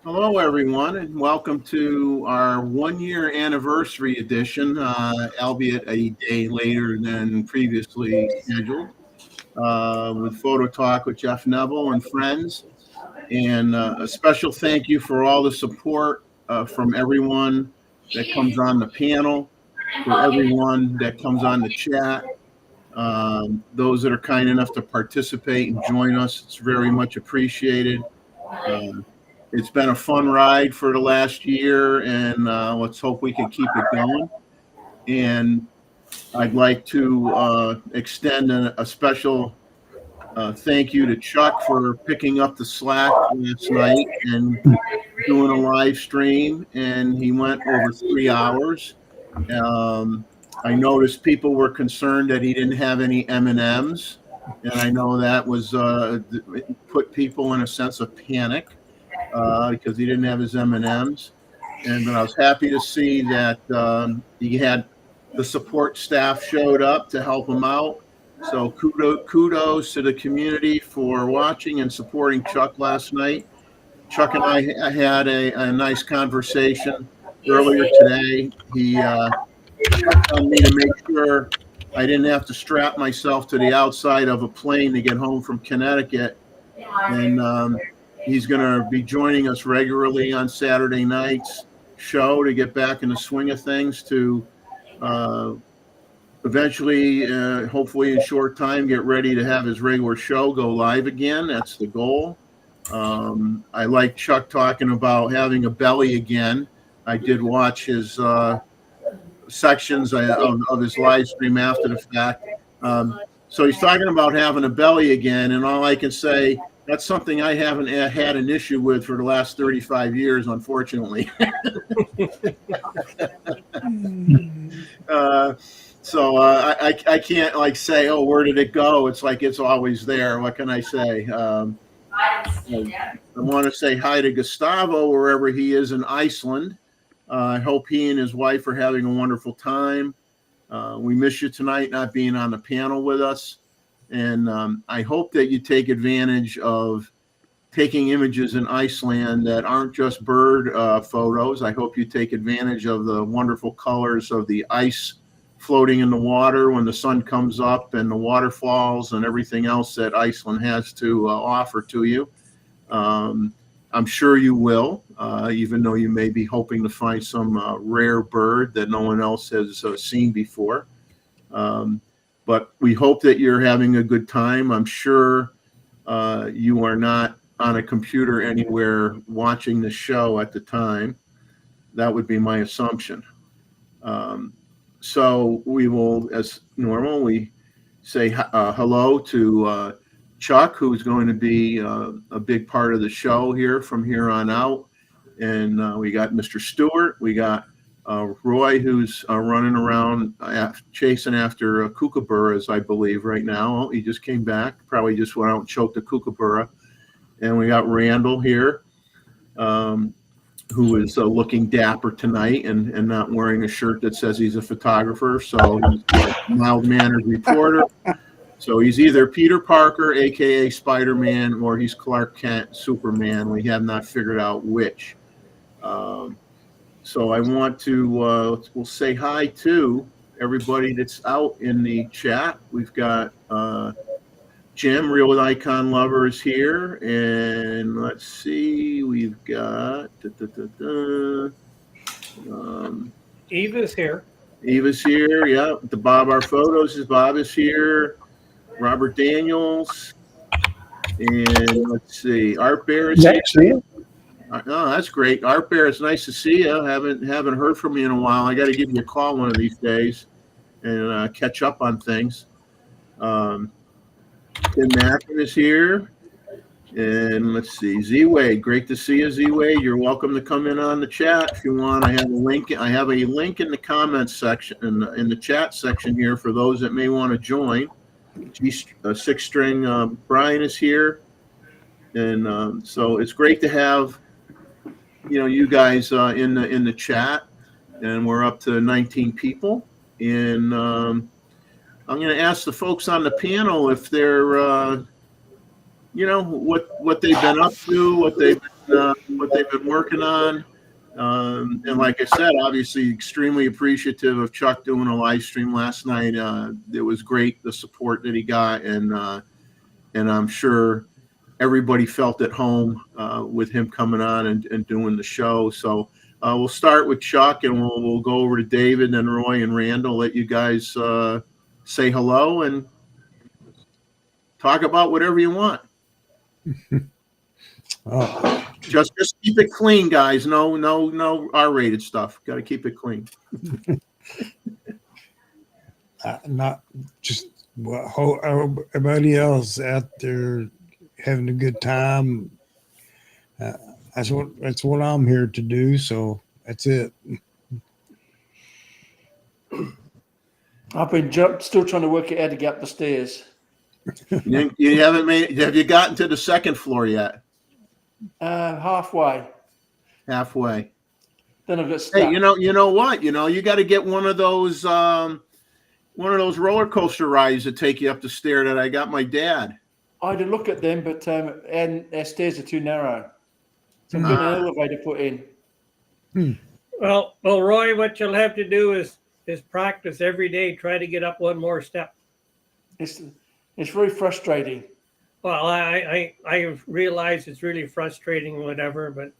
Hello, everyone, and welcome to our one-year anniversary edition, albeit a day later than previously scheduled, with Photo Talk with Jeff Neville and friends. And a special thank you for all the support from everyone that comes on the panel, for everyone that comes on the chat, those that are kind enough to participate and join us. It's very much appreciated. It's been a fun ride for the last year, and let's hope we can keep it going. And I'd like to extend a special thank you to Chuck for picking up the slack last night and doing a live stream, and he went over 3 hours. I noticed people were concerned that he didn't have any M&Ms, and I know that was put people in a sense of panic. Because he didn't have his M&Ms, but I was happy to see that he had the support staff showed up to help him out. So kudos to the community for watching and supporting Chuck last night. Chuck and I had a nice conversation earlier today. He checked on me to make sure I didn't have to strap myself to the outside of a plane to get home from Connecticut, and he's going to be joining us regularly on Saturday night's show to get back in the swing of things to eventually, hopefully in short time, get ready to have his regular show go live again. That's the goal. I like Chuck talking about having a belly again. I did watch his sections of his live stream after the fact. So he's talking about having a belly again, and all I can say, that's something I haven't had an issue with for the last 35 years, unfortunately. So I can't like say, oh, where did it go? It's like it's always there. What can I say? I want to say hi to Gustavo wherever he is in Iceland. I hope he and his wife are having a wonderful time. We miss you tonight not being on the panel with us. And I hope that you take advantage of taking images in Iceland that aren't just bird photos. I hope you take advantage of the wonderful colors of the ice floating in the water when the sun comes up, and the waterfalls and everything else that Iceland has to offer to you. I'm sure you will, even though you may be hoping to find some rare bird that no one else has seen before. But we hope that you're having a good time. I'm sure you are not on a computer anywhere watching the show at the time. That would be my assumption. So we will, as normal, we say hello to Chuck, who's going to be a big part of the show here from here on out. And we got Mr. Stewart. We got Roy, who's running around chasing after kookaburras, I believe, right now. He just came back. Probably just went out and choked a kookaburra. And we got Randall here, who is looking dapper tonight and not wearing a shirt that says he's a photographer. So he's a mild-mannered reporter. So he's either Peter Parker, a.k.a. Spider-Man, or he's Clark Kent, Superman. We have not figured out which. So I want to we'll say hi to everybody that's out in the chat. We've got Jim, Real Icon Lover, is here. And let's see, we've got Eva's here. Eva's here. Yeah. The Bob Our Photos is Bob is here. Robert Daniels. And let's see, Art Bear is here. Oh, that's great. Art Bear, it's nice to see you. Haven't heard from you in a while. I got to give you a call one of these days and catch up on things. Tim Mackin is here. And let's see, Z-Way. Great to see you, Z-Way. You're welcome to come in on the chat if you want. I have a link in the comments section, in the chat section here for those that may want to join. Six String Brian is here. And so it's great to have you guys in the chat, and we're up to 19 people. And I'm going to ask the folks on the panel if they're what they've been up to, what they've been working on. And like I said, obviously extremely appreciative of Chuck doing a live stream last night. It was great, the support that he got, and I'm sure everybody felt at home with him coming on and doing the show. So we'll start with Chuck, and we'll go over to David, then Roy and Randall. Let you guys say hello and talk about whatever you want. Oh. Just keep it clean, guys. No R-rated stuff. Got to keep it clean. Not just everybody else out there having a good time. That's what I'm here to do. So that's it. I've been still trying to work it out to get up the stairs. You haven't have you gotten to the second floor yet? Halfway. Halfway. Then I've got stuck. Hey, you know what? You got to get one of those roller coaster rides that take you up the stair that I got my dad. I had to look at them, but and their stairs are too narrow. So I'm getting an elevator put in. Well, Roy, what you'll have to do is practice every day. Try to get up one more step. It's very frustrating. Well, I realize it's really frustrating, whatever, but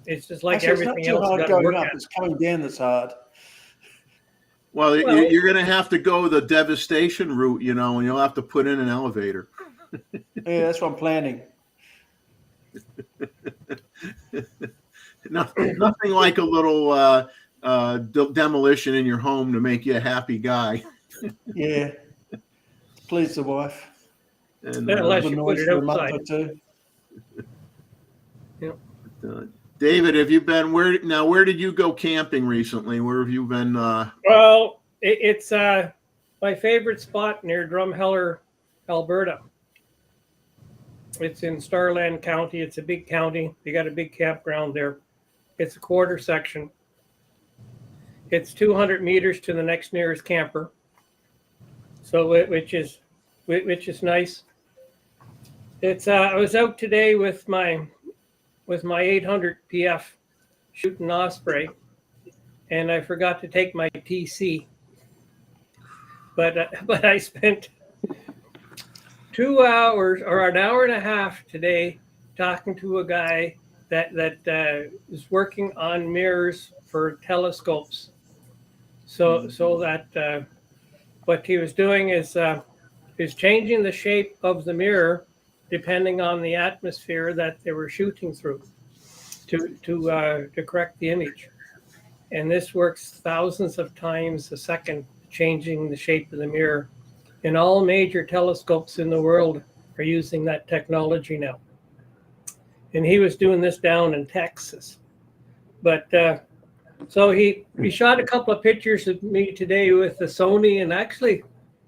it's just like everything it's not else. too hard going up. It's coming down that's hard. Well, you're going to have to go the devastation route, and you'll have to put in an elevator. Yeah, that's what I'm planning. Nothing like a little demolition in your home to make you a happy guy. Yeah. Please the wife. And unless you put it outside. Yep. David, have you been where did you go camping recently? Where have you been? Well, it's my favorite spot near Drumheller, Alberta. It's in Starland County. It's a big county. They got a big campground there. It's a quarter section. It's 200 meters to the next nearest camper. So which is nice. It's I was out today with my 800 PF shooting osprey, and I forgot to take my TC. But I spent 2 hours or an hour and a half today talking to a guy that is working on mirrors for telescopes. So that what he was doing is changing the shape of the mirror depending on the atmosphere that they were shooting through to correct the image. And this works thousands of times a second, changing the shape of the mirror. And all major telescopes in the world are using that technology now. And he was doing this down in Texas. But so he shot a couple of pictures of me today with the Sony, and actually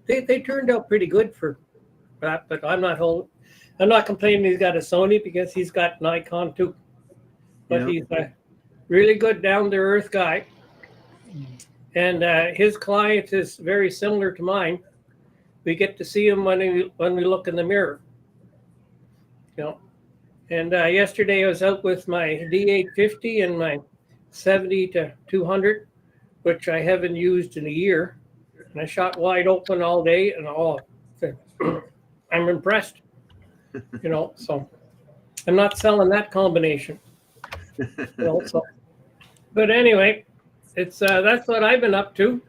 they turned out pretty good for that. But I'm not complaining he's got a Sony because he's got Nikon too. But he's a really good down-to-earth guy. And his client is very similar to mine. We get to see him when we look in the mirror. And yesterday I was out with my D850 and my 70-200, which I haven't used in a year. And I shot wide open all day, and I'm impressed. So I'm not selling that combination. But anyway, it's that's what I've been up to.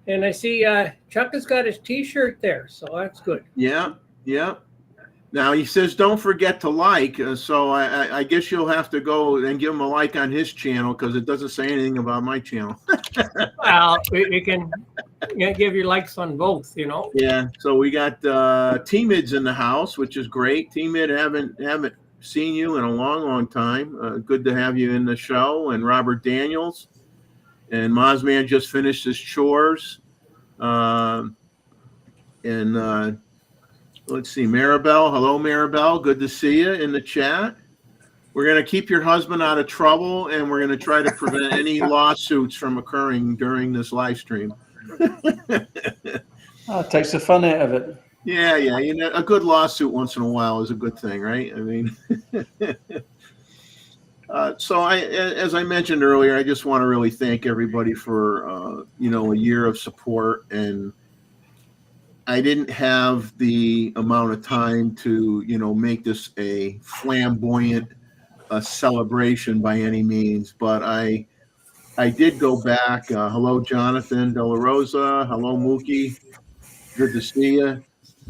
And I see Chuck has got his T-shirt there, so that's good. Yeah. Now he says, don't forget to like. So I guess you'll have to go and give him a like on his channel because it doesn't say anything about my channel. Well, you can give your likes on both, Yeah. So we got T-Mid's in the house, which is great. T-Mid, haven't seen you in a long time. Good to have you in the show. And Robert Daniels and Mozman just finished his chores. Let's see, Maribel. Hello, Maribel. Good to see you in the chat. We're going to keep your husband out of trouble, and we're going to try to prevent any lawsuits from occurring during this live stream. It takes the fun out of it. Yeah. A good lawsuit once in a while is a good thing, right? I mean, so as I mentioned earlier, I just want to really thank everybody for, a year of support. And I didn't have the amount of time to, make this a flamboyant celebration by any means, but I did go back. Hello, Jonathan De La Rosa. Hello, Mookie. Good to see you.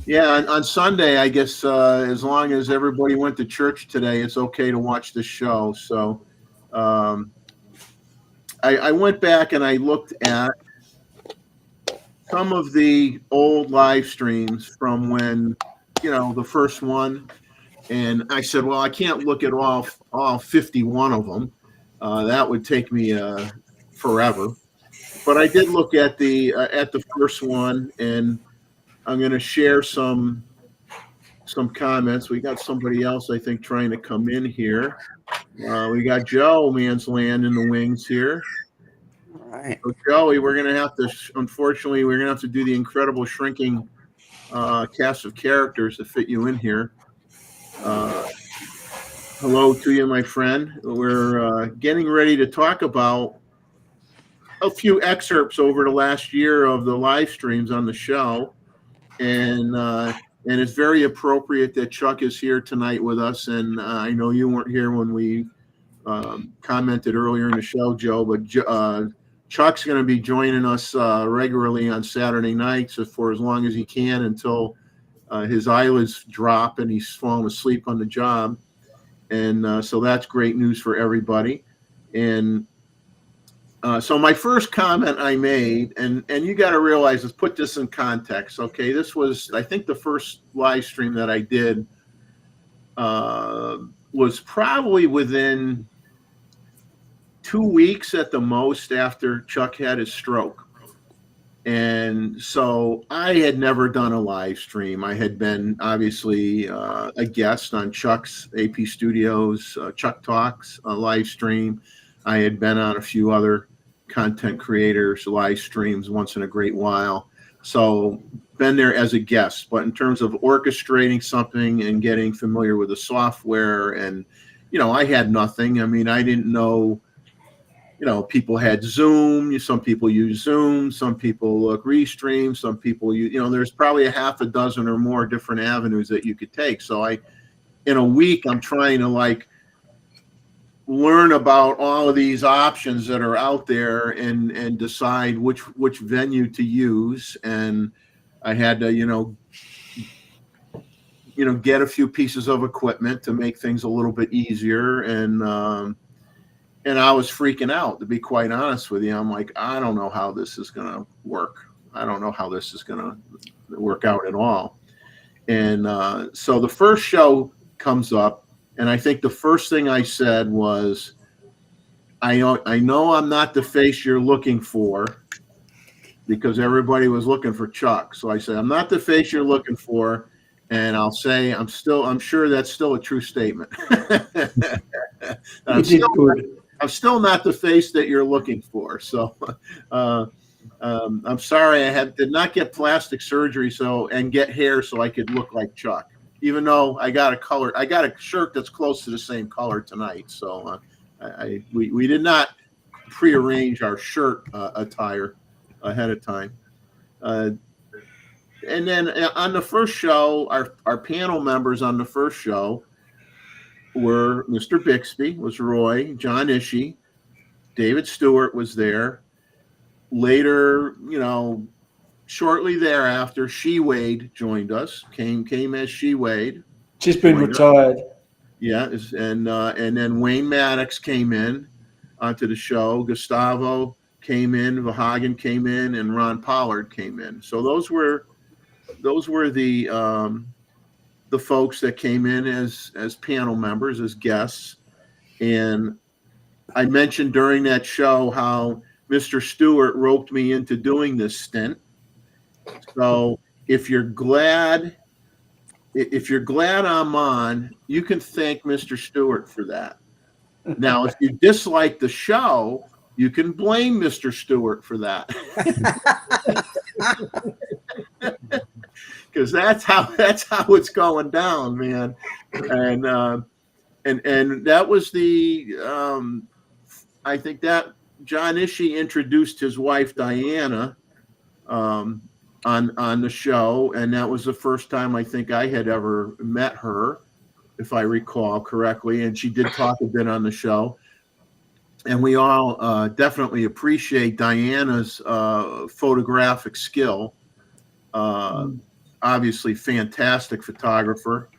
Yeah, on Sunday, I guess as long as everybody went to church today, it's okay to watch the show. So I went back and I looked at some of the old live streams from when, the first one. And I said, well, I can't look at all 51 of them. That would take me forever. But I did look at the first one, and I'm going to share some comments. We got somebody else, I think, trying to come in here. We got Joe Mansland in the wings here. All right. So Joey, we're going to have to, unfortunately, do the incredible shrinking cast of characters to fit you in here. Hello to you, my friend. We're getting ready to talk about a few excerpts over the last year of the live streams on the show. And it's very appropriate that Chuck is here tonight with us. And I know you weren't here when we commented earlier in the show, Joe, but Chuck's going to be joining us regularly on Saturday nights for as long as he can until his eyelids drop and he's falling asleep on the job. And so that's great news for everybody. And so my first comment I made, and you got to realize, let's put this in context. Okay, this was, I think, the first live stream that I did was probably within 2 weeks at the most after Chuck had his stroke. And so I had never done a live stream. I had been obviously a guest on Chuck's AP Studios, Chuck Talks live stream. I had been on a few other content creators live streams once in a great while. So been there as a guest, but in terms of orchestrating something and getting familiar with the software and, I had nothing. I mean, I didn't know, people had Zoom. Some people use Zoom. Some people restream. Some people use, there's probably a half a dozen or more different avenues that you could take. So in a week, I'm trying to learn about all of these options that are out there and decide which venue to use. And I had to, get a few pieces of equipment to make things a little bit easier. And I was freaking out, to be quite honest with you. I'm like, I don't know how this is going to work. I don't know how this is going to work out at all. And so the first show comes up, and I think the first thing I said was, I know I'm not the face you're looking for, because everybody was looking for Chuck. So I said, I'm not the face you're looking for. And I'll say, I'm sure that's still a true statement. I'm still not the face that you're looking for. So I'm sorry I did not get plastic surgery and get hair so I could look like Chuck, even though I got a shirt that's close to the same color tonight. So we did not prearrange our shirt attire ahead of time. and then on the first show, our panel members on the first show were Mr. Bixby, was Roy, John Ishii, David Stewart was there. Later, shortly thereafter, She Wade joined us. Came as She Wade. She's been retired. Yeah, and then Wayne Maddox came in onto the show. Gustavo came in, Vahagan came in, and Ron Pollard came in. So those were the folks that came in as panel members, as guests. And I mentioned during that show how Mr. Stewart roped me into doing this stint. So if you're glad I'm on, you can thank Mr. Stewart for that. Now, if you dislike the show, you can blame Mr. Stewart for that. Because that's how it's going down, man. And that was I think that John Ishii introduced his wife Diana on the show, and that was the first time I think I had ever met her, if I recall correctly. And she did talk a bit on the show, and we all definitely appreciate Diana's photographic skill. Obviously, fantastic photographer.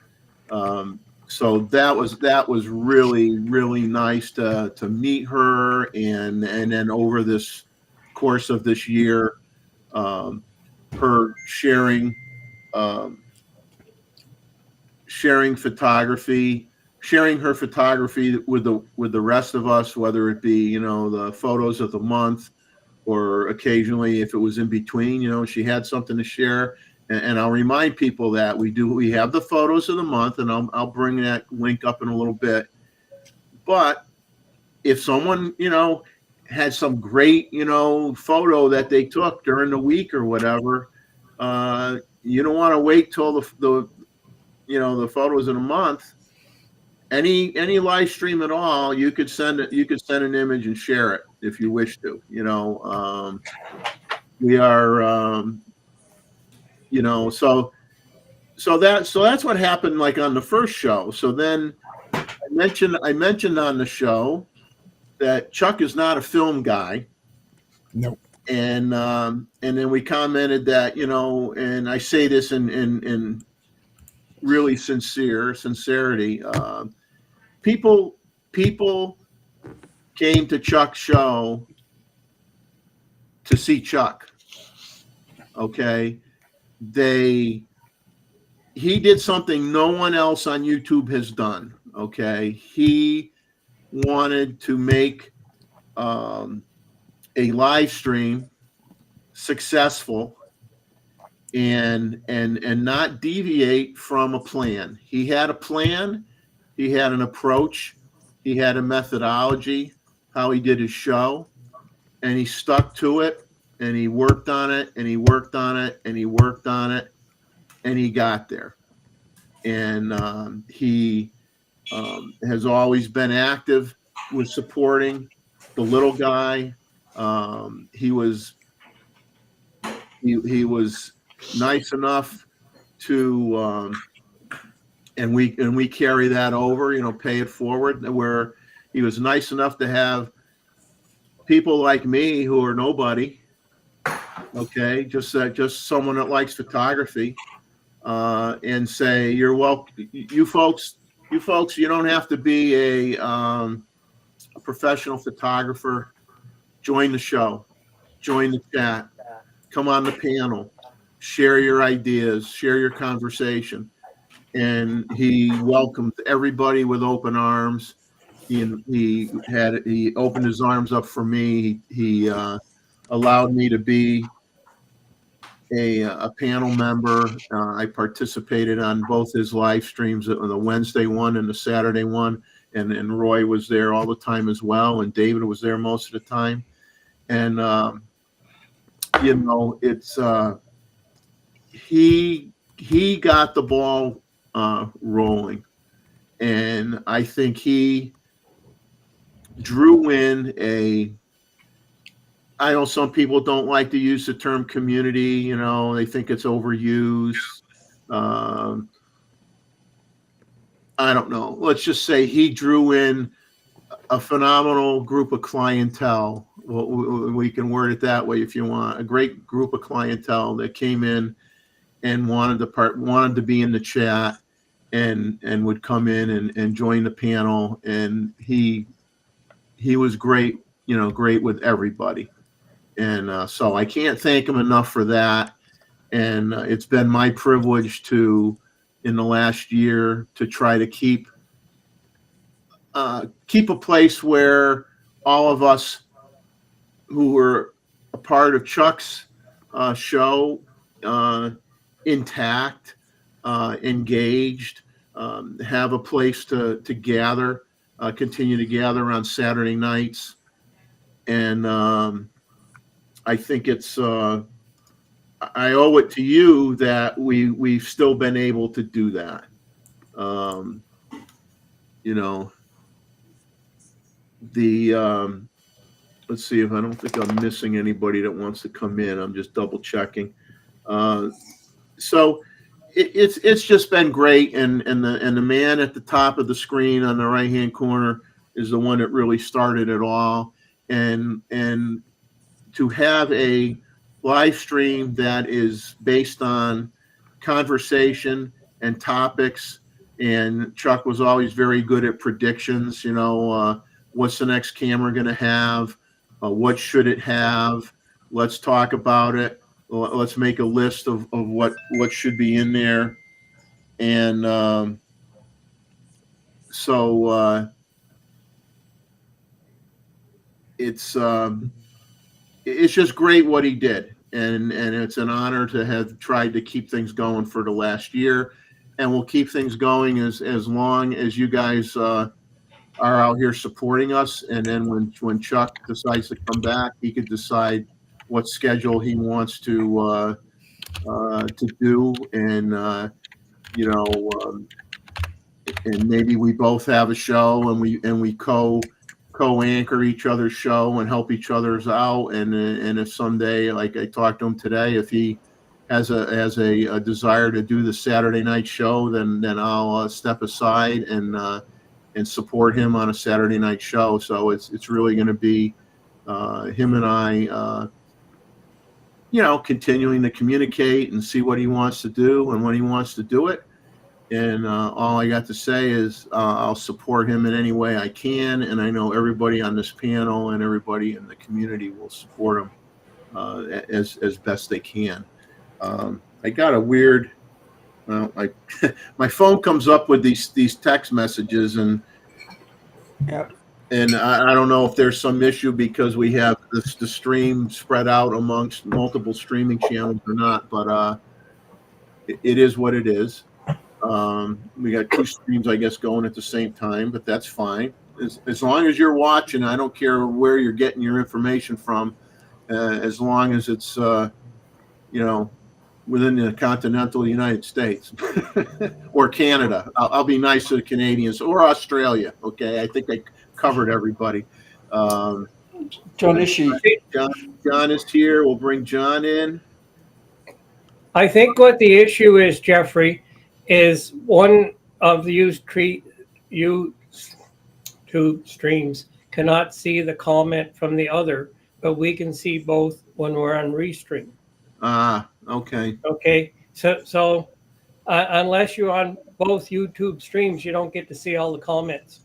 So that was really, really nice to meet her, and then over this course of this year, her sharing photography, sharing her photography with the rest of us, whether it be the photos of the month, or occasionally if it was in between, she had something to share. And I'll remind people that we have the photos of the month, and I'll bring that link up in a little bit. But if someone, had some great, photo that they took during the week or whatever, you don't want to wait till the photos of the month. Any live stream at all, you could send an image and share it if you wish to. We are. So that's what happened, like on the first show. So then I mentioned on the show that Chuck is not a film guy. Nope. And then we commented that, and I say this in really sincerity. People came to Chuck's show to see Chuck. Okay. He did something no one else on YouTube has done. Okay. He wanted to make a live stream successful and not deviate from a plan. He had a plan, he had an approach, he had a methodology, how he did his show, and he stuck to it. And he worked on it, and he worked on it, and he worked on it, and he got there. And he has always been active with supporting the little guy. He was nice enough to, and we carry that over, pay it forward. Where he was nice enough to have people like me who are nobody. Okay, just someone that likes photography, and say, you're welcome. You folks, you don't have to be a professional photographer. Join the show, join the chat, come on the panel, share your ideas, share your conversation. And he welcomed everybody with open arms. He opened his arms up for me. He allowed me to be a panel member. I participated on both his live streams, on the Wednesday one and the Saturday one, and Roy was there all the time as well, and David was there most of the time. And it's he got the ball rolling, and I think he drew in I know some people don't like to use the term community. You know, they think it's overused. Um, I don't know. Let's just say he drew in a phenomenal group of clientele. Well, we can word it that way if you want. A great group of clientele that came in and wanted to be in the chat and would come in and join the panel. And he was great, you know, great with everybody. And so I can't thank him enough for that. And it's been my privilege to, in the last year, to try to keep a place where all of us who were a part of Chuck's show intact, engaged, have a place to gather, continue to gather on Saturday nights. And I think it's I owe it to you that we've still been able to do that. You know, let's see if I don't think I'm missing anybody that wants to come in. I'm just double checking. So it's just been great, and the man at the top of the screen on the right hand corner is the one that really started it all, and to have a live stream that is based on conversation and topics. And Chuck was always very good at predictions. You know, what's the next camera going to have? What should it have? Let's talk about it. Let's make a list of what should be in there. And so it's just great what he did. And it's an honor to have tried to keep things going for the last year. And we'll keep things going as long as you guys are out here supporting us. And then when Chuck decides to come back, he could decide what schedule he wants to do. And you know, and maybe we both have a show and we co-anchor each other's show and help each other's out. And if someday, like I talked to him today, if he has a desire to do the Saturday night show, then I'll step aside and support him on a Saturday night show. So it's really going to be him and I, you know, continuing to communicate and see what he wants to do and when he wants to do it. And all I got to say is I'll support him in any way I can, and I know everybody on this panel and everybody in the community will support him as best they can. I got a weird, my phone comes up with these text messages, and Yep. and I don't know if there's some issue because we have the stream spread out amongst multiple streaming channels or not, but it is what it is. We got two streams, I guess, going at the same time, but that's fine. As long as you're watching, I don't care where you're getting your information from, as long as it's, you know, within the continental United States or Canada. I'll be nice to the Canadians, or Australia. Okay, I think I covered everybody. John Ishii. John is here. We'll bring John in. I think what the issue is, Jeffrey, is one of the YouTube streams cannot see the comment from the other, but we can see both when we're on Restream. Okay. Okay, so unless you're on both YouTube streams, you don't get to see all the comments.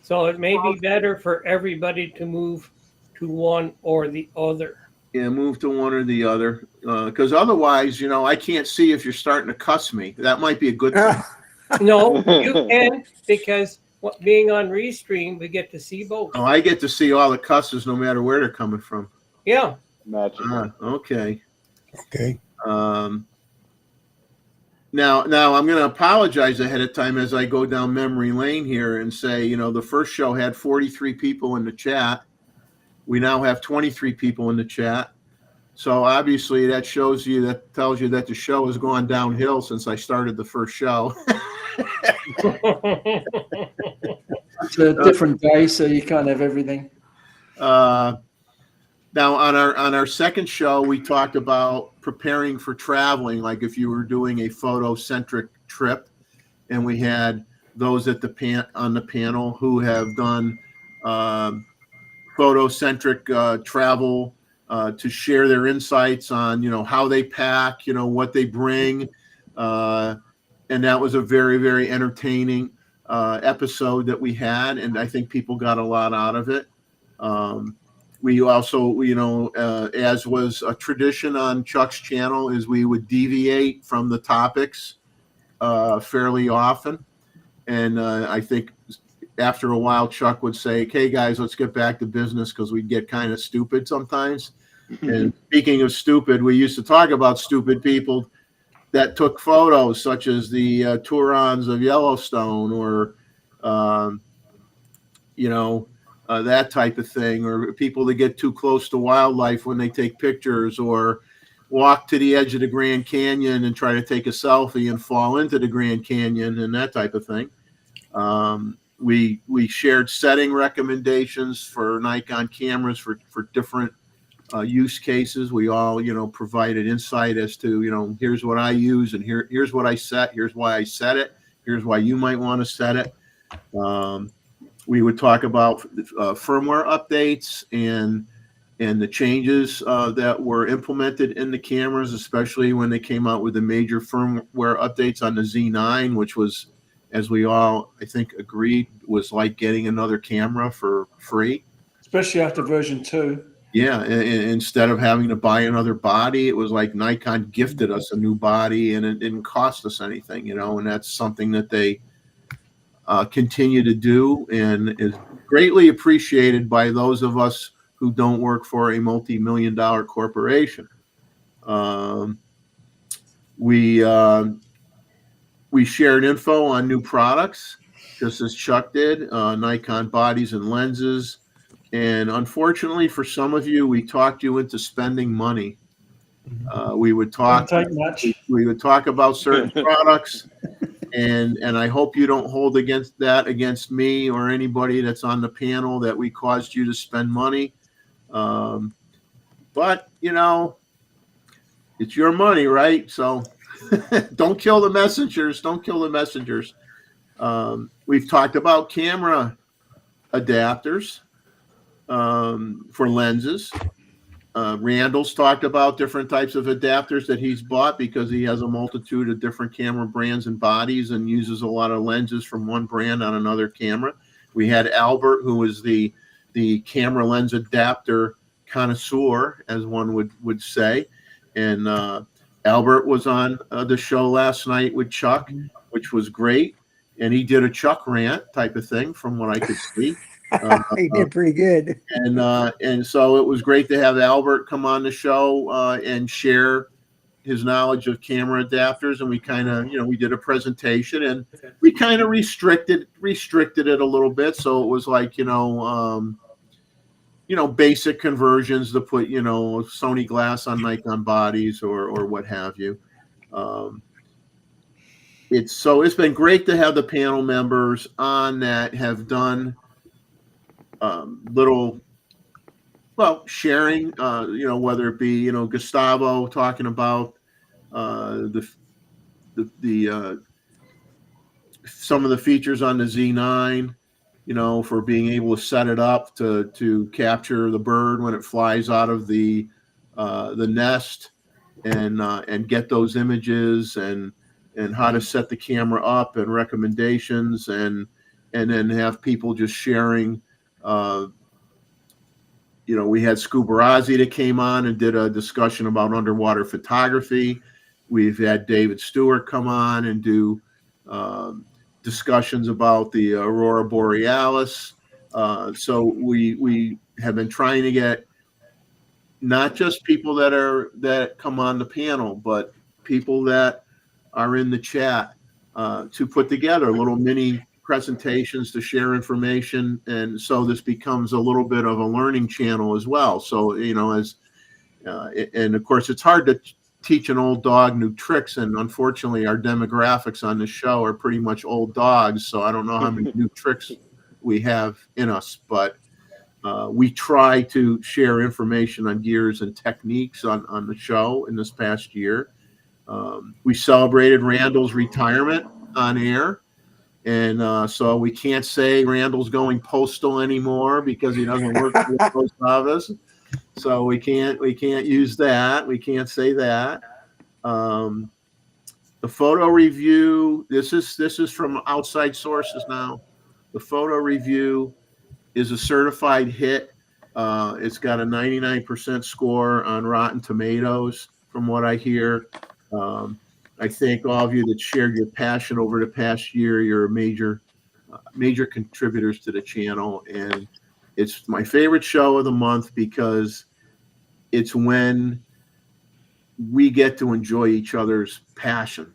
So it may be better for everybody to move to one or the other. Yeah, move to one or the other, because otherwise, you know, I can't see if you're starting to cuss me. That might be a good thing. No, you can, because being on Restream, we get to see both. Oh, I get to see all the cusses no matter where they're coming from. Yeah. Okay. Okay. Now I'm going to apologize ahead of time as I go down memory lane here and say, you know, the first show had 43 people in the chat. We now have 23 people in the chat. So obviously that tells you that the show has gone downhill since I started the first show. It's a different day, so you can't have everything. Now on our second show, we talked about preparing for traveling, like if you were doing a photo-centric trip, and we had those at on the panel who have done photo-centric travel to share their insights on, how they pack, what they bring. And that was a very, very entertaining episode that we had. And I think people got a lot out of it. We also, as was a tradition on Chuck's channel, is we would deviate from the topics fairly often. And I think after a while, Chuck would say, "Okay, guys, let's get back to business," because we'd get kind of stupid sometimes. And speaking of stupid, we used to talk about stupid people that took photos, such as the Turons of Yellowstone, or that type of thing, or people that get too close to wildlife when they take pictures, or walk to the edge of the Grand Canyon and try to take a selfie and fall into the Grand Canyon, and that type of thing. We shared setting recommendations for Nikon cameras for different use cases. We all, provided insight as to, here's what I use, and here's what I set, here's why I set it, here's why you might want to set it. We would talk about firmware updates and the changes that were implemented in the cameras, especially when they came out with the major firmware updates on the Z9, which was, as we all, I think, agreed, was like getting another camera for free. Especially after version 2. Yeah, and instead of having to buy another body, it was like Nikon gifted us a new body, and it didn't cost us anything, and that's something that they continue to do, and is greatly appreciated by those of us who don't work for a multi-million-dollar corporation. We shared info on new products, just as Chuck did, Nikon bodies and lenses. And unfortunately for some of you, we talked you into spending money. We would talk about certain products, and I hope you don't hold against me or anybody that's on the panel that we caused you to spend money. But it's your money, right? So don't kill the messengers. Don't kill the messengers. We've talked about camera adapters for lenses. Randall's talked about different types of adapters that he's bought because he has a multitude of different camera brands and bodies and uses a lot of lenses from one brand on another camera. We had Albert, who is the camera lens adapter connoisseur, as one would say. And Albert was on the show last night with Chuck, which was great. And he did a Chuck rant type of thing, from what I could see. He did pretty good. And so it was great to have Albert come on the show and share his knowledge of camera adapters. And we kind of, we did a presentation, and we kind of restricted it a little bit. So it was like, basic conversions to put, Sony glass on Nikon bodies or what have you. It's been great to have the panel members on that have done sharing, whether it be, Gustavo talking about the some of the features on the Z9, for being able to set it up to capture the bird when it flies out of the nest, and get those images, and how to set the camera up, and recommendations, and then have people just sharing. We had Scubarazzi that came on and did a discussion about underwater photography. We've had David Stewart come on and do discussions about the Aurora Borealis. So we have been trying to get not just people that come on the panel, but people that are in the chat to put together little mini presentations to share information, and so this becomes a little bit of a learning channel as well. So and of course it's hard to teach an old dog new tricks, and unfortunately our demographics on the show are pretty much old dogs, so I don't know how many new tricks we have in us, but We try to share information on gears and techniques on the show in this past year. We celebrated Randall's retirement on air. And so we can't say Randall's going postal anymore because he doesn't work for the post office. So we can't use that. We can't say that. The photo review, this is from outside sources now. The photo review is a certified hit. It's got a 99% score on Rotten Tomatoes, from what I hear. I thank all of you that shared your passion over the past year. You're major contributors to the channel, and it's my favorite show of the month because it's when we get to enjoy each other's passion,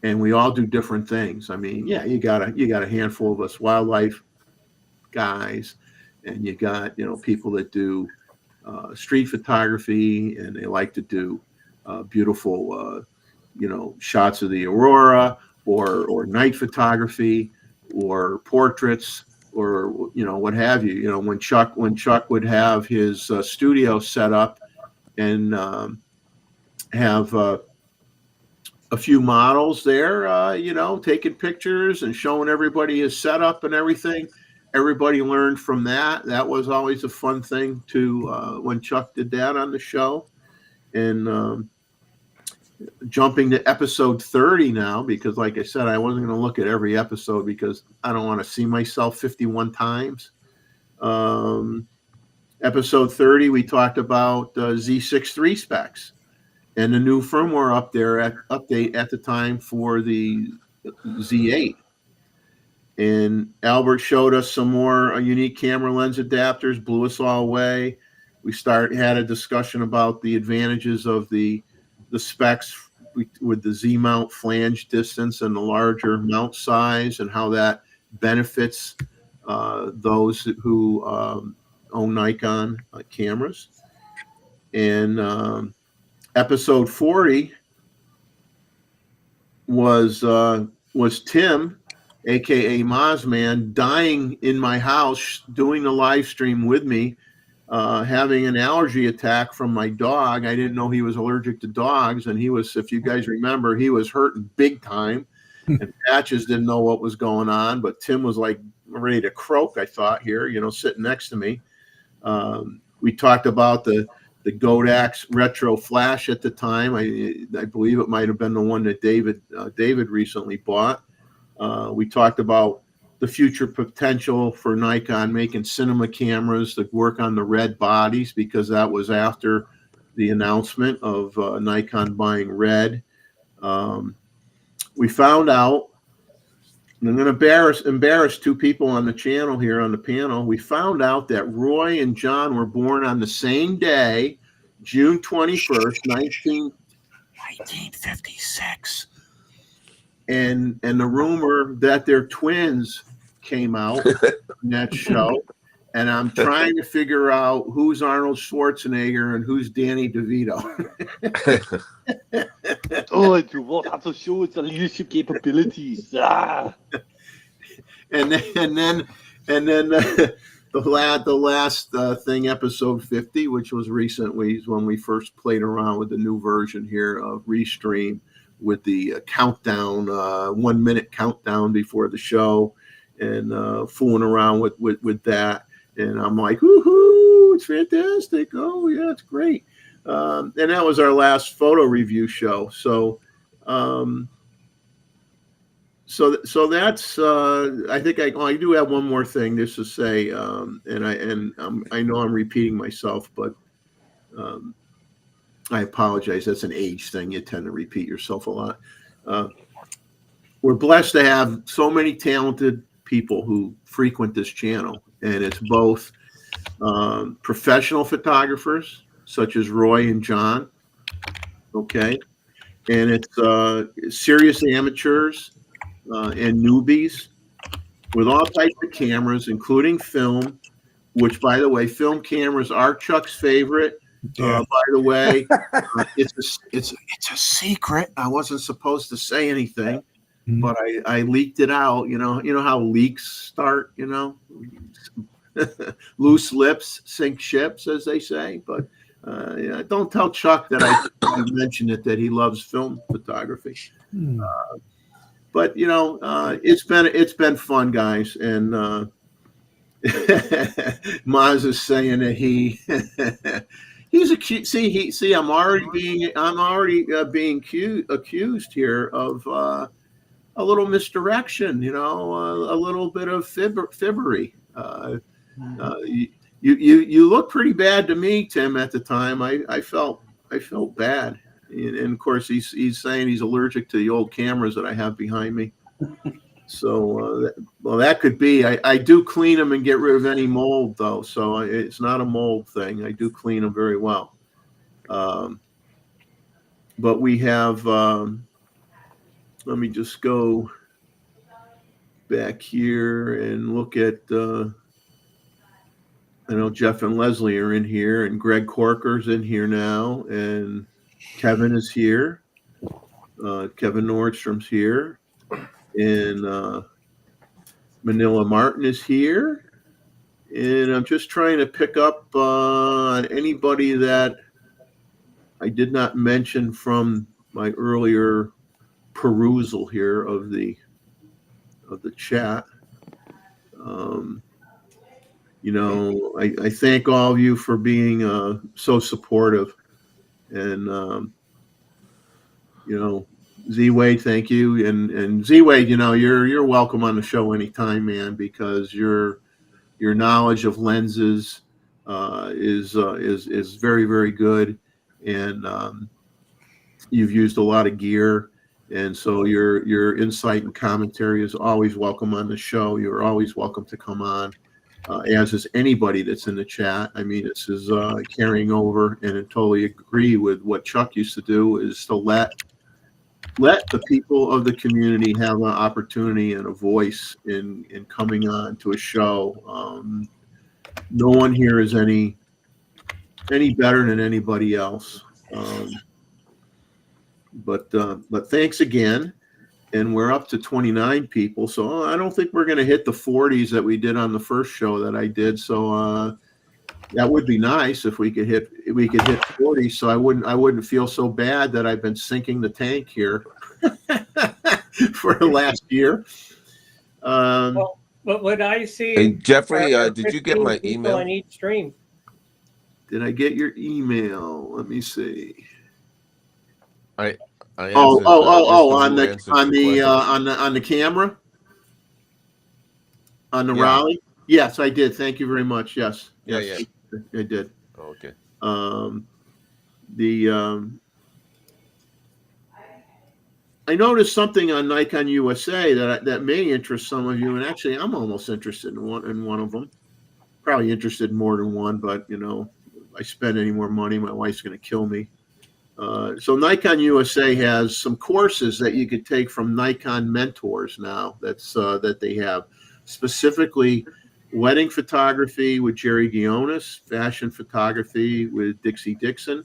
and we all do different things. I mean, yeah, you got a handful of us wildlife guys, and you got people that do street photography, and they like to do beautiful shots of the aurora or night photography or portraits or what have you. When Chuck would have his studio set up and have a few models there, taking pictures and showing everybody his setup and everything. Everybody learned from that. That was always a fun thing to when Chuck did that on the show. And jumping to episode 30 now, because like I said, I wasn't going to look at every episode because I don't want to see myself 51 times. Episode 30, we talked about Z6 III specs and the new firmware update at the time for the Z8. And Albert showed us some more unique camera lens adapters, blew us all away. We had a discussion about the advantages of the specs with the Z mount flange distance and the larger mount size, and how that benefits those who own Nikon cameras. And episode 40 was Tim, aka Mozman, dying in my house doing the live stream with me, having an allergy attack from my dog. I didn't know he was allergic to dogs, and he was, if you guys remember, he was hurting big time. And Patches didn't know what was going on, but Tim was like ready to croak, I thought, here, sitting next to me. We talked about the Godax Retro Flash at the time. I believe it might have been the one that David recently bought. We talked about the future potential for Nikon making cinema cameras that work on the red bodies, because that was after the announcement of Nikon buying red. We found out, and I'm going to embarrass two people on the channel here on the panel. We found out that Roy and John were born on the same day, June 21st, 1956. And the rumor that they're twins came out in that show. And I'm trying to figure out who's Arnold Schwarzenegger and who's Danny DeVito. Oh, you will have to show its leadership capabilities. Ah. And then the last thing, episode 50, which was recently, when we first played around with the new version here of Restream, with the countdown, 1 minute countdown before the show, and fooling around with that. And I'm like, woohoo, it's fantastic. Oh yeah, it's great. And that was our last photo review show. So that's I think I do have one more thing just to say, and I know I'm repeating myself, but I apologize. That's an age thing. You tend to repeat yourself a lot. We're blessed to have so many talented people who frequent this channel, and it's both professional photographers such as Roy and John, okay, and it's serious amateurs and newbies with all types of cameras, including film, which, by the way, film cameras are Chuck's favorite. Yeah. By the way, it's a secret. I wasn't supposed to say anything, but I leaked it out. You know how leaks start. loose lips sink ships, as they say. But yeah, don't tell Chuck that I mentioned it, that he loves film photography. Hmm. But you know, it's been fun, guys. And Maz is saying that he's accused. I'm already being accused here of a little misdirection. You know, a little bit of fibbery. You look pretty bad to me, Tim. At the time, I felt bad, and of course he's saying he's allergic to the old cameras that I have behind me. So that could be. I do clean them and get rid of any mold, though, so it's not a mold thing. I do clean them very well. But we have. Let me just go back here and look at. I know Jeff and Leslie are in here, and Greg Corker's in here now, and Kevin is here. Kevin Nordstrom's here, and Manila Martin is here. And I'm just trying to pick up on anybody that I did not mention from my earlier perusal here of the chat. You know, I thank all of you for being so supportive, and you know, Z-Wade, thank you, and Z-Wade, you know, you're welcome on the show anytime, man, because your knowledge of lenses is very, very good, and you've used a lot of gear, and so your insight and commentary is always welcome on the show. You're always welcome to come on. As is anybody that's in the chat. I mean, this is carrying over, and I totally agree with what Chuck used to do, is to let the people of the community have an opportunity and a voice in coming on to a show. No one here is any better than anybody else. But thanks again. And we're up to 29 people, so I don't think we're going to hit the 40s that we did on the first show that I did. So that would be nice if we could hit 40. So I wouldn't feel so bad that I've been sinking the tank here for the last year. Well, but what I see, Hey, Jeffrey, are did you get 15 my people email? on each stream? Did I get your email? Let me see. I Oh, answered on your the camera, on the Yeah. Raleigh. Yes, I did. Thank you very much. Yes, Yeah, yes, I did. Oh, okay. I noticed something on Nikon USA that may interest some of you, and actually, I'm almost interested in one of them. Probably interested in more than one, but you know, if I spend any more money, my wife's going to kill me. So Nikon USA has some courses that you could take from Nikon mentors now. That they have, specifically wedding photography with Jerry Guionis, fashion photography with Dixie Dixon,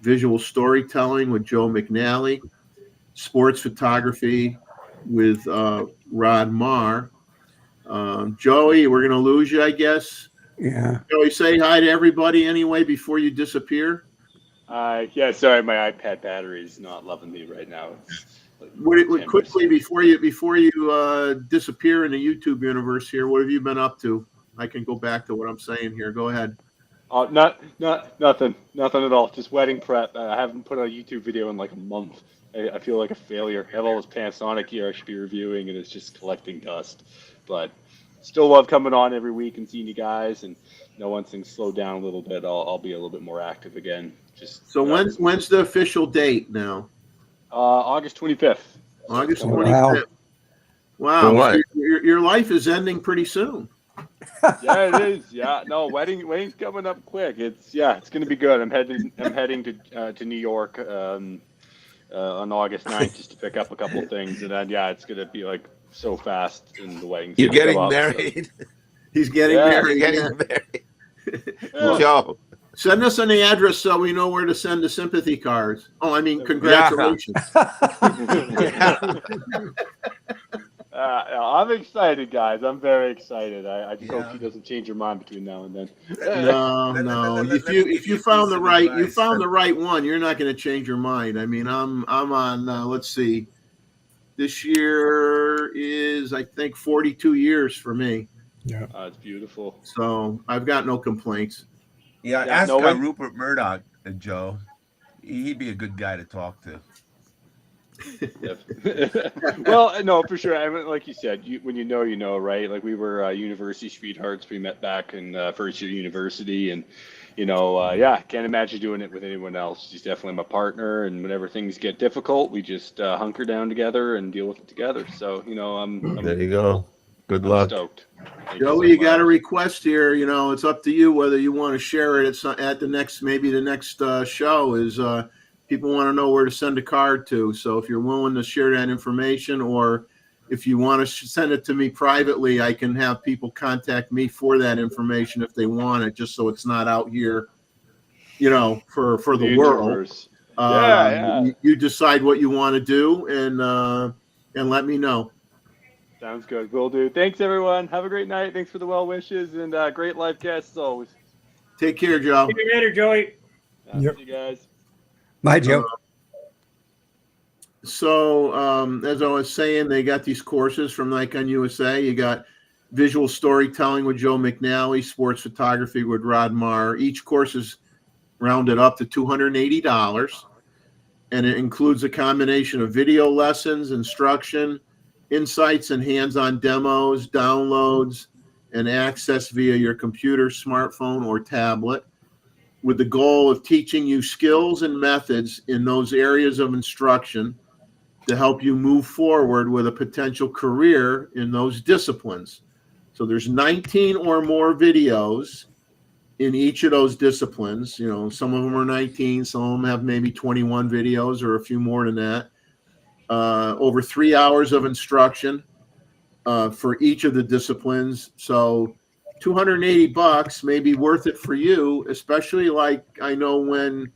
visual storytelling with Joe McNally, sports photography with Rod Marr. Joey, we're going to lose you, I guess. Yeah. Joey, say hi to everybody anyway before you disappear. Yeah, sorry, my iPad battery is not loving me right now. It's like Quickly 10%. before you disappear in the YouTube universe here, what have you been up to? I can go back to what I'm saying here. Go ahead. Oh, nothing at all. Just wedding prep. I haven't put a YouTube video in like a month. I feel like a failure. I have all this Panasonic gear I should be reviewing, and it's just collecting dust. But still love coming on every week and seeing you guys. And once things slow down a little bit, I'll be a little bit more active again. So when's the official date now? August 25th. August Wow. 25th. Wow. What? Your life is ending pretty soon. Yeah, it is. Yeah, no, wedding's coming up quick. It's going to be good. I'm heading to New York on August 9th just to pick up a couple of things, and then it's going to be like so fast in the wedding. You're getting married. He's getting Yeah, married. You're getting married. Joe. Send us an address so we know where to send the sympathy cards. Oh, I mean, congratulations. I'm excited, guys. I'm very excited. I just hope Yeah. she doesn't change her mind between now and then. No. If you found the right one, you're not going to change your mind. I mean, I'm on. Let's see. This year is, I think, 42 years for me. Yeah. It's beautiful. So I've got no complaints. Yeah, Yeah, ask no way. Rupert Murdoch, Joe. He'd be a good guy to talk to. Well, no, for sure. I mean, like you said, when you know, right? Like we were university sweethearts. We met back in first year university, and yeah, can't imagine doing it with anyone else. She's definitely my partner, and whenever things get difficult, we just hunker down together and deal with it together. So, I'm There you go. Good I'm luck. stoked. Thank Joey, so you got a much. request here. It's up to you whether you want to share it at the next show. Is people want to know where to send a card to. So if you're willing to share that information, or if you want to send it to me privately, I can have people contact me for that information if they want it, just so it's not out here, for the world. Universe. Yeah. You decide what you want to do, and let me know. Sounds good. Will do. Thanks, everyone. Have a great night. Thanks for the well wishes and great live guests as always. Take care, Joe. See you later, Joey. Yep. See you guys. Bye, Joe. So, as I was saying, they got these courses from Nikon USA. You got visual storytelling with Joe McNally, sports photography with Rod Marr. Each course is rounded up to $280, and it includes a combination of video lessons, instruction, insights and hands-on demos, downloads, and access via your computer, smartphone, or tablet, with the goal of teaching you skills and methods in those areas of instruction to help you move forward with a potential career in those disciplines. So there's 19 or more videos in each of those disciplines. Some of them are 19, some of them have maybe 21 videos or a few more than that. Over 3 hours of instruction for each of the disciplines. So $280 may be worth it for you, especially like I know when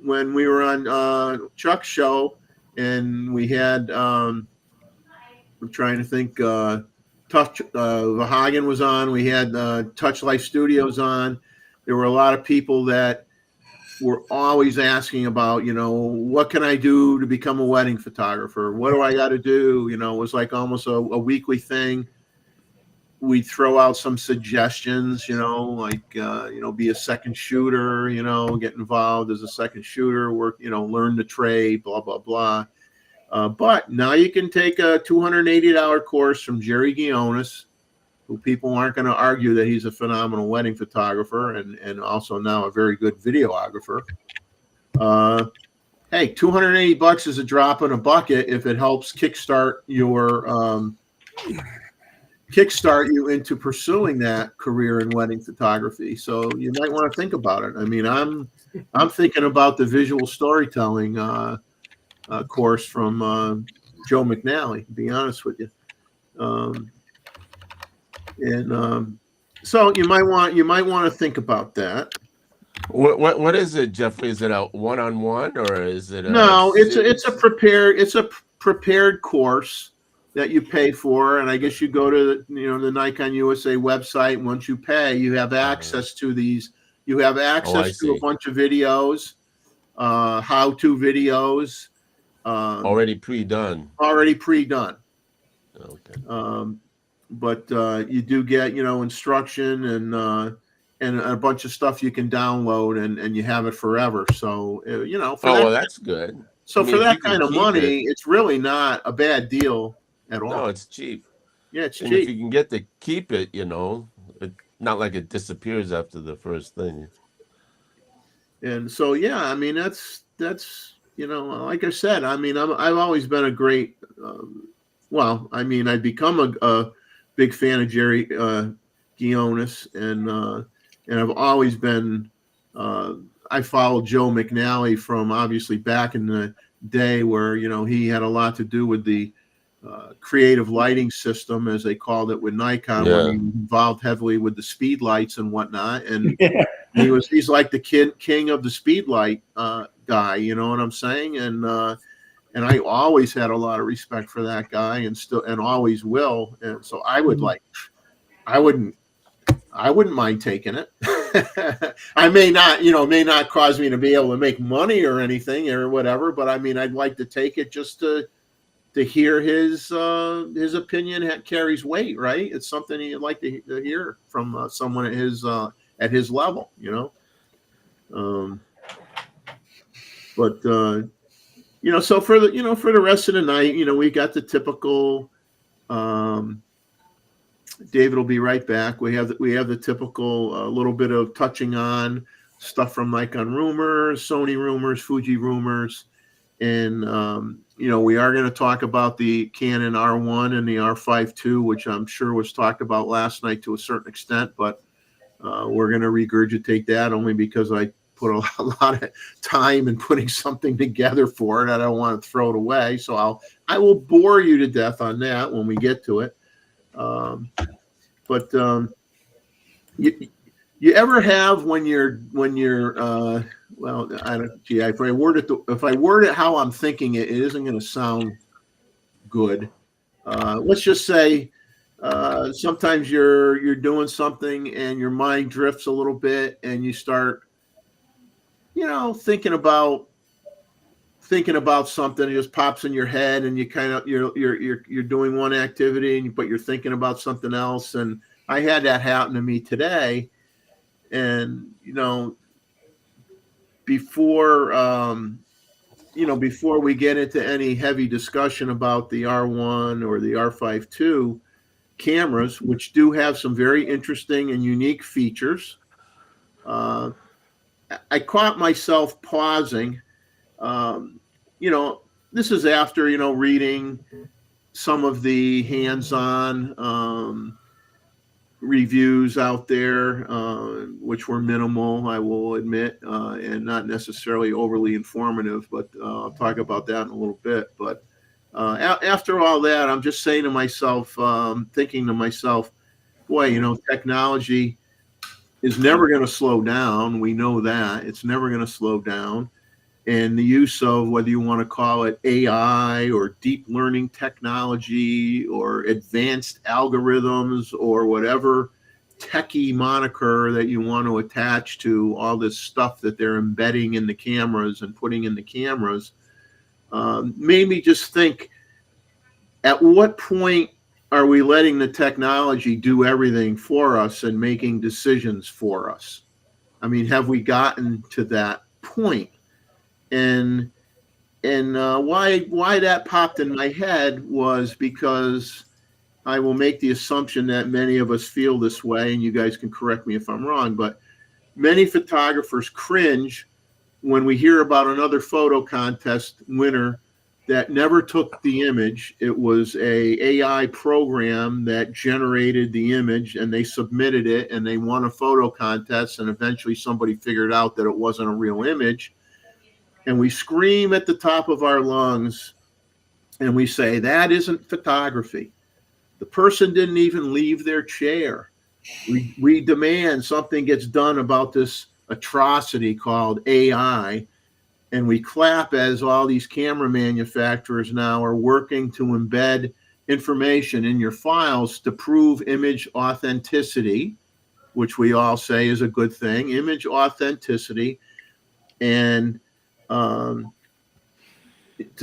we were on Chuck's show and we had I'm trying to think Vahagen was on, we had Touch Life Studios on. There were a lot of people that were always asking about, what can I do to become a wedding photographer? What do I got to do? It was like almost a weekly thing. We'd throw out some suggestions, like, be a second shooter, get involved as a second shooter, work, learn the trade, blah, blah, blah. But now you can take a $280 course from Jerry Guionis, who people aren't going to argue that he's a phenomenal wedding photographer and also now a very good videographer. Hey, $280 is a drop in a bucket if it helps kickstart you into pursuing that career in wedding photography. So you might want to think about it. I mean, I'm thinking about the visual storytelling course from Joe McNally, to be honest with you. So you might want to think about that. What is it, Jeffrey? Is it a one-on-one or is it No, it's a prepared course that you pay for, and I guess you go to the Nikon USA website, and once you pay, you have access to these. You have access to a bunch of videos, how-to videos, already pre-done. Okay. But you do get instruction and a bunch of stuff you can download, and you have it forever. So well, that's good. So for that kind of money, it's really not a bad deal at all. No, it's cheap. Yeah, it's and cheap. If you can get to keep it, it's not like it disappears after the first thing. And so, yeah, I mean, that's like I said, I mean, I've always been a great, I've become a big fan of Jerry Guionis, and I've always been, I followed Joe McNally from obviously back in the day where, he had a lot to do with the creative lighting system, as they called it with Nikon, when he was involved heavily with the speed lights and whatnot. And he's like the king of the speed light guy, you know what I'm saying? And and I always had a lot of respect for that guy, and always will. And so I would I wouldn't mind taking it. I may not, may not cause me to be able to make money or anything or whatever, but I mean, I'd like to take it just to hear his opinion carries weight, right? It's something you'd like to hear from someone at his level, But so for the rest of the night, we got the typical. David will be right back. We have the typical little bit of touching on stuff from Nikon rumors, Sony rumors, Fuji rumors, and we are going to talk about the Canon R1 and the R5 too, which I'm sure was talked about last night to a certain extent, but we're going to regurgitate that only because I put a lot of time in putting something together for it. I don't want to throw it away, so I will bore you to death on that when we get to it. But you ever have when you're well, I don't. Gee, if I word it how I'm thinking it isn't going to sound good. Let's just say sometimes you're doing something and your mind drifts a little bit, and you start, thinking about something. It just pops in your head, and you kind of you're doing one activity, but you're thinking about something else. And I had that happen to me today, and before we get into any heavy discussion about the R1 or the R5 II cameras, which do have some very interesting and unique features, I caught myself pausing. This is after, reading some of the hands-on reviews out there, which were minimal, I will admit, and not necessarily overly informative, but I'll talk about that in a little bit. But after all that, I'm just saying to myself, thinking to myself, boy, technology is never going to slow down. We know that. It's never going to slow down. And the use of, whether you want to call it AI or deep learning technology or advanced algorithms or whatever techie moniker that you want to attach to all this stuff that they're embedding in the cameras and putting in the cameras, made me just think, at what point are we letting the technology do everything for us and making decisions for us? I mean, have we gotten to that point? And why that popped in my head was because I will make the assumption that many of us feel this way, and you guys can correct me if I'm wrong, but many photographers cringe when we hear about another photo contest winner that never took the image. It was a AI program that generated the image, and they submitted it, and they won a photo contest, and eventually somebody figured out that it wasn't a real image. And we scream at the top of our lungs, and we say, that isn't photography. The person didn't even leave their chair. We demand something gets done about this atrocity called AI, and we clap as all these camera manufacturers now are working to embed information in your files to prove image authenticity, which we all say is a good thing, image authenticity, and to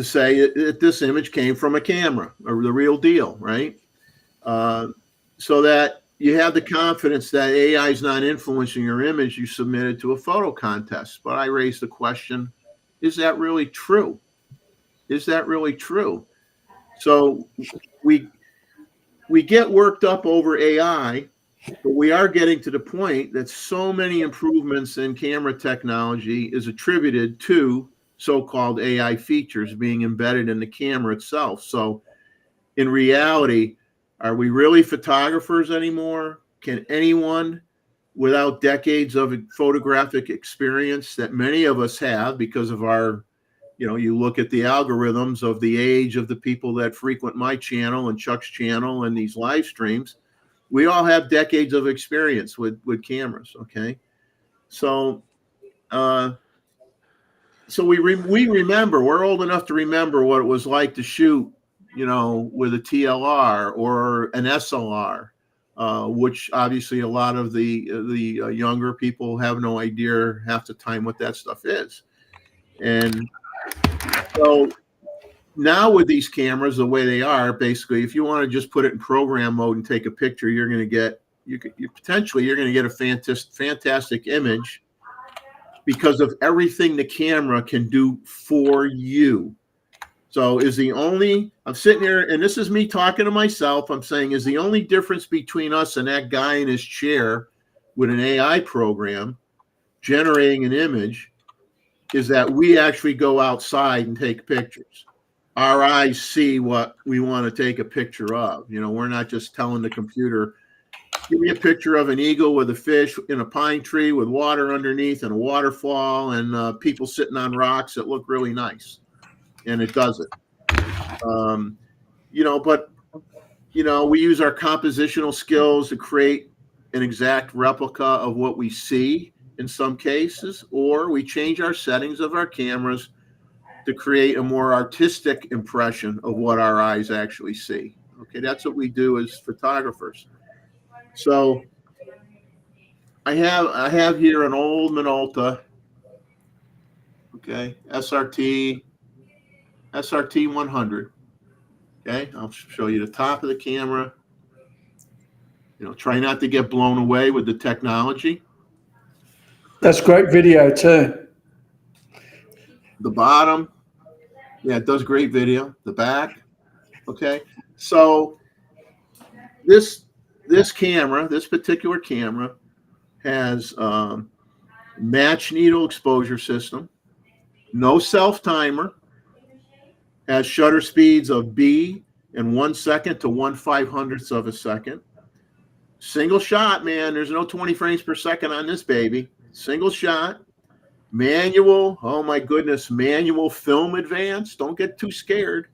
say that this image came from a camera, or the real deal, right? So that you have the confidence that AI is not influencing your image you submitted to a photo contest. But I raised the question, is that really true? Is that really true? So we get worked up over AI, but we are getting to the point that so many improvements in camera technology is attributed to so-called AI features being embedded in the camera itself. So in reality, are we really photographers anymore? Can anyone without decades of photographic experience that many of us have because of our, you look at the algorithms of the age of the people that frequent my channel and Chuck's channel and these live streams, we all have decades of experience with cameras, okay? So So we remember, we're old enough to remember what it was like to shoot, with a TLR or an SLR, which obviously a lot of the younger people have no idea half the time what that stuff is. And so now with these cameras, the way they are, basically, if you want to just put it in program mode and take a picture, you're going to get a fantastic image because of everything the camera can do for you. So I'm sitting here, and this is me talking to myself. I'm saying, is the only difference between us and that guy in his chair with an AI program generating an image is that we actually go outside and take pictures. Our eyes see what we want to take a picture of. We're not just telling the computer, give me a picture of an eagle with a fish in a pine tree with water underneath and a waterfall and people sitting on rocks that look really nice. And it does it. But we use our compositional skills to create an exact replica of what we see in some cases, or we change our settings of our cameras to create a more artistic impression of what our eyes actually see. Okay, that's what we do as photographers. So I have here an old Minolta, okay, SRT 100. Okay, I'll show you the top of the camera. Try not to get blown away with the technology. That's great video too. The bottom, yeah, it does great video. The back, okay. So this particular camera has match needle exposure system, no self timer, has shutter speeds of B in 1 second to 1/500th of a second. Single shot, man. There's no 20 frames per second on this baby. Single shot. Manual. Oh my goodness. Manual film advance. Don't get too scared.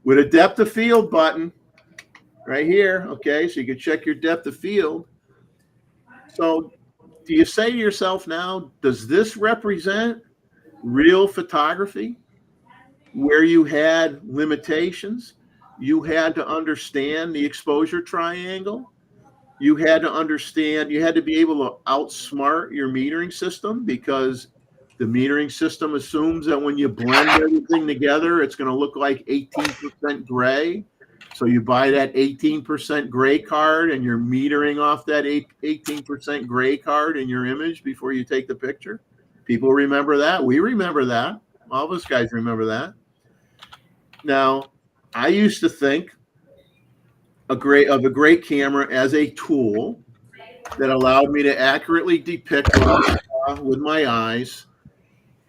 With a depth of field button right here. Okay. So you can check your depth of field. So do you say to yourself now, does this represent real photography where you had limitations? You had to understand the exposure triangle. You had to be able to outsmart your metering system because the metering system assumes that when you blend everything together, it's going to look like 18% gray. So you buy that 18% gray card and you're metering off that 18% gray card in your image before you take the picture. People remember that. We remember that. All of us guys remember that. Now, I used to think of a great camera as a tool that allowed me to accurately depict what I saw with my eyes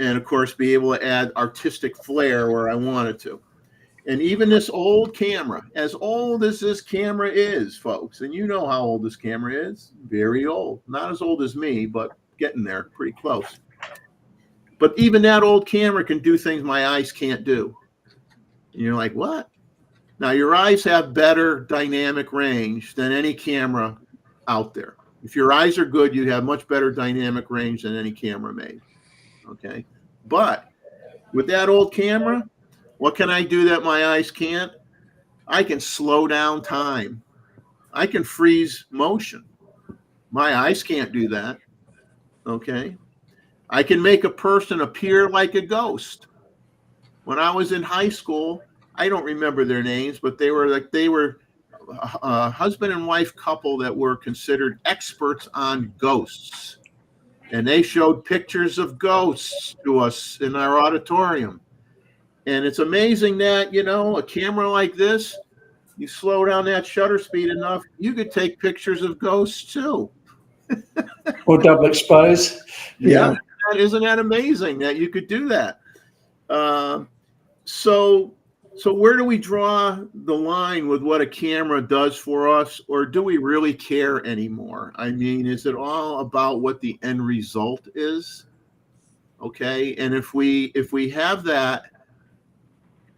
and, of course, be able to add artistic flair where I wanted to. And even this old camera, as old as this camera is, folks, and you know how old this camera is, very old. Not as old as me, but getting there, pretty close. But even that old camera can do things my eyes can't do. And you're like, what? Now, your eyes have better dynamic range than any camera out there. If your eyes are good, you have much better dynamic range than any camera made. Okay. But with that old camera, what can I do that my eyes can't? I can slow down time. I can freeze motion. My eyes can't do that. Okay. I can make a person appear like a ghost. When I was in high school, I don't remember their names, but they were a husband and wife couple that were considered experts on ghosts. And they showed pictures of ghosts to us in our auditorium. And it's amazing that, a camera like this, you slow down that shutter speed enough, you could take pictures of ghosts too. Or double expose. Yeah. Isn't that amazing that you could do that? So where do we draw the line with what a camera does for us, or do we really care anymore? I mean, is it all about what the end result is? Okay, and if we have that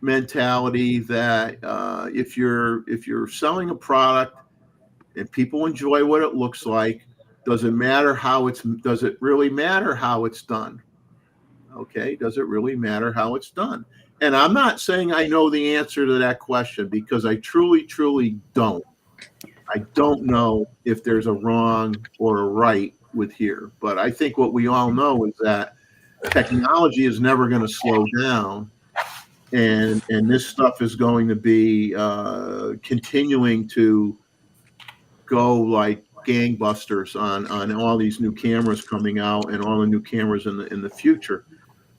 mentality that if you're selling a product and people enjoy what it looks like, does it really matter how it's done? Okay, does it really matter how it's done? And I'm not saying I know the answer to that question, because I truly don't. I don't know if there's a wrong or a right with here, but I think what we all know is that technology is never going to slow down, and this stuff is going to be continuing to go like gangbusters on all these new cameras coming out and all the new cameras in the future.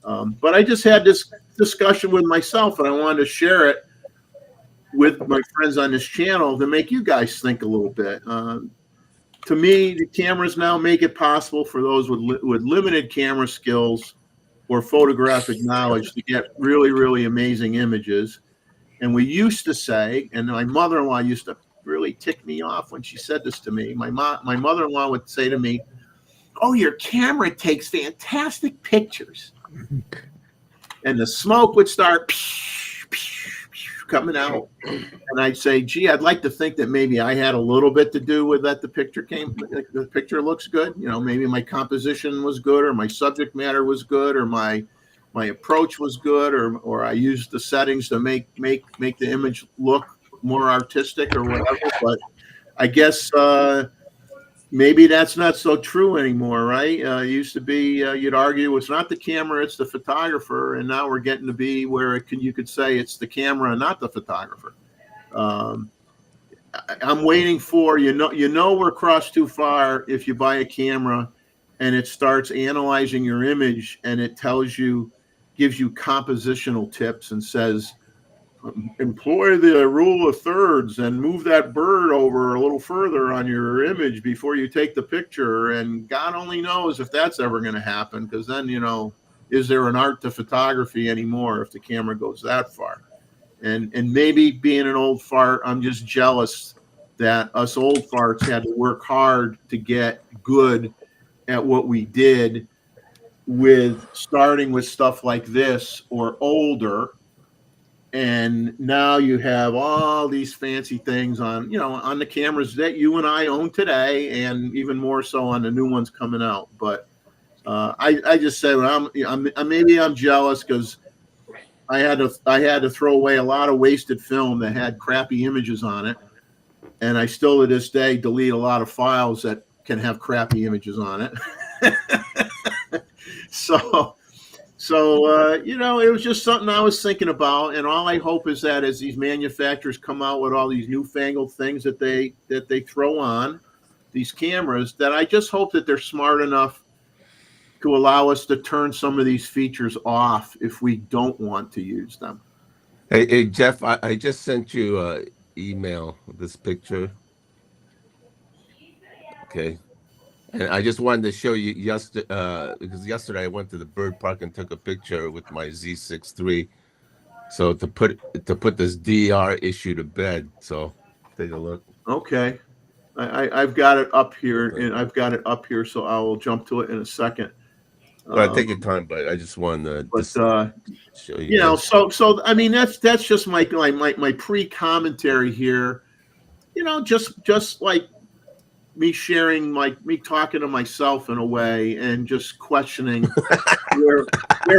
But I just had this discussion with myself, and I wanted to share it with my friends on this channel to make you guys think a little bit. To me, the cameras now make it possible for those with limited camera skills or photographic knowledge to get really amazing images. And we used to say, and my mother-in-law used to really tick me off when she said this to me. My mother-in-law would say to me, "Oh, your camera takes fantastic pictures." And the smoke would start coming out, and I'd say, "Gee, I'd like to think that maybe I had a little bit to do with that. The picture looks good. You know, maybe my composition was good, or my subject matter was good, or my approach was good, or I used the settings to make the image look more artistic or whatever." But I guess maybe that's not so true anymore, right? It used to be you'd argue it's not the camera, it's the photographer, and now we're getting to be where you could say it's the camera and not the photographer. I'm waiting for we're crossed too far if you buy a camera and it starts analyzing your image and it gives you compositional tips and says, employ the rule of thirds and move that bird over a little further on your image before you take the picture. And God only knows if that's ever going to happen, because then, is there an art to photography anymore if the camera goes that far? And maybe being an old fart, I'm just jealous that us old farts had to work hard to get good at what we did, with starting with stuff like this or older. And now you have all these fancy things on the cameras that you and I own today, and even more so on the new ones coming out. But I just say, maybe I'm jealous because I had to throw away a lot of wasted film that had crappy images on it, and I still to this day delete a lot of files that can have crappy images on it. So it was just something I was thinking about, and all I hope is that as these manufacturers come out with all these newfangled things that they throw on these cameras, that I just hope that they're smart enough to allow us to turn some of these features off if we don't want to use them. Hey Jeff, I just sent you an email with this picture. Okay. And I just wanted to show you because yesterday I went to the bird park and took a picture with my Z6 III. So to put this DR issue to bed. So take a look. Okay, I've got it up here, so I will jump to it in a second. Well, take your time, but I just wanted to show you. So I mean that's just my pre-commentary here. Just like me sharing, me talking to myself in a way, and just questioning where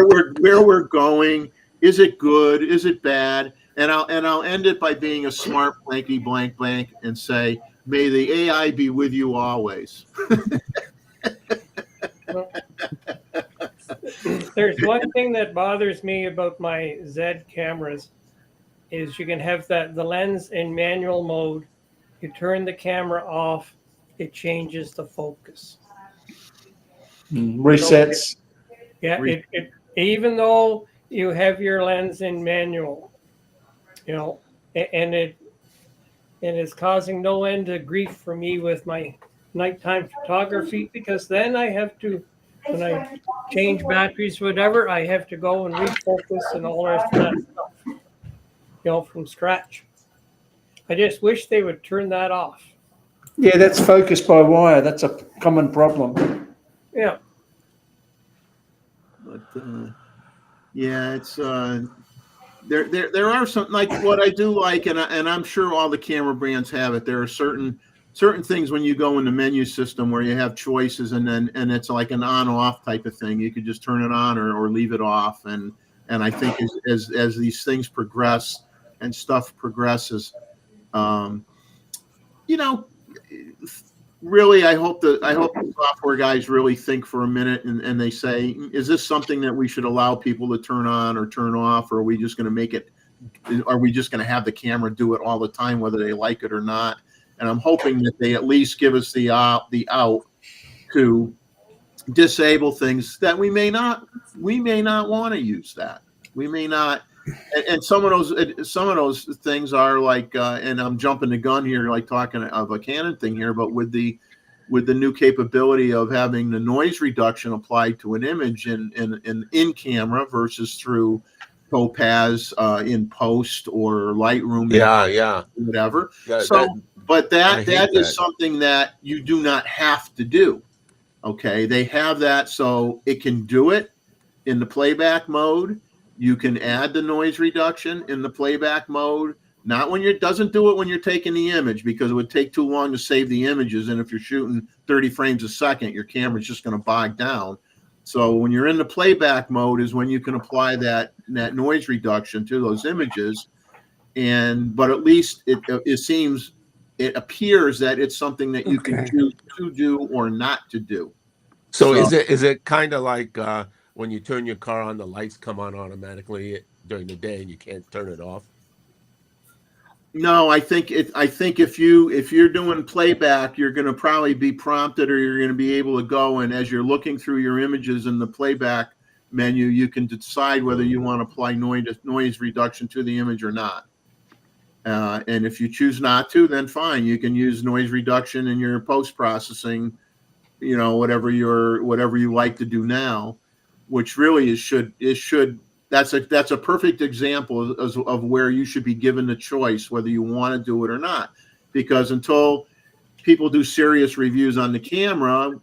we're going. Is it good? Is it bad? And I'll end it by being a smart blanky blank blank and say, may the AI be with you always. There's one thing that bothers me about my Z cameras is you can have the lens in manual mode. You turn the camera off, it changes the focus. Resets. Yeah, it even though you have your lens in manual, and it is causing no end of grief for me with my nighttime photography, because then I have to, when I change batteries, whatever, I have to go and refocus and all the rest of that stuff, from scratch. I just wish they would turn that off. Yeah, that's focus by wire. That's a common problem. Yeah. But yeah, it's there are some, like what I do like, and I'm sure all the camera brands have it. There are certain certain things when you go in the menu system where you have choices and it's like an on-off type of thing. You could just turn it on or leave it off. And I think as these things progress and stuff progresses, really, I hope the software guys really think for a minute and they say, is this something that we should allow people to turn on or turn off, or are we just going to make it? Are we just going to have the camera do it all the time, whether they like it or not? And I'm hoping that they at least give us the out to disable things that we may not want to use that. We may not. And some of those things are like, and I'm jumping the gun here, like talking of a Canon thing here, but with the new capability of having the noise reduction applied to an image in camera versus through Topaz in post or Lightroom, whatever. But that is something that you do not have to do. Okay, they have that so it can do it in the playback mode. You can add the noise reduction in the playback mode. Not when doesn't do it when you're taking the image, because it would take too long to save the images. And if you're shooting 30 frames a second, your camera's just going to bog down. So when you're in the playback mode is when you can apply that noise reduction to those images. But at least it appears that it's something that you can choose to do or not to do. So is it kind of like when you turn your car on, the lights come on automatically during the day and you can't turn it off? No, I think if you're doing playback, you're going to probably be prompted, or you're going to be able to go, and as you're looking through your images in the playback menu, you can decide whether you want to apply noise reduction to the image or not. And if you choose not to, then fine, you can use noise reduction in your post processing, whatever you like to do now, which really that's a perfect example of where you should be given the choice whether you want to do it or not. Because until people do serious reviews on the camera,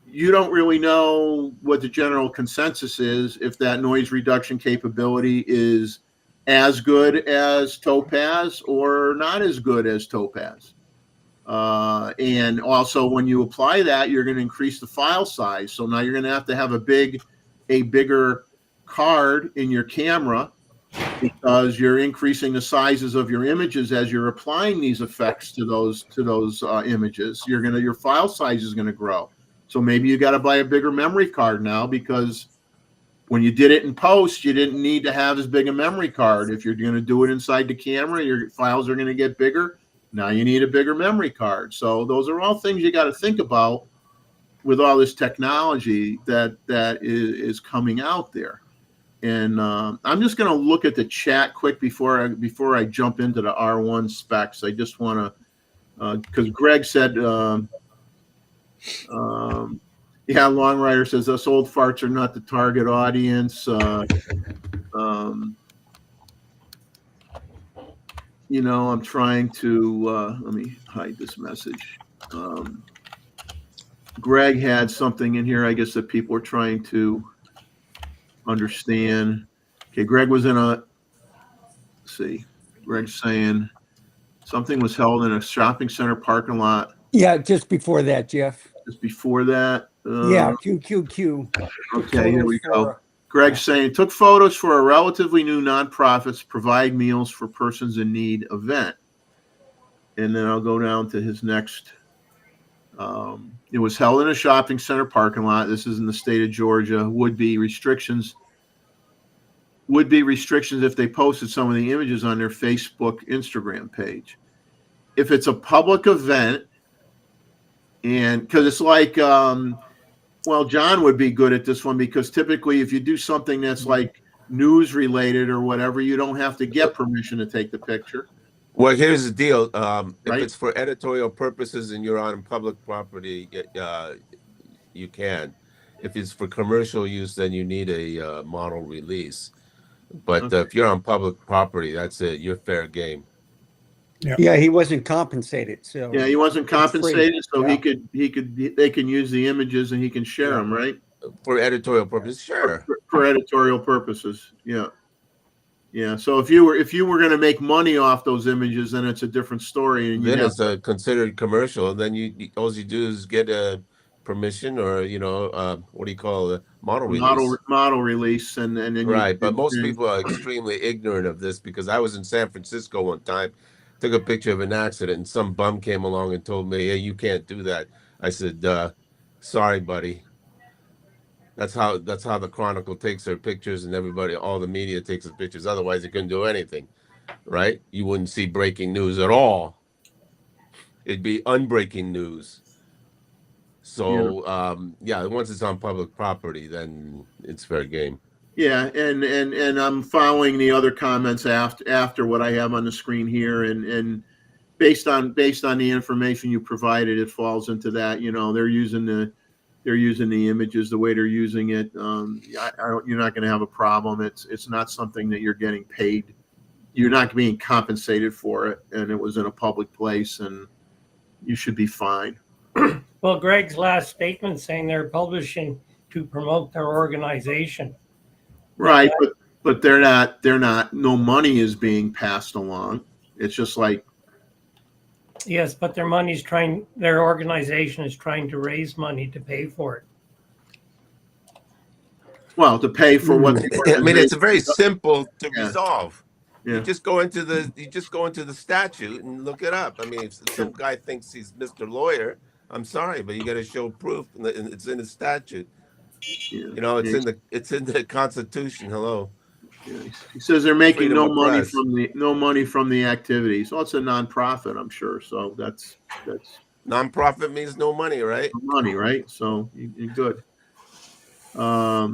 you don't really know what the general consensus is, if that noise reduction capability is as good as Topaz or not as good as Topaz. And also when you apply that, you're going to increase the file size. So now you're going to have a bigger card in your camera, because you're increasing the sizes of your images as you're applying these effects to those images. Your file size is going to grow. So maybe you got to buy a bigger memory card now, because when you did it in post, you didn't need to have as big a memory card. If you're going to do it inside the camera, your files are going to get bigger. Now you need a bigger memory card. So those are all things you got to think about with all this technology that is coming out there. And I'm just going to look at the chat quick before I jump into the R1 specs. I just want to, because Greg said, Long Rider says us old farts are not the target audience. I'm trying to let me hide this message. Greg had something in here, I guess, that people are trying to understand. Okay, Greg was Greg's saying something was held in a shopping center parking lot. Yeah, just before that, Jeff. Just before that. QQQ. Okay, here we go. Greg's saying, took photos for a relatively new nonprofits provide meals for persons in need event. And then I'll go down to his next. It was held in a shopping center parking lot. This is in the state of Georgia. Would be restrictions if they posted some of the images on their Facebook, Instagram page. If it's a public event, and because it's like, John would be good at this one, because typically if you do something that's like news related or whatever, you don't have to get permission to take the picture. Well, here's the deal. Right? If it's for editorial purposes and you're on public property, you can. If it's for commercial use, then you need a model release. But Okay. If you're on public property, that's it. You're fair game. Yeah, he wasn't compensated. So Yeah, he wasn't compensated, so Yeah. they can use the images and he can share them, right? For editorial purposes, sure. For editorial purposes, yeah. Yeah. So if you were going to make money off those images, then it's a different story. And Then it's a considered commercial. Then all you do is get a permission, or what do you call it, model release. model release, and then Right, but most people are extremely ignorant of this, because I was in San Francisco one time, took a picture of an accident, and some bum came along and told me, "Hey, you can't do that." I said, "Sorry, buddy. That's how the Chronicle takes their pictures, and everybody, all the media takes the pictures. Otherwise, they couldn't do anything, right? You wouldn't see breaking news at all. It'd be unbreaking news." So, once it's on public property, then it's fair game. Yeah, and I'm following the other comments after what I have on the screen here, and based on the information you provided, it falls into that. They're using the images the way they're using it. You're not going to have a problem. It's not something that you're getting paid. You're not being compensated for it, and it was in a public place, and you should be fine. Well, Greg's last statement saying they're publishing to promote their organization. Right, but they're not. No money is being passed along. It's just like, yes, but their organization is trying to raise money to pay for it. Well, to pay for what. I mean, it's very simple to resolve. Yeah. You just go into the statute and look it up. I mean, if some guy thinks he's Mr. Lawyer, I'm sorry, but you got to show proof, and it's in the statute. Yeah. It's in the Constitution. Hello. Yeah. He says they're making no money press. from the activities. Well, it's a nonprofit, I'm sure. So that's Nonprofit means no money, right? money, right? So you're good. Let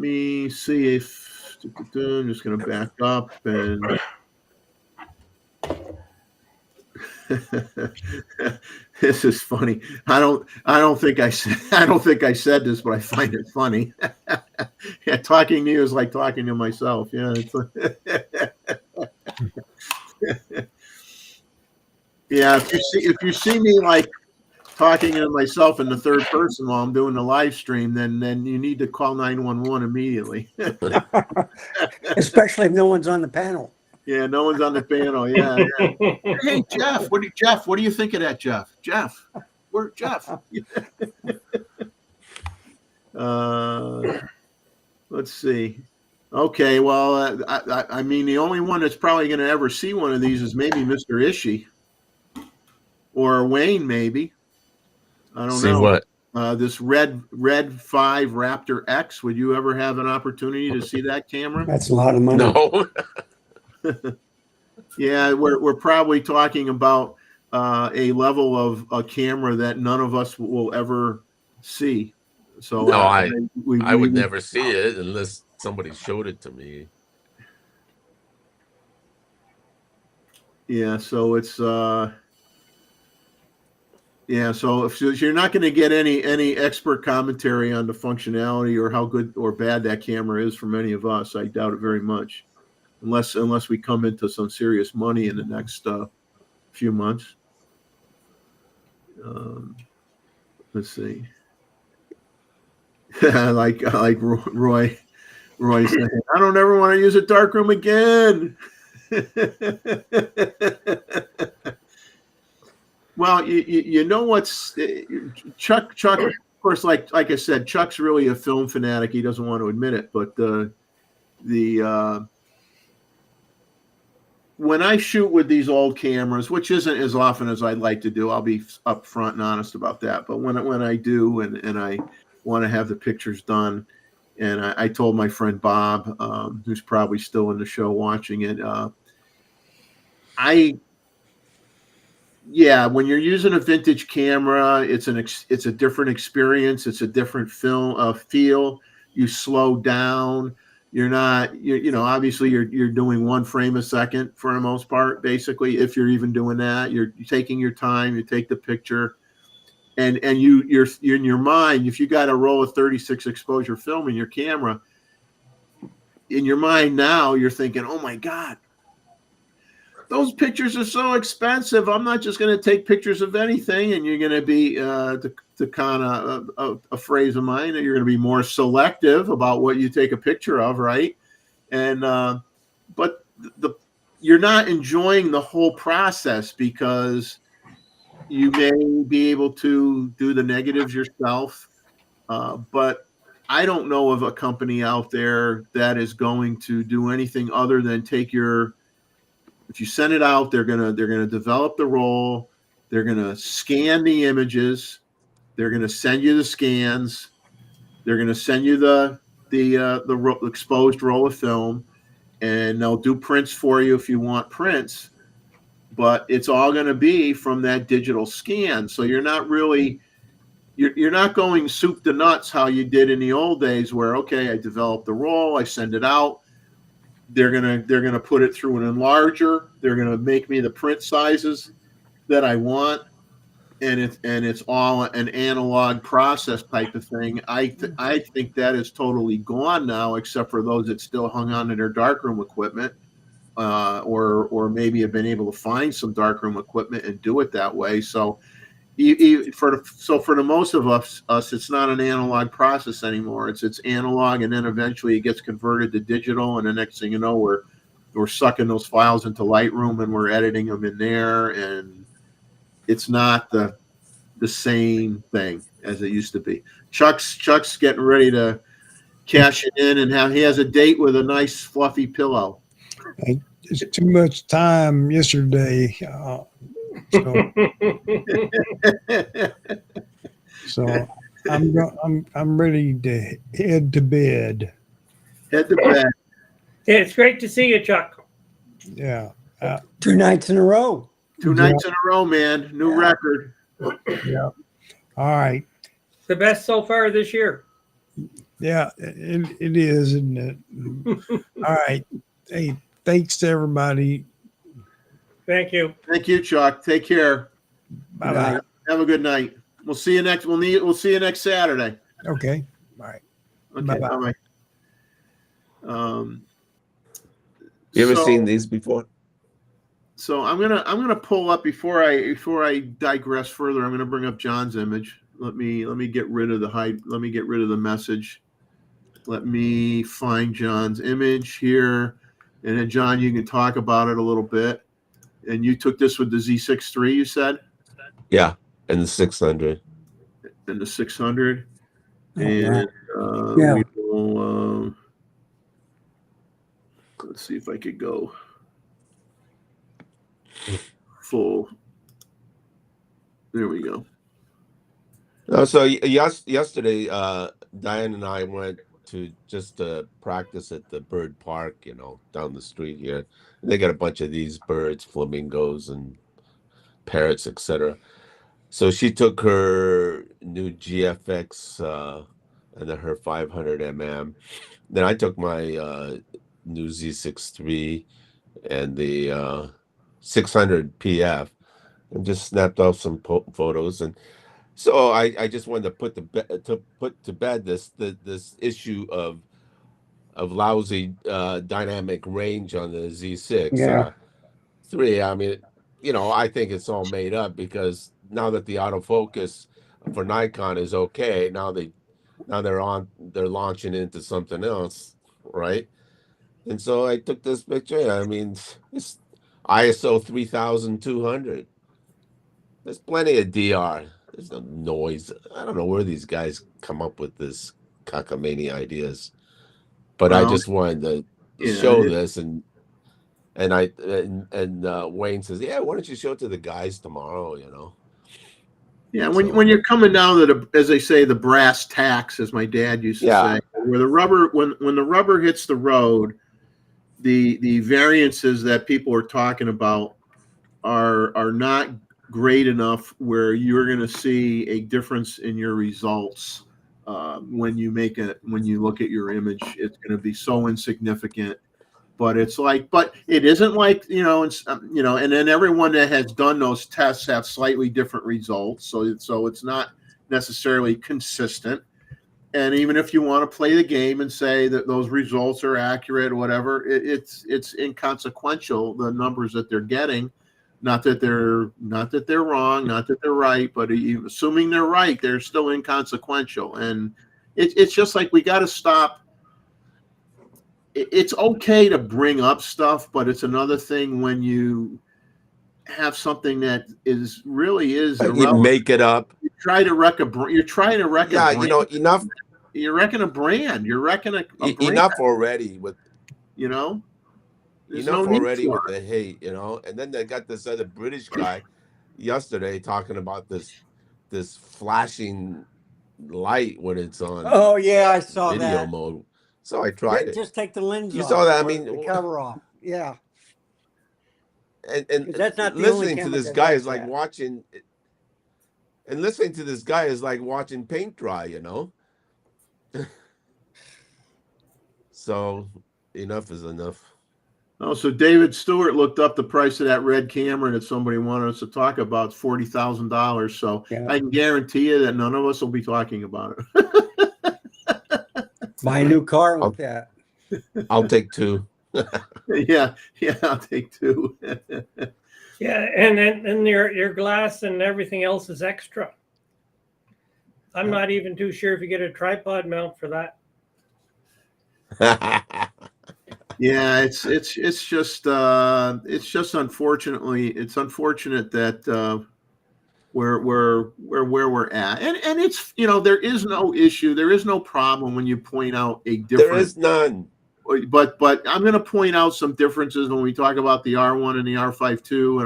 me see if I'm just going to back up and. This is funny. I don't think I said this, but I find it funny. Yeah, talking to you is like talking to myself. Yeah. Yeah. If you see me like talking to myself in the third person while I'm doing the live stream, then you need to call 911 immediately. Especially if no one's on the panel. Yeah, no one's on the panel. Yeah. Hey, Jeff, what do you think of that, Jeff? Where's Jeff? Let's see. Okay, well, I mean, the only one that's probably going to ever see one of these is maybe Mr. Ishii or Wayne, maybe. I don't know. See what? This Red 5 Raptor X. Would you ever have an opportunity to see that camera? That's a lot of money. No. Yeah, we're probably talking about a level of a camera that none of us will ever see. So no, I would never see it unless somebody showed it to me. Yeah, so it's so if you're not going to get any expert commentary on the functionality or how good or bad that camera is from any of us, I doubt it very much. Unless we come into some serious money in the next few months. Let's see. like Roy saying, I don't ever want to use a darkroom again. Well, you know what's Chuck, of course, like I said, Chuck's really a film fanatic. He doesn't want to admit it, but when I shoot with these old cameras, which isn't as often as I'd like to do, I'll be upfront and honest about that. But when I do, and I want to have the pictures done, and I told my friend Bob, who's probably still in the show watching it, when you're using a vintage camera, it's a different experience. It's a different film feel. You slow down. Obviously you're doing 1 frame a second for the most part, basically. If you're even doing that, you're taking your time, you take the picture, and you're in your mind, if you got a roll of 36 exposure film in your camera, in your mind now, you're thinking, oh my God, those pictures are so expensive. I'm not just going to take pictures of anything. And you're going to be, to kind of a phrase of mine, you're going to be more selective about what you take a picture of, right? And but the you're not enjoying the whole process because you may be able to do the negatives yourself, but I don't know of a company out there that is going to do anything other than take your. If you send it out, they're gonna develop the roll. They're gonna scan the images. They're gonna send you the scans. They're gonna send you the exposed roll of film, and they'll do prints for you if you want prints. But it's all going to be from that digital scan. So you're not really you're not going soup to nuts how you did in the old days where, okay, I develop the roll, I send it out. They're gonna put it through an enlarger. They're gonna make me the print sizes that I want, and it's all an analog process type of thing. I think that is totally gone now, except for those that still hung on to their darkroom equipment. Or maybe have been able to find some darkroom equipment and do it that way. So, for the most of us, it's not an analog process anymore. It's analog, and then eventually it gets converted to digital, and the next thing you know, we're sucking those files into Lightroom and we're editing them in there, and it's not the same thing as it used to be. Chuck's getting ready to cash it in, and he has a date with a nice fluffy pillow. It's too much time yesterday. So I'm ready to head to bed. Head to bed. Yeah, it's great to see you, Chuck. Yeah. 2 nights in a row. 2 nights in a row, man. New record. Yeah. All right. The best so far this year. Yeah, it is, isn't it? All right. Hey, thanks to everybody. Thank you. Thank you, Chuck. Take care. Bye bye. Have a good night. We'll see you next. We'll see you next Saturday. Okay. All right. Okay. Bye-bye. Bye. You ever seen these before? So I'm gonna pull up before I digress further. I'm gonna bring up John's image. Let me get rid of the hide. Let me get rid of the message. Let me find John's image here, and then John, you can talk about it a little bit. And you took this with the Z6 III, you said? Yeah, and the 600. And the 600. Oh, And Yeah. we will. Let's see if I could go full. There we go. So yesterday, Diane and I went to just practice at the bird park, down the street here. And they got a bunch of these birds, flamingos and parrots, etc. So she took her new GFX and then her 500 mm. Then I took my new Z6 III and the 600 PF and just snapped off some photos. And so I just wanted to put to bed this issue of lousy dynamic range on the Z6 Yeah. III. I mean, I think it's all made up because now that the autofocus for Nikon is okay, now they're launching into something else, right? And so I took this picture. I mean, it's ISO 3200. There's plenty of DR. There's no noise. I don't know where these guys come up with this cockamamie ideas, but I just wanted to show this, and Wayne says, "Yeah, why don't you show it to the guys tomorrow?" Yeah, when you're coming down to as they say, the brass tacks, as my dad used to say, where the rubber when the rubber hits the road, the variances that people are talking about are not great enough where you're going to see a difference in your results when you look at your image. It's going to be so insignificant. But it isn't like, and then everyone that has done those tests have slightly different results. So it's not necessarily consistent. And even if you want to play the game and say that those results are accurate or whatever, it's inconsequential, the numbers that they're getting. Not that they're wrong, not that they're right, but assuming they're right, they're still inconsequential. And it's just like we got to stop. it's okay to bring up stuff, but it's another thing when you have something that is really is You irrelevant. make it up. You try to wreck you're trying to wreck a Yeah, brand. you know, enough. You're wrecking a brand. You're wrecking a brand. Enough already with You know, there's enough no need already for with it. the hate, you know. And then they got this other British guy yesterday talking about this flashing light when it's on Oh yeah, I saw video that. mode. So I tried it. Just take the lens You off. saw that? I or mean, the cover off. Yeah, and 'cause that's not the only listening to camera this that guy does is like that. watching, and listening to this guy is like watching paint dry, you know. So enough is enough. Oh, so David Stewart looked up the price of that red camera that somebody wanted us to talk about. It's $40,000. So Yeah. I can guarantee you that none of us will be talking about it. Buy a new car with that. I'll take two. yeah, I'll take two. Yeah, and then your glass and everything else is extra. I'm not even too sure if you get a tripod mount for that. Yeah, it's just unfortunately it's unfortunate that where we're at, and it's, you know, there is no issue, there is no problem when you point out a different. There is none. But I'm going to point out some differences when we talk about the R1 and the R5 too,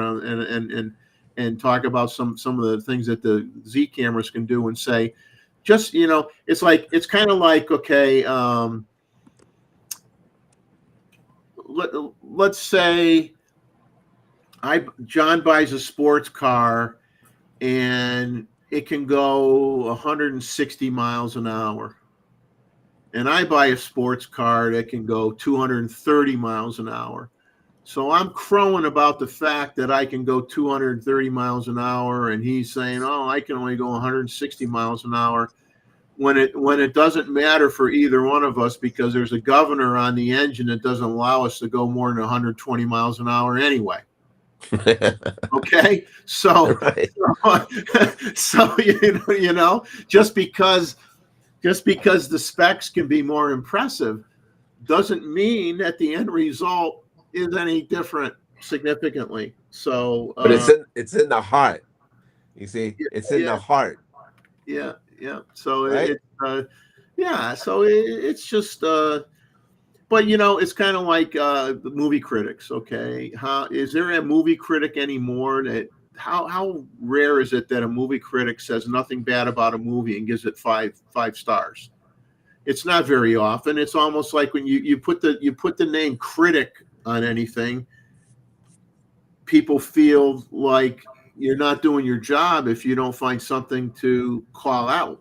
and talk about some of the things that the Z cameras can do, and say, just, you know, it's kind of like, okay, let's say John buys a sports car and it can go 160 miles an hour. And I buy a sports car that can go 230 miles an hour. So I'm crowing about the fact that I can go 230 miles an hour, and he's saying, "Oh, I can only go 160 miles an hour." When it doesn't matter for either one of us, because there's a governor on the engine that doesn't allow us to go more than 120 miles an hour anyway. Okay, so Right. so you know, just because the specs can be more impressive doesn't mean that the end result is any different significantly. So, But it's in the heart. You see, it's in the heart. Yeah. So Right? it's just, but you know, it's kind of like the movie critics. Okay, how is there a movie critic anymore? That how rare is it that a movie critic says nothing bad about a movie and gives it five stars? It's not very often. It's almost like when you put the name critic on anything, people feel like you're not doing your job if you don't find something to call out.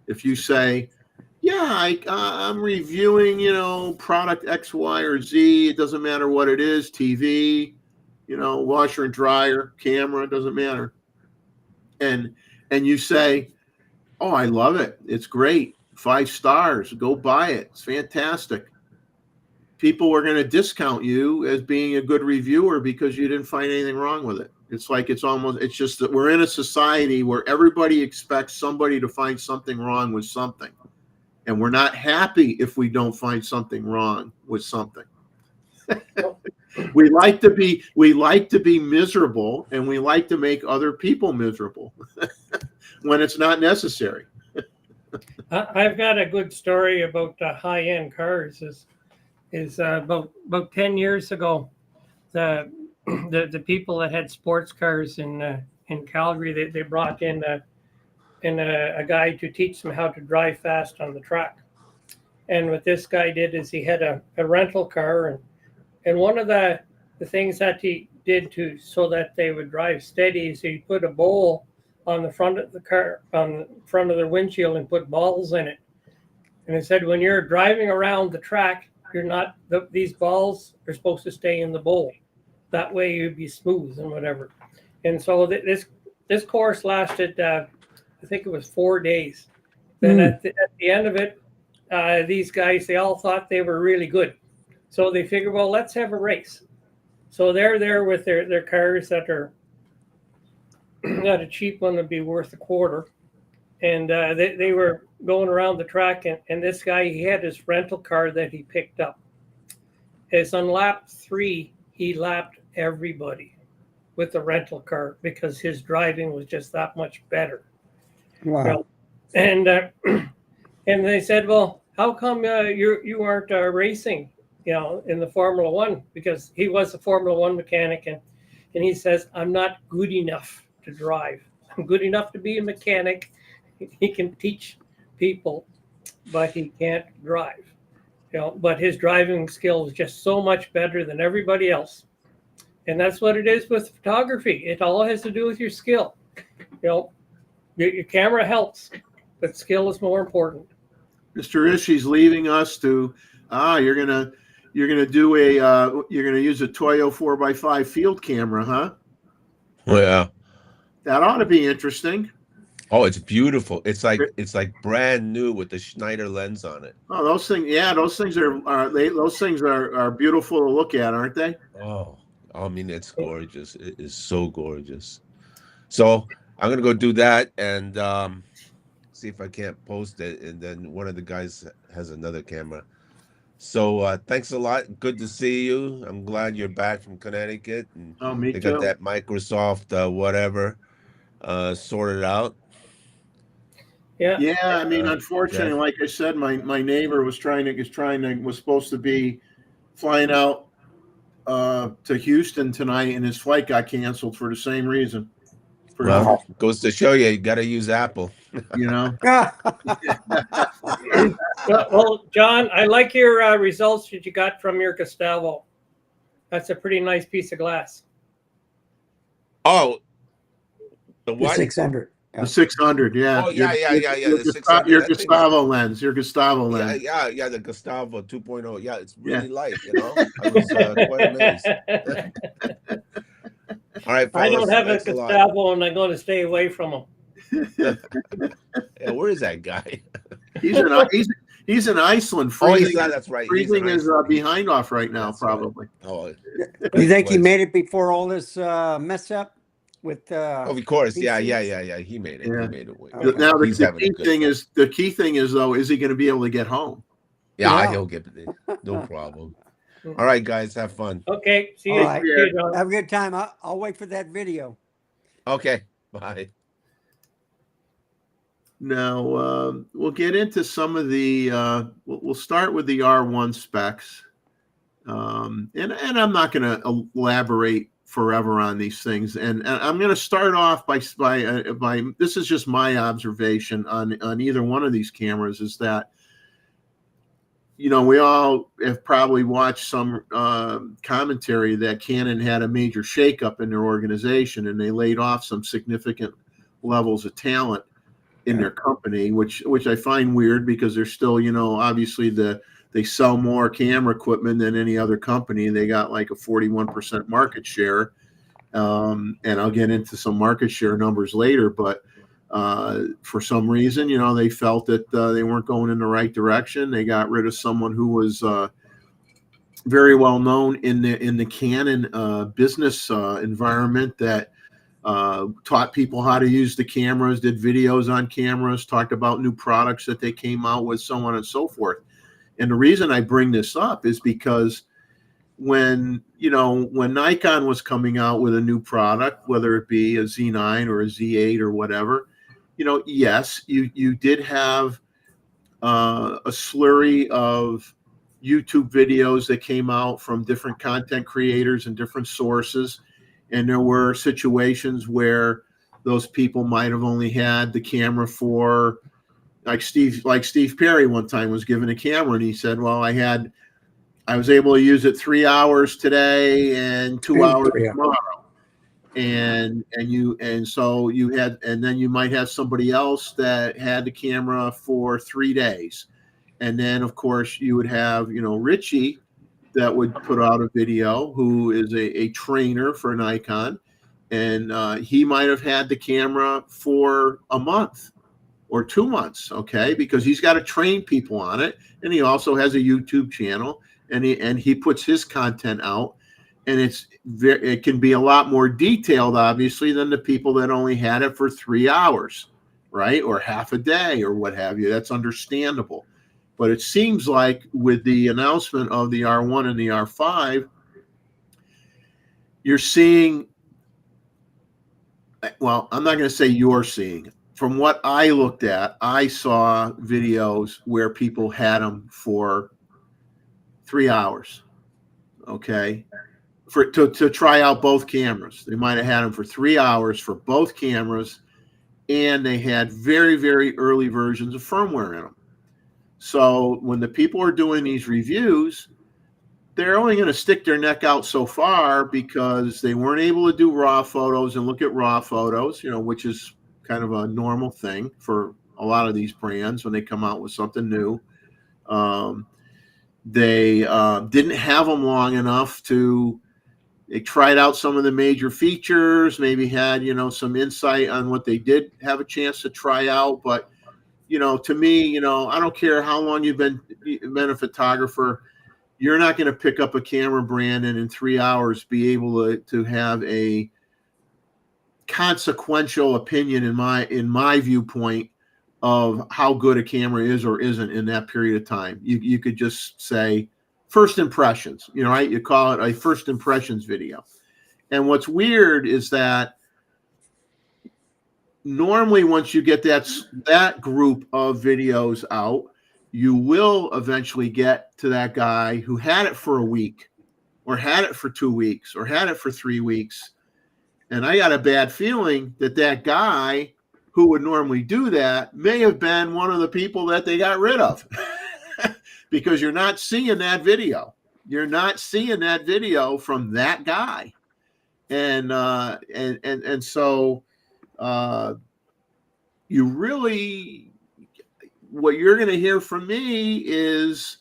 If you say, yeah, I'm reviewing, you know, product X, Y, or Z, it doesn't matter what it is, TV, you know, washer and dryer, camera, it doesn't matter. And you say, oh, I love it. It's great. 5 stars. Go buy it. It's fantastic. People are going to discount you as being a good reviewer because you didn't find anything wrong with it. It's like it's just that we're in a society where everybody expects somebody to find something wrong with something. And we're not happy if we don't find something wrong with something. We like to be miserable, and we like to make other people miserable when it's not necessary. I've got a good story about high-end cars. Is about 10 years ago, the people that had sports cars in Calgary, they brought in a guy to teach them how to drive fast on the track. And what this guy did is he had a rental car, and one of the things that he did so that they would drive steady is he put a bowl on the front of the car, on the front of their windshield, and put balls in it. And he said, when you're driving around the track, these balls are supposed to stay in the bowl. That way you'd be smooth and whatever. And so this course lasted, I think it was 4 days. Then at the end of it, these guys, they all thought they were really good. So they figured, well, let's have a race. So they're there with their cars that are not a cheap one would be worth $250. And they were going around the track, and this guy, he had his rental car that he picked up. As on lap 3, he lapped everybody with the rental car because his driving was just that much better. Wow. You know, and and they said, well, how come you aren't racing, you know, in the Formula One? Because he was a Formula One mechanic, and he says, I'm not good enough to drive. I'm good enough to be a mechanic. He can teach people, but he can't drive. You know, but his driving skill is just so much better than everybody else. And that's what it is with photography. It all has to do with your skill. You know, your camera helps, but skill is more important. Mr. Ishii's leaving us to you're gonna do you're gonna use a Toyo 4x5 field camera, huh? Yeah. That ought to be interesting. Oh, it's beautiful. It's like brand new with the Schneider lens on it. Oh, those things, yeah, those things are beautiful to look at, aren't they? Oh, I mean, it's gorgeous. It is so gorgeous. So I'm gonna go do that and see if I can't post it. And then one of the guys has another camera. So thanks a lot. Good to see you. I'm glad you're back from Connecticut. And Oh, me they too. got that Microsoft whatever sorted out. Yeah. I mean, unfortunately, like I said, my neighbor was supposed to be flying out to Houston tonight, and his flight got canceled for the same reason. Well, goes to show you got to use Apple. You know. Well, John, I like your results that you got from your Gustavo. That's a pretty nice piece of glass. Oh, the what? 600. The 600, yeah. Oh, yeah. The 600. Your Gustavo lens. Your Gustavo lens. Yeah. The Gustavo 2.0. Yeah, it's really light. You know, I was quite amazed. All right, fellas, I don't have a thanks lot. Gustavo, and I'm going to stay away from him. Yeah, where is that guy? He's in Iceland. Freezing, that's right. Freezing is behind off right now, that's probably. Right. Oh, you think he made it before all this mess up with? Of course, PCs? yeah. He made it. Yeah. He made it. Okay. Now the key thing is though, is he going to be able to get home? Yeah, he'll get it. No problem. All right, guys, have fun. Okay, see you. Right. See you, John. Have a good time. I'll wait for that video. Okay, bye. Now we'll get into some of the. We'll start with the R1 specs, and I'm not going to elaborate forever on these things. And I'm going to start off by this is just my observation on either one of these cameras is that. You know, we all have probably watched some commentary that Canon had a major shakeup in their organization, and they laid off some significant levels of talent in their company, which I find weird because they're still, you know, obviously they sell more camera equipment than any other company. They got like a 41% market share, and I'll get into some market share numbers later, but. For some reason, you know, they felt that they weren't going in the right direction. They got rid of someone who was very well known in the Canon business environment that taught people how to use the cameras, did videos on cameras, talked about new products that they came out with, so on and so forth. And the reason I bring this up is because when Nikon was coming out with a new product, whether it be a Z9 or a Z8 or whatever, you know, yes, you did have a slurry of YouTube videos that came out from different content creators and different sources. And there were situations where those people might have only had the camera for, like Steve Perry one time was given a camera and he said, well, I was able to use it 3 hours today and 2 hours tomorrow. And so you had, and then you might have somebody else that had the camera for 3 days. And then of course you would have, you know, Richie that would put out a video who is a trainer for Nikon. And he might have had the camera for a month or 2 months. Okay. Because he's got to train people on it. And he also has a YouTube channel and he puts his content out. And it can be a lot more detailed, obviously, than the people that only had it for 3 hours. right? Or half a day or what have you. That's understandable. But it seems like with the announcement of the R1 and the R5, you're seeing, well, I'm not going to say you're seeing. From what I looked at, I saw videos where people had them for 3 hours, okay, to try out both cameras. They might have had them for 3 hours for both cameras, and they had very, very early versions of firmware in them. So when the people are doing these reviews, they're only going to stick their neck out so far because they weren't able to do raw photos and look at raw photos, which is kind of a normal thing for a lot of these brands when they come out with something new. They didn't have them long enough they tried out some of the major features, maybe had, some insight on what they did have a chance to try out. But, to me, I don't care how long you've been a photographer. You're not going to pick up a camera brand and in 3 hours be able to have a consequential opinion in my viewpoint of how good a camera is or isn't in that period of time. You could just say first impressions, right? You call it a first impressions video. And what's weird is that normally once you get that group of videos out, you will eventually get to that guy who had it for a week or had it for 2 weeks or had it for 3 weeks. And I got a bad feeling that guy who would normally do that may have been one of the people that they got rid of because you're not seeing that video. You're not seeing that video from that guy. And so you really, what you're going to hear from me is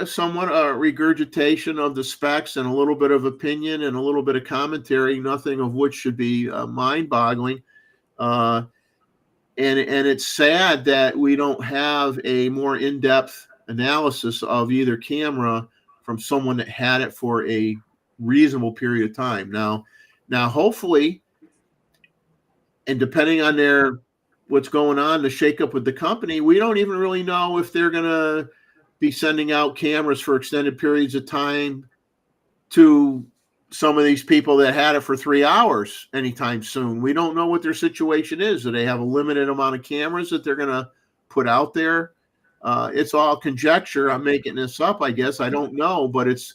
somewhat a regurgitation of the specs and a little bit of opinion and a little bit of commentary, nothing of which should be mind-boggling. And it's sad that we don't have a more in-depth analysis of either camera from someone that had it for a reasonable period of time. Now hopefully, and depending on what's going on, the shakeup with the company, we don't even really know if they're going to be sending out cameras for extended periods of time to some of these people that had it for 3 hours anytime soon. We don't know what their situation is. Do they have a limited amount of cameras that they're going to put out there? It's all conjecture. I'm making this up, I guess. I don't know, but it's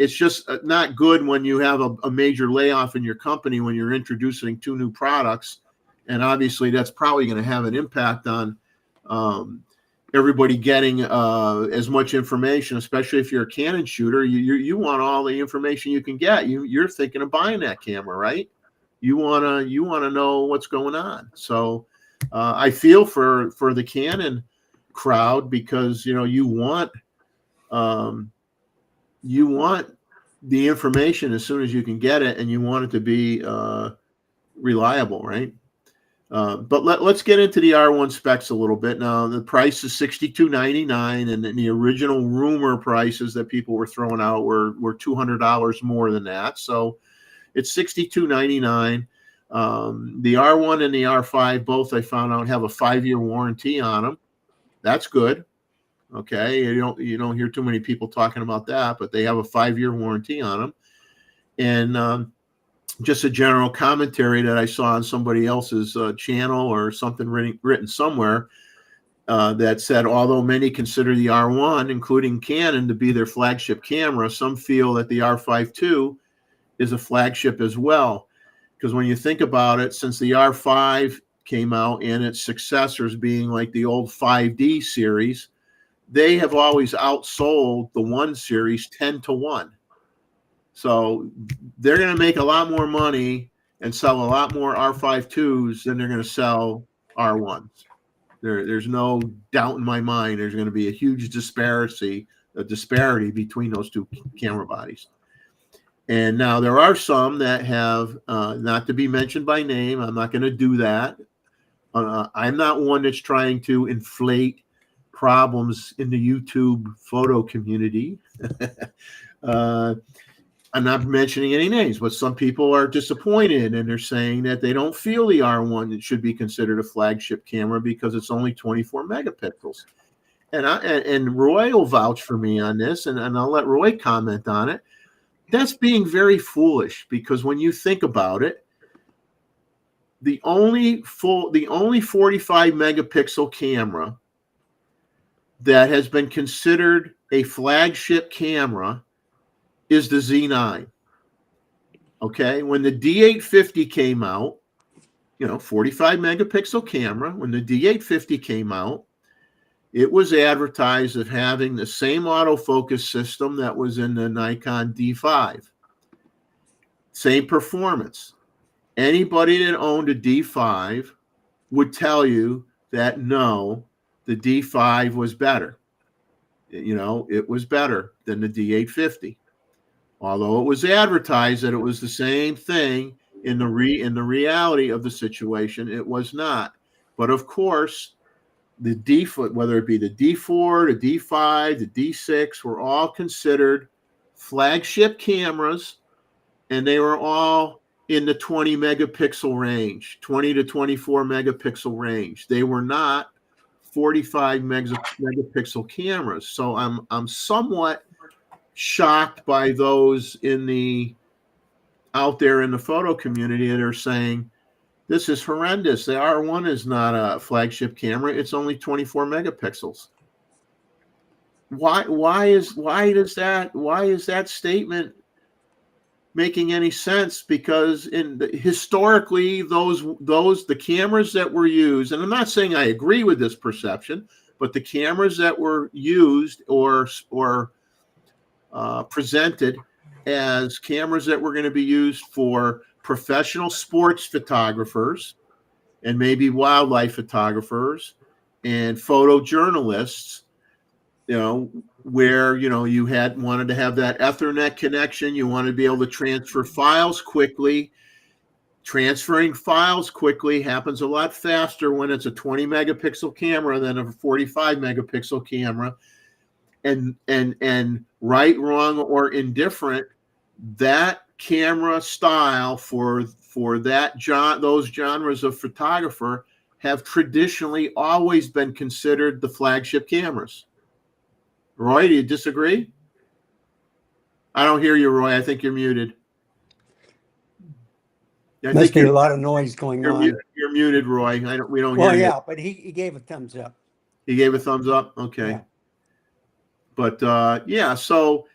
just not good when you have a major layoff in your company when you're introducing 2 new products. And obviously that's probably going to have an impact on everybody getting as much information, especially if you're a Canon shooter. You want all the information you can get. You're thinking of buying that camera, right? You wanna know what's going on. So I feel for the Canon crowd because you want the information as soon as you can get it, and you want it to be reliable, right? But let's get into the R1 specs a little bit. Now, the price is $62.99, and then the original rumor prices that people were throwing out were $200 more than that. So it's $62.99. The R1 and the R5 both, I found out, have a 5-year warranty on them. That's good. Okay, you don't hear too many people talking about that, but they have a 5-year warranty on them. And just a general commentary that I saw on somebody else's channel or something written somewhere that said, although many consider the R1, including Canon, to be their flagship camera, some feel that the R5 II is a flagship as well. Because when you think about it, since the R5 came out and its successors being like the old 5D series, they have always outsold the 1 series 10-1. So they're going to make a lot more money and sell a lot more R5 IIs than they're going to sell R1s. There's no doubt in my mind there's going to be a huge disparity between those 2 camera bodies. And now there are some that have, not to be mentioned by name, I'm not going to do that. I'm not one that's trying to inflate problems in the YouTube photo community. I'm not mentioning any names, but some people are disappointed and they're saying that they don't feel the R1 should be considered a flagship camera because it's only 24 megapixels. And Roy will vouch for me on this, and I'll let Roy comment on it. That's being very foolish, because when you think about it, the only 45 megapixel camera that has been considered a flagship camera is the Z9. Okay, when the D850 came out, 45 megapixel camera, when the D850 came out, it was advertised as having the same autofocus system that was in the Nikon D5. Same performance. Anybody that owned a D5 would tell you that no, the D5 was better. It was better than the D850. Although it was advertised that it was the same thing, in the reality of the situation, it was not. But of course, the whether it be the D4, the D5, the D6, were all considered flagship cameras, and they were all in the 20 megapixel range, 20 to 24 megapixel range. They were not 45 megapixel cameras. So I'm somewhat shocked by those out there in the photo community that are saying this is horrendous. The R1 is not a flagship camera. It's only 24 megapixels. Why is that statement making any sense? Because historically, the cameras that were used, and I'm not saying I agree with this perception, but the cameras that were used or presented as cameras that were going to be used for professional sports photographers and maybe wildlife photographers and photojournalists, where you wanted to have that Ethernet connection, you wanted to be able to transfer files quickly. Transferring files quickly happens a lot faster when it's a 20 megapixel camera than a 45 megapixel camera. And right, wrong, or indifferent, that camera style for those genres of photographer have traditionally always been considered the flagship cameras. Roy, do you disagree? I don't hear you, Roy. I think you're muted. Must be a lot of noise going on. You're muted, Roy. We don't hear you. Well, yeah, but he gave a thumbs up. He gave a thumbs up? Okay. Yeah. But so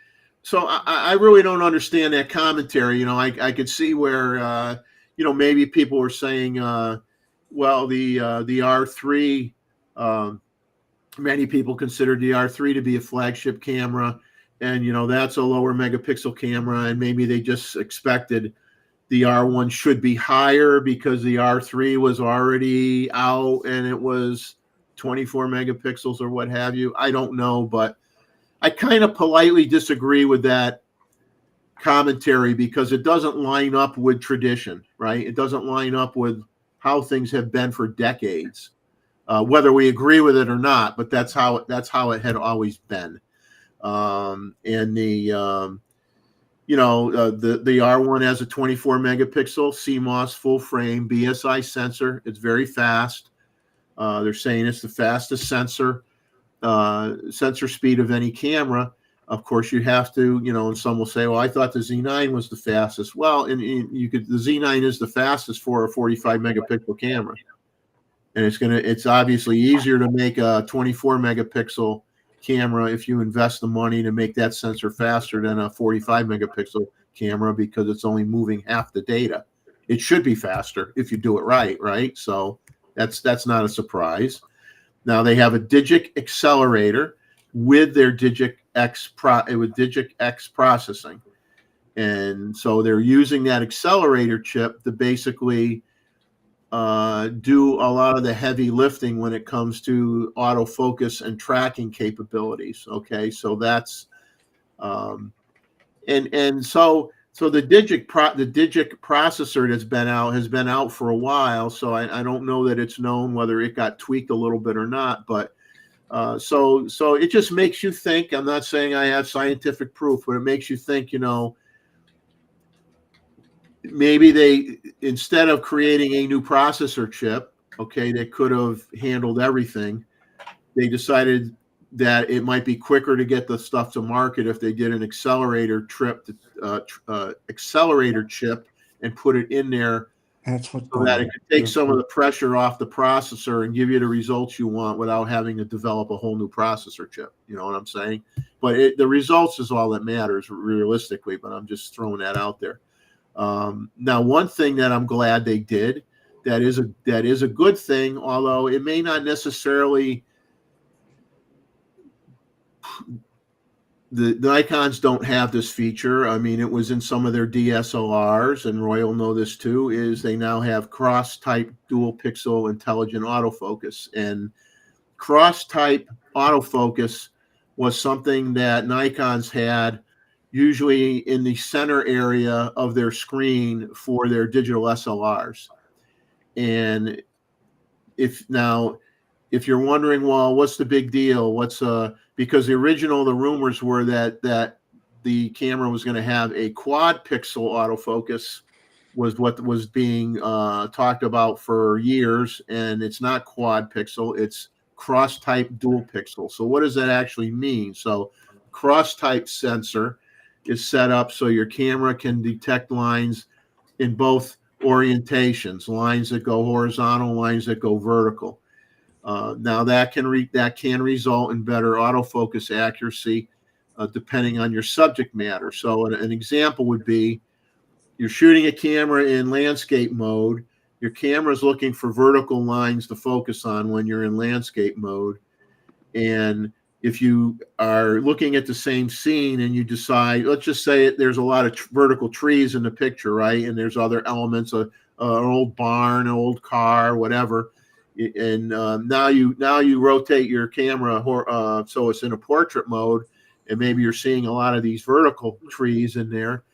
I really don't understand that commentary. I could see where maybe people were saying, well, the R3, many people consider the R3 to be a flagship camera, and that's a lower megapixel camera, and maybe they just expected the R1 should be higher because the R3 was already out and it was 24 megapixels or what have you. I don't know, but I kind of politely disagree with that commentary because it doesn't line up with tradition, right? It doesn't line up with how things have been for decades, whether we agree with it or not. But that's how it had always been. And the R1 has a 24 megapixel CMOS full frame BSI sensor. It's very fast. They're saying it's the fastest sensor speed of any camera. Of course, you have to, and some will say, well, I thought the Z9 was the fastest. Well, the Z9 is the fastest for a 45 megapixel camera. And it's obviously easier to make a 24 megapixel camera if you invest the money to make that sensor faster than a 45 megapixel camera, because it's only moving half the data. It should be faster if you do it right? So that's not a surprise. Now they have a Digic accelerator with their Digic X processing, and so they're using that accelerator chip to basically do a lot of the heavy lifting when it comes to autofocus and tracking capabilities. Okay, so that's so the Digic processor that's has been out for a while. So I don't know that it's known whether it got tweaked a little bit or not. But so it just makes you think. I'm not saying I have scientific proof, but it makes you think. maybe they, instead of creating a new processor chip, okay, that could have handled everything, they decided that it might be quicker to get the stuff to market if they did an accelerator chip and put it in there That's what. so that it could take some of the pressure off the processor and give you the results you want without having to develop a whole new processor chip. You know what I'm saying? But the results is all that matters realistically, but I'm just throwing that out there. Now, one thing that I'm glad they did that is a good thing, although it may not necessarily, the Nikons don't have this feature. I mean, it was in some of their DSLRs, and Roy will know this too, is they now have cross-type dual pixel intelligent autofocus. And cross-type autofocus was something that Nikons had usually in the center area of their screen for their digital SLRs. And if you're wondering, well, what's the big deal? Because the rumors were that the camera was going to have a quad pixel autofocus, was what was being talked about for years, and it's not quad pixel, it's cross type dual pixel. So what does that actually mean? So cross type sensor is set up so your camera can detect lines in both orientations, lines that go horizontal, lines that go vertical. Now that can result in better autofocus accuracy depending on your subject matter. So an example would be you're shooting a camera in landscape mode. Your camera is looking for vertical lines to focus on when you're in landscape mode. And if you are looking at the same scene and you decide, let's just say there's a lot of vertical trees in the picture, right? And there's other elements, an old barn, an old car, whatever. And now you rotate your camera so it's in a portrait mode, and maybe you're seeing a lot of these vertical trees in there.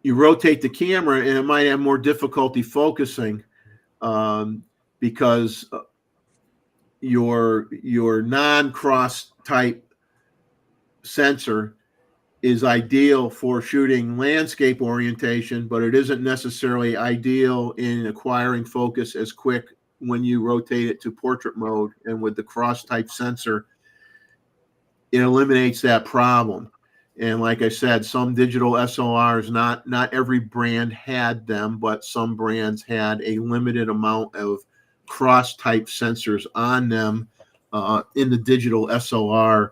You rotate the camera, and it might have more difficulty focusing because your non-cross type sensor is ideal for shooting landscape orientation, but it isn't necessarily ideal in acquiring focus as quick when you rotate it to portrait mode. And with the cross type sensor, it eliminates that problem. And like I said, some digital SLRs, not every brand had them, but some brands had a limited amount of cross type sensors on them in the digital SLR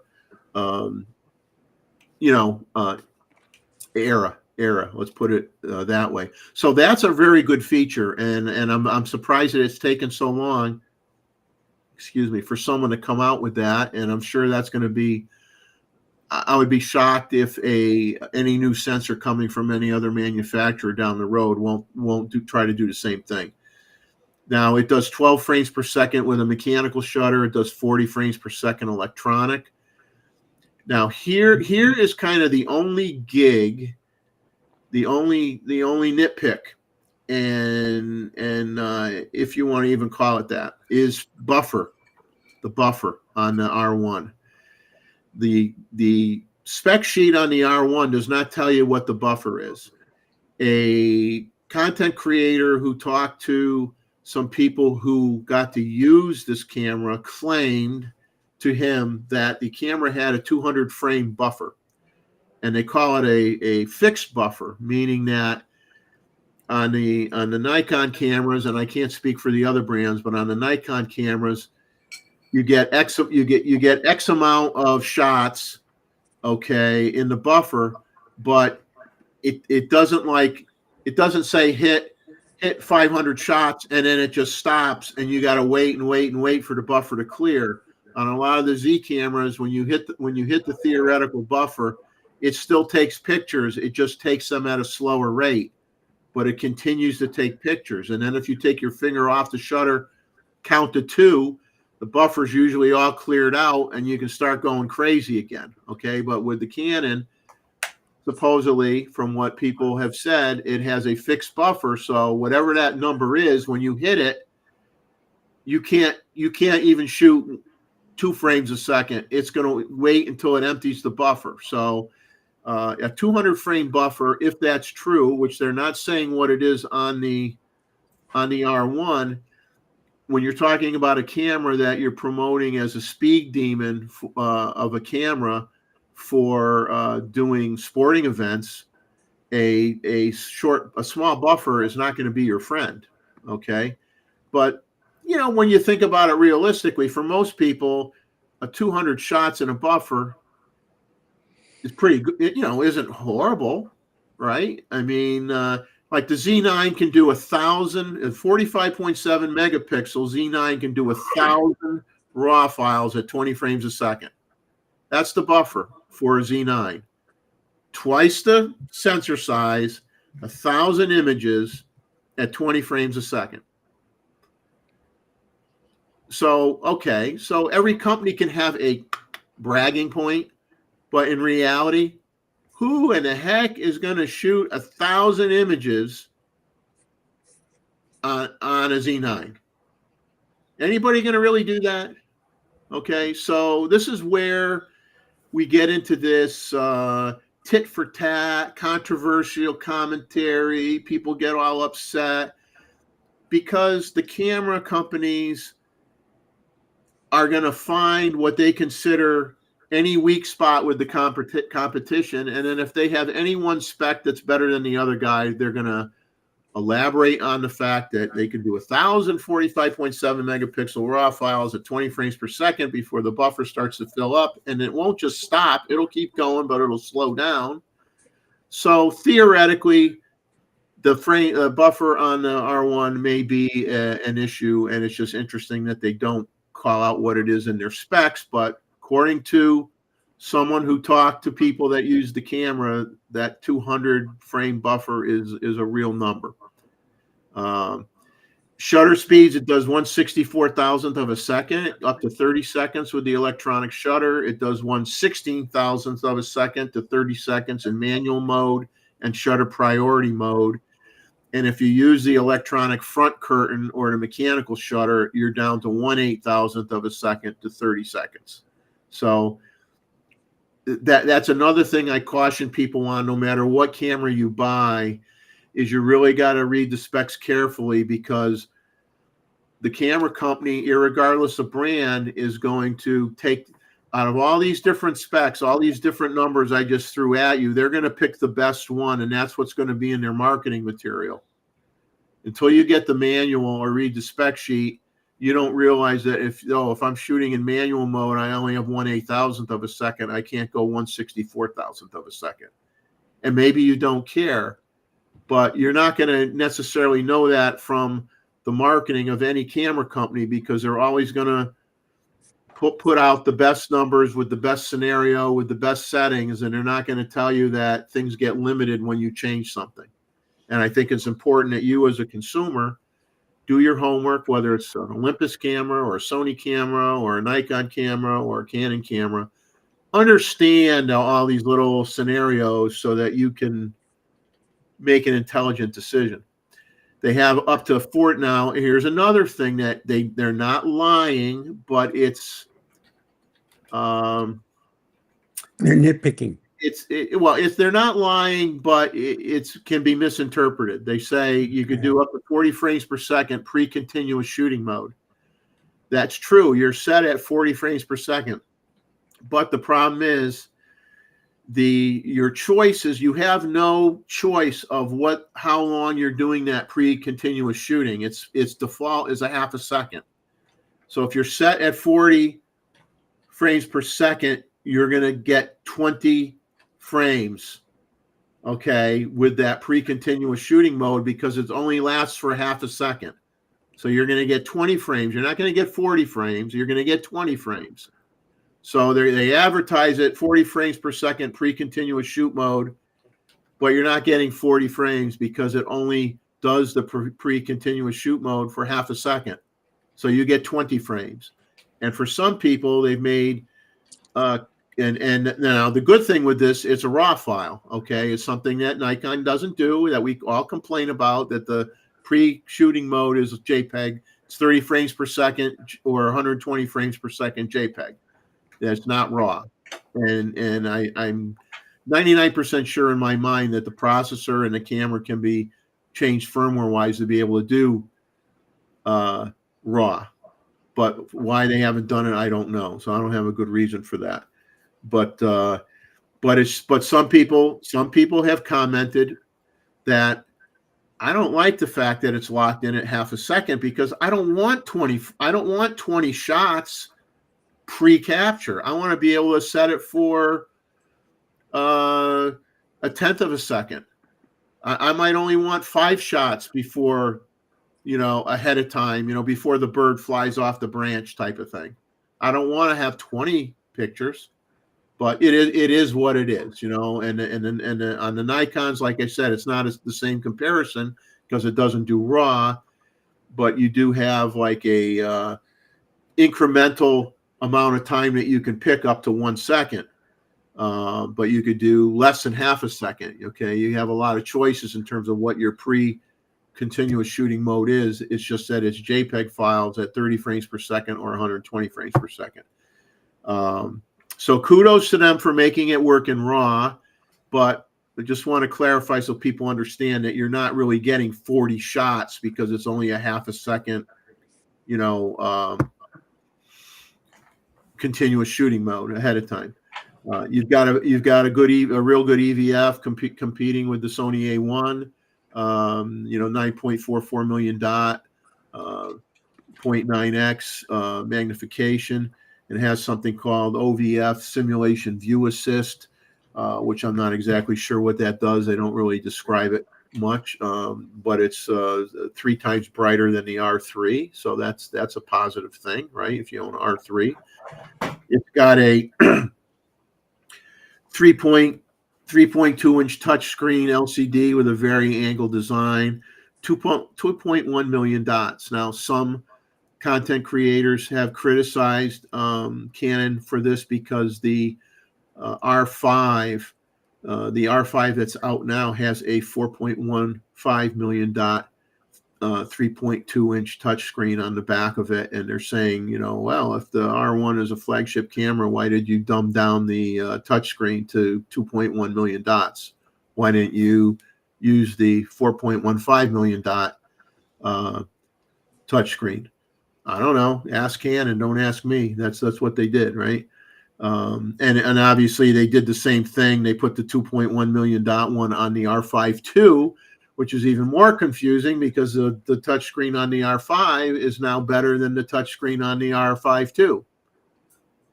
era. Let's put it that way. So that's a very good feature, and I'm surprised that it's taken so long. Excuse me, for someone to come out with that, and I'm sure that's going to be. I would be shocked if any new sensor coming from any other manufacturer down the road won't try to do the same thing. Now it does 12 frames per second with a mechanical shutter. It does 40 frames per second electronic. Now here is kind of the only gig, the only nitpick, and if you want to even call it that, is the buffer on the R1. The spec sheet on the R1 does not tell you what the buffer is. A content creator who talked to some people who got to use this camera claimed to him that the camera had a 200 frame buffer, and they call it a fixed buffer, meaning that on the Nikon cameras, and I can't speak for the other brands, but on the Nikon cameras, you get X amount of shots, okay, in the buffer, but it doesn't say hit 500 shots and then it just stops and you got to wait for the buffer to clear. On a lot of the Z cameras, when you hit the theoretical buffer, it still takes pictures. It just takes them at a slower rate, but it continues to take pictures. And then if you take your finger off the shutter, count to 2, the buffer's usually all cleared out and you can start going crazy again. Okay. But with the Canon, supposedly, from what people have said, it has a fixed buffer. So whatever that number is, when you hit it, you can't even shoot 2 frames a second. It's going to wait until it empties the buffer. So A 200 frame buffer, if that's true, which they're not saying what it is on the R1, when you're talking about a camera that you're promoting as a speed demon of a camera for doing sporting events, a small buffer is not going to be your friend. Okay. But, you know, when you think about it realistically, for most people, a 200 shots in a buffer is pretty good, you know, isn't horrible, right? I mean, like the Z9 can do 1,000 at 45.7 megapixels. Z9 can do 1,000 raw files at 20 frames a second. That's the buffer for a Z9. Twice the sensor size, 1,000 images at 20 frames a second. So, okay, so every company can have a bragging point, but in reality, who in the heck is going to shoot 1,000 images on a Z9? Anybody going to really do that? Okay, so this is where we get into this tit for tat, controversial commentary. People get all upset because the camera companies are going to find what they consider any weak spot with the competition. And then if they have any one spec that's better than the other guy, they're going to elaborate on the fact that they can do 1,045.7 megapixel raw files at 20 frames per second before the buffer starts to fill up. And it won't just stop. It'll keep going, but it'll slow down. So theoretically, the buffer on the R1 may be an issue, and it's just interesting that they don't call out what it is in their specs. But according to someone who talked to people that use the camera, that 200 frame buffer is a real number. Shutter speeds, it does 1/64,000th of a second, up to 30 seconds with the electronic shutter. It does 1/16,000th of a second to 30 seconds in manual mode and shutter priority mode. And if you use the electronic front curtain or the mechanical shutter, you're down to 1/8,000th of a second to 30 seconds. So that's another thing I caution people on, no matter what camera you buy, is you really got to read the specs carefully, because the camera company, irregardless of brand, is going to take out of all these different specs, all these different numbers I just threw at you, they're going to pick the best one, and that's what's going to be in their marketing material. Until you get the manual or read the spec sheet, you don't realize that if I'm shooting in manual mode, I only have 1/8,000th of a second. I can't go 1/64,000th of a second. And maybe you don't care, but you're not going to necessarily know that from the marketing of any camera company, because they're always going to put out the best numbers with the best scenario, with the best settings, and they're not going to tell you that things get limited when you change something. And I think it's important that you as a consumer do your homework, whether it's an Olympus camera or a Sony camera or a Nikon camera or a Canon camera. Understand all these little scenarios so that you can make an intelligent decision. They have up to 4 now. Here's another thing that they're not lying, but it's They're nitpicking. If they're not lying, but it can be misinterpreted. They say you could do up to 40 frames per second pre-continuous shooting mode. That's true. You're set at 40 frames per second, but the problem is your choices. You have no choice of how long you're doing that pre-continuous shooting. Its default is a half a second. So if you're set at 40 frames per second, you're going to get 20 frames, okay, with that pre-continuous shooting mode, because it only lasts for half a second. So you're going to get 20 frames. You're not going to get 40 frames. You're going to get 20 frames. So they advertise it 40 frames per second pre-continuous shoot mode, but you're not getting 40 frames because it only does the pre-continuous shoot mode for half a second. So you get 20 frames. And for some people, they've made and now the good thing with this, it's a raw file. Okay, it's something that Nikon doesn't do, that we all complain about, that the pre-shooting mode is JPEG. It's 30 frames per second or 120 frames per second JPEG. That's not raw. And I'm 99% sure in my mind that the processor and the camera can be changed firmware wise to be able to do RAW. But why they haven't done it, I don't know. So I don't have a good reason for that. But some people have commented that I don't like the fact that it's locked in at half a second, because I don't want 20 shots pre-capture. I want to be able to set it for a tenth of a second. I might only want 5 shots before, ahead of time, before the bird flies off the branch type of thing. I don't want to have 20 pictures, but it is what it is, and on the Nikons, like I said, it's not the same comparison because it doesn't do RAW, but you do have like a incremental amount of time that you can pick up to 1 second. But you could do less than half a second. Okay, you have a lot of choices in terms of what your continuous shooting mode is. It's just that it's JPEG files at 30 frames per second or 120 frames per second. So kudos to them for making it work in RAW, but I just want to clarify so people understand that you're not really getting 40 shots because it's only a half a second, continuous shooting mode ahead of time. You've got a real good EVF competing with the Sony A1. 9.44 million dot, 0.9x magnification. It has something called OVF Simulation View Assist, which I'm not exactly sure what that does. They don't really describe it much, but it's 3 times brighter than the R3, so that's a positive thing, right? If you own an R3, it's got a 3.2-inch touchscreen LCD with a vari-angle design, 2.1 million dots. Now, some content creators have criticized Canon for this because the R5 that's out now has a 4.15 million dot 3.2-inch touchscreen on the back of it, and they're saying, well, if the R1 is a flagship camera, why did you dumb down the touchscreen to 2.1 million dots? Why didn't you use the 4.15 million dot touchscreen? I don't know. Ask Canon, don't ask me. That's what they did, right? And obviously they did the same thing. They put the 2.1 million dot one on the R5 II, which is even more confusing because the touchscreen on the R5 is now better than the touchscreen on the R5 II.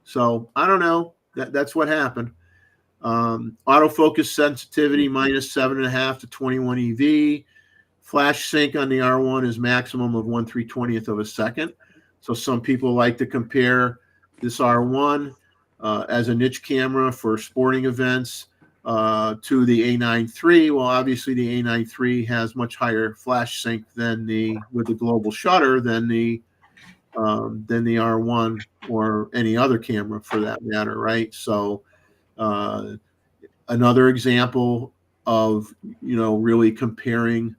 So I don't know. That's what happened. Autofocus sensitivity -7.5 to 21 EV. Flash sync on the R1 is maximum of 1/320th of a second. So some people like to compare this R1 as a niche camera for sporting events to the A9 III. Well, obviously the A9 III has much higher flash sync with the global shutter than the R1 or any other camera for that matter, right? So another example of really comparing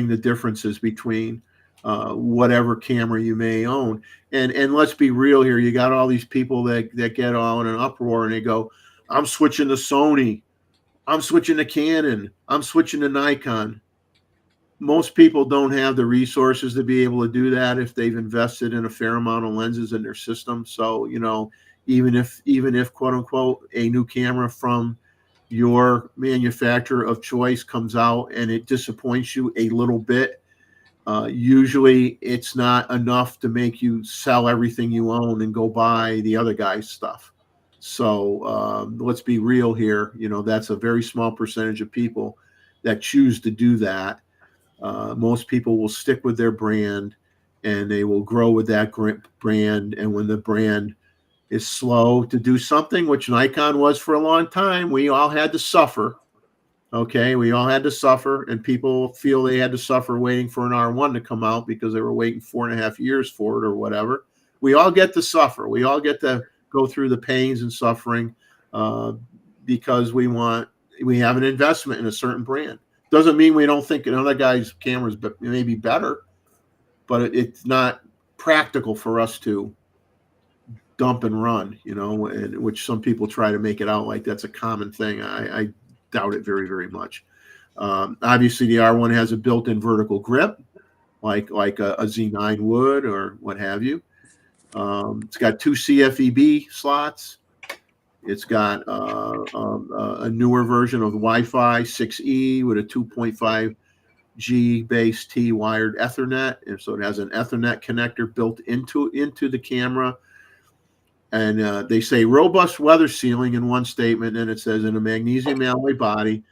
the differences between whatever camera you may own. And let's be real here. You got all these people that get all in an uproar and they go, I'm switching to Sony, I'm switching to Canon, I'm switching to Nikon. Most people don't have the resources to be able to do that if they've invested in a fair amount of lenses in their system. So, even if quote unquote a new camera from your manufacturer of choice comes out and it disappoints you a little bit, usually it's not enough to make you sell everything you own and go buy the other guy's stuff. So let's be real here. That's a very small percentage of people that choose to do that. Most people will stick with their brand and they will grow with that brand. And when the brand is slow to do something, which Nikon was for a long time, we all had to suffer. Okay, we all had to suffer, and people feel they had to suffer waiting for an R1 to come out because they were waiting 4.5 years for it or whatever. We all get to suffer. We all get to go through the pains and suffering because we have an investment in a certain brand. Doesn't mean we don't think another guy's cameras may be better, but it's not practical for us to dump and run, which some people try to make it out like that's a common thing. I doubt it very, very much. Obviously, the R1 has a built-in vertical grip, like a Z9 would or what have you. It's got 2 CFEB slots. It's got a newer version of Wi-Fi 6E with a 2.5G base T wired Ethernet, and so it has an Ethernet connector built into the camera. And they say robust weather sealing in one statement, and it says in a magnesium alloy body,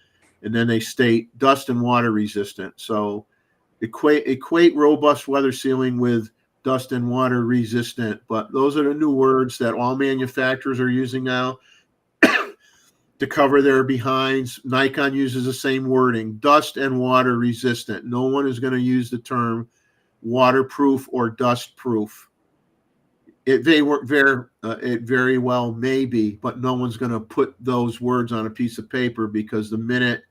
and then they state dust and water resistant. So equate robust weather sealing with dust and water resistant, but those are the new words that all manufacturers are using now to cover their behinds. Nikon uses the same wording, dust and water resistant. No one is going to use the term waterproof or dust proof. It very well may be, but no one's going to put those words on a piece of paper, because the minute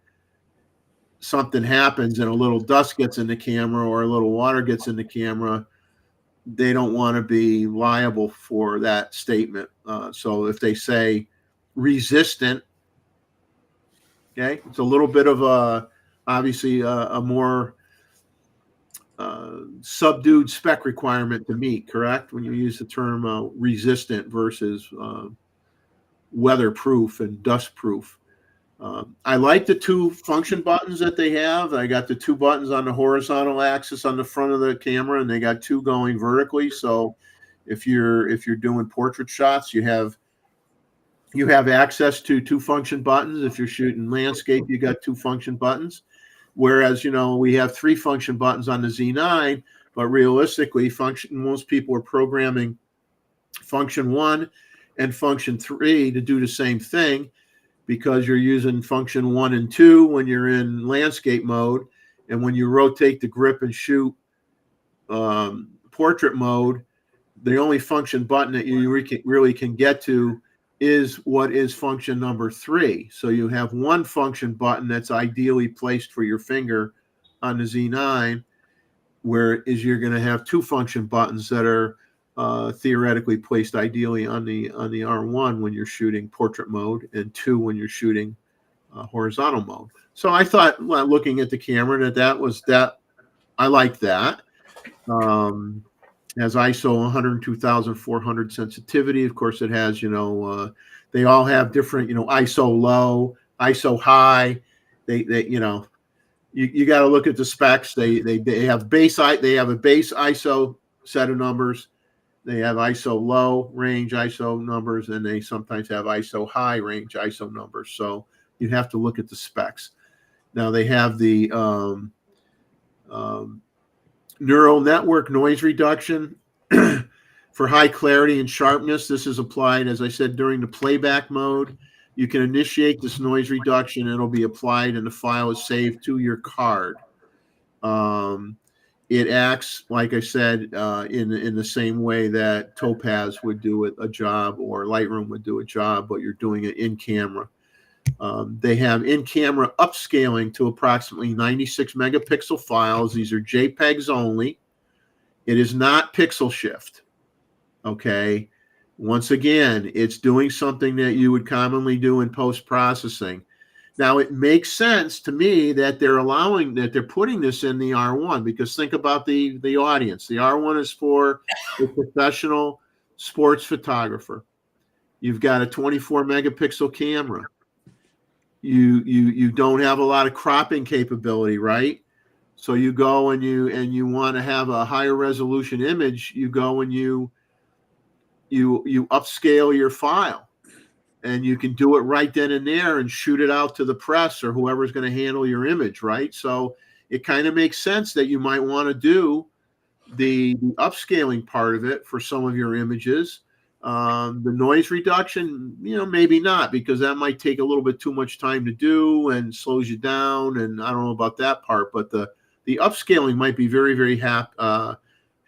something happens and a little dust gets in the camera or a little water gets in the camera, they don't want to be liable for that statement. So if they say resistant, okay, it's a little bit of obviously a more subdued spec requirement to meet, correct? When you use the term resistant versus weatherproof and dustproof. I like the 2 function buttons that they have. I got the 2 buttons on the horizontal axis on the front of the camera, and they got 2 going vertically. So if you're doing portrait shots, you have access to 2 function buttons. If you're shooting landscape, you got 2 function buttons. Whereas, we have 3 function buttons on the Z9, but realistically, most people are programming function 1 and function 3 to do the same thing, because you're using function 1 and 2 when you're in landscape mode, and when you rotate the grip and shoot portrait mode, the only function button that you really can get to is what is function number 3. So you have 1 function button that's ideally placed for your finger on the Z9, whereas you're going to have 2 function buttons that are theoretically placed ideally on the R1 when you're shooting portrait mode, and 2 when you're shooting horizontal mode. So I thought, looking at the camera, that I like that. Has ISO 102,400 sensitivity. Of course, it has, they all have different, ISO low, ISO high. They you got to look at the specs. They have a base ISO set of numbers. They have ISO low range ISO numbers, and they sometimes have ISO high range ISO numbers. So you have to look at the specs. Now they have the neural network noise reduction for high clarity and sharpness. This is applied, as I said, during the playback mode. You can initiate this noise reduction. It'll be applied, and the file is saved to your card. It acts, like I said, in the same way that Topaz would do a job, or Lightroom would do a job, but you're doing it in camera. They have in-camera upscaling to approximately 96 megapixel files. These are JPEGs only. It is not pixel shift. Okay. Once again, it's doing something that you would commonly do in post-processing. Now, it makes sense to me that they're putting this in the R1, because think about the audience. The R1 is for a professional sports photographer. You've got a 24 megapixel camera. You don't have a lot of cropping capability, right? So you go and you want to have a higher resolution image. You go and you upscale your file, and you can do it right then and there and shoot it out to the press or whoever's going to handle your image, right? So it kind of makes sense that you might want to do the upscaling part of it for some of your images. The noise reduction, maybe not, because that might take a little bit too much time to do and slows you down. And I don't know about that part, but the upscaling might be very, very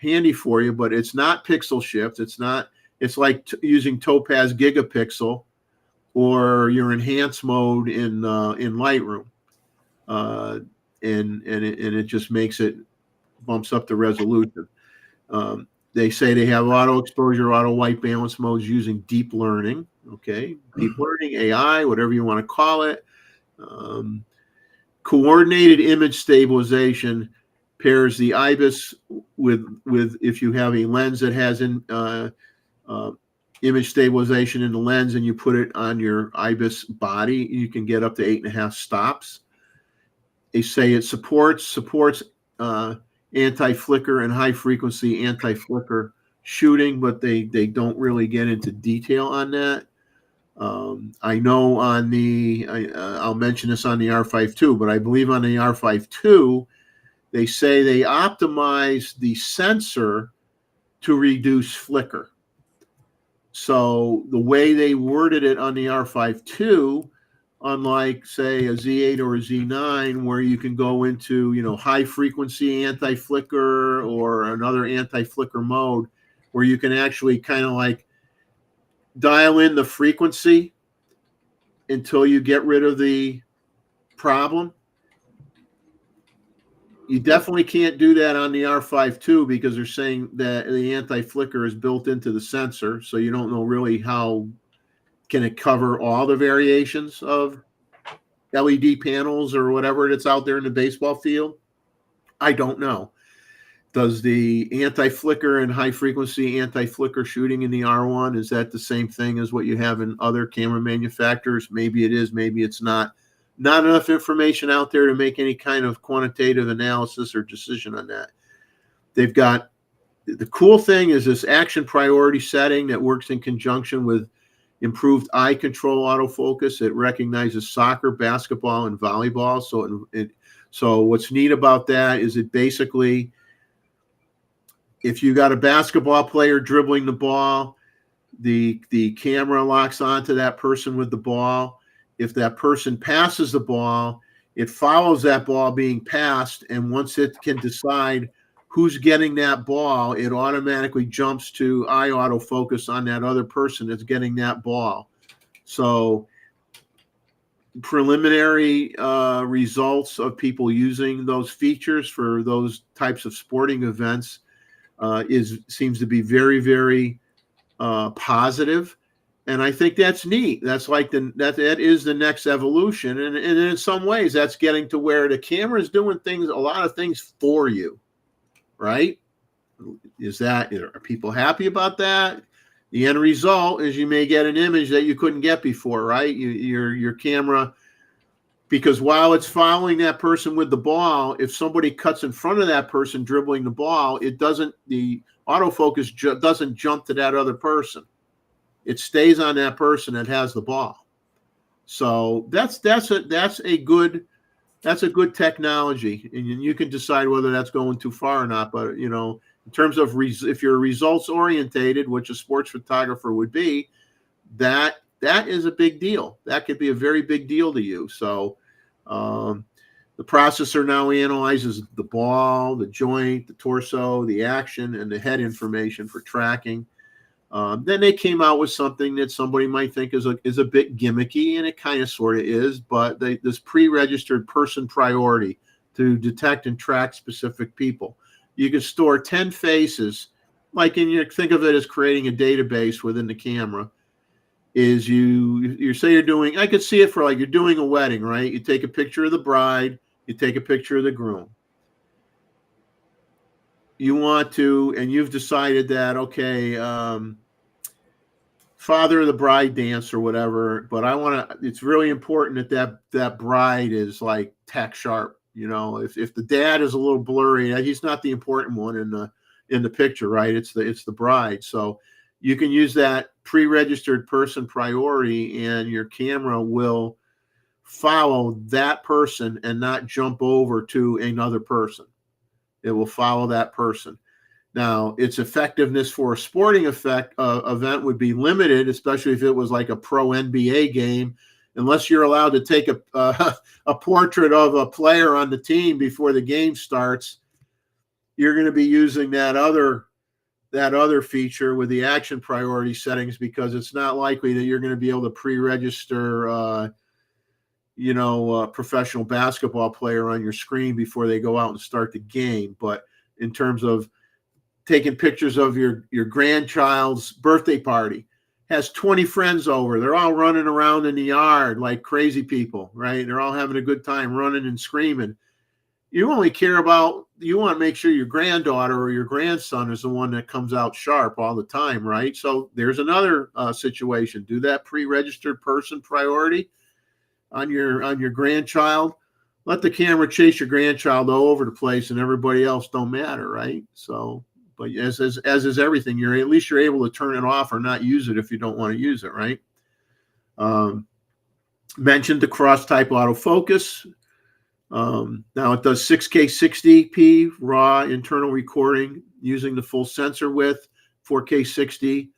handy for you, but it's not pixel shift. It's like using Topaz Gigapixel or your enhanced mode in Lightroom. And it just bumps up the resolution. They say they have auto exposure, auto white balance modes using deep learning. Okay, deep learning, AI, whatever you want to call it. Coordinated image stabilization pairs the IBIS with if you have a lens that has image stabilization in the lens and you put it on your IBIS body, you can get up to 8.5 stops. They say it supports anti-flicker and high frequency anti-flicker shooting, but they don't really get into detail on that. I know on the I'll mention this on the R5 too, but I believe on the R5 2 they say they optimize the sensor to reduce flicker. So the way they worded it on the R5 2, unlike say a Z8 or a Z9, where you can go into high frequency anti-flicker or another anti-flicker mode, where you can actually kind of like dial in the frequency until you get rid of the problem. You definitely can't do that on the R5 2 because they're saying that the anti-flicker is built into the sensor, so you don't know really how can it cover all the variations of LED panels or whatever that's out there in the baseball field. I don't know. Does the anti-flicker and high frequency anti-flicker shooting in the R1, is that the same thing as what you have in other camera manufacturers? Maybe it is, maybe it's not. Not enough information out there to make any kind of quantitative analysis or decision on that. They've got, the cool thing is this action priority setting that works in conjunction with improved eye control autofocus. It recognizes soccer, basketball, and volleyball. So what's neat about that is it basically, if you got a basketball player dribbling the ball, the camera locks onto that person with the ball. If that person passes the ball, it follows that ball being passed, and once it can decide who's getting that ball, it automatically jumps to eye autofocus on that other person that's getting that ball. So preliminary results of people using those features for those types of sporting events seems to be very, very positive. And I think that's neat. That's like that is the next evolution. And in some ways, that's getting to where the camera is doing a lot of things for you, right? Are people happy about that? The end result is you may get an image that you couldn't get before, right? Your camera, because while it's following that person with the ball, if somebody cuts in front of that person dribbling the ball, the autofocus doesn't jump to that other person. It stays on that person that has the ball. So that's a good technology, and you can decide whether that's going too far or not. But in terms of if you're results orientated, which a sports photographer would be, that is a big deal. That could be a very big deal to you. So the processor now analyzes the ball, the joint, the torso, the action, and the head information for tracking. Then they came out with something that somebody might think is a bit gimmicky, and it kind of sort of is, but this pre-registered person priority to detect and track specific people. You can store 10 faces, like think of it as creating a database within the camera. Is you say you're doing, I could see it for like you're doing a wedding, right? You take a picture of the bride, you take a picture of the groom. You want to, and you've decided that, okay, father of the bride dance or whatever, but it's really important that bride is like tack sharp. If the dad is a little blurry, he's not the important one in the picture, right? It's the bride. So you can use that pre-registered person priority, and your camera will follow that person and not jump over to another person. It will follow that person. Now, its effectiveness for a sporting event would be limited, especially if it was like a pro NBA game, unless you're allowed to take a portrait of a player on the team before the game starts. You're going to be using that other feature with the action priority settings, because it's not likely that you're going to be able to pre-register a professional basketball player on your screen before they go out and start the game. But in terms of taking pictures of your grandchild's birthday party. Has 20 friends over. They're all running around in the yard like crazy people, right? They're all having a good time running and screaming. You only care about, you want to make sure your granddaughter or your grandson is the one that comes out sharp all the time, right? So there's another situation. Do that pre-registered person priority on your grandchild. Let the camera chase your grandchild all over the place, and everybody else don't matter, right? So, but as is everything, at least you're able to turn it off or not use it if you don't want to use it, right? Mentioned the cross type autofocus. Now it does 6K 60p raw internal recording using the full sensor width, 4K 60,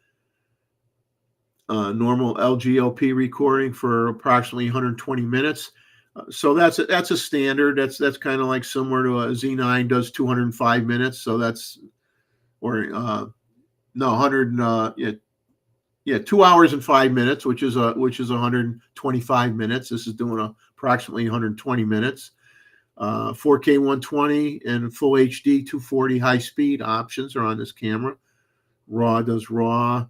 normal LGOP recording for approximately 120 minutes. So that's a standard. That's kind of like similar to a Z9 does 205 minutes. So that's, or no, 100, yeah, 2 hours and 5 minutes, which is 125 minutes. This is doing approximately 120 minutes. 4K 120 and full HD 240 high speed options are on this camera. RAW does RAW,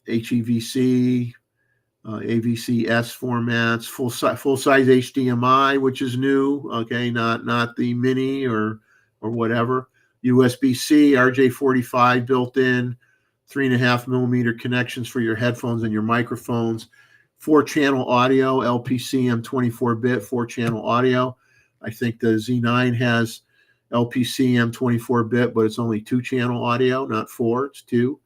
HEVC, AVC-S formats, full size HDMI, which is new. Okay, not the mini or whatever. USB-C, RJ45 built in, 3.5 millimeter connections for your headphones and your microphones. 4-channel audio, LPC M24-bit 4-channel audio. I think the Z9 has LPC M24-bit, but it's only 2-channel audio, not 4. It's 2.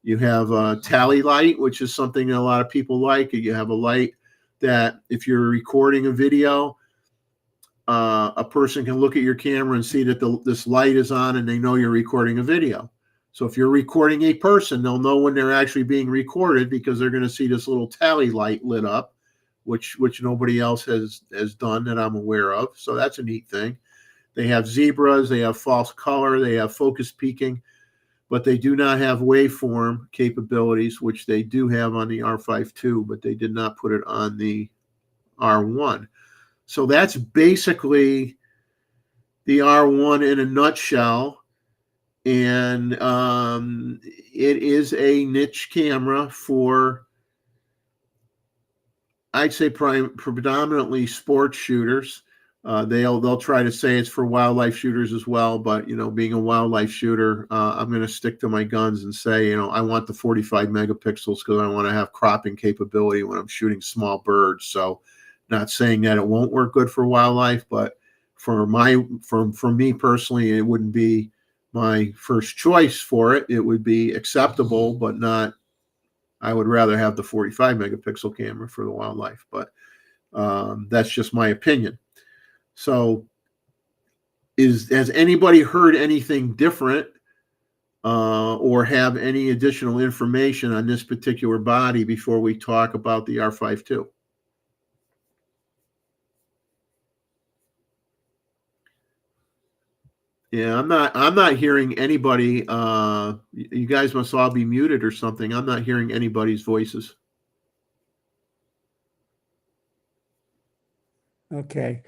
You have tally light, which is something that a lot of people like. You have a light that if you're recording a video, a person can look at your camera and see that this light is on and they know you're recording a video. So if you're recording a person, they'll know when they're actually being recorded because they're going to see this little tally light lit up, which nobody else has done that I'm aware of. So that's a neat thing. They have zebras, they have false color, they have focus peaking, but they do not have waveform capabilities, which they do have on the R5 II, but they did not put it on the R1. So that's basically the R1 in a nutshell. And it is a niche camera for, I'd say, predominantly sports shooters. They'll try to say it's for wildlife shooters as well, but being a wildlife shooter, I'm going to stick to my guns and say, I want the 45 megapixels because I want to have cropping capability when I'm shooting small birds. So, not saying that it won't work good for wildlife, but for me personally, it wouldn't be my first choice for it. It would be acceptable, but not. I would rather have the 45 megapixel camera for the wildlife, but that's just my opinion. So has anybody heard anything different or have any additional information on this particular body before we talk about the R5 II? Yeah, I'm not hearing anybody. You guys must all be muted or something. I'm not hearing anybody's voices. Okay.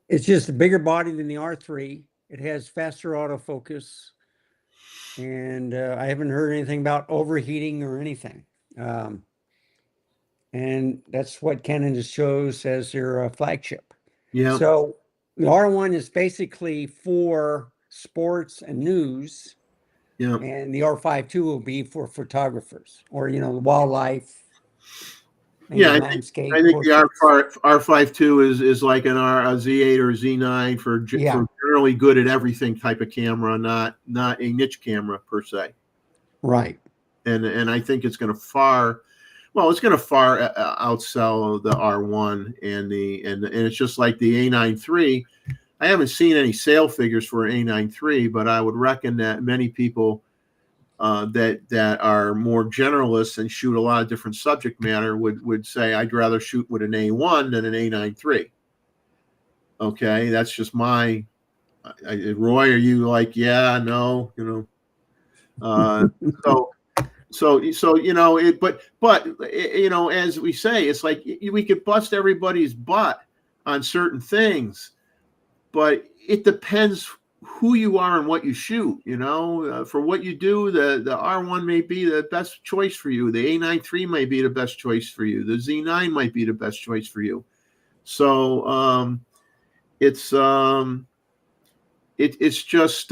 It's just a bigger body than the R3. It has faster autofocus. And I haven't heard anything about overheating or anything. And that's what Canon just shows as their flagship. Yeah. So the R1 is basically for sports and news. Yeah. And the R5 II will be for photographers or, wildlife. Yeah, I think the R5 II is like a Z8 or Z9 for generally good at everything type of camera, not a niche camera per se. Right. And I think it's going to far outsell the R1 and it's just like the A9 III. I haven't seen any sale figures for an A9 III, but I would reckon that many people that are more generalists and shoot a lot of different subject matter would say I'd rather shoot with an A1 than an A9 III. Okay, that's just my. Roy, are you like, yeah, no, So but as we say, it's like we could bust everybody's butt on certain things, but it depends who you are and what you shoot. For what you do, the R1 may be the best choice for you. The A9 III may be the best choice for you. The Z9 might be the best choice for you. So it's just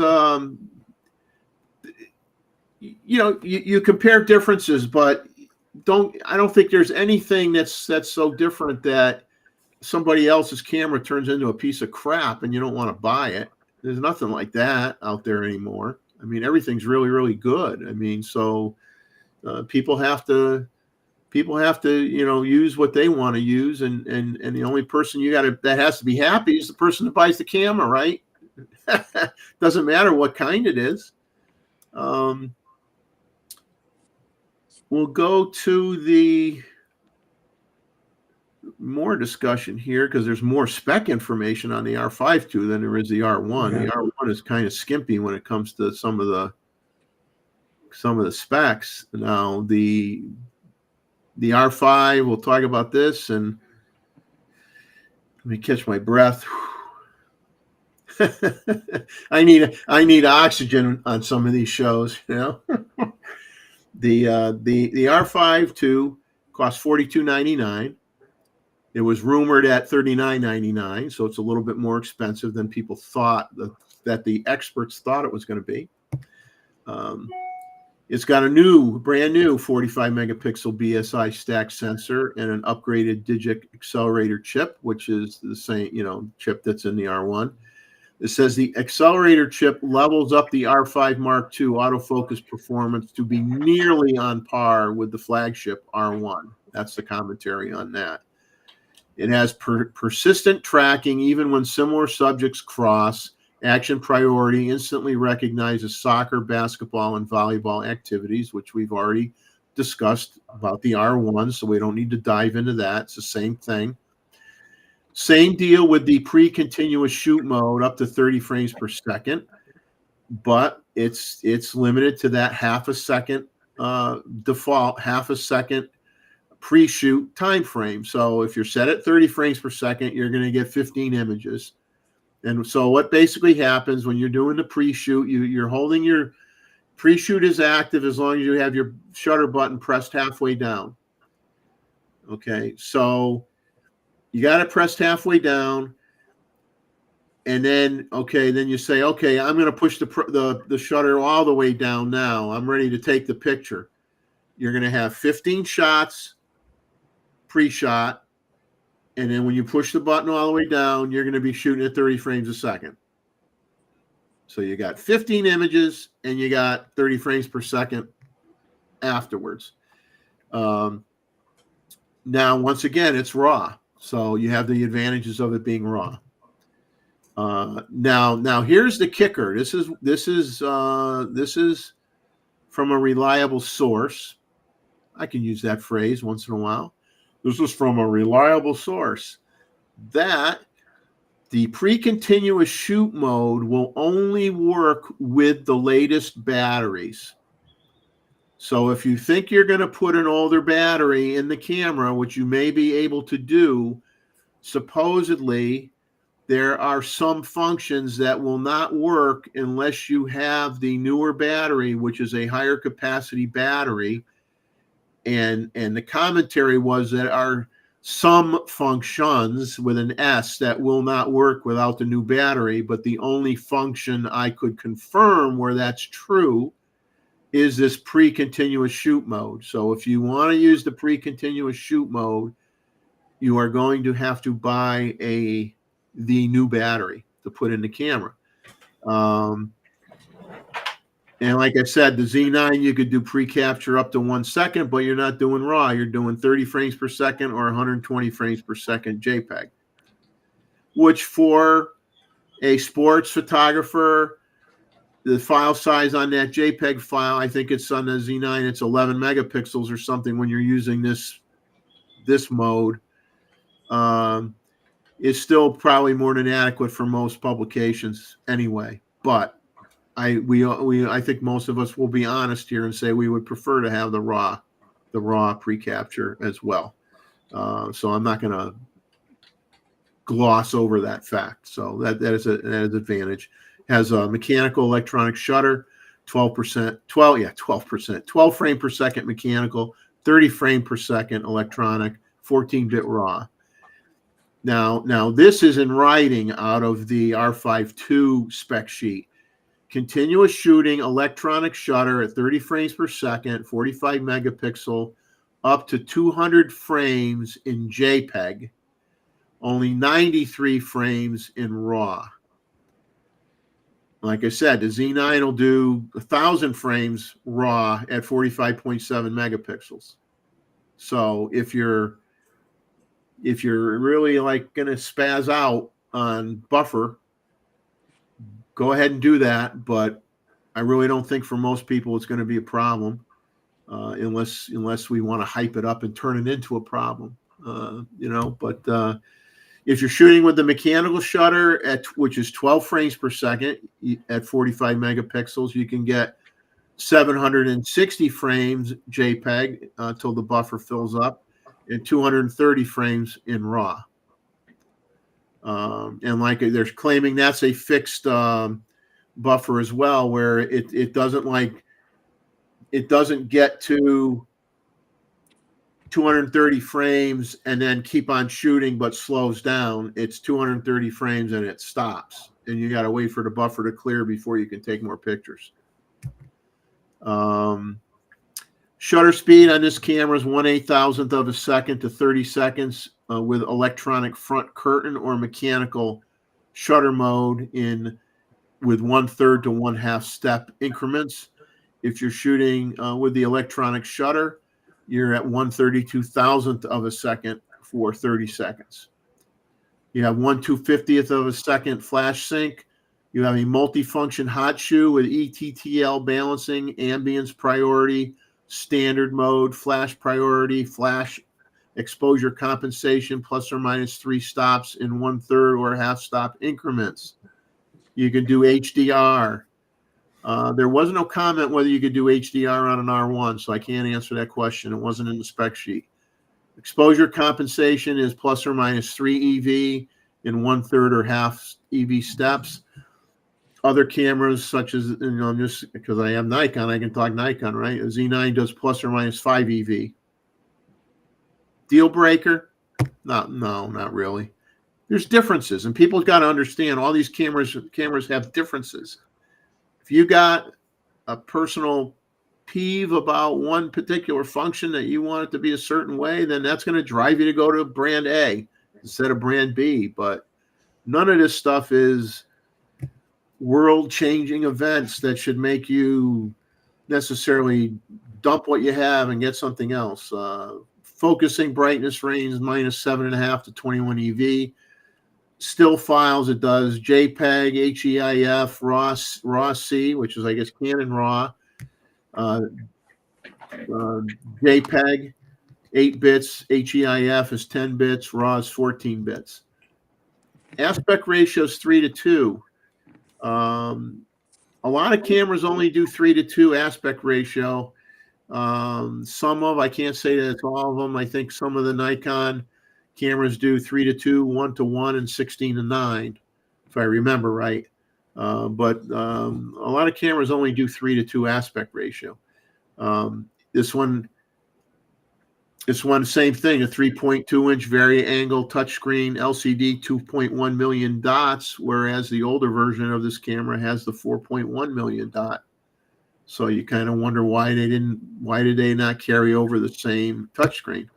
you compare differences, but I don't think there's anything that's so different that somebody else's camera turns into a piece of crap and you don't want to buy it. There's nothing like that out there anymore. I mean, everything's really, really good. I mean, so people have to use what they want to use, and the only person that has to be happy is the person that buys the camera, right? Doesn't matter what kind it is. We'll go to the more discussion here because there's more spec information on the R5 too than there is the R1. Yeah. The R1 is kind of skimpy when it comes to some of the specs. Now the R5, we'll talk about this, and let me catch my breath. I need oxygen on some of these shows, The R5 II costs $42.99. It was rumored at $39.99, so it's a little bit more expensive than people thought that the experts thought it was going to be. It's got a brand new 45 megapixel BSI stack sensor and an upgraded Digic accelerator chip, which is the same chip that's in the R1. It says the accelerator chip levels up the R5 Mark II autofocus performance to be nearly on par with the flagship R1. That's the commentary on that. It has persistent tracking even when similar subjects cross. Action priority instantly recognizes soccer, basketball, and volleyball activities, which we've already discussed about the R1, so we don't need to dive into that. It's the same thing. Same deal with the pre-continuous shoot mode, up to 30 frames per second, but it's limited to that half a second default, half a second pre-shoot time frame. So if you're set at 30 frames per second, you're going to get 15 images. And so what basically happens when you're doing the pre-shoot, you're holding your pre-shoot is active as long as you have your shutter button pressed halfway down. Okay, so you got it pressed halfway down, and then you say, okay, I'm going to push the shutter all the way down now. I'm ready to take the picture. You're going to have 15 shots pre-shot, and then when you push the button all the way down, you're going to be shooting at 30 frames a second. So you got 15 images, and you got 30 frames per second afterwards. Now, once again, it's RAW. So you have the advantages of it being raw. Now here's the kicker. This is from a reliable source. I can use that phrase once in a while. This is from a reliable source that the pre-continuous shoot mode will only work with the latest batteries. So if you think you're going to put an older battery in the camera, which you may be able to do, supposedly there are some functions that will not work unless you have the newer battery, which is a higher capacity battery. And the commentary was that are some functions with an S that will not work without the new battery, but the only function I could confirm where that's true is this pre-continuous shoot mode. So if you want to use the pre-continuous shoot mode, you are going to have to buy the new battery to put in the camera. And like I said, the Z9, you could do pre-capture up to 1 second, but you're not doing RAW. You're doing 30 frames per second or 120 frames per second JPEG, which for a sports photographer, the file size on that JPEG file, I think it's on the Z9, it's 11 megapixels or something when you're using this mode, is still probably more than adequate for most publications anyway. But I think most of us will be honest here and say we would prefer to have the raw pre-capture as well. So I'm not going to gloss over that fact. So that is an advantage. Has a mechanical electronic shutter, 12 frame per second mechanical, 30 frame per second electronic, 14-bit RAW. Now this is in writing out of the R5 II spec sheet. Continuous shooting, electronic shutter at 30 frames per second, 45 megapixel, up to 200 frames in JPEG, only 93 frames in RAW. Like I said, the Z9 will do 1,000 frames RAW at 45.7 megapixels. So if you're really like going to spaz out on buffer, go ahead and do that. But I really don't think for most people it's going to be a problem, unless we want to hype it up and turn it into a problem, But if you're shooting with the mechanical shutter which is 12 frames per second at 45 megapixels, you can get 760 frames JPEG until the buffer fills up, and 230 frames in RAW. And like they're claiming that's a fixed buffer as well, where it doesn't get to 230 frames and then keep on shooting but slows down. It's 230 frames and it stops, and you got to wait for the buffer to clear before you can take more pictures. Shutter speed on this camera is 1/8,000th of a second to 30 seconds with electronic front curtain or mechanical shutter mode with 1/3 to 1/2 step increments. If you're shooting with the electronic shutter, you're at 1/32,000th of a second for 30 seconds. You have 1/250th of a second flash sync. You have a multifunction hot shoe with ETTL balancing, ambience priority, standard mode, flash priority, flash exposure compensation, plus or minus 3 stops in 1/3 or 1/2 stop increments. You can do HDR. There was no comment whether you could do HDR on an R1, so I can't answer that question. It wasn't in the spec sheet. Exposure compensation is plus or minus 3 EV in 1/3 or 1/2 EV steps. Other cameras, such as, just because I am Nikon, I can talk Nikon, right? A Z9 does plus or minus 5 EV. Deal breaker? No, not really. There's differences, and people got to understand all these cameras have differences. If you got a personal peeve about one particular function that you want it to be a certain way, then that's going to drive you to go to brand A instead of brand B. But none of this stuff is world-changing events that should make you necessarily dump what you have and get something else. Focusing brightness range -7.5 to 21 EV. Still files, it does JPEG, HEIF, RAW C, which is, I guess, Canon RAW, JPEG, 8 bits, HEIF is 10 bits, RAW is 14 bits. Aspect ratio is 3:2. A lot of cameras only do 3:2 aspect ratio. I can't say that it's all of them. I think some of the Nikon cameras do 3:2, 1:1, and 16:9, if I remember right. But a lot of cameras only do 3:2 aspect ratio. This one, same thing, a 3.2-inch vari-angle touchscreen LCD, 2.1 million dots, whereas the older version of this camera has the 4.1 million dot. So you kind of wonder why did they not carry over the same touchscreen?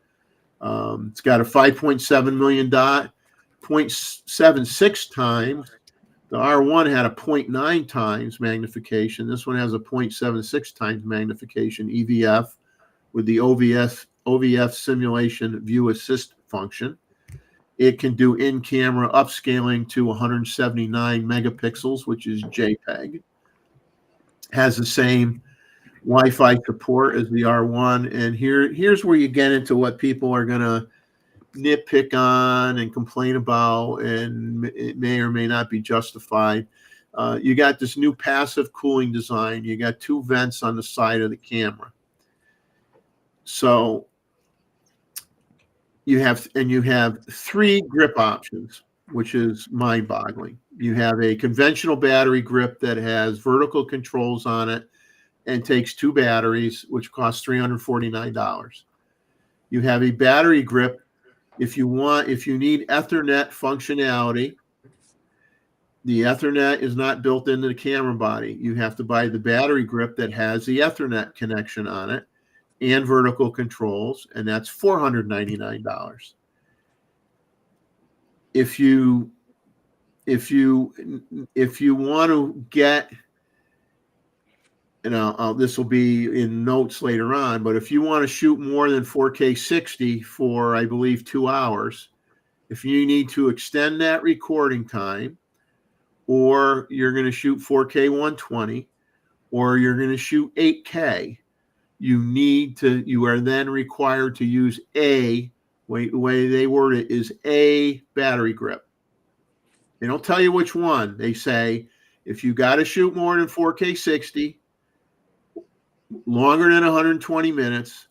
It's got a 5.7 million dot, 0.76 times. The R1 had a 0.9 times magnification. This one has a 0.76 times magnification EVF with the OVF simulation view assist function. It can do in-camera upscaling to 179 megapixels, which is JPEG. Has the same Wi-Fi support as the R1. And here's where you get into what people are going to nitpick on and complain about, and it may or may not be justified. You got this new passive cooling design. You got 2 vents on the side of the camera. So you have 3 grip options, which is mind-boggling. You have a conventional battery grip that has vertical controls on it and takes 2 batteries, which costs $349. You have a battery grip if you need Ethernet functionality. The Ethernet is not built into the camera body. You have to buy the battery grip that has the Ethernet connection on it and vertical controls, and that's $499. If you want to get, this will be in notes later on, but if you want to shoot more than 4K 60 for, I believe, 2 hours, if you need to extend that recording time, or you're going to shoot 4K 120, or you're going to shoot 8K, you are then required to use the way they word it is a battery grip. They don't tell you which one. They say, if you got to shoot more than 4K 60, longer than 120 minutes,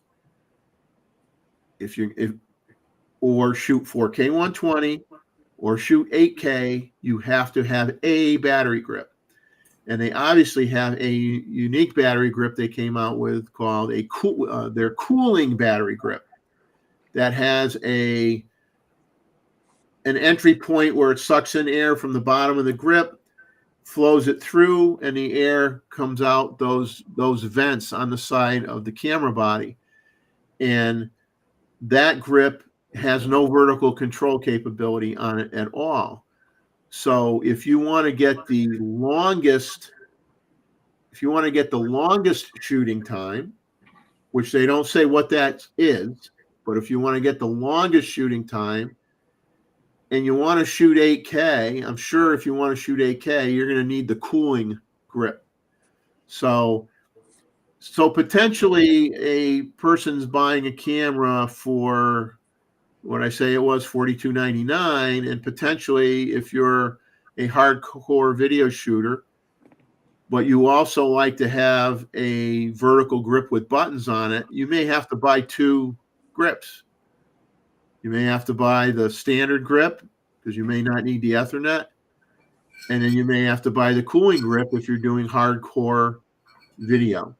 or shoot 4K 120, or shoot 8K, you have to have a battery grip. And they obviously have a unique battery grip they came out with called their cooling battery grip that has an entry point where it sucks in air from the bottom of the grip, flows it through, and the air comes out those vents on the side of the camera body. And that grip has no vertical control capability on it at all. So if you want to get the longest shooting time, which they don't say what that is, but if you want to get the longest shooting time and you want to shoot 8K, I'm sure if you want to shoot 8K, you're going to need the cooling grip. So potentially a person's buying a camera for what I say it was $42.99, and potentially if you're a hardcore video shooter, but you also like to have a vertical grip with buttons on it, you may have to buy 2 grips. You may have to buy the standard grip because you may not need the Ethernet, and then you may have to buy the cooling grip if you're doing hardcore video.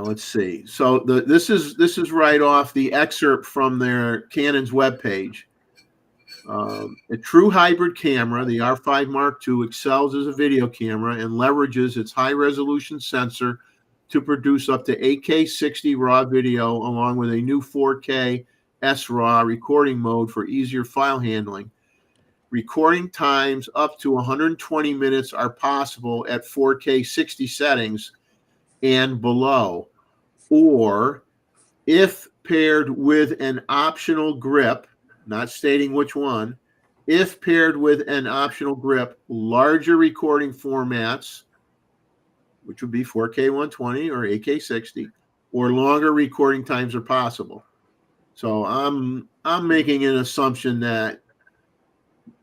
Let's see. So this is right off the excerpt from their Canon's webpage. A true hybrid camera, the R5 Mark II, excels as a video camera and leverages its high-resolution sensor to produce up to 8K 60 raw video, along with a new 4K SRAW recording mode for easier file handling. Recording times up to 120 minutes are possible at 4K 60 settings and below, or if paired with an optional grip, not stating which one, if paired with an optional grip, larger recording formats, which would be 4K 120 or 8K 60, or longer recording times are possible. So I'm making an assumption that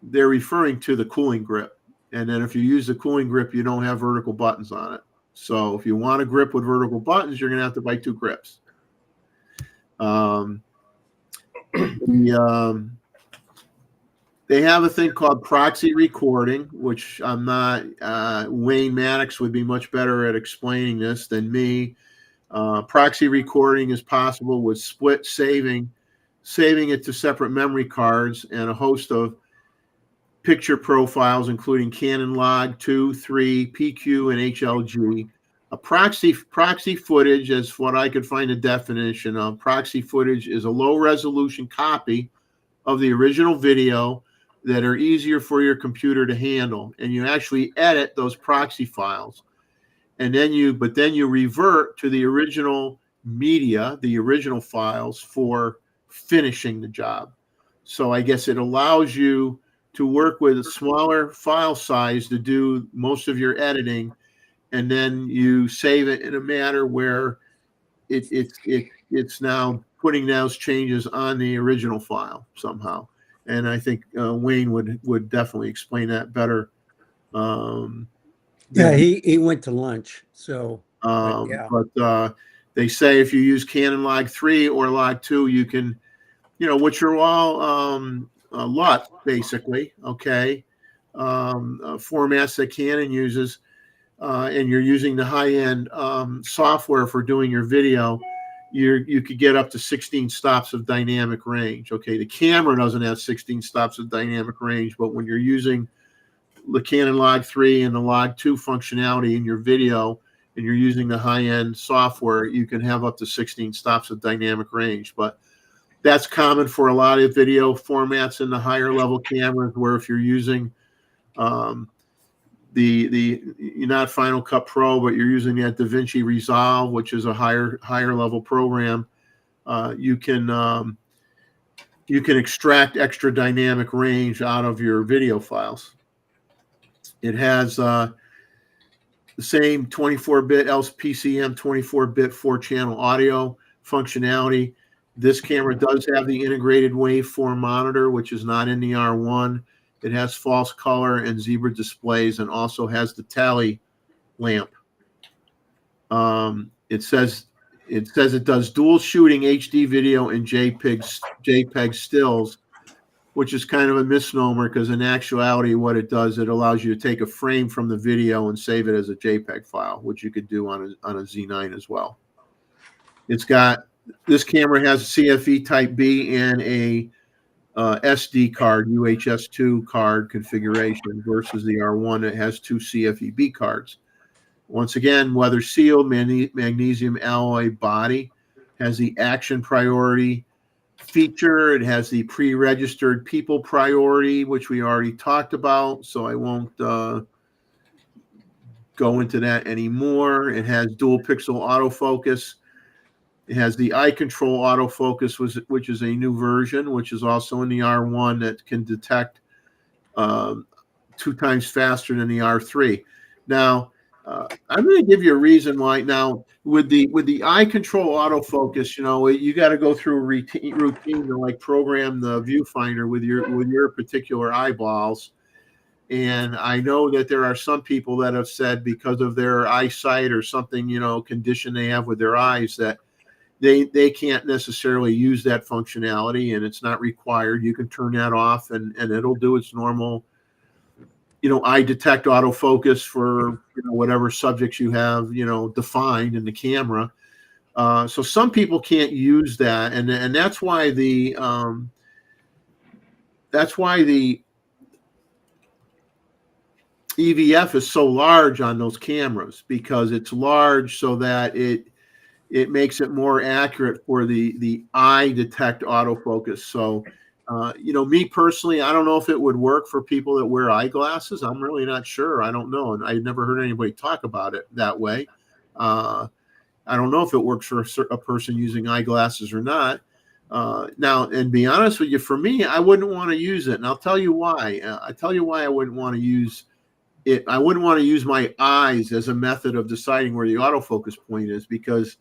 they're referring to the cooling grip. And then if you use the cooling grip, you don't have vertical buttons on it. So if you want a grip with vertical buttons, you're going to have to buy 2 grips. They have a thing called proxy recording, which I'm not, Wayne Maddox would be much better at explaining this than me. Proxy recording is possible with split saving it to separate memory cards and a host of picture profiles, including Canon log 2, 3, PQ, and HLG. A proxy footage, as what I could find a definition of, proxy footage is a low-resolution copy of the original video that are easier for your computer to handle, and you actually edit those proxy files, and then you revert to the original media, the original files, for finishing the job. So I guess it allows you to work with a smaller file size to do most of your editing, and then you save it in a manner where it's now putting those changes on the original file somehow. And I think Wayne would definitely explain that better. Yeah, he went to lunch, so yeah. But they say if you use Canon log 3 or log 2, you can which are all LUT basically. Okay, formats that Canon uses, and you're using the high-end software for doing your video, you could get up to 16 stops of dynamic range. Okay, the camera doesn't have 16 stops of dynamic range, but when you're using the Canon Log 3 and the Log 2 functionality in your video, and you're using the high-end software, you can have up to 16 stops of dynamic range. But that's common for a lot of video formats in the higher level cameras, where if you're using you're not Final Cut Pro, but you're using that DaVinci Resolve, which is a higher level program, you can extract extra dynamic range out of your video files. It has the same 24-bit LPCM 24-bit 4-channel audio functionality. This camera does have the integrated waveform monitor, which is not in the R1. It has false color and zebra displays, and also has the tally lamp. It says it does dual shooting HD video and JPEG stills, which is kind of a misnomer, because in actuality what it does, it allows you to take a frame from the video and save it as a JPEG file, which you could do on a Z9 as well. This camera has a CFE Type B and a SD card, UHS-2 card configuration, versus the R1 that has 2 CFE-B cards. Once again, weather sealed magnesium alloy body, has the action priority feature. It has the pre-registered people priority, which we already talked about, so I won't go into that anymore. It has dual pixel autofocus. It has the eye control autofocus, which is a new version, which is also in the R1, that can detect 2 times faster than the R3. Now, I'm going to give you a reason why. Now, with the eye control autofocus, you got to go through a routine to like program the viewfinder with your particular eyeballs. And I know that there are some people that have said, because of their eyesight or something, condition they have with their eyes, that they can't necessarily use that functionality, and it's not required. You can turn that off, and it'll do its normal, eye detect autofocus for whatever subjects you have defined in the camera. So some people can't use that, and that's why the EVF is so large on those cameras, because it's large so that it makes it more accurate for the eye detect autofocus. So, me personally, I don't know if it would work for people that wear eyeglasses. I'm really not sure. I don't know. And I've never heard anybody talk about it that way. I don't know if it works for a person using eyeglasses or not. Now, and be honest with you, for me, I wouldn't want to use it. And I'll tell you why. I wouldn't want to use it. I wouldn't want to use my eyes as a method of deciding where the autofocus point is, because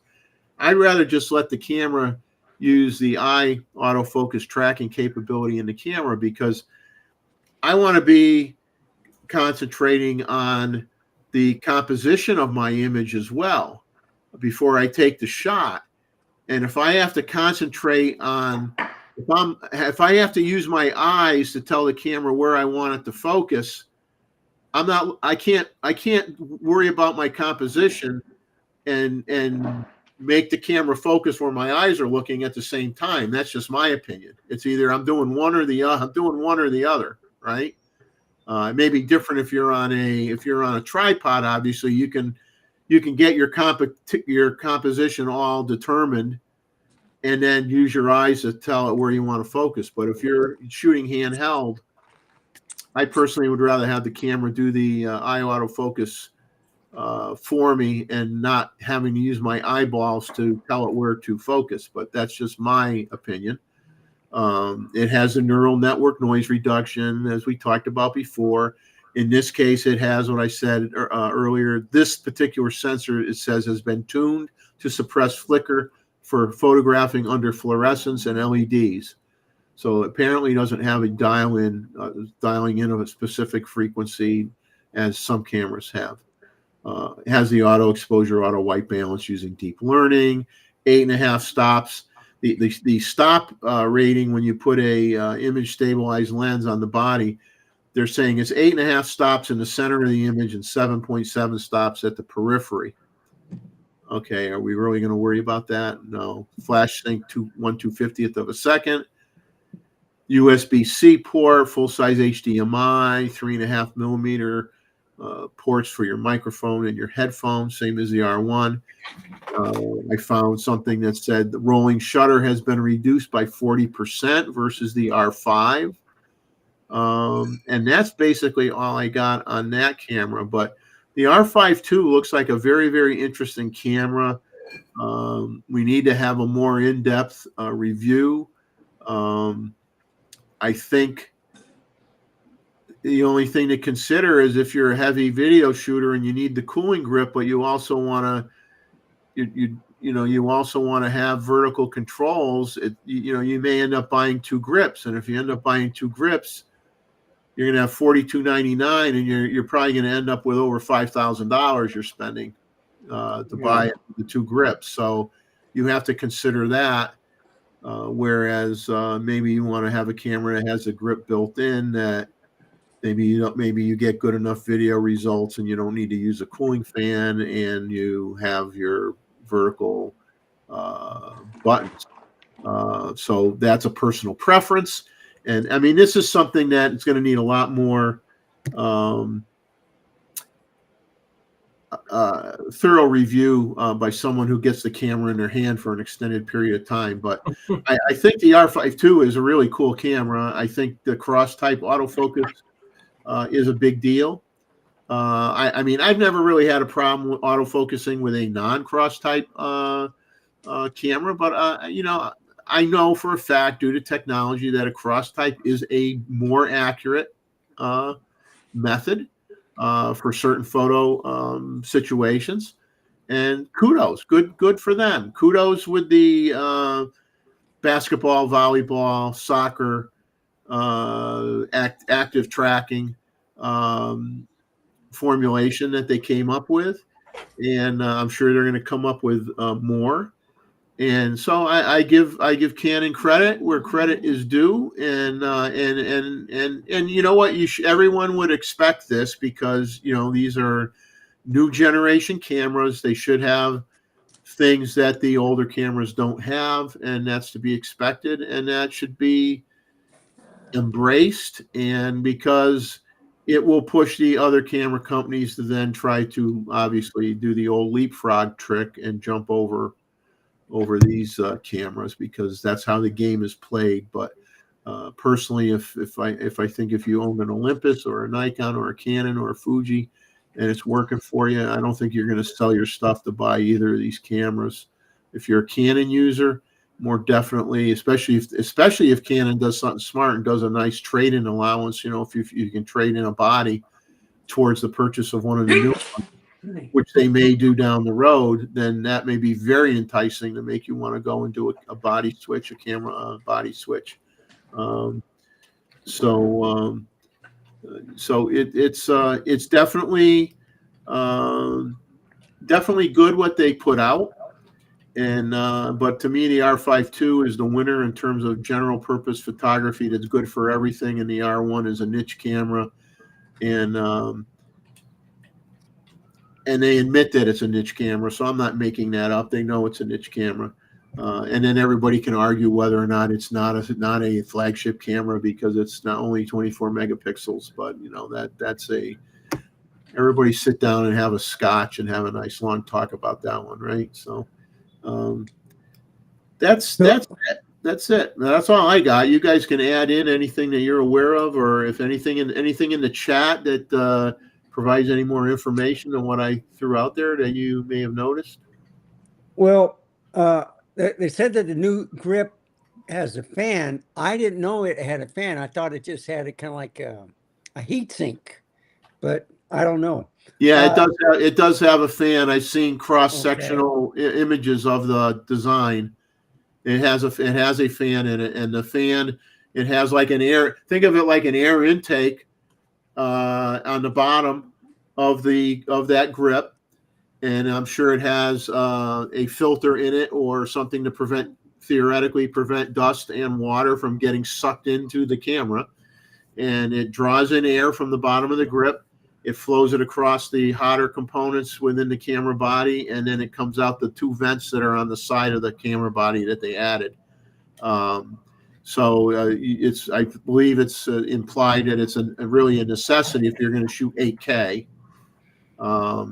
I'd rather just let the camera use the eye autofocus tracking capability in the camera, because I want to be concentrating on the composition of my image as well before I take the shot. And if I have to concentrate on, if I have to use my eyes to tell the camera where I want it to focus, I can't worry about my composition and make the camera focus where my eyes are looking at the same time. That's just my opinion. It's either I'm doing one or the other, right? It may be different if you're on a tripod. Obviously, you can get your composition all determined, and then use your eyes to tell it where you want to focus. But if you're shooting handheld, I personally would rather have the camera do the eye autofocus for me, and not having to use my eyeballs to tell it where to focus. But that's just my opinion. It has a neural network noise reduction, as we talked about before. In this case, it has what I said earlier. This particular sensor, it says, has been tuned to suppress flicker for photographing under fluorescence and LEDs. So apparently it doesn't have a dialing in of a specific frequency, as some cameras have. It has the auto exposure, auto white balance using deep learning, 8.5 stops. the stop rating when you put a image stabilized lens on the body. They're saying it's 8.5 stops in the center of the image and 7.7 stops at the periphery. Okay, are we really going to worry about that? No. Flash sync 1/250th of a second. USB-C port, full-size HDMI, 3.5 millimeter ports for your microphone and your headphones, same as the R1. I found something that said the rolling shutter has been reduced by 40% versus the R5. And that's basically all I got on that camera. But the R5 II looks like a very, very interesting camera. We need to have a more in-depth review. I think the only thing to consider is if you're a heavy video shooter and you need the cooling grip, but you also want to, you also want to have vertical controls. You may end up buying 2 grips, and if you end up buying 2 grips, you're going to have $42.99, and you're probably going to end up with over $5,000 you're spending to buy the 2 grips. So you have to consider that. Whereas maybe you want to have a camera that has a grip built in that maybe you get good enough video results and you don't need to use a cooling fan, and you have your vertical buttons. So that's a personal preference. And I mean, this is something that it's going to need a lot more thorough review by someone who gets the camera in their hand for an extended period of time. But I think the R5 II is a really cool camera. I think the cross-type autofocus is a big deal. I mean, I've never really had a problem with autofocusing with a non-cross-type camera, but I know for a fact, due to technology, that a cross-type is a more accurate method for certain photo situations. And kudos, good for them. Kudos with the basketball, volleyball, soccer, active tracking formulation that they came up with. And I'm sure they're going to come up with more. And so I give Canon credit where credit is due, and you know what, everyone would expect this, because these are new generation cameras. They should have things that the older cameras don't have, and that's to be expected, and that should be embraced. And because it will push the other camera companies to then try to obviously do the old leapfrog trick and jump over these cameras, because that's how the game is played. But personally, if I think if you own an Olympus or a Nikon or a Canon or a Fuji and it's working for you, I don't think you're going to sell your stuff to buy either of these cameras. If you're a Canon user, more definitely, especially if Canon does something smart and does a nice trade-in allowance, if you can trade in a body towards the purchase of one of the new ones, which they may do down the road, then that may be very enticing to make you want to go and do a body switch, a camera body switch. So it's definitely good what they put out. And but to me, the R5 II is the winner in terms of general purpose photography that's good for everything, and the R1 is a niche camera. And they admit that it's a niche camera, so I'm not making that up. They know it's a niche camera. And then everybody can argue whether or not it's not a flagship camera because it's not only 24 megapixels, but that's everybody sit down and have a scotch and have a nice long talk about that one, right? So that's it. That's all I got. You guys can add in anything that you're aware of, or if anything in the chat that provides any more information than what I threw out there that you may have noticed. Well, they said that the new grip has a fan. I didn't know it had a fan. I thought it just had a kind of like a heat sink, but I don't know. Yeah, it does have a fan. I've seen cross-sectional images of the design. It has a fan in it, and the fan, it has like an air. Think of it like an air intake on the bottom of that grip, and I'm sure it has a filter in it or something to prevent theoretically prevent dust and water from getting sucked into the camera. And it draws in air from the bottom of the grip. It flows it across the hotter components within the camera body, and then it comes out the two vents that are on the side of the camera body that they added. I believe it's implied that it's really a necessity if you're going to shoot 8K. I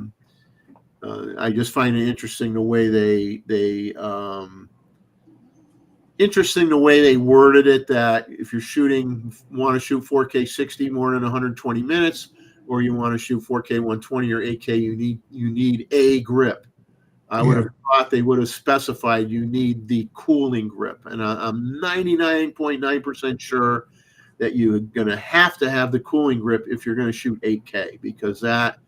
just find it interesting the way they worded it, that if you're want to shoot 4K 60 more than 120 minutes, or you want to shoot 4K 120 or 8K, you need a grip. I would have thought they would have specified you need the cooling grip, and I'm 99.9% sure that you're going to have the cooling grip if you're going to shoot 8K, because that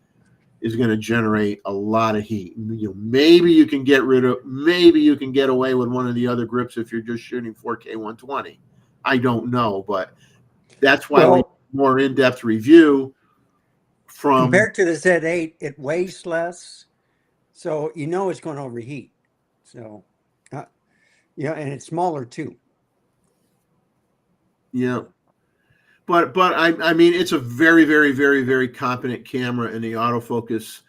is going to generate a lot of heat. Maybe you can get away with one of the other grips if you're just shooting 4K 120. I don't know, but that's why we need more in-depth review. Compared to the Z8, it weighs less, so it's going to overheat. So, and it's smaller too. Yeah. But I mean, it's a very, very, very, very competent camera, and the autofocus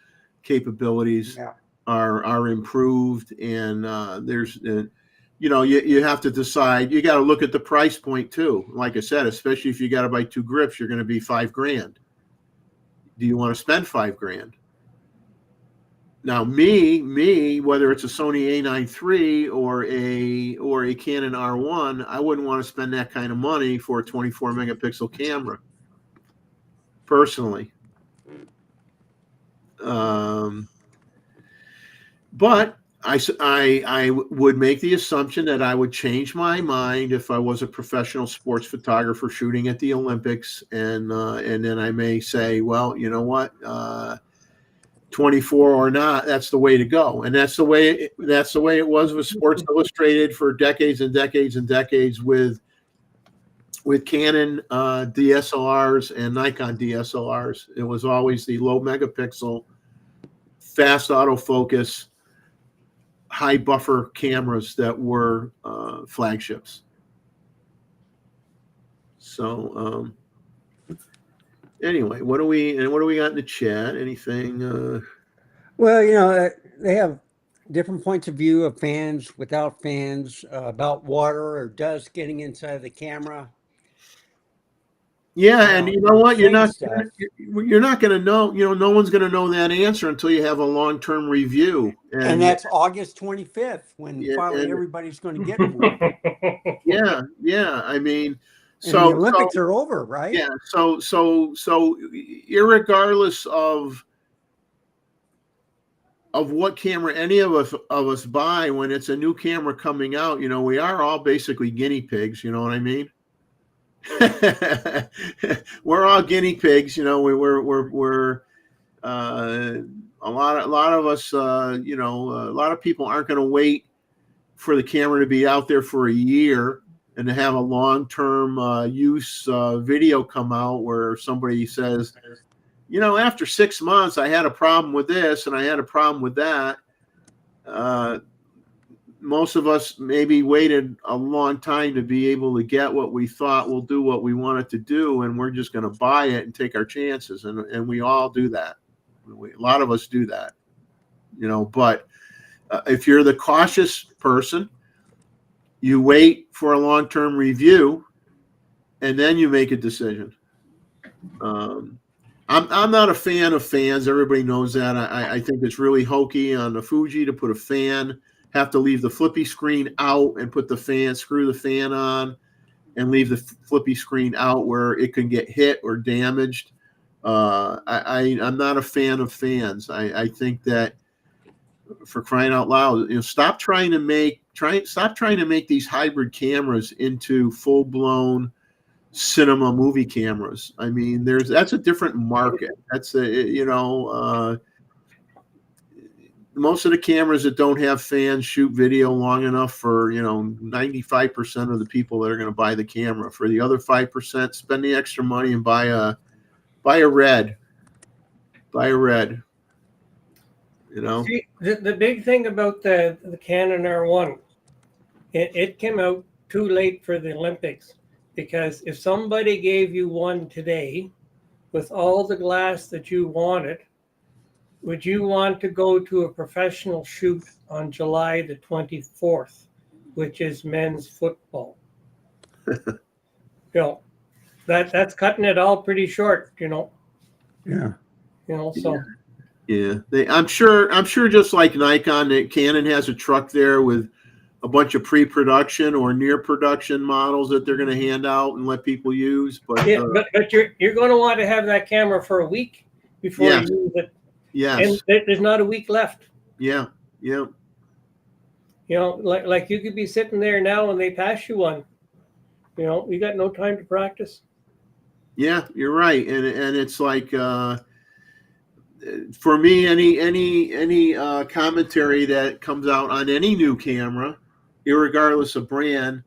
capabilities are improved. And there's, you have to decide. You got to look at the price point too. Like I said, especially if you got to buy two grips, you're going to be $5,000. Do you want to spend $5,000? Now, me, whether it's a Sony A9 III or a Canon R1, I wouldn't want to spend that kind of money for a 24 megapixel camera, personally. But I would make the assumption that I would change my mind if I was a professional sports photographer shooting at the Olympics, and then I may say, well, you know what, 24 or not, that's the way to go. And that's the way it was with Sports Illustrated for decades and decades and decades with Canon DSLRs and Nikon DSLRs. It was always the low megapixel, fast autofocus, high buffer cameras that were flagships. So anyway, what do we got in the chat? Anything? Well, they have different points of view of fans, without fans, about water or dust getting inside the camera. Yeah, and you know what? You're not stuff. going to know. No one's going to know that answer until you have a long-term review. And that's August 25th when finally everybody's going to get one. Yeah. I mean, and the Olympics are over, right? Yeah. So irregardless of what camera any of us buy, when it's a new camera coming out, we are all basically guinea pigs. You know what I mean? We're all guinea pigs. We're a lot of us. A lot of people aren't going to wait for the camera to be out there for a year and to have a long-term use video come out where somebody says, after 6 months, I had a problem with this and I had a problem with that. Most of us maybe waited a long time to be able to get what we thought will do what we want it to do, and we're just going to buy it and take our chances. And we all do that. A lot of us do that, but if you're the cautious person, you wait for a long-term review and then you make a decision. I'm not a fan of fans. Everybody knows that. I think it's really hokey on the Fuji to put a fan, have to leave the flippy screen out and put the fan, screw the fan on and leave the flippy screen out where it can get hit or damaged. I'm not a fan of fans. I think that, for crying out loud, stop trying to make these hybrid cameras into full-blown cinema movie cameras. I mean, that's a different market. That's most of the cameras that don't have fans shoot video long enough for 95% of the people that are going to buy the camera. For the other 5%, spend the extra money and buy a red. See, the big thing about the Canon R1 it came out too late for the Olympics, because if somebody gave you one today with all the glass that you wanted, would you want to go to a professional shoot on July the 24th, which is men's football? That's cutting it all pretty short, Yeah. so. Yeah, I'm sure just like Nikon, that Canon has a truck there with a bunch of pre-production or near production models that they're going to hand out and let people use. But Yeah, but you're going to want to have that camera for a week before Yes. you use it, yes, and there's not a week left. yeah. Like you could be sitting there now and they pass you one. You got no time to practice. Yeah, you're right, and it's like for me, any commentary that comes out on any new camera, irregardless of brand,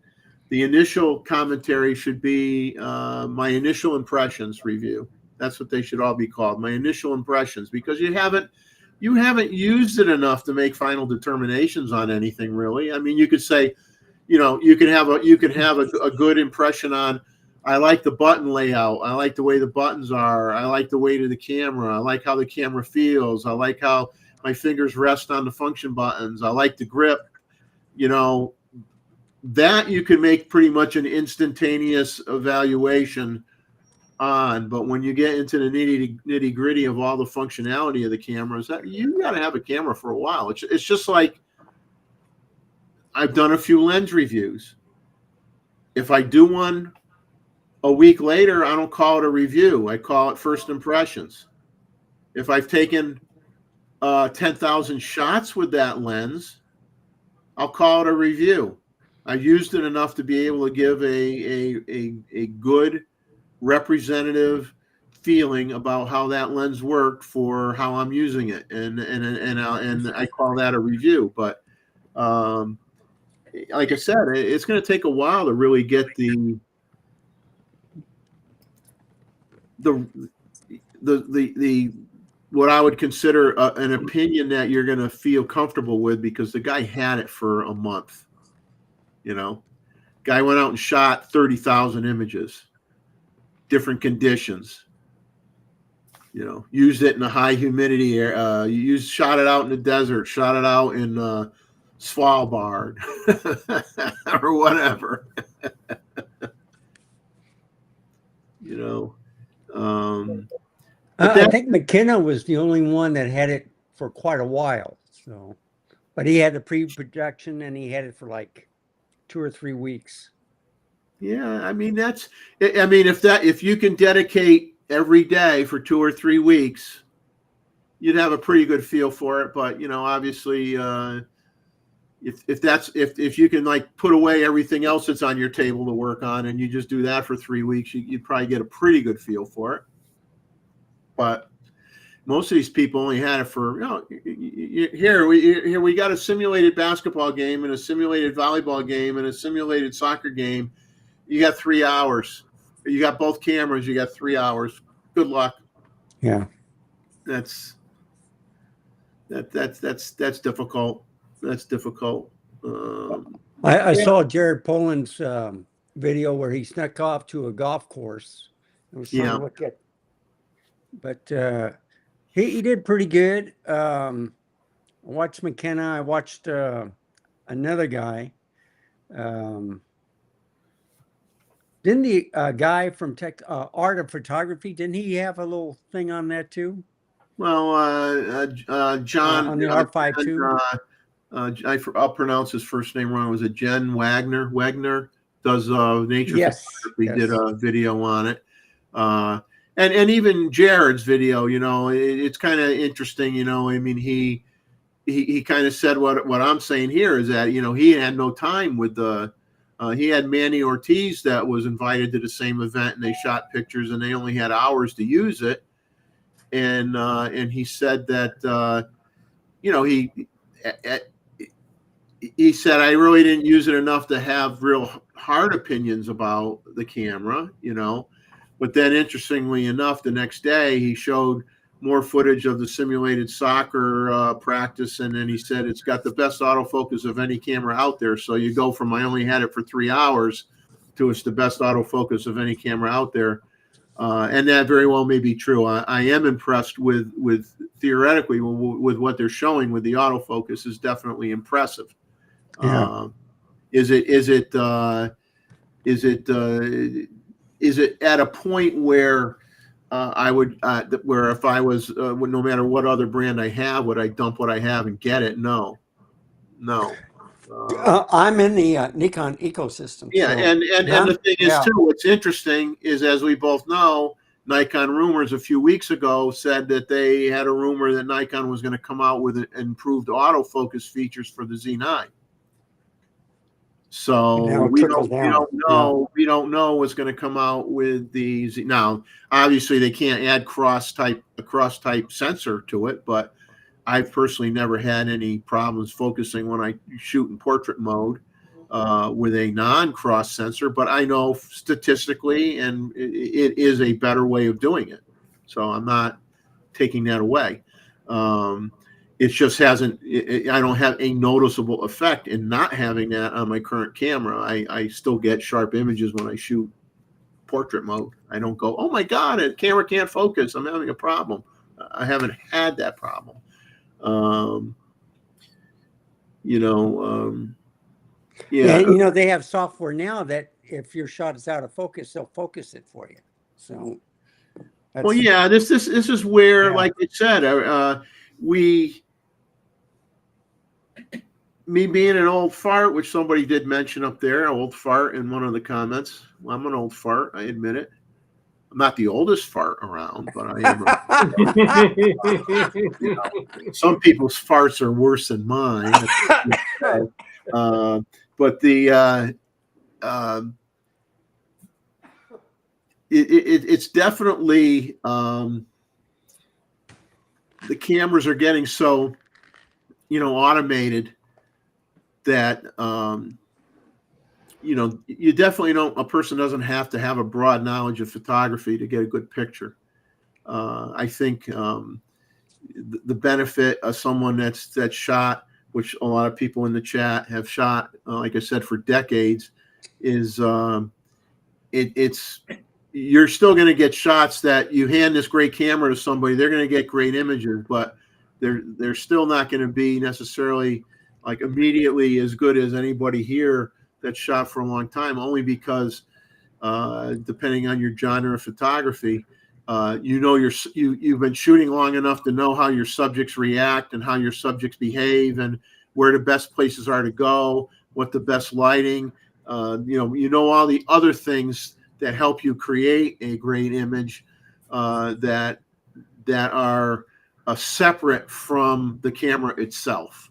the initial commentary should be my initial impressions review. That's what they should all be called, my initial impressions, because you haven't used it enough to make final determinations on anything really. I mean, you could say, you can have a good impression on, I like the button layout. I like the way the buttons are. I like the weight of the camera. I like how the camera feels. I like how my fingers rest on the function buttons. I like the grip. That you can make pretty much an instantaneous evaluation on. But when you get into the nitty gritty of all the functionality of the cameras, you got to have a camera for a while. It's just like, I've done a few lens reviews. If I do one a week later, I don't call it a review. I call it first impressions. If I've taken 10,000 shots with that lens, I'll call it a review. I've used it enough to be able to give a good representative feeling about how that lens worked for how I'm using it, and I call that a review. But like I said, it's going to take a while to really get the what I would consider an opinion that you're going to feel comfortable with, because the guy had it for a month. Guy went out and shot 30,000 images, different conditions. Used it in a high humidity area. Shot it out in the desert, shot it out in Svalbard or whatever. I think McKenna was the only one that had it for quite a while. So, but he had the pre-production and he had it for like 2 or 3 weeks. Yeah, I mean if you can dedicate every day for 2 or 3 weeks, you'd have a pretty good feel for it. But obviously, if you can like put away everything else that's on your table to work on, and you just do that for 3 weeks, you'd probably get a pretty good feel for it. But most of these people only had it for, here we got a simulated basketball game and a simulated volleyball game and a simulated soccer game. You got 3 hours. You got both cameras. You got 3 hours. Good luck. Yeah, that's difficult. That's difficult. I saw Jared Poland's video where he snuck off to a golf course. I was trying to look at, but he did pretty good. I watched McKenna. I watched another guy. Didn't the guy from Art of Photography, didn't he have a little thing on that too? Well, John on the R5 too. I'll pronounce his first name wrong. Was it Jen Wagner? Wagner does nature photography. Did a video on it, and even Jared's video. It's kind of interesting. I mean, he kind of said what I'm saying here is that he had no time with the. He had Manny Ortiz that was invited to the same event, and they shot pictures, and they only had hours to use it. And he said that he said, I really didn't use it enough to have real hard opinions about the camera, But then, interestingly enough, the next day he showed more footage of the simulated soccer practice, and then he said it's got the best autofocus of any camera out there. So you go from I only had it for 3 hours to it's the best autofocus of any camera out there, and that very well may be true. I am impressed with theoretically with what they're showing with the autofocus is definitely impressive. Yeah. Is it at a point where I would where if I was no matter what other brand I have, would I dump what I have and get it? No. I'm in the Nikon ecosystem. Yeah, so, and the thing is yeah. too, what's interesting is, as we both know, Nikon rumors a few weeks ago said that they had a rumor that Nikon was going to come out with improved autofocus features for the Z9. So Now it we trickles don't down. know what's going to come out with the Z. Now, obviously, they can't add a cross type sensor to it, but I've personally never had any problems focusing when I shoot in portrait mode with a non-cross sensor. But I know statistically, and it is a better way of doing it. So I'm not taking that away. It just hasn't. I don't have a noticeable effect in not having that on my current camera. I still get sharp images when I shoot portrait mode. I don't go, oh my God, the camera can't focus. I'm having a problem. I haven't had that problem. Yeah. And they have software now that if your shot is out of focus, they'll focus it for you. So. Well, yeah. This is where, Yeah. like I said, me being an old fart, which somebody did mention up there, old fart in one of the comments. Well, I'm an old fart. I admit it. I'm not the oldest fart around, but I am. Some people's farts are worse than mine. But it's definitely the cameras are getting so automated that you definitely don't. A person doesn't have to have a broad knowledge of photography to get a good picture. I think the benefit of someone that's shot, which a lot of people in the chat have shot, like I said, for decades, is it's you're still going to get shots that you hand this great camera to somebody, they're going to get great images, but they're still not going to be necessarily like immediately as good as anybody here that's shot for a long time, only because depending on your genre of photography, you've been shooting long enough to know how your subjects react and how your subjects behave and where the best places are to go, what the best lighting, all the other things that help you create a great image that are separate from the camera itself.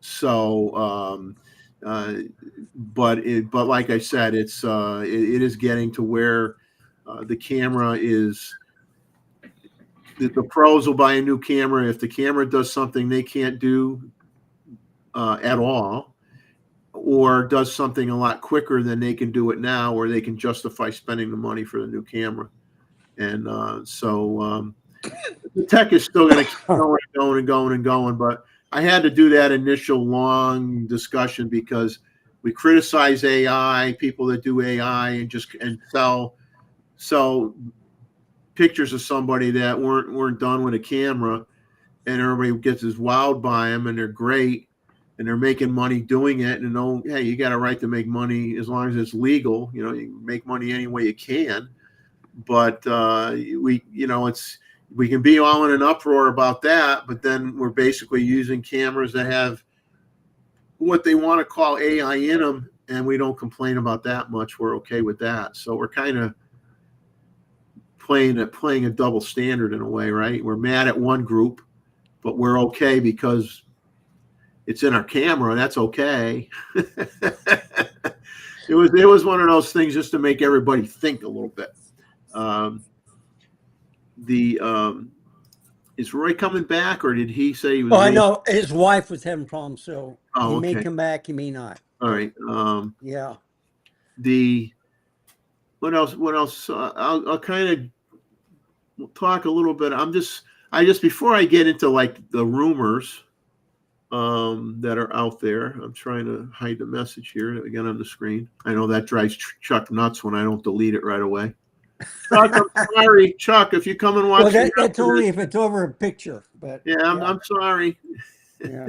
So, but like I said, it is getting to where the camera is. The pros will buy a new camera if the camera does something they can't do at all, or does something a lot quicker than they can do it now, or they can justify spending the money for the new camera. And so the tech is still going to keep going. But I had to do that initial long discussion because we criticize AI, people that do AI, and sell pictures of somebody that weren't done with a camera, and everybody gets as wowed by them, and they're great, and they're making money doing it. And hey, you got a right to make money as long as it's legal. You make money any way you can. But we can be all in an uproar about that, but then we're basically using cameras that have what they want to call AI in them, and we don't complain about that much. We're okay with that. So we're kind of playing a double standard in a way, right? We're mad at one group, but we're okay because it's in our camera. That's okay. It was one of those things just to make everybody think a little bit. Is Roy coming back, or did he say he was? Oh, I know his wife was having problems, so he may okay. come back, he may not. All right. Yeah. What else? I'll kind of talk a little bit. I just, before I get into like the rumors that are out there, I'm trying to hide the message here again on the screen. I know that drives Chuck nuts when I don't delete it right away. Chuck, I'm sorry, Chuck, if you come and watch. Well, that's only if it's over a picture. But yeah, I'm sorry. yeah.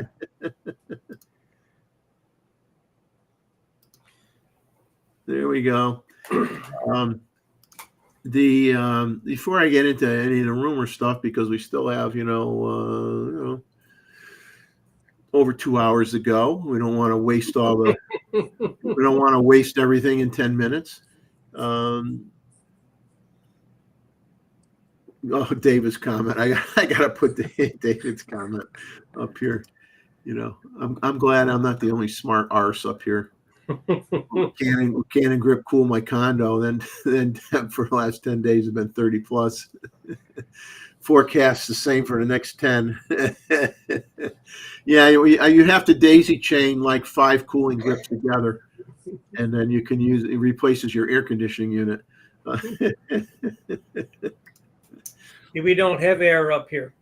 There we go. Before I get into any of the rumor stuff, because we still have over 2 hours to go. We don't want to waste all the. We don't want to waste everything in 10 minutes. David's comment. I got to put David's comment up here. I'm glad I'm not the only smart arse up here. Canon grip cool my condo. Then for the last 10 days have been 30 plus. Forecast the same for the next 10. Yeah, you have to daisy chain like 5 cooling grips together, and then you can use it replaces your air conditioning unit. We don't have air up here.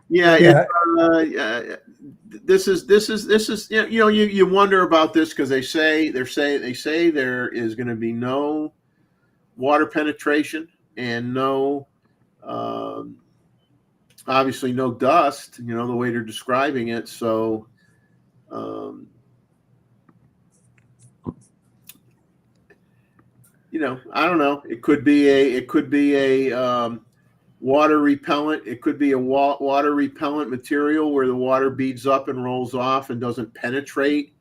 Yeah. This is you wonder about this because they say there is going to be no water penetration and no obviously no dust, the way they're describing it. So I don't know. It could be a water repellent. It could be a water repellent material where the water beads up and rolls off and doesn't penetrate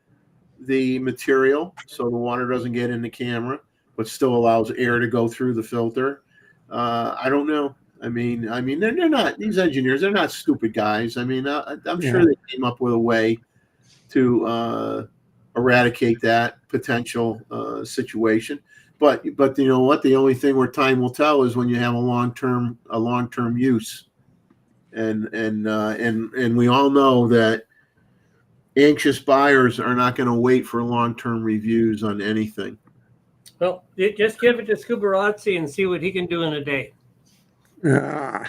the material, so the water doesn't get in the camera, but still allows air to go through the filter. I don't know. I mean, they're not, these engineers. They're not stupid guys. I mean, I'm sure they came up with a way to eradicate that potential situation. But you know what? The only thing where time will tell is when you have a long term use, and we all know that anxious buyers are not going to wait for long-term reviews on anything. Well, just give it to Scubarazzi and see what he can do in a day. Yeah.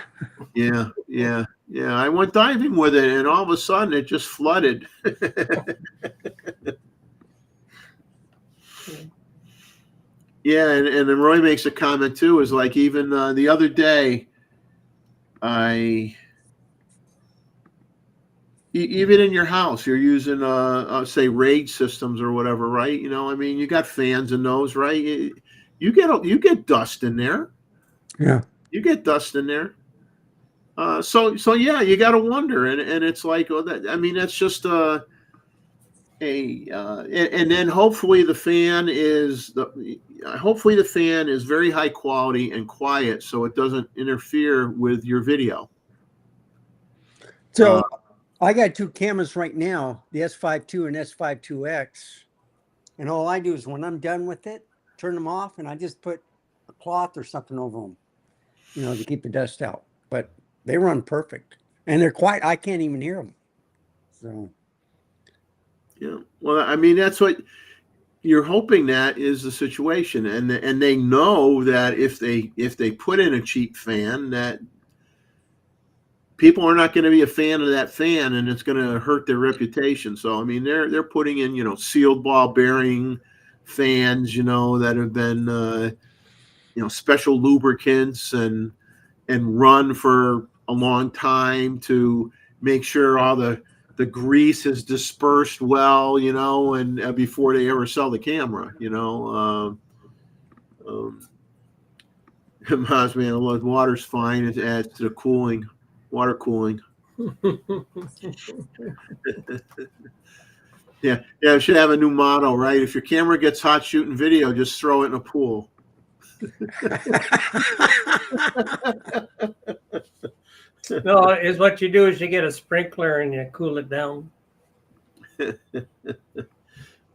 I went diving with it, and all of a sudden it just flooded. Yeah, and then Roy makes a comment too. Is like even the other day, even in your house, you're using say RAID systems or whatever, right? I mean, you got fans in those, right? You get dust in there. Yeah, you get dust in there. So yeah, you got to wonder, and it's like, well, that's just and then hopefully the fan is very high quality and quiet, so it doesn't interfere with your video. So I got 2 cameras right now, the S5 II and S5 IIX, and all I do is when I'm done with it, turn them off, and I just put a cloth or something over them, to keep the dust out. But they run perfect, and they're quiet. I can't even hear them. So. Yeah, well, I mean, that's what you're hoping that is the situation, and they know that if they put in a cheap fan, that people are not going to be a fan of that fan, and it's going to hurt their reputation. So I mean, they're putting in sealed ball bearing fans, that have been special lubricants and run for a long time to make sure all the grease is dispersed well, and before they ever sell the camera, Mazman, water's fine. It adds to the cooling, water cooling. Yeah, it should have a new motto, right? If your camera gets hot shooting video, just throw it in a pool. No, is what you do is you get a sprinkler and you cool it down.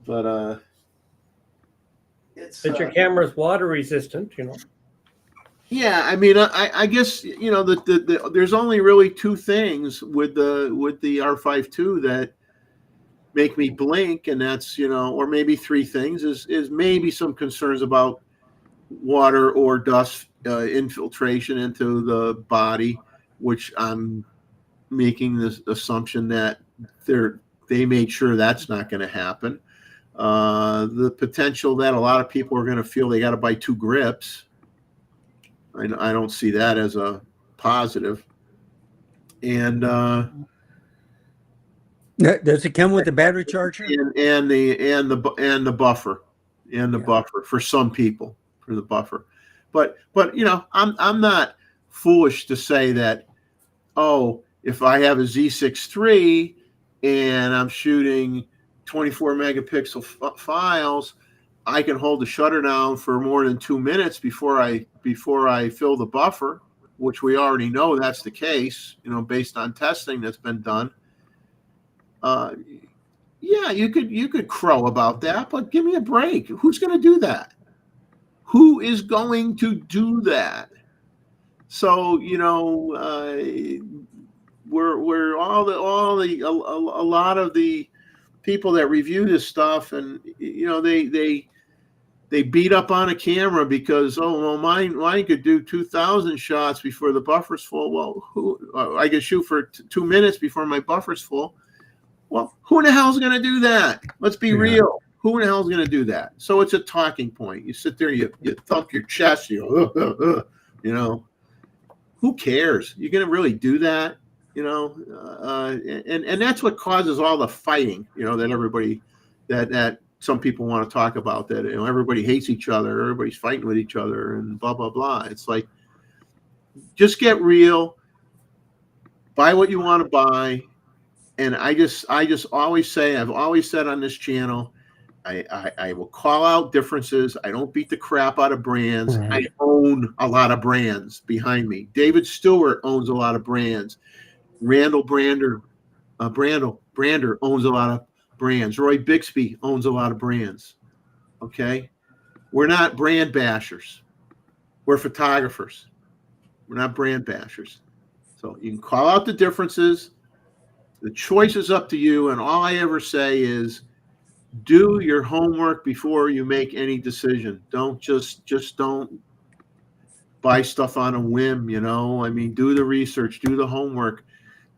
But it's your camera's water resistant, Yeah, I mean, I guess there's only really 2 things with the R5 II that make me blink, and that's or maybe 3 things is maybe some concerns about water or dust infiltration into the body, which I'm making this assumption that they made sure that's not going to happen. The potential that a lot of people are going to feel they got to buy 2 grips. I don't see that as a positive. And Does it come with a battery charger? and the buffer buffer for some people, for the buffer. But I'm not foolish to say that, oh, if I have a Z6 III and I'm shooting 24 megapixel files, I can hold the shutter down for more than 2 minutes before I fill the buffer, which we already know that's the case, based on testing that's been done. Yeah, you could crow about that, but give me a break. Who's going to do that? Who is going to do that? So, we're a lot of the people that review this stuff, and they beat up on a camera because, oh, well, mine could do 2,000 shots before the buffer's full. Well, I can shoot for 2 minutes before my buffer's full. Well, who in the hell is going to do that? Let's be real. Who in the hell is going to do that? So it's a talking point. You sit there, you thump your chest, who cares? You're going to really do that? And that's what causes all the fighting, that everybody, that some people want to talk about, that, everybody hates each other, everybody's fighting with each other and blah, blah, blah. It's like, just get real, buy what you want to buy. And I just always say, I've always said on this channel, I will call out differences. I don't beat the crap out of brands. Right. I own a lot of brands behind me. David Stewart owns a lot of brands. Randall Brander owns a lot of brands. Roy Bixby owns a lot of brands. Okay? We're not brand bashers. We're photographers. We're not brand bashers. So you can call out the differences. The choice is up to you, and all I ever say is do your homework before you make any decision. Don't just don't buy stuff on a whim, do the research, do the homework.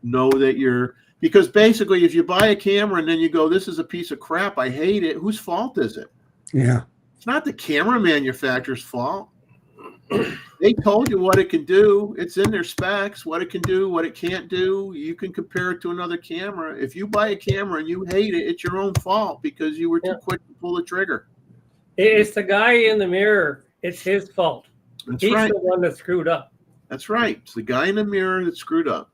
Know that because basically if you buy a camera and then you go, this is a piece of crap, I hate it, whose fault is it? Yeah. It's not the camera manufacturer's fault. They told you what it can do. It's in their specs, what it can do, what it can't do. You can compare it to another camera. If you buy a camera and you hate it, it's your own fault because you were too quick to pull the trigger. It's the guy in the mirror. It's his fault. He's right. the one that screwed up. That's right. It's the guy in the mirror that screwed up.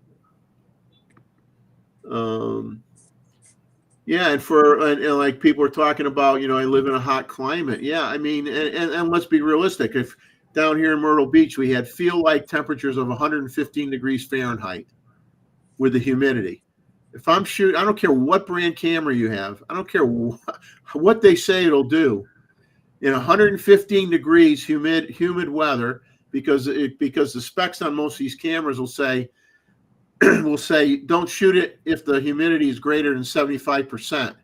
Yeah, and like people are talking about, I live in a hot climate. Yeah, and let's be realistic. If down here in Myrtle Beach, we had feel-like temperatures of 115 degrees Fahrenheit with the humidity. If I'm shooting, I don't care what brand camera you have. I don't care what they say it'll do. In 115 degrees humid weather, because the specs on most of these cameras will say don't shoot it if the humidity is greater than 75%.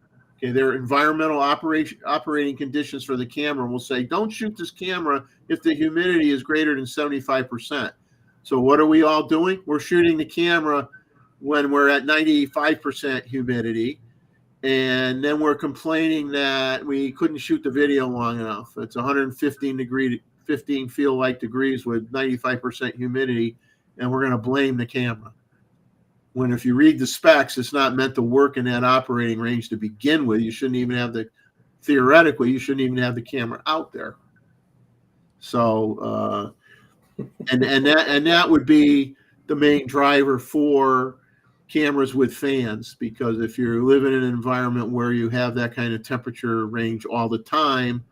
Okay, their environmental operating conditions for the camera will say don't shoot this camera if the humidity is greater than 75%. So what are we all doing? We're shooting the camera when we're at 95% humidity, and then we're complaining that we couldn't shoot the video long enough. It's 15 feel-like degrees with 95% humidity, and we're going to blame the camera. When if you read the specs, it's not meant to work in that operating range to begin with. You shouldn't even have theoretically, you shouldn't even have the camera out there. So, and that would be the main driver for cameras with fans, because if you're living in an environment where you have that kind of temperature range all the time,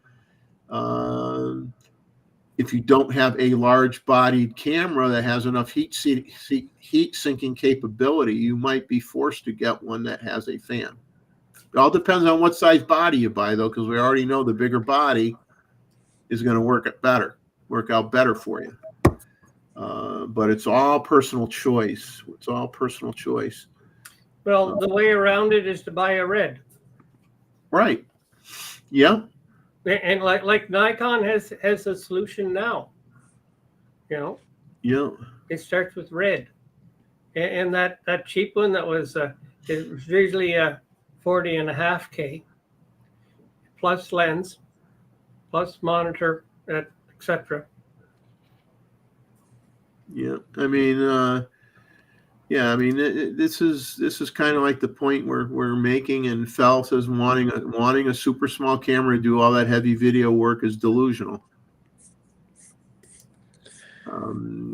if you don't have a large bodied camera that has enough heat sinking capability, you might be forced to get one that has a fan. It all depends on what size body you buy, though, because we already know the bigger body is going to work out better for you. But it's all personal choice. It's all personal choice. Well, the way around it is to buy a red. Right. Yeah. And like Nikon has a solution now. You know, Yeah. it starts with red, and that cheap one that was it was usually 40.5K plus lens plus monitor, etc. Yeah. I mean, yeah. I mean, this is kind of like the point we're making, and Phelps is wanting a super small camera to do all that heavy video work is delusional.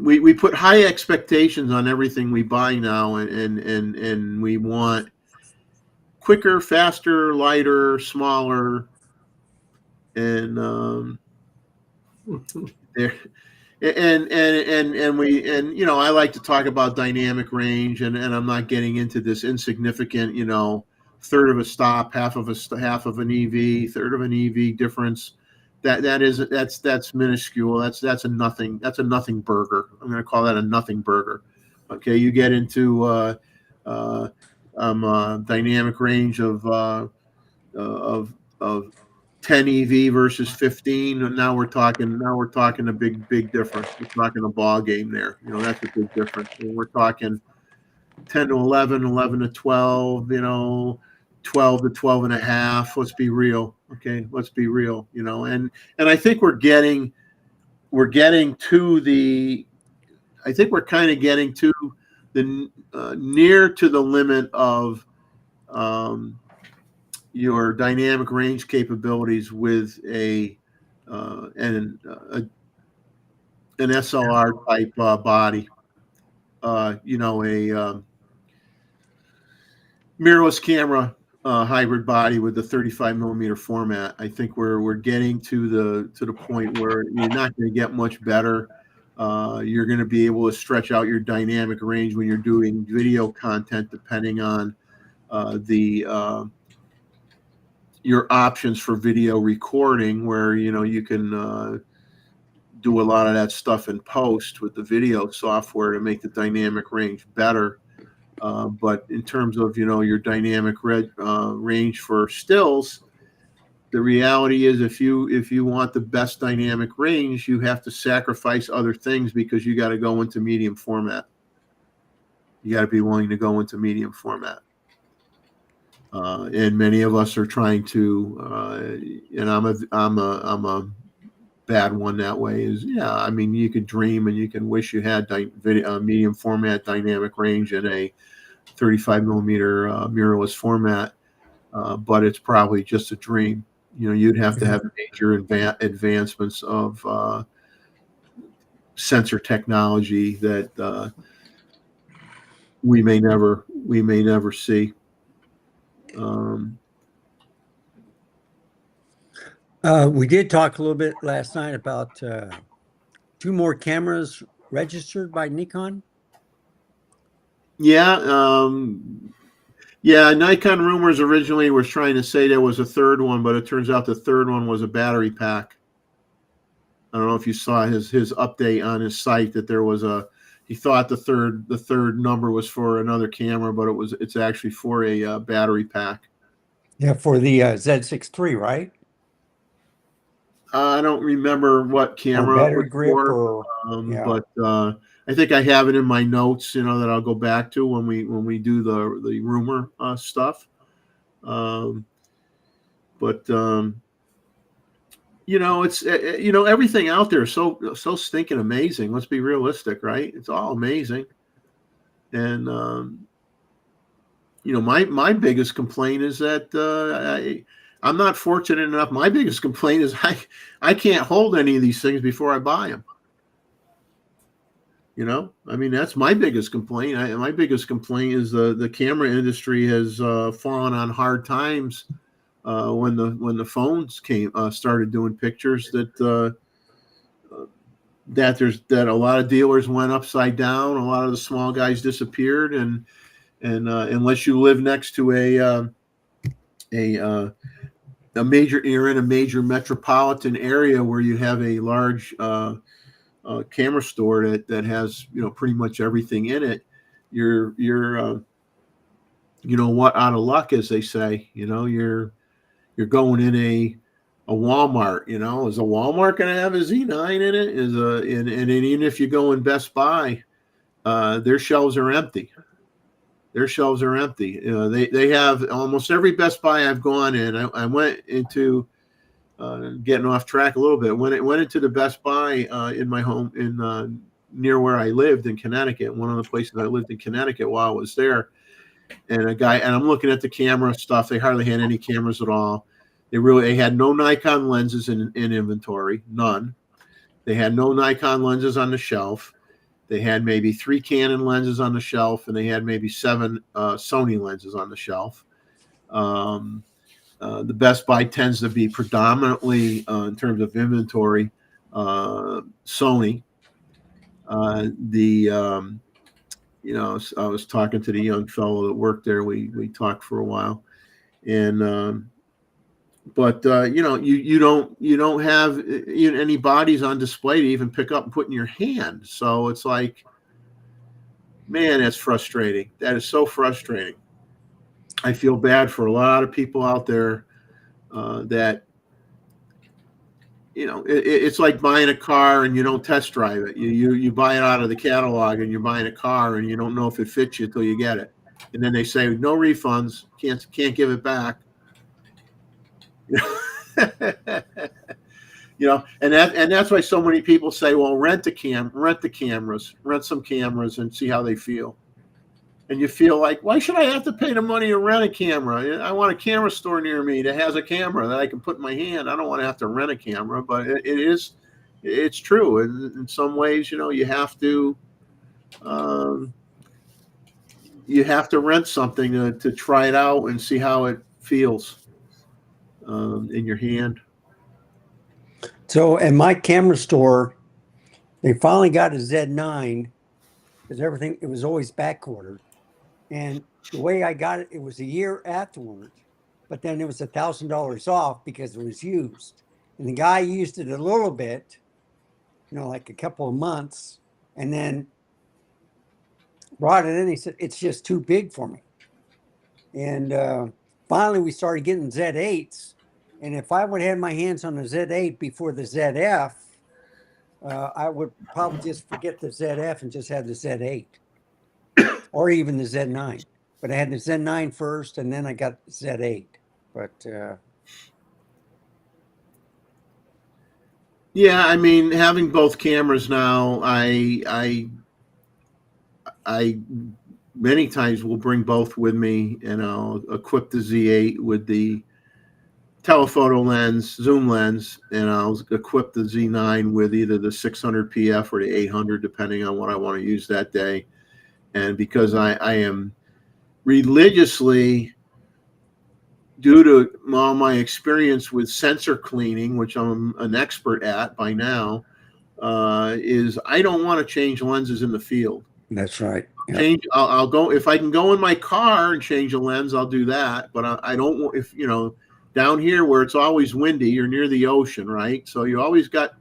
We put high expectations on everything we buy now, and we want quicker, faster, lighter, smaller, and there. And you know, I like to talk about dynamic range, and I'm not getting into this insignificant, you know, third of a stop, half of an EV, third of an EV difference. That's minuscule. That's a nothing burger. I'm going to call that a nothing burger. Okay, you get into dynamic range of 10 EV versus 15. And now we're talking a big difference. We're talking a ball game there. You know, that's a big difference. And we're talking 10 to 11, 11 to 12, you know, 12 to 12 and a half. Let's be real. Okay. Let's be real, you know, and I think we're getting to the, I think we're kind of getting to the near to the limit of, your dynamic range capabilities with an SLR type body, you know, a mirrorless camera hybrid body with the 35 millimeter format. I think we're getting to the point where you're not going to get much better. You're going to be able to stretch out your dynamic range when you're doing video content, depending on your options for video recording, where you know you can do a lot of that stuff in post with the video software to make the dynamic range better. But in terms of, you know, your dynamic range for stills, the reality is if you want the best dynamic range, you have to sacrifice other things, because you got to go into medium format. You got to be willing to go into medium format. And many of us are trying to, and I'm a bad one that way. Is, yeah, I mean, you could dream and you can wish you had medium format dynamic range in a 35 millimeter mirrorless format, but it's probably just a dream. You know, you'd have to have major advancements of sensor technology that we may never see. We did talk a little bit last night about 2 more cameras registered by Nikon. Yeah, Nikon rumors originally was trying to say there was a third one, but it turns out the third one was a battery pack. I don't know if you saw his update on his site that there was he thought the third number was for another camera, but it's actually for a battery pack. Yeah, for the Z6 III, right? I don't remember what camera Or battery grip, for, or yeah. but I think I have it in my notes, you know, that I'll go back to when we do the rumor stuff. You know, it's you know, everything out there is so stinking amazing. Let's be realistic, right? It's all amazing, and you know, my biggest complaint is that I'm not fortunate enough. My biggest complaint is I can't hold any of these things before I buy them. You know, I mean, that's my biggest complaint. My biggest complaint is the camera industry has fallen on hard times when the phones started doing pictures. That a lot of dealers went upside down. A lot of the small guys disappeared, and unless you live next to a major, you're in a major metropolitan area where you have a large camera store that has, you know, pretty much everything in it, you're you know what, out of luck, as they say. You know, you're going in Walmart. You know, is a Walmart going to have a Z9 in it? And even if you go in Best Buy, their shelves are empty. Their shelves are empty. You know, they have almost every Best Buy I've gone in. I went into getting off track a little bit. Went into the Best Buy in my home in near where I lived in Connecticut. One of the places I lived in Connecticut while I was there. And I'm looking at the camera stuff. They hardly had any cameras at all. They had no Nikon lenses in inventory, none. They had no Nikon lenses on the shelf. They had maybe 3 Canon lenses on the shelf, and they had maybe 7 Sony lenses on the shelf. The Best Buy tends to be predominantly, in terms of inventory, Sony. You know, I was talking to the young fellow that worked there. We talked for a while, and but you know, you don't have any bodies on display to even pick up and put in your hand. So it's like, man, that's frustrating. That is so frustrating. I feel bad for a lot of people out there that, you know, it's like buying a car and you don't test drive it. You buy it out of the catalog, and you're buying a car and you don't know if it fits you until you get it, and then they say no refunds, can't give it back. You know, and that's why so many people say, well, rent some cameras and see how they feel. And you feel like, why should I have to pay the money to rent a camera? I want a camera store near me that has a camera that I can put in my hand. I don't want to have to rent a camera, but it's true. And in some ways, you know, you have to rent something to try it out and see how it feels in your hand. So at my camera store, they finally got a Z9 because it was always back ordered. And the way I got it, it was a year afterwards, but then it was $1,000 off because it was used. And the guy used it a little bit, you know, like a couple of months, and then brought it in. He said, it's just too big for me. And finally we started getting Z8s. And if I would have had my hands on the Z8 before the ZF, I would probably just forget the ZF and just have the Z8 or even the Z9. But I had the Z9 first, and then I got Z8. But yeah, I mean, having both cameras now, I many times will bring both with me, and I'll equip the Z8 with the telephoto lens, zoom lens, and I'll equip the Z9 with either the 600 PF or the 800, depending on what I want to use that day. And because I am religiously, due to all my experience with sensor cleaning, which I'm an expert at by now, is I don't want to change lenses in the field. that's right. Yep. I'll go if I can go in my car and change a lens, I'll do that. But I don't want, if you know, down here where it's always windy, you're near the ocean, right? So you always got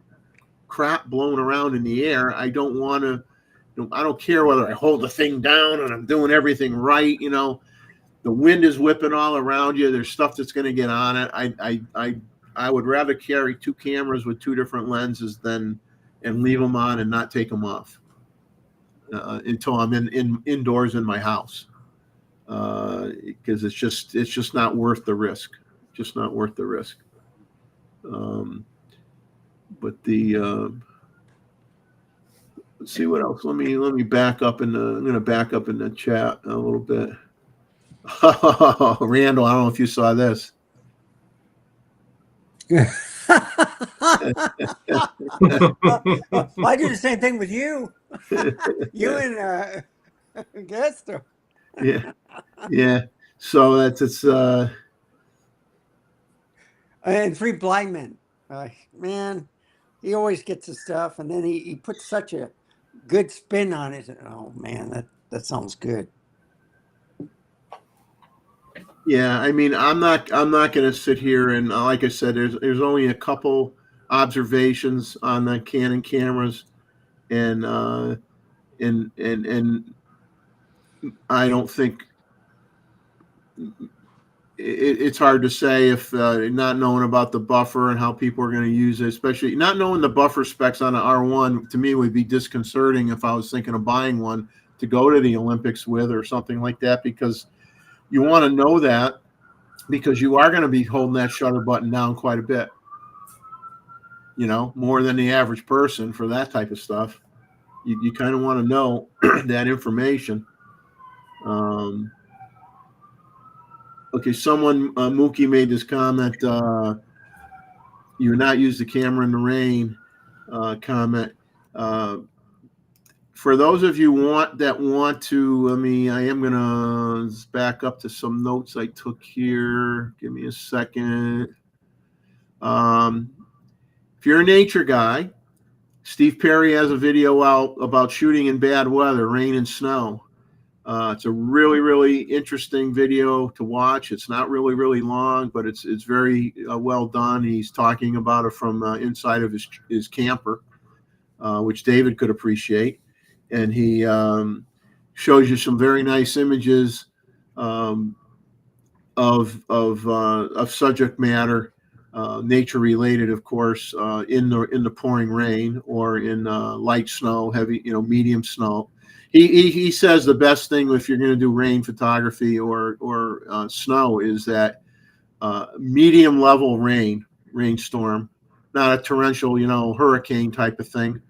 crap blowing around in the air. I don't want to. I don't care whether I hold the thing down and I'm doing everything right. You know, the wind is whipping all around you. There's stuff that's going to get on it. I would rather carry 2 cameras with 2 different lenses and leave them on and not take them off until I'm indoors in my house, because it's just not worth the risk. Just not worth the risk. But let's see what else. Let me back up I'm going to back up in the chat a little bit. Oh, Randall, I don't know if you saw this. I do the same thing with you. You and Gusto. Yeah. So it's And Three Blind Men. Man, he always gets his stuff, and then he puts such a good spin on it. Oh man, that sounds good. yeah. I mean, I'm not going to sit here and like I said, there's only a couple observations on the Canon cameras, and I don't think it's hard to say if not knowing about the buffer and how people are going to use it, especially not knowing the buffer specs on an R1, to me would be disconcerting if I was thinking of buying one to go to the Olympics with or something like that, because you want to know that, because you are going to be holding that shutter button down quite a bit, you know, more than the average person for that type of stuff. You kind of want to know that information. Okay, someone, Mookie made this comment, you're not use the camera in the rain, comment. For those of you want to, I am going to back up to some notes I took here. Give me a second. If you're a nature guy, Steve Perry has a video out about shooting in bad weather, rain and snow. It's a really, really interesting video to watch. It's not really, really long, but it's very well done. He's talking about it from inside of his camper, which David could appreciate. And he shows you some very nice images of subject matter, nature related, of course, in the pouring rain or in light snow, heavy, medium snow. He says the best thing if you're going to do rain photography or snow is that medium level rainstorm, not a torrential, hurricane type of thing.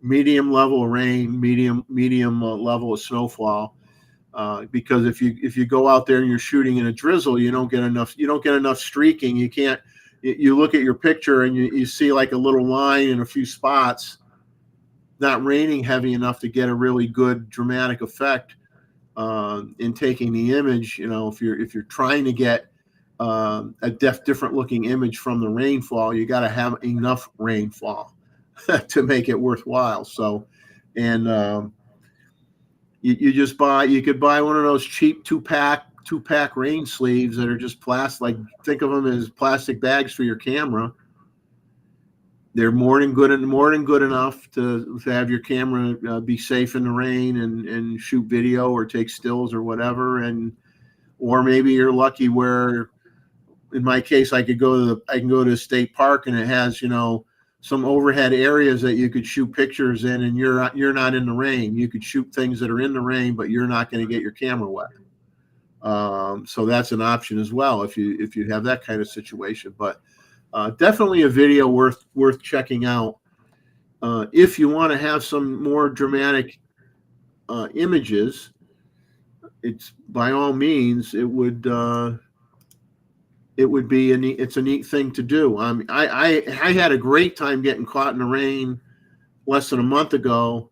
Medium level rain, medium level of snowfall. Because if you go out there and you're shooting in a drizzle, you don't get enough streaking. You can't. You look at your picture and you see like a little line in a few spots. Not raining heavy enough to get a really good dramatic effect in taking the image. If you're trying to get a different looking image from the rainfall, you got to have enough rainfall to make it worthwhile. So, and you could buy one of those cheap two pack rain sleeves that are just plastic. Like, think of them as plastic bags for your camera. They're more than good enough to have your camera be safe in the rain and shoot video or take stills or whatever. Or maybe you're lucky where, in my case, I can go to a state park and it has some overhead areas that you could shoot pictures in, and you're not in the rain. You could shoot things that are in the rain, but you're not going to get your camera wet. So that's an option as well if you have that kind of situation. But definitely a video worth checking out. If you want to have some more dramatic images, it's by all means it would be it's a neat thing to do. I had a great time getting caught in the rain less than a month ago,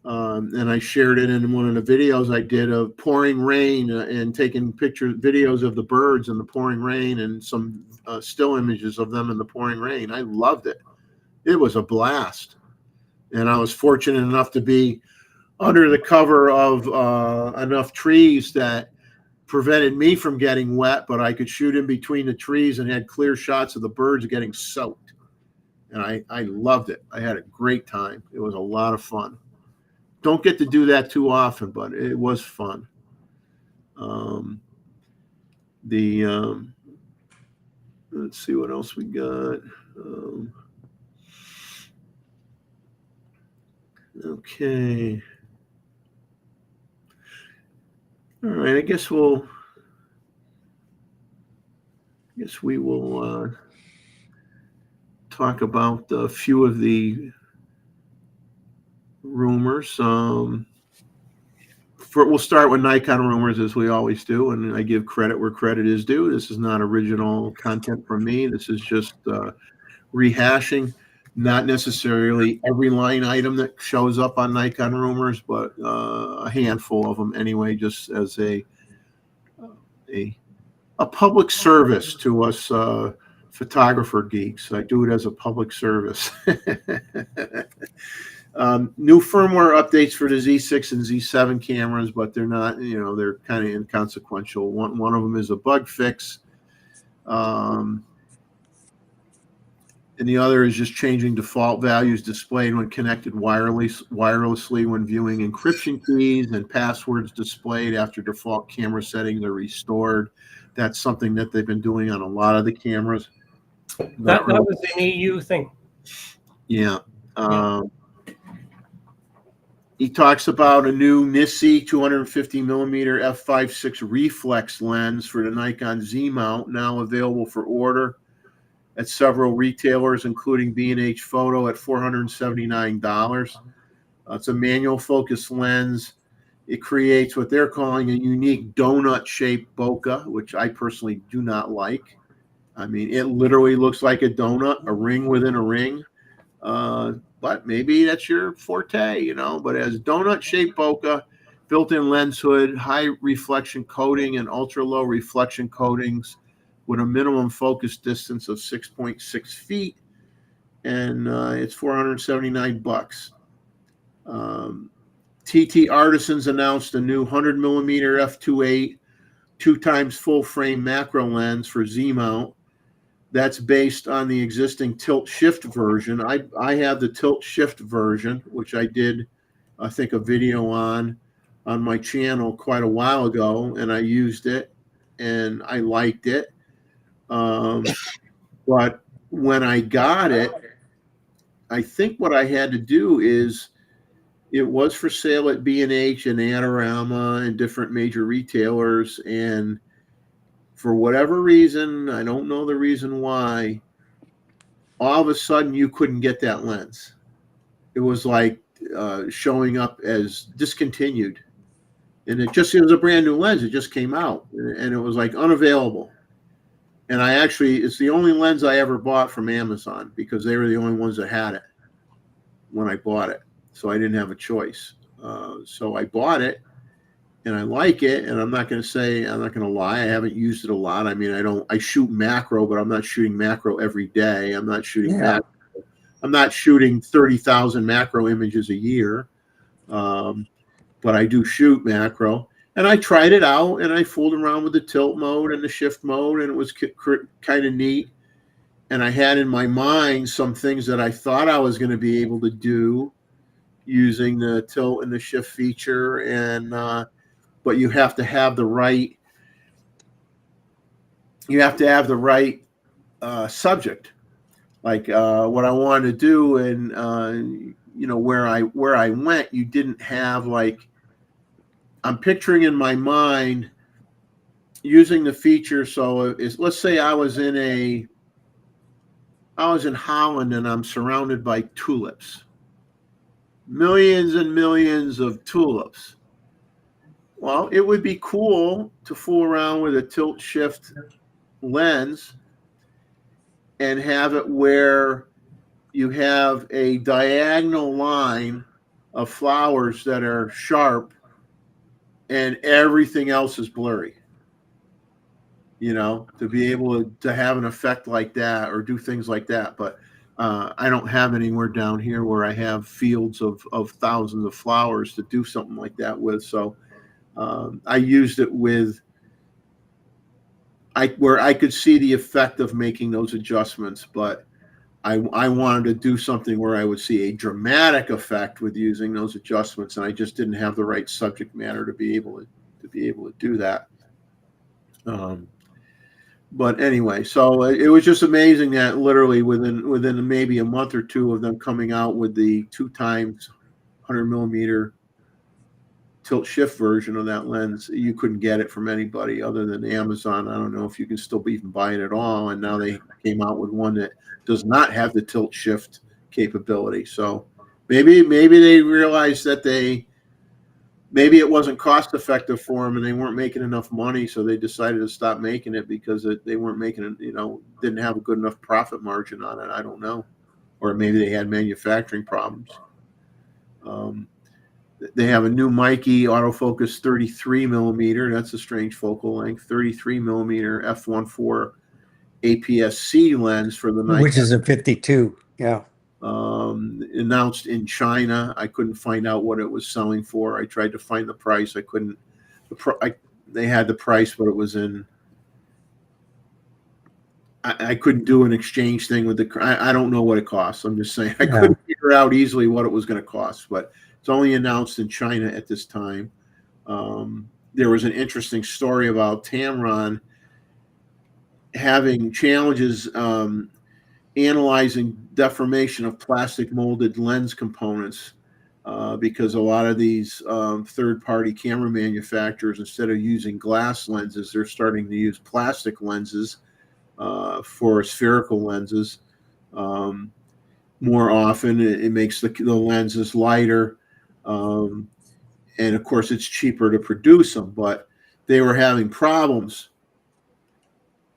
and I shared it in one of the videos I did of pouring rain and taking videos of the birds in the pouring rain and some still images of them in the pouring rain. I loved it. It was a blast. And I was fortunate enough to be under the cover of enough trees that prevented me from getting wet, but I could shoot in between the trees and had clear shots of the birds getting soaked. And I loved it. I had a great time. It was a lot of fun. Don't get to do that too often, but it was fun. Let's see what else we got. Okay. All right. I guess we will talk about a few of the rumors. We'll start with Nikon rumors, as we always do, and I give credit where credit is due. This is not original content from me. This is just rehashing, not necessarily every line item that shows up on Nikon rumors, but a handful of them anyway, just as a public service to us photographer geeks. I do it as a public service. New firmware updates for the Z6 and Z7 cameras, but they're not, they're kind of inconsequential. One of them is a bug fix. And the other is just changing default values displayed when connected wirelessly when viewing encryption keys and passwords displayed after default camera settings are restored. That's something that they've been doing on a lot of the cameras. That was an EU thing. Yeah. He talks about a new Nissi 250 millimeter f5.6 reflex lens for the Nikon Z mount, now available for order at several retailers, including B&H Photo at $479. It's a manual focus lens. It creates what they're calling a unique donut-shaped bokeh, which I personally do not like. I mean, it literally looks like a donut, a ring within a ring. But maybe that's your forte, you know. But as donut-shaped bokeh, built-in lens hood, high reflection coating, and ultra-low reflection coatings with a minimum focus distance of 6.6 feet, and it's $479. TT Artisans announced a new 100 millimeter f2.8 2x full frame macro lens for Z mount. That's based on the existing tilt shift version. I have the tilt shift version, which I did, I think, a video on my channel quite a while ago, and I used it and I liked it. But when I got it, I think what I had to do is, it was for sale at B&H and Adorama and different major retailers, and for whatever reason, I don't know the reason why, all of a sudden you couldn't get that lens. It was like showing up as discontinued, and it was a brand new lens. It just came out, and it was like unavailable. And it's the only lens I ever bought from Amazon, because they were the only ones that had it when I bought it. So I didn't have a choice. So I bought it, and I like it. And I'm not going to lie, I haven't used it a lot. I mean, I shoot macro, but I'm not shooting macro every day. I'm not shooting macro. I'm not shooting 30,000 macro images a year. But I do shoot macro. And I tried it out, and I fooled around with the tilt mode and the shift mode, and it was kind of neat. And I had in my mind some things that I thought I was going to be able to do using the tilt and the shift feature, and but you have to have the right subject. Like what I wanted to do, and where I went, you didn't have, like, I'm picturing in my mind using the feature. So let's say I was in Holland, and I'm surrounded by tulips. Millions and millions of tulips. Well, it would be cool to fool around with a tilt shift lens and have it where you have a diagonal line of flowers that are sharp and everything else is blurry. To be able to have an effect like that or do things like that. But I don't have anywhere down here where I have fields of thousands of flowers to do something like that with. So I used it where I could see the effect of making those adjustments, but I wanted to do something where I would see a dramatic effect with using those adjustments, and I just didn't have the right subject matter to be able to do that. But anyway, so it was just amazing that literally within maybe a month or two of them coming out with the 2x 100 millimeter tilt shift version of that lens, you couldn't get it from anybody other than Amazon. I don't know if you can still even buy it at all. And now they came out with one that does not have the tilt shift capability. So maybe they realized that maybe it wasn't cost effective for them and they weren't making enough money. So they decided to stop making it because they weren't making it, didn't have a good enough profit margin on it. I don't know. Or maybe they had manufacturing problems. They have a new Mikey autofocus 33 millimeter. That's a strange focal length. 33 millimeter f1.4 APS-C lens for the Nikon. Which is a 52. Yeah. Announced in China. I couldn't find out what it was selling for. I tried to find the price. I couldn't. They had the price, but it was in. I couldn't do an exchange thing with I don't know what it costs. I'm just saying I couldn't figure out easily what it was going to cost, but it's only announced in China at this time. There was an interesting story about Tamron having challenges analyzing deformation of plastic molded lens components because a lot of these third-party camera manufacturers, instead of using glass lenses, they're starting to use plastic lenses for spherical lenses. More often, it makes the lenses lighter, and of course, it's cheaper to produce them. But they were having problems.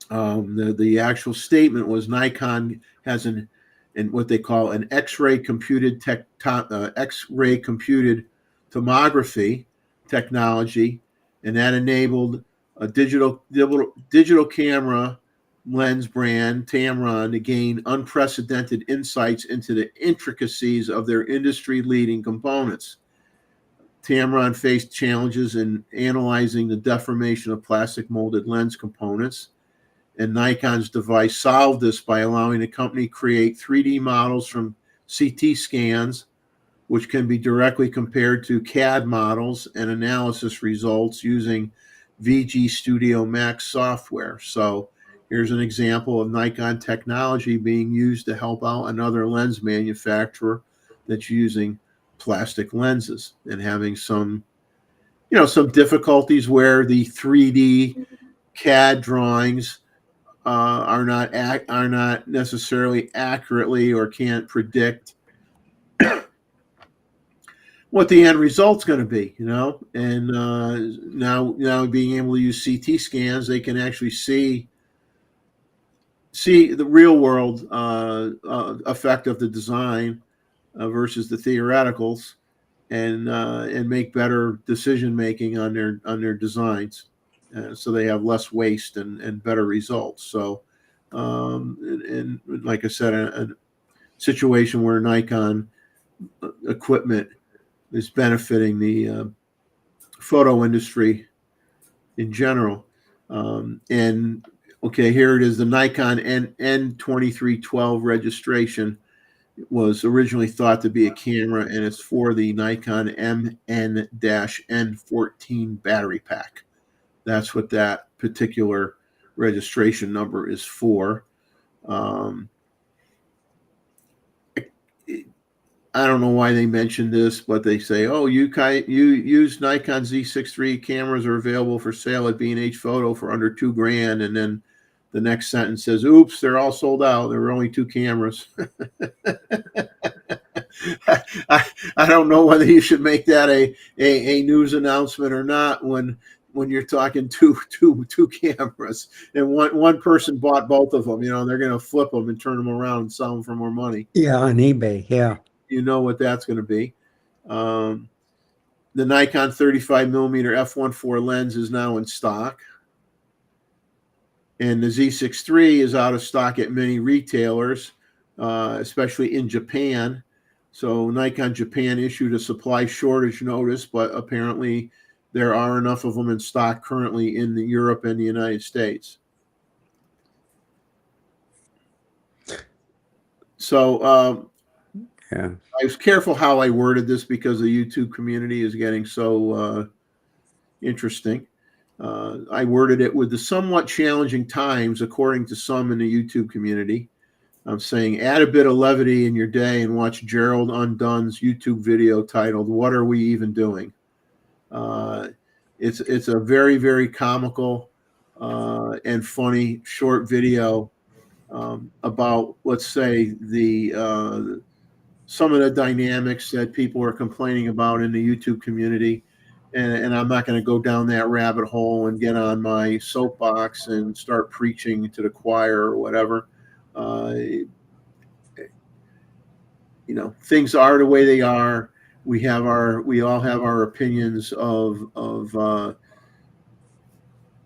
The actual statement was Nikon has what they call an X-ray computed X-ray computed tomography technology, and that enabled a digital camera lens brand, Tamron, to gain unprecedented insights into the intricacies of their industry-leading components. Tamron faced challenges in analyzing the deformation of plastic molded lens components, and Nikon's device solved this by allowing the company to create 3D models from CT scans, which can be directly compared to CAD models and analysis results using VG Studio Max software. So here's an example of Nikon technology being used to help out another lens manufacturer that's using plastic lenses and having some difficulties where the 3D CAD drawings are not necessarily accurately or can't predict what the end result's going to be, And now being able to use CT scans, they can actually see the real world effect of the design versus the theoreticals, and make better decision making on their designs, so they have less waste and better results. So, and like I said, a situation where Nikon equipment is benefiting the photo industry in general. And okay, here it is. The Nikon N2312 registration was originally thought to be a camera, and it's for the Nikon MN-N14 battery pack. That's what that particular registration number is for. I don't know why they mentioned this, but they say, "Oh, you use Nikon Z6 III cameras are available for sale at B&H Photo for under $2,000," and then the next sentence says, "Oops, they're all sold out. There were only 2 cameras." I don't know whether you should make that a news announcement or not when you're talking two cameras and one person bought both of them. They're going to flip them and turn them around and sell them for more money. Yeah, on eBay. Yeah. You know what that's going to be. The Nikon 35mm f1.4 lens is now in stock, and the Z6 III is out of stock at many retailers, especially in Japan. So Nikon Japan issued a supply shortage notice, but apparently there are enough of them in stock currently in Europe and the United States. So Yeah. I was careful how I worded this because the YouTube community is getting so interesting. I worded it with the somewhat challenging times, according to some in the YouTube community. I'm saying add a bit of levity in your day and watch Gerald Undone's YouTube video titled "What Are We Even Doing?" It's a very, very comical and funny short video about, let's say, some of the dynamics that people are complaining about in the YouTube community. And I'm not going to go down that rabbit hole and get on my soapbox and start preaching to the choir or whatever. Things are the way they are. We all have our opinions of all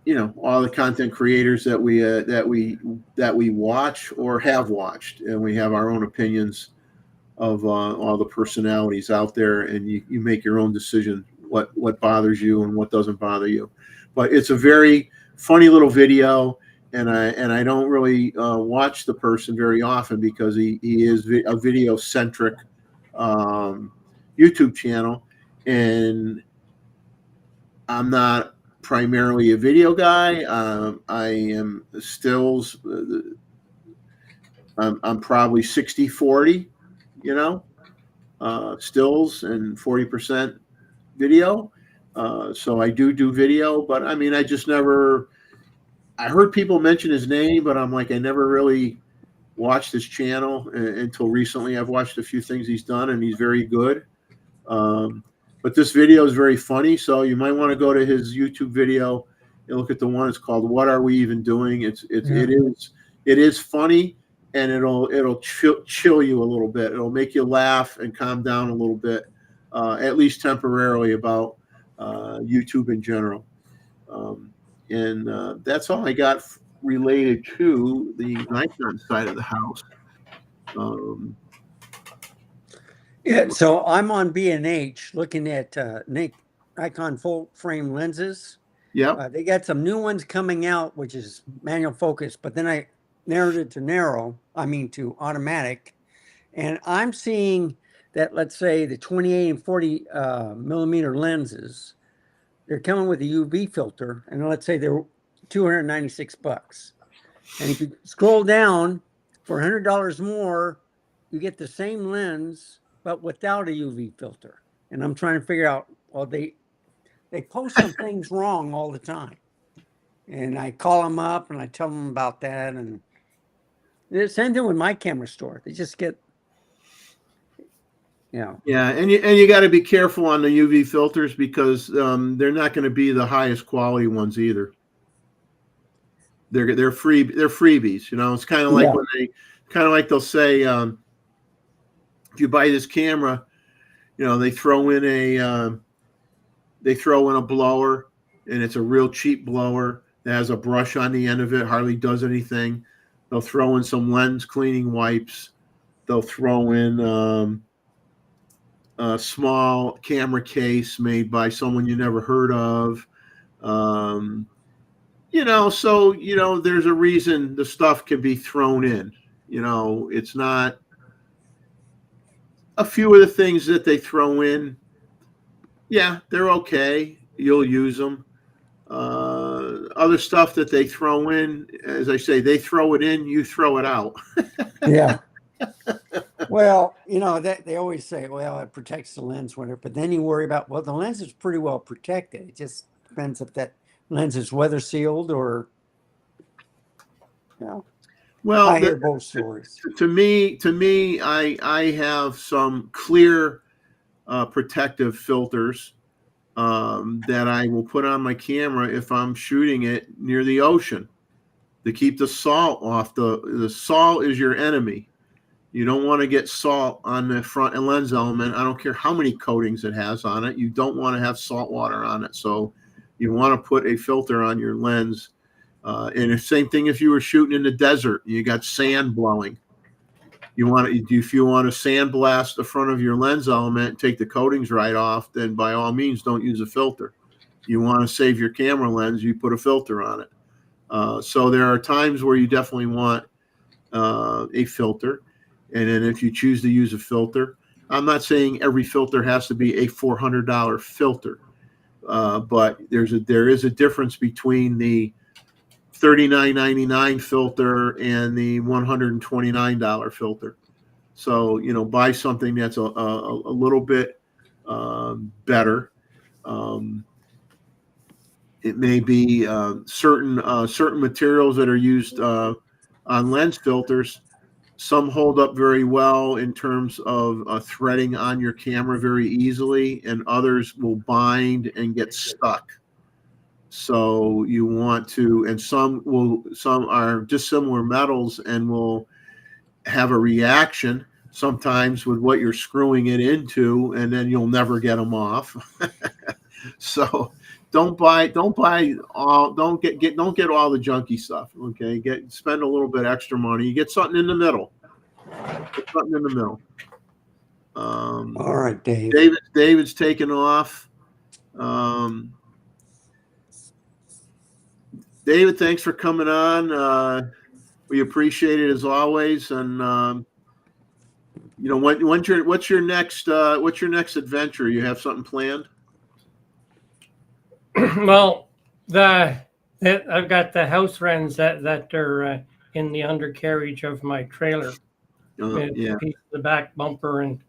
the content creators that we watch or have watched, and we have our own opinions of all the personalities out there, and you make your own decision what bothers you and what doesn't bother you. But it's a very funny little video, and I don't really watch the person very often because he is a video centric YouTube channel, and I'm not primarily a video guy. I am stills. I'm probably 60-40, you know, stills and 40% video. So I do video, but I mean, I just never, I heard people mention his name, but I'm like, I never really watched his channel until recently. I've watched a few things he's done, and he's very good. But this video is very funny, so you might want to go to his YouTube video and look at the one. It's called "What Are We Even Doing?" It is funny, and it'll chill you a little bit. It'll make you laugh and calm down a little bit, at least temporarily, about YouTube in general. And that's all I got related to the Nikon side of the house. Yeah, so I'm on B&H looking at Nikon full frame lenses. Yep. They got some new ones coming out, which is manual focus, but then I narrowed it to automatic. And I'm seeing that, let's say, the 28 and 40 millimeter lenses, they're coming with a UV filter, and let's say they're $296. And if you scroll down, for $100 more, you get the same lens, but without a UV filter. And I'm trying to figure out, well, they post some things wrong all the time. And I call them up and I tell them about that. And the same thing with my camera store. They just get, Yeah, and you got to be careful on the UV filters, because they're not going to be the highest quality ones either. They're freebies. You know, it's kind of like when they'll say, if you buy this camera, you know, they throw in a blower, and it's a real cheap blower that has a brush on the end of it, hardly does anything. They'll throw in some lens cleaning wipes. They'll throw in a small camera case made by someone you never heard of. You know, so, you know, there's a reason the stuff can be thrown in. You know, it's not a few of the things that they throw in. Yeah, they're okay. You'll use them. Other stuff that they throw in, as I say, they throw it in, you throw it out. yeah. Well, you know, that they always say, well, it protects the lens, whatever. But then you worry about, well, the lens is pretty well protected. It just depends if that lens is weather sealed or, you know. Well, I hear both stories. To me, I have some clear protective filters that I will put on my camera if I'm shooting it near the ocean to keep the salt off. The salt is your enemy. You don't want to get salt on the front and lens element. I don't care how many coatings it has on it. You don't want to have salt water on it. So you want to put a filter on your lens. And the same thing if you were shooting in the desert, you got sand blowing. If you want to sandblast the front of your lens element, take the coatings right off, then by all means don't use a filter. You want to save your camera lens, you put a filter on it. So there are times where you definitely want a filter. And then if you choose to use a filter, I'm not saying every filter has to be a $400 filter, but there is a difference between the $39.99 filter and the $129 filter. So, you know, buy something that's a little bit better. It may be certain materials that are used on lens filters. Some hold up very well in terms of threading on your camera very easily, and others will bind and get stuck. So you want to, and some are dissimilar metals and will have a reaction sometimes with what you're screwing it into, and then you'll never get them off. So don't get all the junky stuff. Okay, spend a little bit extra money. You get something in the middle. All right, Dave. David's taken off. David, thanks for coming on. We appreciate it as always. And you know, what's your next adventure? You have something planned? Well, I've got the house wrens that are in the undercarriage of my trailer. Yeah. Piece of the back bumper, and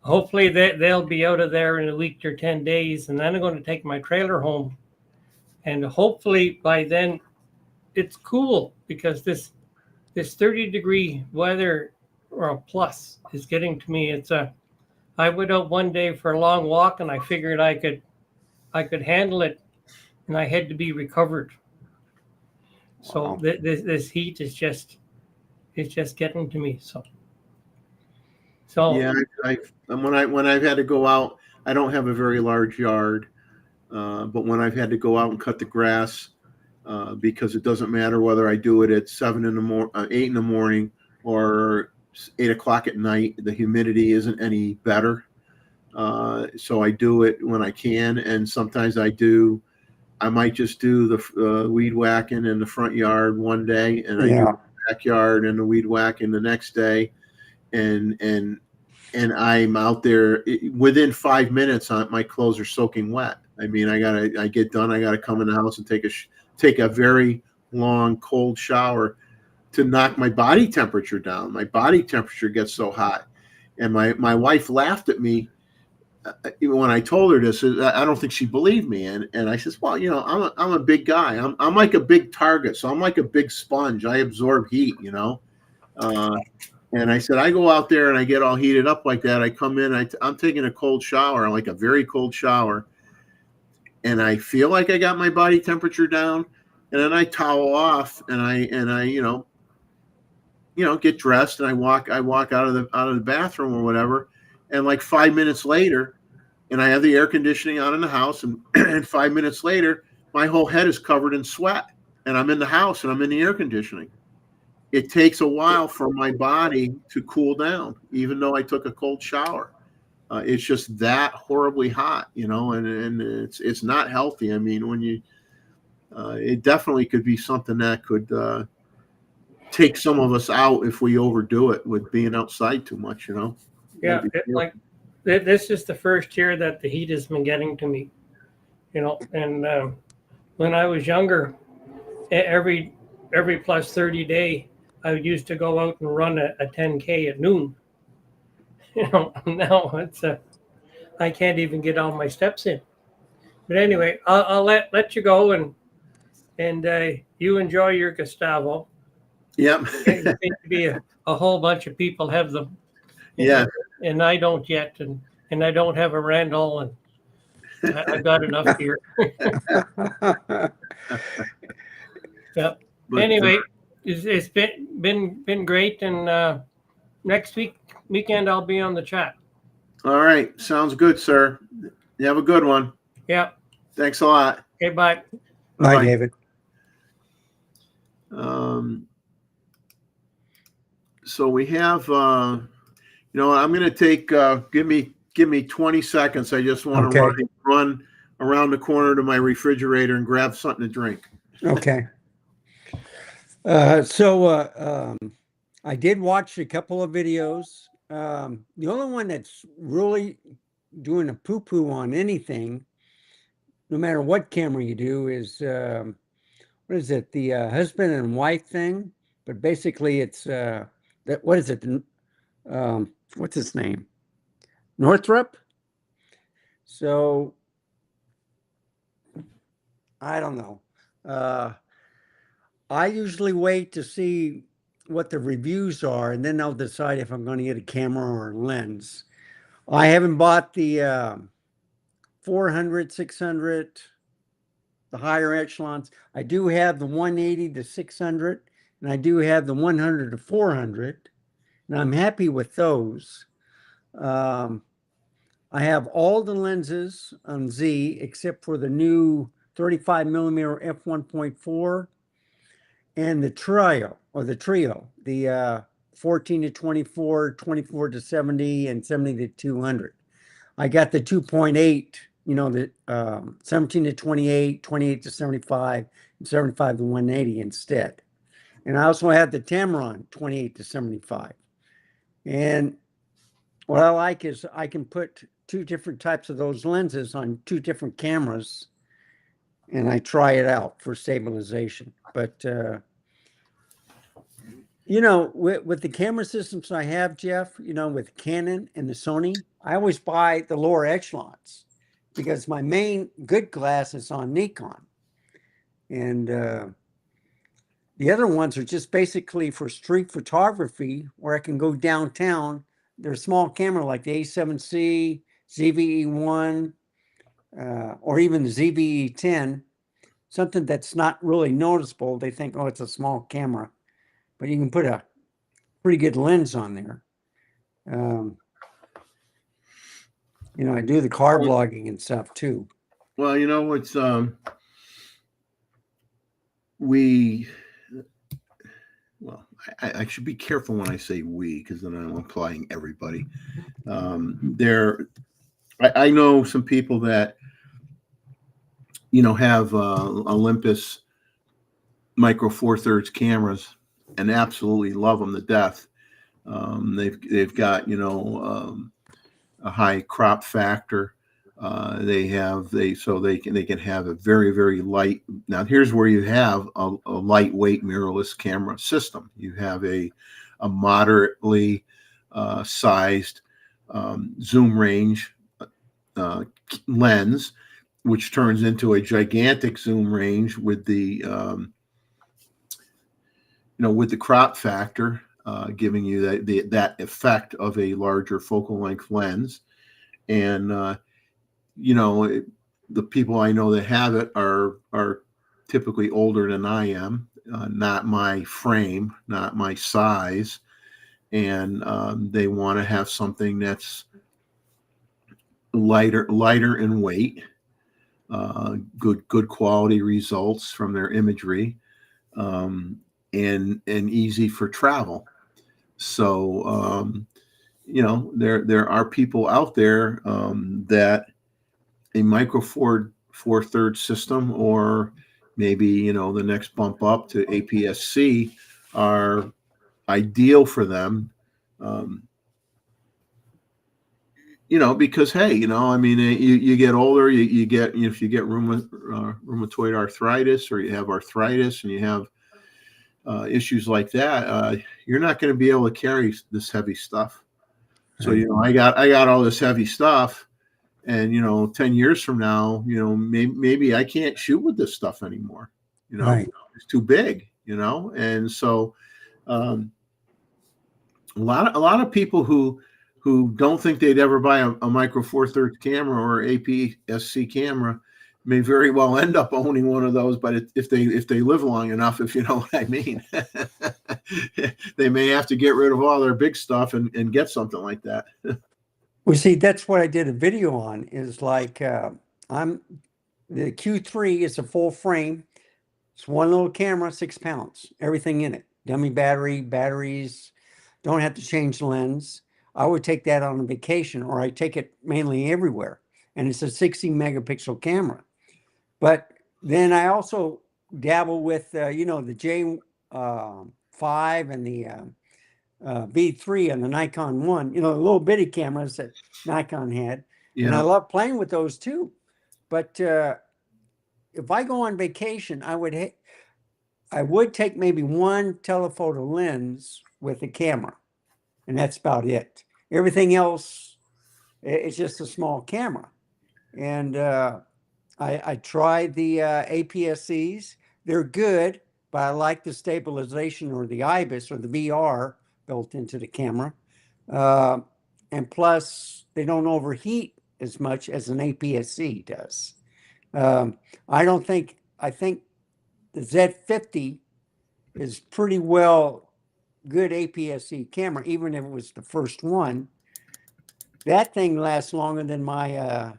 hopefully they'll be out of there in a week or 10 days, and then I'm going to take my trailer home, and hopefully by then it's cool, because this 30-degree weather or plus is getting to me. I went out one day for a long walk, and I figured I could handle it, and I had to be recovered. So Wow. this heat is just getting to me. So Yeah, when I've had to go out, I don't have a very large yard, but when I've had to go out and cut the grass, because it doesn't matter whether I do it at 8 in the morning or 8 o'clock at night, the humidity isn't any better. So I do it when I can, and sometimes I might just do the weed whacking in the front yard one day, and I do Yeah. the backyard and the weed whacking the next day, and I'm out there within 5 minutes. My clothes are soaking wet. I mean, I get done. I gotta come in the house and take a very long cold shower to knock my body temperature down. My body temperature gets so hot, and my wife laughed at me when I told her this. I don't think she believed me, and I says, well, I'm a big guy. I'm like a big target, so I'm like a big sponge. I absorb heat, and I said, I go out there and I get all heated up like that. I come in, I'm taking a cold shower, like a very cold shower, and I feel like I got my body temperature down, and then I towel off, and I get dressed, and I walk out of the bathroom or whatever, and like 5 minutes later, and I have the air conditioning on in the house, and, and 5 minutes later, my whole head is covered in sweat, and I'm in the house and I'm in the air conditioning. It takes a while for my body to cool down, even though I took a cold shower. It's just that horribly hot, and it's not healthy. I mean, it definitely could be something that could take some of us out if we overdo it with being outside too much, yeah, this is the first year that the heat has been getting to me, and when I was younger, every plus 30 day, I used to go out and run a 10K at noon. Now I can't even get all my steps in. But anyway, I'll let you go, and you enjoy your Gustavo. Yep. It seems to be a whole bunch of people have them. Yeah. And I don't yet, and I don't have a Randall, and I've got enough here. Yep. But, anyway, it's been great, and next weekend I'll be on the chat. all right. Sounds good, sir. You have a good one. Yeah. Thanks a lot. Okay, bye. Bye, Bye. David. So we have, I'm going to take, give me 20 seconds. I just want Okay. to run around the corner to my refrigerator and grab something to drink. Okay. I did watch a couple of videos. The only one that's really doing a poo-poo on anything, no matter what camera you do, is what is it? The husband and wife thing. But basically, it's what is it? What's his name? Northrop. So I don't know. I usually wait to see what the reviews are, and then I'll decide if I'm going to get a camera or a lens. I haven't bought the 400, 600, the higher echelons. I do have the 180 to 600, and I do have the 100 to 400, and I'm happy with those. I have all the lenses on Z except for the new 35 millimeter f1.4 and the trio, the 14 to 24, 24 to 70, and 70 to 200. I got the 2.8, the 17 to 28, 28 to 75, and 75 to 180 instead. And I also have the Tamron 28 to 75. And what I like is I can put two different types of those lenses on two different cameras and I try it out for stabilization. But you know, with the camera systems I have, Jeff, you know, with Canon and the Sony, I always buy the lower echelons because my main good glass is on Nikon. And the other ones are just basically for street photography where I can go downtown. They're a small camera like the A7C, ZVE1, or even the ZVE10, something that's not really noticeable. They think, oh, it's a small camera, but you can put a pretty good lens on there. You know, I do the car vlogging and stuff too. Well, you know, it's I should be careful when I say we, because then I'm implying everybody. I know some people that, you know, have Olympus Micro Four Thirds cameras and absolutely love them to death. They've got, you know, a high crop factor. They can have a very, very light. Now here's where you have a lightweight mirrorless camera system. You have a moderately sized zoom range lens, which turns into a gigantic zoom range with the with the crop factor, giving you that effect of a larger focal length lens. And you know, the people I know that have it are typically older than I am, not my frame, not my size, and they want to have something that's lighter in weight, good quality results from their imagery, and easy for travel. So you know, there are people out there that a Micro Four Thirds system, or maybe, you know, the next bump up to APS-C, are ideal for them. You know, because hey, you know, I mean, you get older, you get, if you get rheumatoid arthritis, or you have arthritis and you have issues like that, you're not going to be able to carry this heavy stuff. So, you know, I got all this heavy stuff. And, you know, 10 years from now, you know, maybe I can't shoot with this stuff anymore. You know, Right. It's too big, you know? And so a lot of people who don't think they'd ever buy a Micro Four Thirds camera or APS-C camera may very well end up owning one of those. But if they live long enough, if you know what I mean, they may have to get rid of all their big stuff and get something like that. Well, see, that's what I did a video on, is like, the Q3 is a full frame. It's one little camera, 6 pounds, everything in it. Dummy batteries, don't have to change the lens. I would take that on a vacation, or I take it mainly everywhere. And it's a 60 megapixel camera. But then I also dabble with, you know, the J5 and the V3 and the Nikon 1, you know, the little bitty cameras that Nikon had. Yeah. And I love playing with those too. But if I go on vacation, I would take maybe one telephoto lens with a camera, and that's about it. Everything else, it's just a small camera. And I tried the APS-Cs. They're good, but I like the stabilization, or the IBIS, or the VR built into the camera. And plus, they don't overheat as much as an APS-C does. I think the Z50 is pretty well good APS-C camera, even if it was the first one. That thing lasts longer than my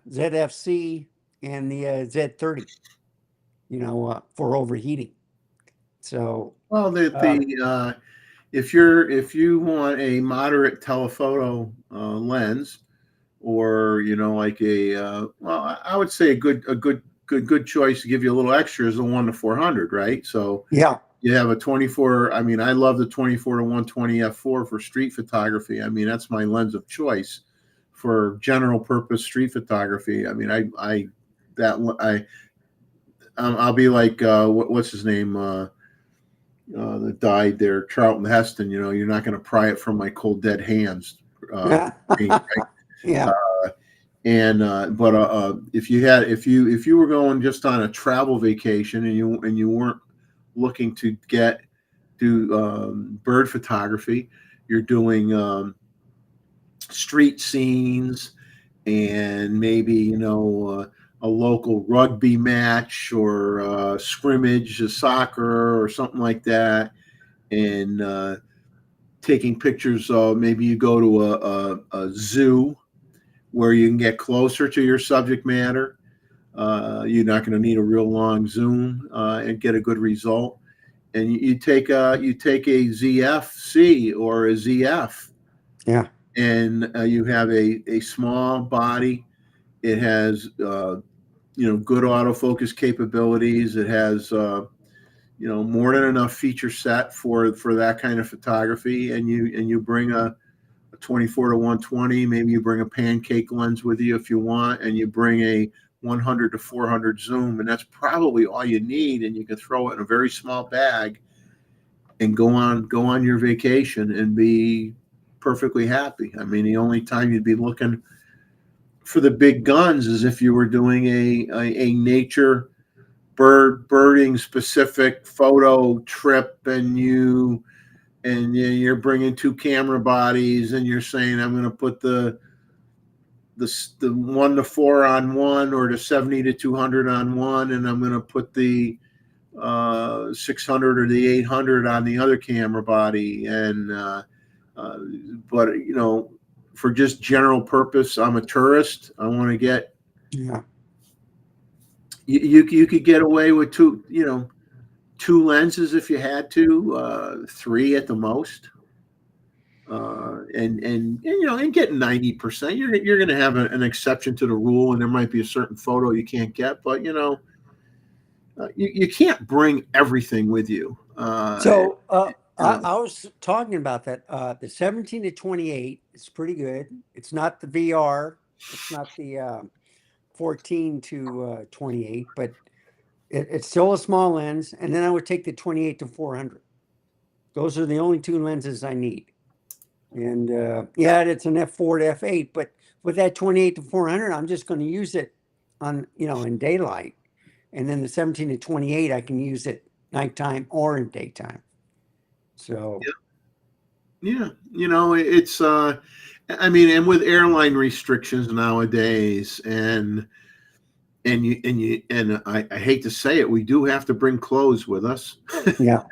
ZFC and the Z30, you know, for overheating. So, Well, if you want a moderate telephoto lens, or, you know, like I would say a good choice to give you a little extra is the 1-400, right? So yeah, you have a 24. I mean, I love the 24-120 f4 for street photography. I mean, that's my lens of choice for general purpose street photography. I mean, I'll be like what's his name that died there, Charlton Heston. You know, you're not going to pry it from my cold dead hands. Right? Yeah. But if you were going just on a travel vacation and you weren't looking to do bird photography, you're doing street scenes and maybe a local rugby match or scrimmage, soccer or something like that, and taking pictures. Maybe you go to a zoo where you can get closer to your subject matter. You're not going to need a real long zoom and get a good result. And you take a ZFC or a ZF. Yeah. And you have a small body. It has good autofocus capabilities. It has more than enough feature set for that kind of photography. And you bring a 24 to 120. Maybe you bring a pancake lens with you if you want, and you bring a 100 to 400 zoom, and that's probably all you need. And you can throw it in a very small bag and go on your vacation and be perfectly happy. I mean, the only time you'd be looking for the big guns is if you were doing a nature birding specific photo trip, and you're bringing two camera bodies, and you're saying, I'm going to put the 1 to 4 on one, or the 70 to 200 on one, and I'm going to put the 600 or the 800 on the other camera body. But for just general purpose, I'm a tourist. I want to get. Yeah. You could get away with two lenses if you had to, 3 at the most. And getting 90%, you're going to have an exception to the rule, and there might be a certain photo you can't get, but you can't bring everything with you. I was talking about that. The 17 to 28 is pretty good. It's not the VR. It's not the 14 to 28, but it's still a small lens. And then I would take the 28 to 400. Those are the only 2 lenses I need. And it's an f4 to f8, but with that 28 to 400, I'm just going to use it on in daylight. And then the 17 to 28, I can use it nighttime or in daytime. So, it's and with airline restrictions nowadays, and I hate to say it, we do have to bring clothes with us. Yeah.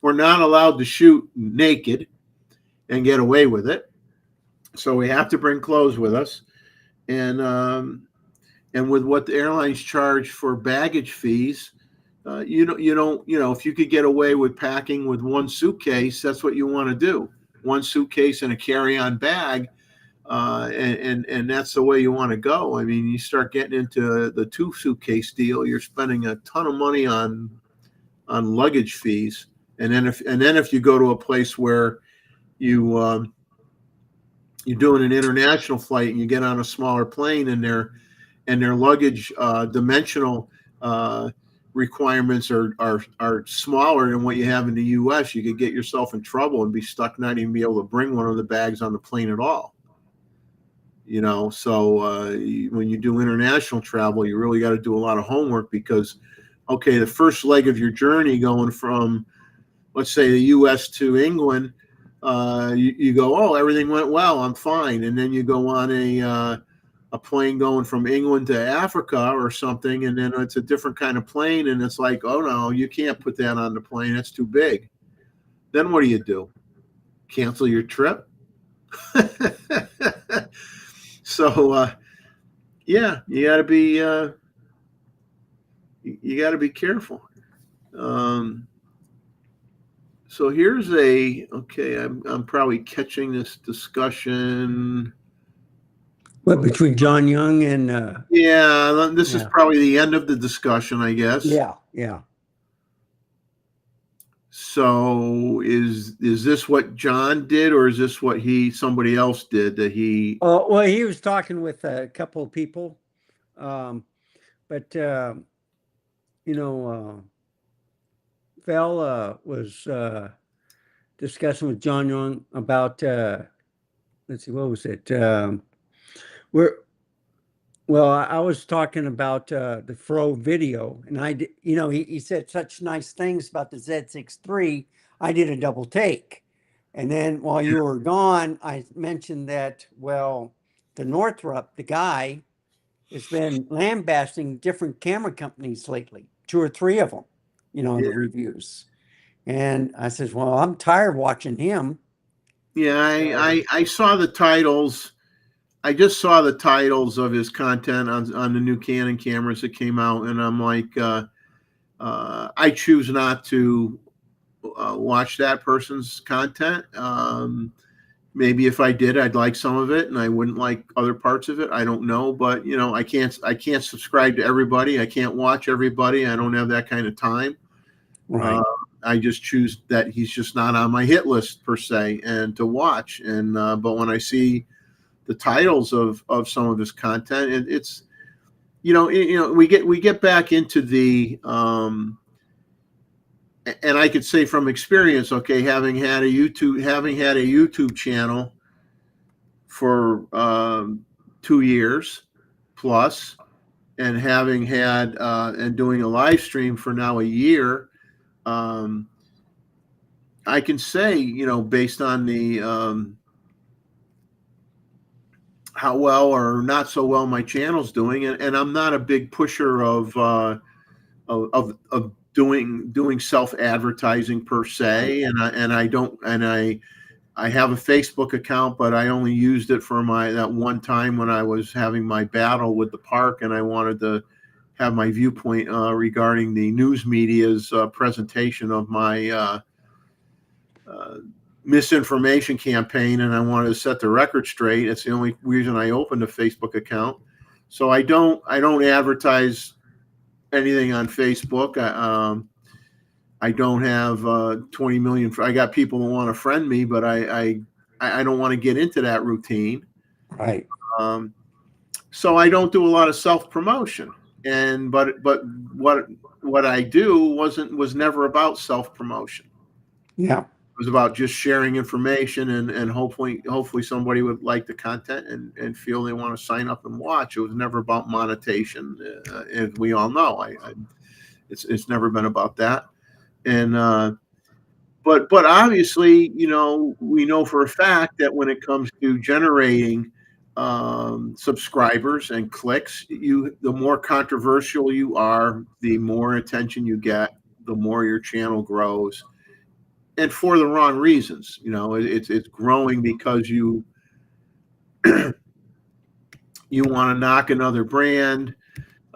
We're not allowed to shoot naked and get away with it, so we have to bring clothes with us. And with what the airlines charge for baggage fees, if you could get away with packing with 1 suitcase, that's what you want to do. 1 suitcase and a carry-on bag, and that's the way you want to go. I mean, you start getting into the 2 suitcase deal, you're spending a ton of money on luggage fees. And then if you go to a place where you're doing an international flight and you get on a smaller plane, and their luggage dimensional requirements are smaller than what you have in the U.S., you could get yourself in trouble and be stuck not even be able to bring one of the bags on the plane at all. So when you do international travel, you really got to do a lot of homework, because, okay, the first leg of your journey going from, let's say, the U.S. to England, you go, oh, everything went well, I'm fine. And then you go on a plane going from England to Africa or something, and then it's a different kind of plane, and it's like, oh no, you can't put that on the plane, it's too big. Then what do? Cancel your trip? So you got to be careful. So here's I'm probably catching this discussion. What, between John Young and this is probably the end of the discussion, I guess. Yeah. So is this what John did, or is this what somebody else did that he? Well, he was talking with a couple of people, but Val was discussing with John Young about let's see, what was it? I was talking about the Fro video, and he said such nice things about the Z6 III. I did a double take, and then while you were gone, I mentioned that the Northrop, the guy, has been lambasting different camera companies lately, 2 or 3 of them, in the reviews. And I says, well, I'm tired watching him. Yeah, I saw the titles. I just saw the titles of his content on the new Canon cameras that came out, and I'm like, I choose not to watch that person's content. Maybe if I did, I'd like some of it, and I wouldn't like other parts of it. I don't know, but I can't subscribe to everybody. I can't watch everybody. I don't have that kind of time. Right. I just choose that he's just not on my hit list per se, and to watch. And but when I see the titles of some of his content, it's we get back into the and I could say from experience, okay, having had a YouTube channel for 2 years plus, and having had and doing a live stream for now a year, I can say, based on the how well or not so well my channel's doing, and I'm not a big pusher of doing self-advertising per se, and I have a Facebook account, but I only used it for that one time when I was having my battle with the park, and I wanted to have my viewpoint regarding the news media's presentation of my misinformation campaign, and I wanted to set the record straight. It's the only reason I opened a Facebook account. So I don't advertise anything on Facebook. I don't have 20 million. I got people who want to friend me, but I don't want to get into that routine. Right. So I don't do a lot of self promotion. But what I do was never about self promotion. Yeah. It was about just sharing information, and hopefully somebody would like the content and feel they want to sign up and watch. It was never about monetization, as we all know. It's never been about that. And but obviously, we know for a fact that when it comes to generating subscribers and clicks, the more controversial you are, the more attention you get, the more your channel grows. And for the wrong reasons. It's growing because you want to knock another brand,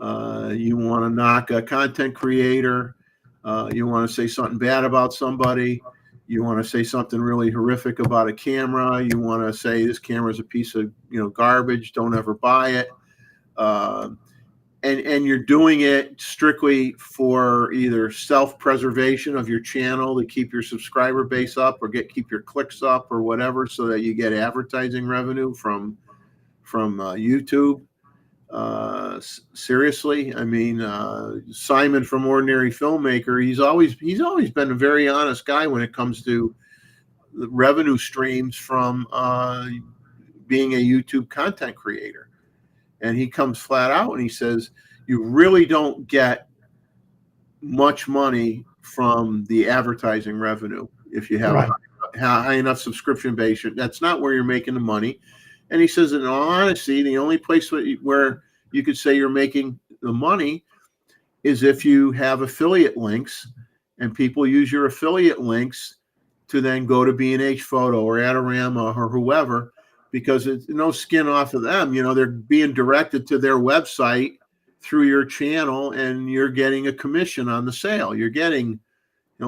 you want to knock a content creator, you want to say something bad about somebody, you want to say something really horrific about a camera, you want to say this camera is a piece of garbage, don't ever buy it. And you're doing it strictly for either self-preservation of your channel to keep your subscriber base up, or keep your clicks up, or whatever, so that you get advertising revenue from YouTube. Seriously, I mean, Simon from Ordinary Filmmaker, he's always been a very honest guy when it comes to the revenue streams from being a YouTube content creator. And he comes flat out and he says, you really don't get much money from the advertising revenue if you have a high enough subscription base. That's not where you're making the money. And he says, in all honesty, the only place where you could say you're making the money is if you have affiliate links, and people use your affiliate links to then go to B&H Photo or Adorama or whoever, because it's no skin off of them. They're being directed to their website through your channel, and you're getting a commission on the sale. You're getting,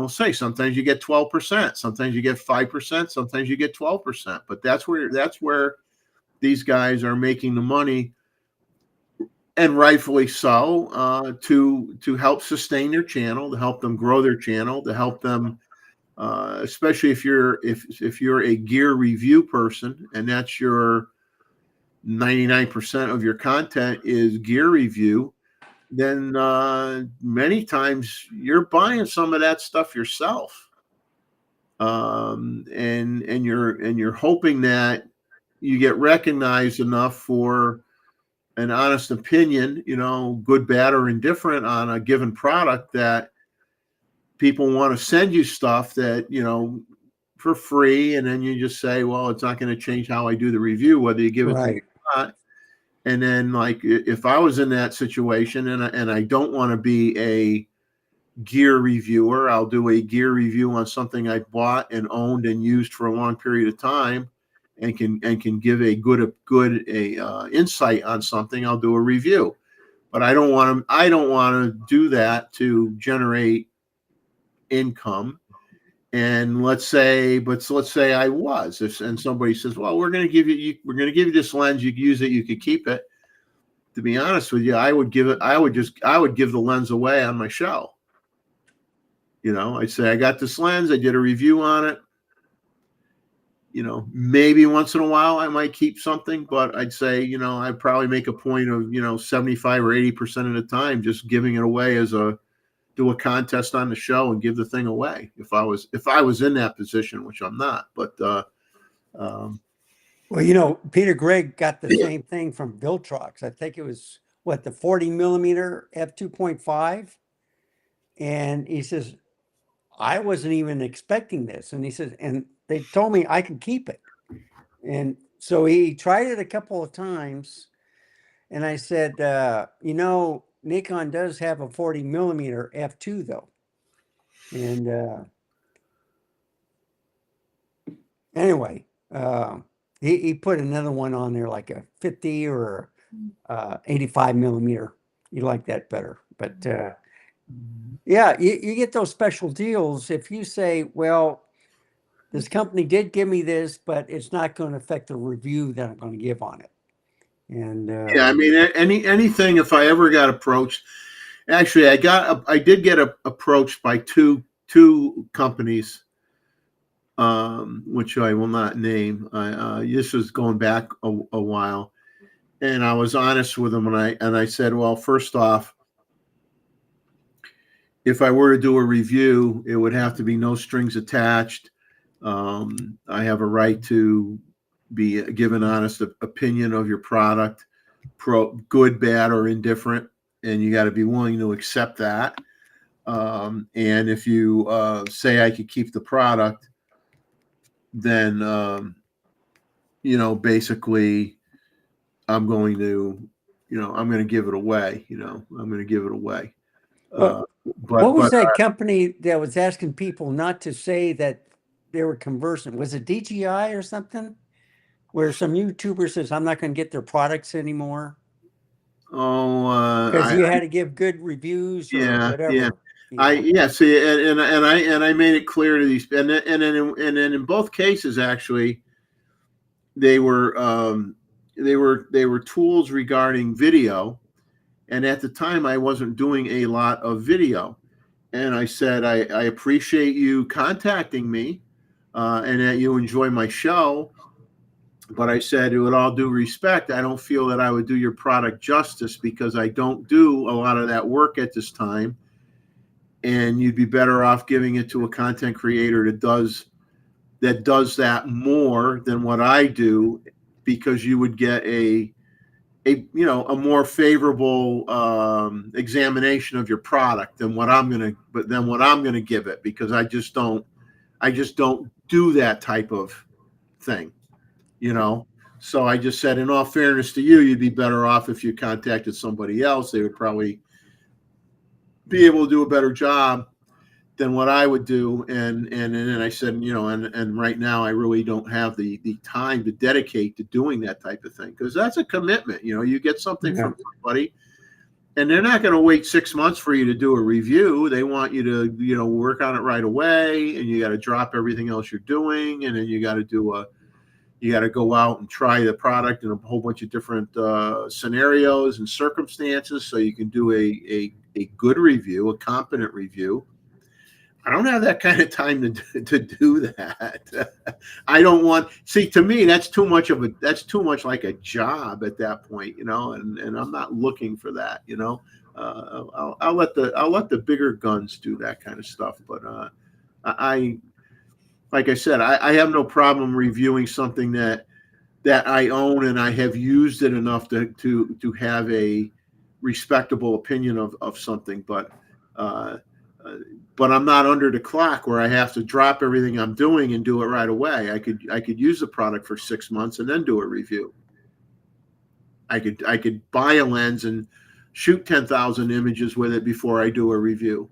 say sometimes you get 12%, sometimes you get 5%, sometimes you get 12%. But that's where these guys are making the money, and rightfully so, to help sustain their channel, to help them grow their channel, to help them. Especially if you're a gear review person, and that's your 99% of your content is gear review, many times you're buying some of that stuff yourself. And you're hoping that you get recognized enough for an honest opinion, good, bad, or indifferent on a given product, that people want to send you stuff that, for free. And then you just say, well, it's not going to change how I do the review, whether you give it to me or not. And then, like, if I was in that situation and I don't want to be a gear reviewer, I'll do a gear review on something I bought and owned and used for a long period of time, and can give a good insight on something. I'll do a review, but I don't want to do that to generate income. And let's say I was, and somebody says, well, we're going to give you this lens. You can use it. You can keep it. To be honest with you, I would give the lens away on my show. I'd say, I got this lens. I did a review on it. Maybe once in a while I might keep something, but I'd say, I'd probably make a point of, 75 or 80% of the time just giving it away do a contest on the show and give the thing away. If I was in that position, which I'm not, but, well, Peter Gregg got the same thing from Viltrox. I think it was the 40 millimeter f2.5. And he says, I wasn't even expecting this. And he says, and they told me I could keep it. And so he tried it a couple of times. And I said, Nikon does have a 40 millimeter f2 though. And anyway, he put another one on there, like a 50 or 85 millimeter. You like that better. But yeah, you get those special deals if you say, well, this company did give me this, but it's not going to affect the review that I'm going to give on it. And yeah, I mean, anything. If I ever got approached, actually, I did get approached by two companies, which I will not name. This was going back a while, and I was honest with them, and I said, well, first off, if I were to do a review, it would have to be no strings attached. I have a right to be given honest opinion of your product, good, bad, or indifferent, and you got to be willing to accept that. And if you say I could keep the product, then basically I'm going to give it away. I'm going to give it away. What was that company that was asking people not to say that they were conversing? Was it DJI or something? Where some YouTuber says, I'm not going to get their products anymore. Oh, because you had to give good reviews or whatever. Yeah. See, and I made it clear to these, and then in both cases, actually, they were tools regarding video. And at the time, I wasn't doing a lot of video. And I said, I appreciate you contacting me and that you enjoy my show. But I said, with all due respect, I don't feel that I would do your product justice because I don't do a lot of that work at this time. And you'd be better off giving it to a content creator that does that more than what I do, because you would get a more favorable examination of your product than what I'm gonna give it, because I just don't do that type of thing, So I just said, in all fairness to you, you'd be better off if you contacted somebody else. They would probably be able to do a better job than what I would do. And then I said, and right now I really don't have the time to dedicate to doing that type of thing, because that's a commitment. You get something from somebody, and they're not going to wait 6 months for you to do a review. They want you to, work on it right away, and you got to drop everything else you're doing, and then you got to go out and try the product in a whole bunch of different scenarios and circumstances, so you can do a good review, a competent review. I don't have that kind of time to do that. I don't want, to me, that's too much like a job at that point, and I'm not looking for that, I'll let the bigger guns do that kind of stuff. But I like I said, I have no problem reviewing something that I own and I have used it enough to have a respectable opinion of something. But I'm not under the clock where I have to drop everything I'm doing and do it right away. I could use the product for 6 months and then do a review. I could buy a lens and shoot 10,000 images with it before I do a review,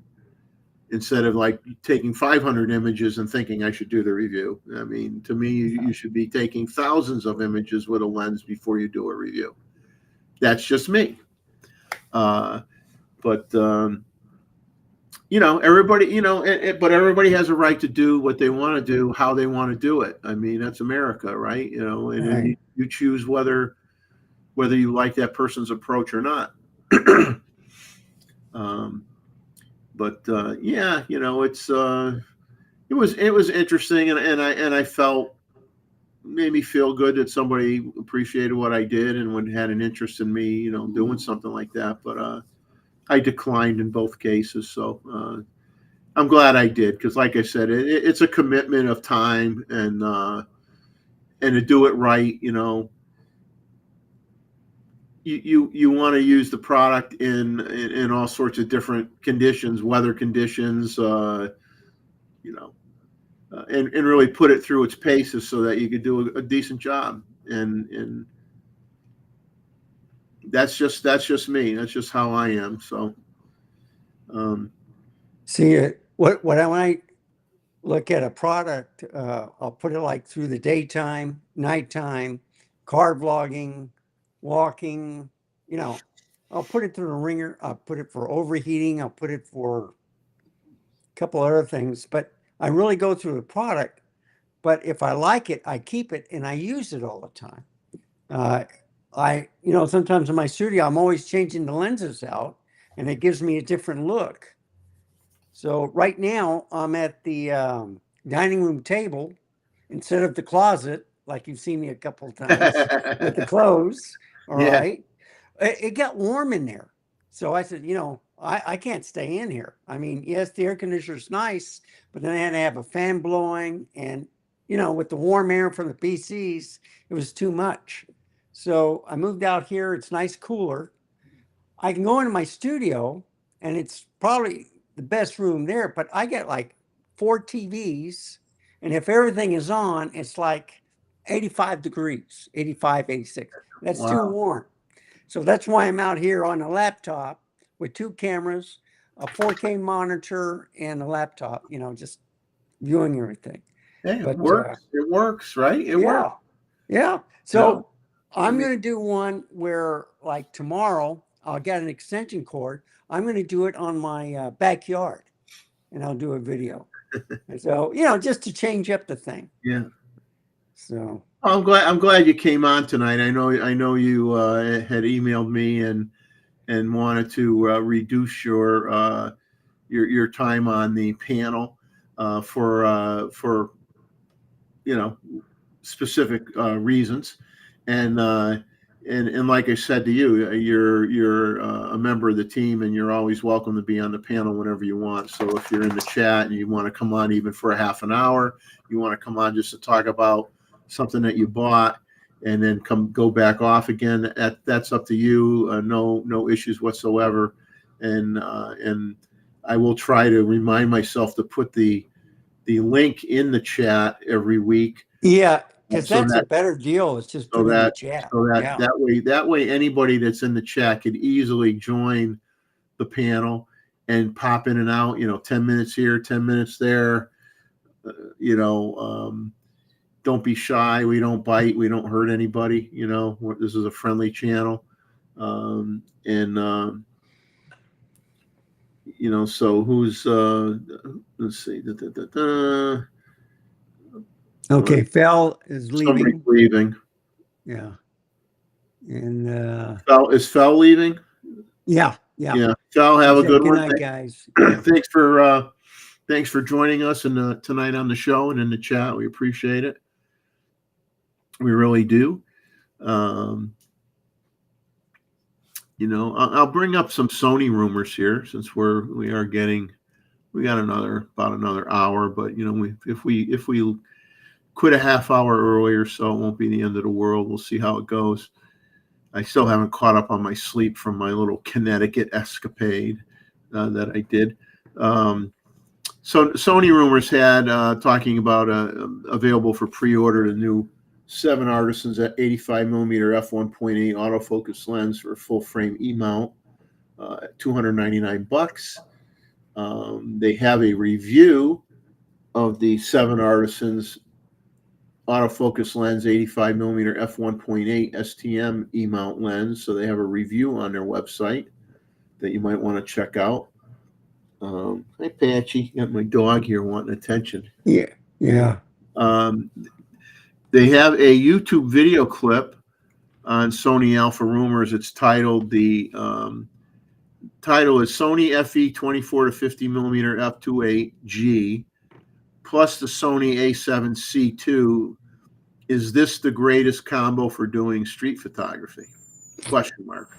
instead of like taking 500 images and thinking I should do the review. I mean, to me, you should be taking thousands of images with a lens before you do a review. That's just me. Everybody, but everybody has a right to do what they want to do, how they want to do it. I mean, that's America, right? And Right. you choose whether you like that person's approach or not. It was interesting, and I felt, made me feel good that somebody appreciated what I did and had an interest in me, doing something like that. But I declined in both cases, so I'm glad I did, because, like I said, it's a commitment of time, and to do it right, you want to use the product in all sorts of different conditions, weather conditions, and really put it through its paces so that you could do a decent job. And that's just me. That's just how I am. So, See, when I look at a product, I'll put it like through the daytime, nighttime, car vlogging, walking, I'll put it through the ringer. I'll put it for overheating. I'll put it for a couple other things, but I really go through the product. But if I like it, I keep it and I use it all the time. Sometimes in my studio, I'm always changing the lenses out, and it gives me a different look. So right now I'm at the dining room table instead of the closet, like you've seen me a couple of times with the clothes. All Yeah. right. It got warm in there. So I said, I can't stay in here. I mean, yes, the air conditioner's nice, but then I had to have a fan blowing, and, with the warm air from the PCs, it was too much. So I moved out here. It's nice, cooler. I can go into my studio, and it's probably the best room there, but I get like 4 TVs, and if everything is on, it's like 85 degrees, 85, 86. That's too Wow. warm. So that's why I'm out here on a laptop with 2 cameras, a 4K monitor, and a laptop, just viewing everything. Hey, But it works. It works, right? It works. Yeah. So I I'm mean- going to do one where, like, tomorrow, I'll get an extension cord. I'm going to do it on my backyard, and I'll do a video. And so, just to change up the thing. Yeah. So I'm glad you came on tonight. I know you had emailed me and wanted to reduce your time on the panel for specific reasons, and like I said to you, you're a member of the team, and you're always welcome to be on the panel whenever you want. So if you're in the chat and you want to come on even for a half an hour, you want to come on just to talk about something that you bought, and then go back off again, that's up to you. No issues whatsoever. And I will try to remind myself to put the link in the chat every week. yeah, because So that's a better deal. It's just put in the chat. Yeah. that way anybody that's in the chat could easily join the panel and pop in and out. 10 minutes here, 10 minutes there. Don't be shy. We don't bite. We don't hurt anybody. This is a friendly channel. So who's, let's see. Okay, Phil is Somebody's leaving. leaving. Yeah. And Is Fel leaving? yeah. Yeah. Fel, have a good Good one. night, guys. Yeah. Thanks for joining us tonight on the show and in the chat. We appreciate it. We really do. I'll bring up some Sony rumors here since we got about another hour, but if we quit a half hour earlier, so it won't be the end of the world. We'll see how it goes. I still haven't caught up on my sleep from my little Connecticut escapade that I did. So Sony rumors had talking about available for pre-order the new 7 Artisans at 85 millimeter f1.8 autofocus lens for a full frame E-mount at $299. They have a review of the 7 Artisans autofocus lens 85 millimeter f1.8 STM E-mount lens. So they have a review on their website that you might want to check out. Hi, Patchy. Got my dog here wanting attention. Yeah. They have a YouTube video clip on Sony Alpha Rumors. It's titled, the title is Sony FE 24 to 50 millimeter f2.8G plus the Sony A7C II. Is this the greatest combo for doing street photography? Question mark.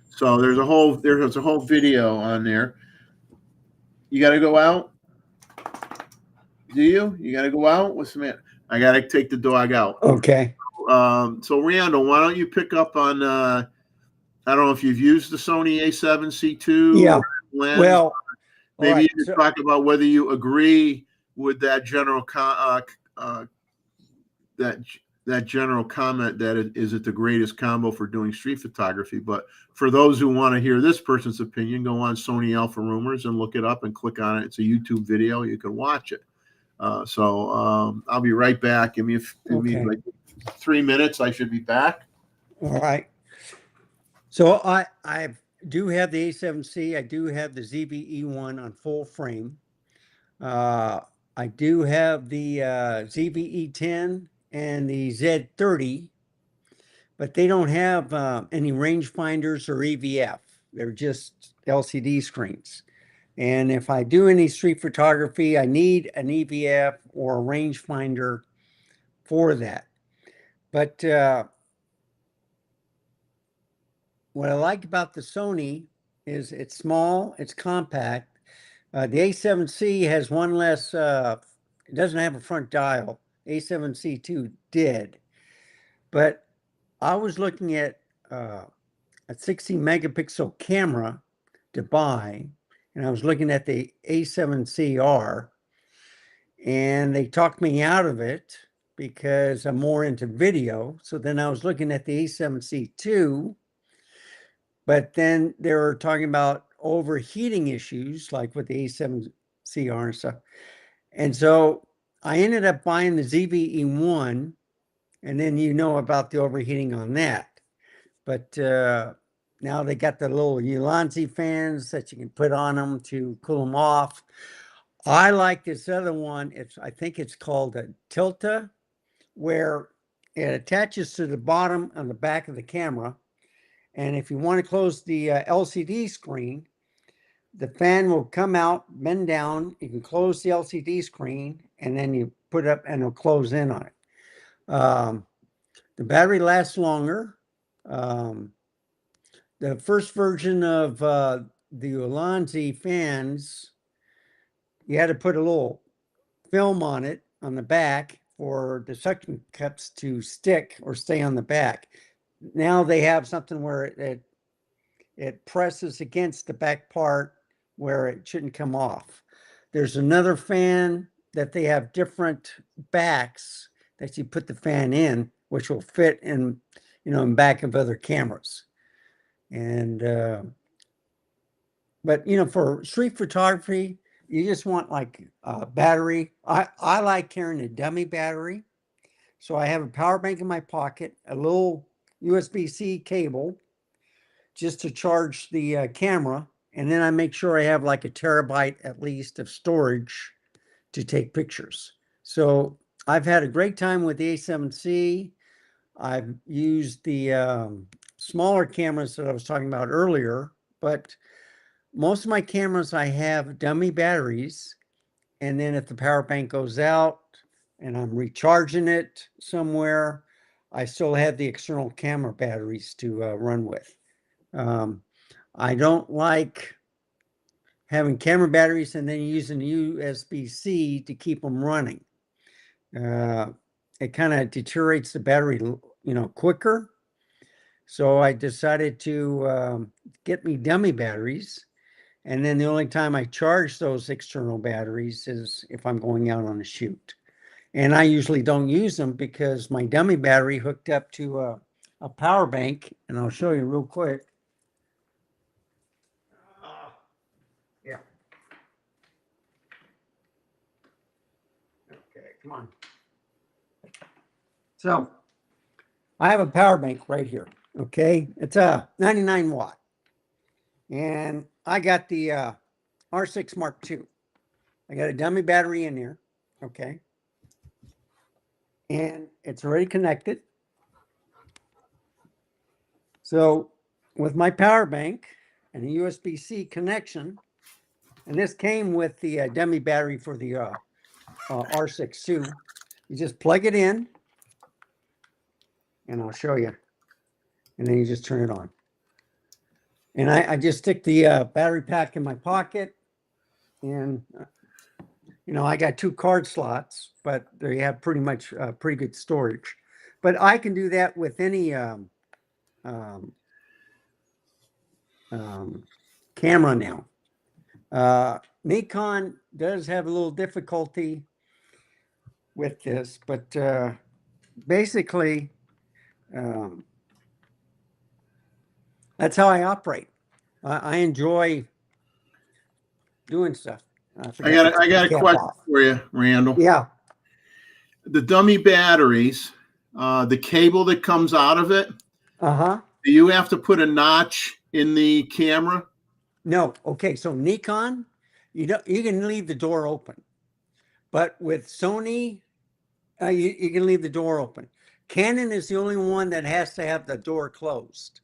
So there's a whole video on there. You got to go out? Do you? You got to go out? What's the matter? I got to take the dog out. Okay. So Randall, why don't you pick up on, I don't know if you've used the Sony A7C II. Yeah. Lens. Well, Maybe right, you could talk about whether you agree with that general that general comment that is it the greatest combo for doing street photography. But for those who want to hear this person's opinion, go on Sony Alpha Rumors and look it up and click on it. It's a YouTube video. You can watch it. So I'll be right back. Give me like 3 minutes. I should be back. all right. So I do have the A7C. I do have the ZVE1 on full frame. I do have the ZVE10 and the Z30, but they don't have any rangefinders or EVF. They're just LCD screens. And if I do any street photography, I need an EVF or a rangefinder for that. But what I like about the Sony is it's small, it's compact. The A7C has one less, it doesn't have a front dial. A7C II did. But I was looking at a 60 megapixel camera to buy, and I was looking at the A7CR, and they talked me out of it because I'm more into video. So then I was looking at the A7C II, but then they were talking about overheating issues like with the A7CR and stuff. And so I ended up buying the ZVE1, and then about the overheating on that. But now they got the little Ulanzi fans that you can put on them to cool them off. I like this other one. I think it's called a Tilta, where it attaches to the bottom on the back of the camera. And if you want to close the LCD screen, the fan will come out, bend down. You can close the LCD screen, and then you put it up and it'll close in on it. The battery lasts longer. The first version of the Ulanzi fans, you had to put a little film on it on the back for the suction cups to stick or stay on the back. Now they have something where it presses against the back part where it shouldn't come off. There's another fan that they have different backs that you put the fan in, which will fit in back of other cameras. And but for street photography, you just want like a battery. I like carrying a dummy battery, so I have a power bank in my pocket, a little USB-C cable just to charge the camera, and then I make sure I have like a terabyte at least of storage to take pictures. So I've had a great time with the A7C. I've used the smaller cameras that I was talking about earlier, but most of my cameras I have dummy batteries, and then if the power bank goes out and I'm recharging it somewhere, I still have the external camera batteries to run with. I don't like having camera batteries and then using USB-C to keep them running. It kind of deteriorates the battery, quicker. So I decided to get me dummy batteries. And then the only time I charge those external batteries is if I'm going out on a shoot. And I usually don't use them because my dummy battery hooked up to a power bank, and I'll show you real quick. Yeah. Okay, come on. So I have a power bank right here. Okay, it's a 99 watt. And I got the R6 Mark II. I got a dummy battery in there. Okay. And it's already connected. So with my power bank and a USB-C connection, and this came with the dummy battery for the R6 II, you just plug it in, and I'll show you. And then you just turn it on. And I just stick the battery pack in my pocket, and I got 2 card slots, but they have pretty much pretty good storage. But I can do that with any camera now. Nikon does have a little difficulty with this, but basically that's how I operate. I enjoy doing stuff. I got a question for you, Randall. Yeah. The dummy batteries, the cable that comes out of it, do you have to put a notch in the camera? No. Okay. So Nikon, you can leave the door open, but with Sony, you can leave the door open. Canon is the only one that has to have the door closed,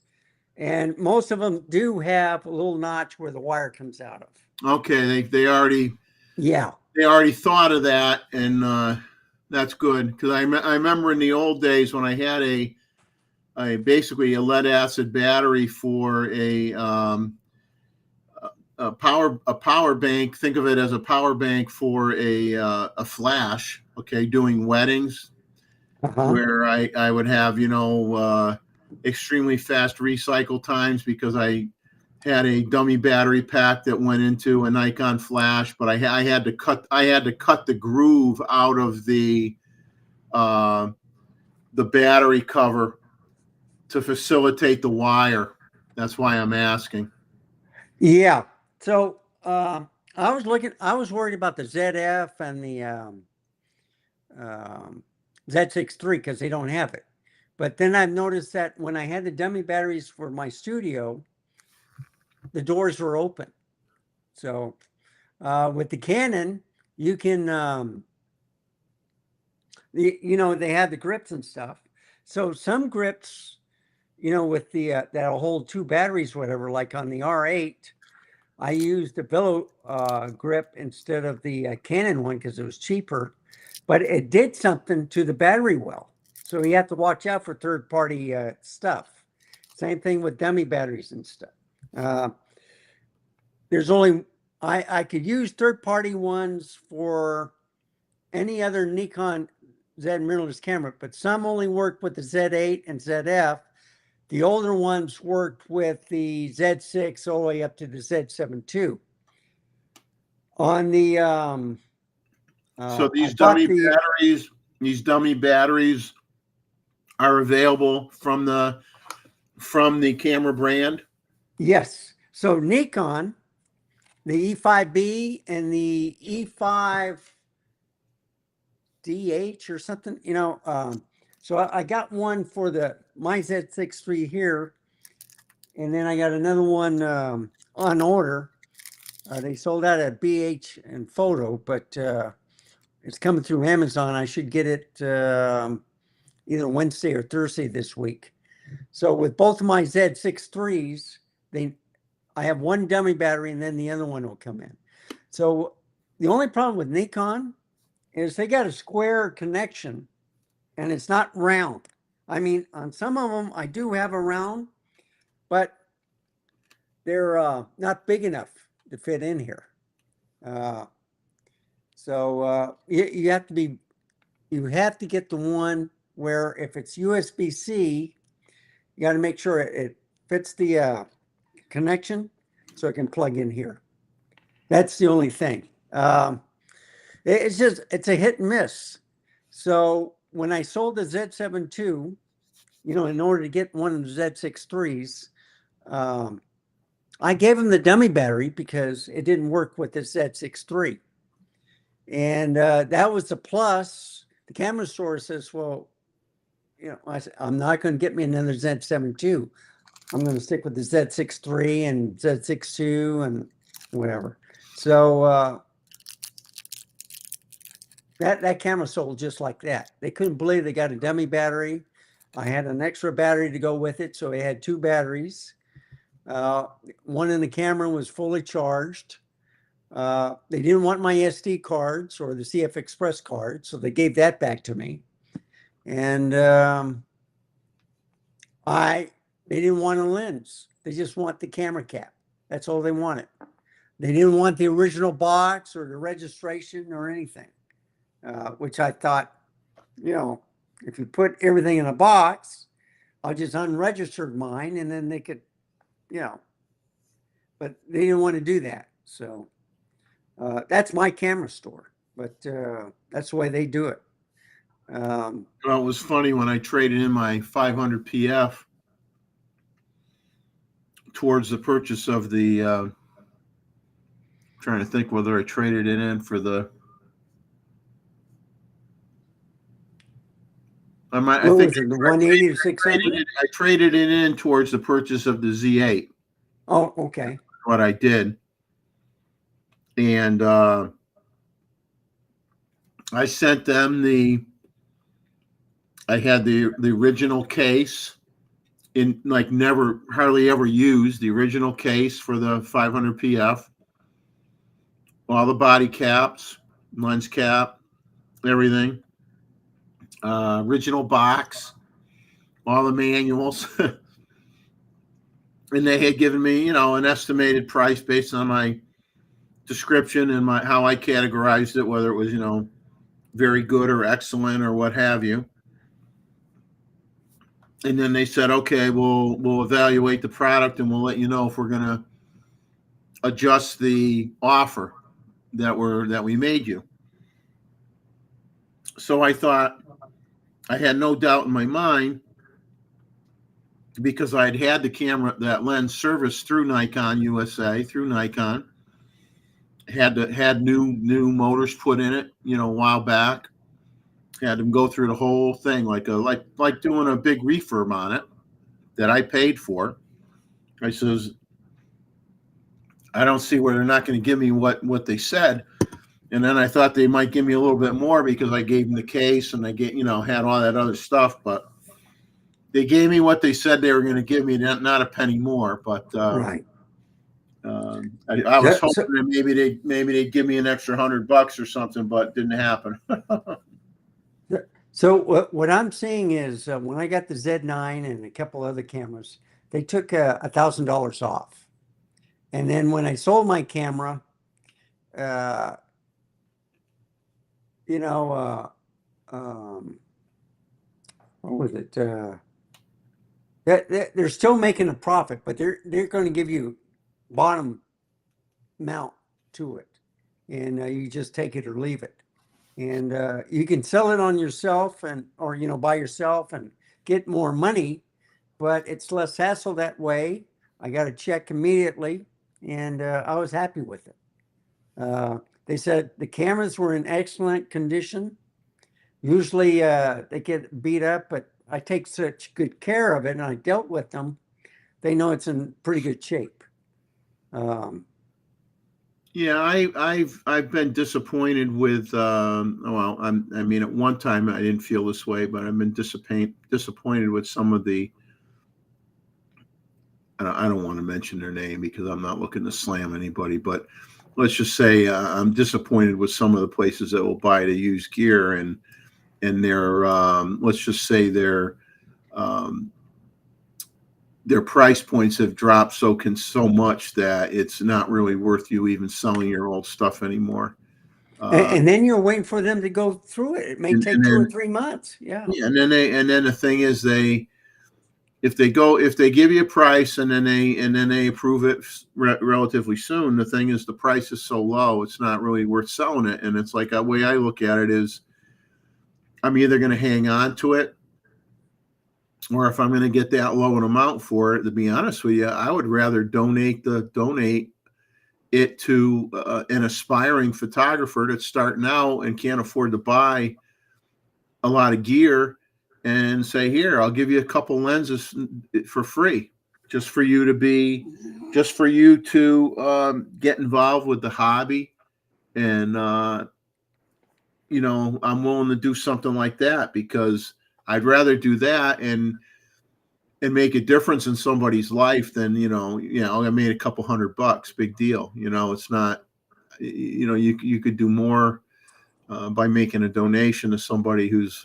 and most of them do have a little notch where the wire comes out of. Okay, they already thought of that, and that's good, because I remember in the old days when I had basically a lead acid battery for a power bank. Think of it as a power bank for a flash. Okay, doing weddings, where I would have extremely fast recycle times because I had a dummy battery pack that went into a Nikon flash, but I had to cut the groove out of the battery cover to facilitate the wire. That's why I'm asking. Yeah. So I was worried about the ZF and the Z6 III because they don't have it. But then I've noticed that when I had the dummy batteries for my studio, the doors were open. So with the Canon, you can, they have the grips and stuff. So some grips, with the that'll hold 2 batteries, whatever. Like on the R8, I used the billow grip instead of the Canon one because it was cheaper, but it did something to the battery well. So you have to watch out for third-party stuff. Same thing with dummy batteries and stuff. There's only I could use third-party ones for any other Nikon Z mirrorless camera, but some only work with the Z8 and ZF. The older ones worked with the Z6 all the way up to the Z7 II. On the so these dummy batteries are available from the camera brand? Yes. So Nikon, the E5B and the E5DH or something, so I got one for my Z6 III here, and then I got another one on order. They sold out at BH and Photo, but it's coming through Amazon. I should get it either Wednesday or Thursday this week. So with both of my Z6 IIIs, I have one dummy battery and then the other one will come in. So the only problem with Nikon is they got a square connection and it's not round. I mean, on some of them, I do have a round, but they're not big enough to fit in here. So you have to be, you have to get the one where if it's USB-C, you got to make sure it fits the connection so it can plug in here. That's the only thing. It's just, it's a hit and miss. So when I sold the Z7 II, in order to get one of the Z6 IIIs, I gave him the dummy battery because it didn't work with the Z6 III. And that was the plus. The camera store says, well, I said, I'm not going to get me another Z7 II. I'm going to stick with the Z6 III and Z6 II and whatever. So that camera sold just like that. They couldn't believe they got a dummy battery. I had an extra battery to go with it, so I had 2 batteries. One in the camera was fully charged. They didn't want my SD cards or the CF Express card, so they gave that back to me. And they didn't want a lens. They just want the camera cap. That's all they wanted. They didn't want the original box or the registration or anything, which I thought, if you put everything in a box, I'll just unregistered mine and then they could, but they didn't want to do that. So that's my camera store, but that's the way they do it. Well, it was funny when I traded in my 500 PF towards the purchase of the, trying to think whether I traded it in for the, I think was it, the 180 to 600? I traded it in towards the purchase of the Z8. Oh, okay. What I did. And I sent them I had the original case in hardly ever used, the original case for the 500 PF, all the body caps, lens cap, everything, original box, all the manuals. And they had given me, an estimated price based on my description and how I categorized it, whether it was, very good or excellent or what have you. And then they said, okay, we'll evaluate the product and we'll let you know if we're going to adjust the offer that we made you. So I thought, I had no doubt in my mind, because I'd had the camera, that lens serviced through Nikon USA, through Nikon. Had new motors put in it, a while back. Had them go through the whole thing like doing a big refurb on it that I paid for. I says, I don't see where they're not going to give me what they said. And then I thought they might give me a little bit more because I gave them the case and they had all that other stuff, but they gave me what they said they were going to give me, not a penny more. But Right. I was hoping that maybe they'd give me an extra $100 or something, but it didn't happen. So what I'm seeing is when I got the Z9 and a couple other cameras, they took $1,000 off. And then when I sold my camera, what was it? They're still making a profit, but they're going to give you bottom mount to it, and you just take it or leave it. And you can sell it on yourself or by yourself and get more money, but it's less hassle that way. I got a check immediately, and I was happy with it. They said the cameras were in excellent condition. Usually they get beat up, but I take such good care of it and I dealt with them. They know it's in pretty good shape. Yeah, I've been disappointed with. I mean, at one time I didn't feel this way, but I've been disappointed with some of the. I don't want to mention their name because I'm not looking to slam anybody, but let's just say I'm disappointed with some of the places that will buy the used gear and their let's just say their their price points have dropped so much that it's not really worth you even selling your old stuff anymore. And then you're waiting for them to go through it. It may take and 2 or then- 3 months. Yeah. Yeah, and then the thing is if they give you a price and then they approve it relatively soon, the thing is the price is so low, it's not really worth selling it. And it's like the way I look at it is, I'm either going to hang on to it, or if I'm going to get that low an amount for it, to be honest with you, I would rather donate it to an aspiring photographer that's starting out and can't afford to buy a lot of gear, and say, here, I'll give you a couple lenses for free, just for you to get involved with the hobby. And, I'm willing to do something like that, because I'd rather do that and make a difference in somebody's life than, I made a couple $100, big deal. It's not, you could do more by making a donation to somebody who's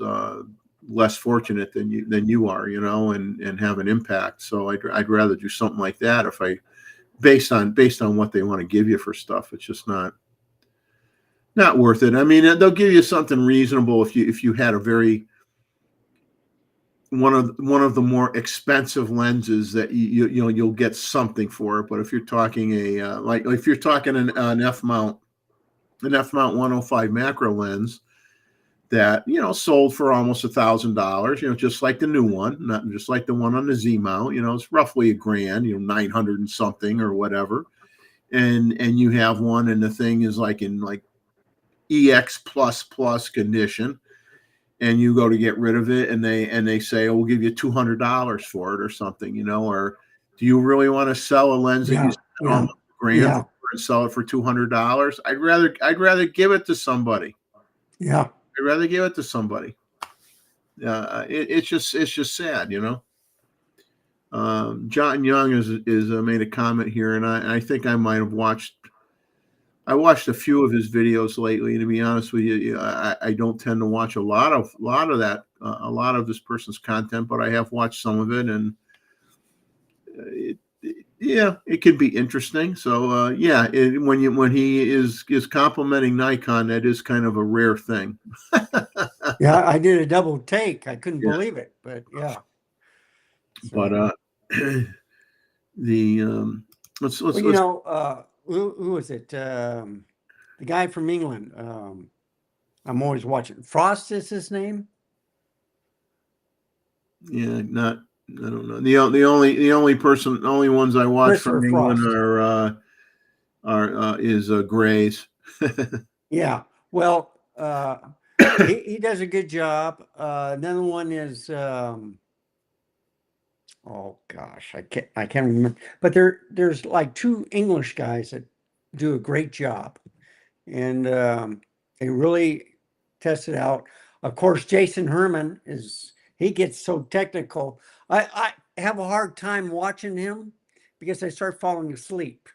less fortunate than you are, and have an impact. So I'd rather do something like that based on what they want to give you for stuff. It's just not worth it. I mean, they'll give you something reasonable if you had a very one of the more expensive lenses that you'll get something for it. But if you're talking if you're talking an F mount 105 macro lens that sold for almost $1,000, just like the new one, not just like the one on the Z mount, it's roughly $1,000, 900 and something or whatever, and you have one and the thing is in EX plus condition, and you go to get rid of it, and they say, oh, we'll give you $200 for it or something, or do you really want to sell a lens that you spent almost $1,000 and sell it for $200? I'd rather give it to somebody. Yeah. I'd rather give it to somebody. It's just sad, John Young is made a comment here, and I think I might have watched a few of his videos lately. And to be honest with you, I don't tend to watch a lot of this person's content, but I have watched some of it, and it could be interesting. So when he is complimenting Nikon, that is kind of a rare thing. Yeah, I did a double take. I couldn't believe it, but yeah. But let's who was it? The guy from England. I'm always watching. Frost is his name. Yeah, I don't know. The only ones I watch from England is Gray's. Yeah. Well, he does a good job. Another one is oh gosh, I can't remember. But there's like 2 English guys that do a great job, and they really test it out. Of course, Jason Herman he gets so technical. I have a hard time watching him because I start falling asleep.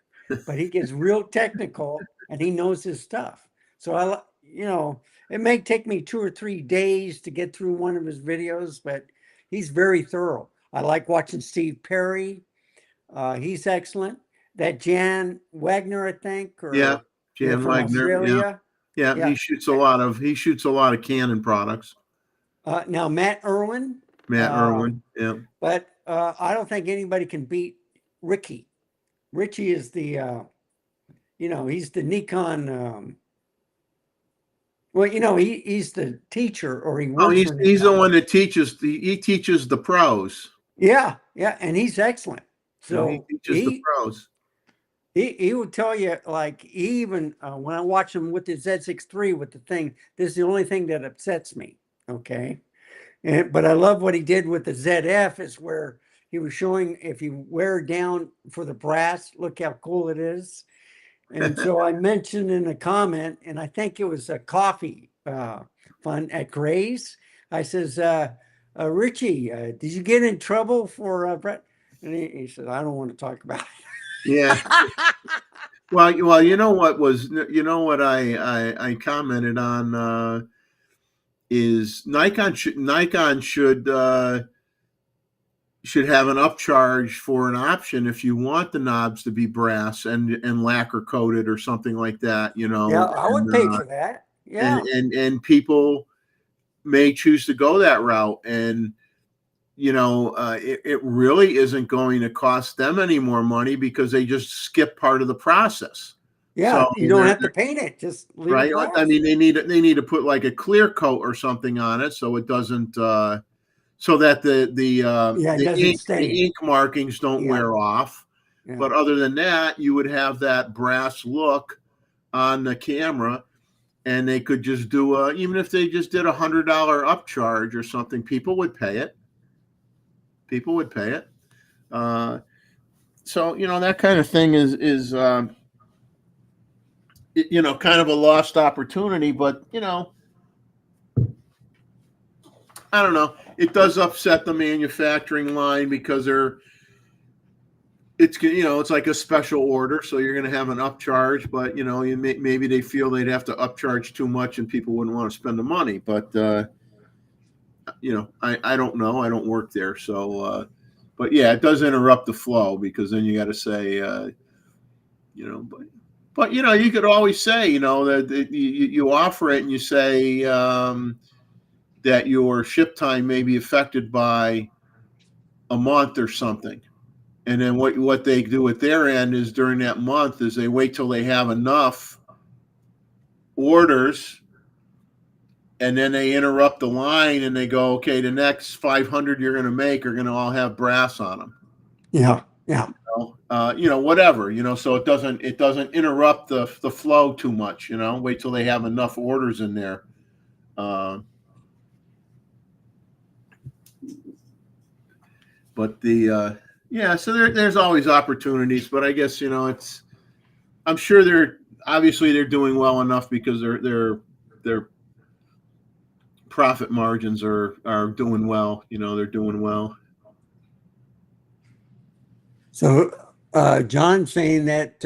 But he gets real technical, and he knows his stuff. So it may take me 2 or 3 days to get through one of his videos, but he's very thorough. I like watching Steve Perry. He's excellent. That Jan Wagner, I think, or Jan from Wagner. Australia. Yeah, he shoots a lot of Canon products. Now Matt Irwin. Yeah. But I don't think anybody can beat Ricky. Richie is the he's the Nikon he's the teacher, or he works for he's the Nikon. one that teaches the pros. Yeah, and he's excellent. So he teaches the pros. He would tell you, like, even when I watch him with the Z6 III with the thing, this is the only thing that upsets me. Okay. But I love what he did with the ZF, is where he was showing if you wear down for the brass, look how cool it is. And so I mentioned in a comment, and I think it was a coffee fun at Gray's. I says, Richie, did you get in trouble for Brett? And he said, I don't want to talk about it. Yeah. Well, you know what I commented on is Nikon should should have an upcharge for an option if you want the knobs to be brass and lacquer coated or something like that, you know. Yeah, I would and, pay for that. Yeah. and people may choose to go that route, and you know, it really isn't going to cost them any more money because they just skip part of the process. Yeah, So you don't they're- have to paint it. Just leave right? it black. I mean, they need to put like a clear coat or something on it so it doesn't so that Yeah, it doesn't stain. the ink markings don't Yeah. wear off. Yeah. But other than that, you would have that brass look on the camera, and they could just do even if they just did $100 upcharge or something, people would pay it. People would pay it. So you know, that kind of thing is you know, kind of a lost opportunity, but you know, I don't know. It does upset the manufacturing line because it's you know, it's like a special order, so you're going to have an upcharge, but you know, maybe they feel they'd have to upcharge too much and people wouldn't want to spend the money. But you know, I don't know. I don't work there, so but yeah, it does interrupt the flow because then you got to say you know, but you know, you could always say, you know, that you offer it and you say that your ship time may be affected by a month or something. And then what they do at their end is during that month is they wait till they have enough orders, and then they interrupt the line and they go, okay, the next 500 you're going to make are going to all have brass on them. Yeah. Yeah. You know, whatever, you know, so it doesn't interrupt the flow too much, you know, wait till they have enough orders in there. But yeah, so there's always opportunities, but I guess, you know, I'm sure they're doing well enough because their profit margins are doing well, you know, they're doing well. So John's saying that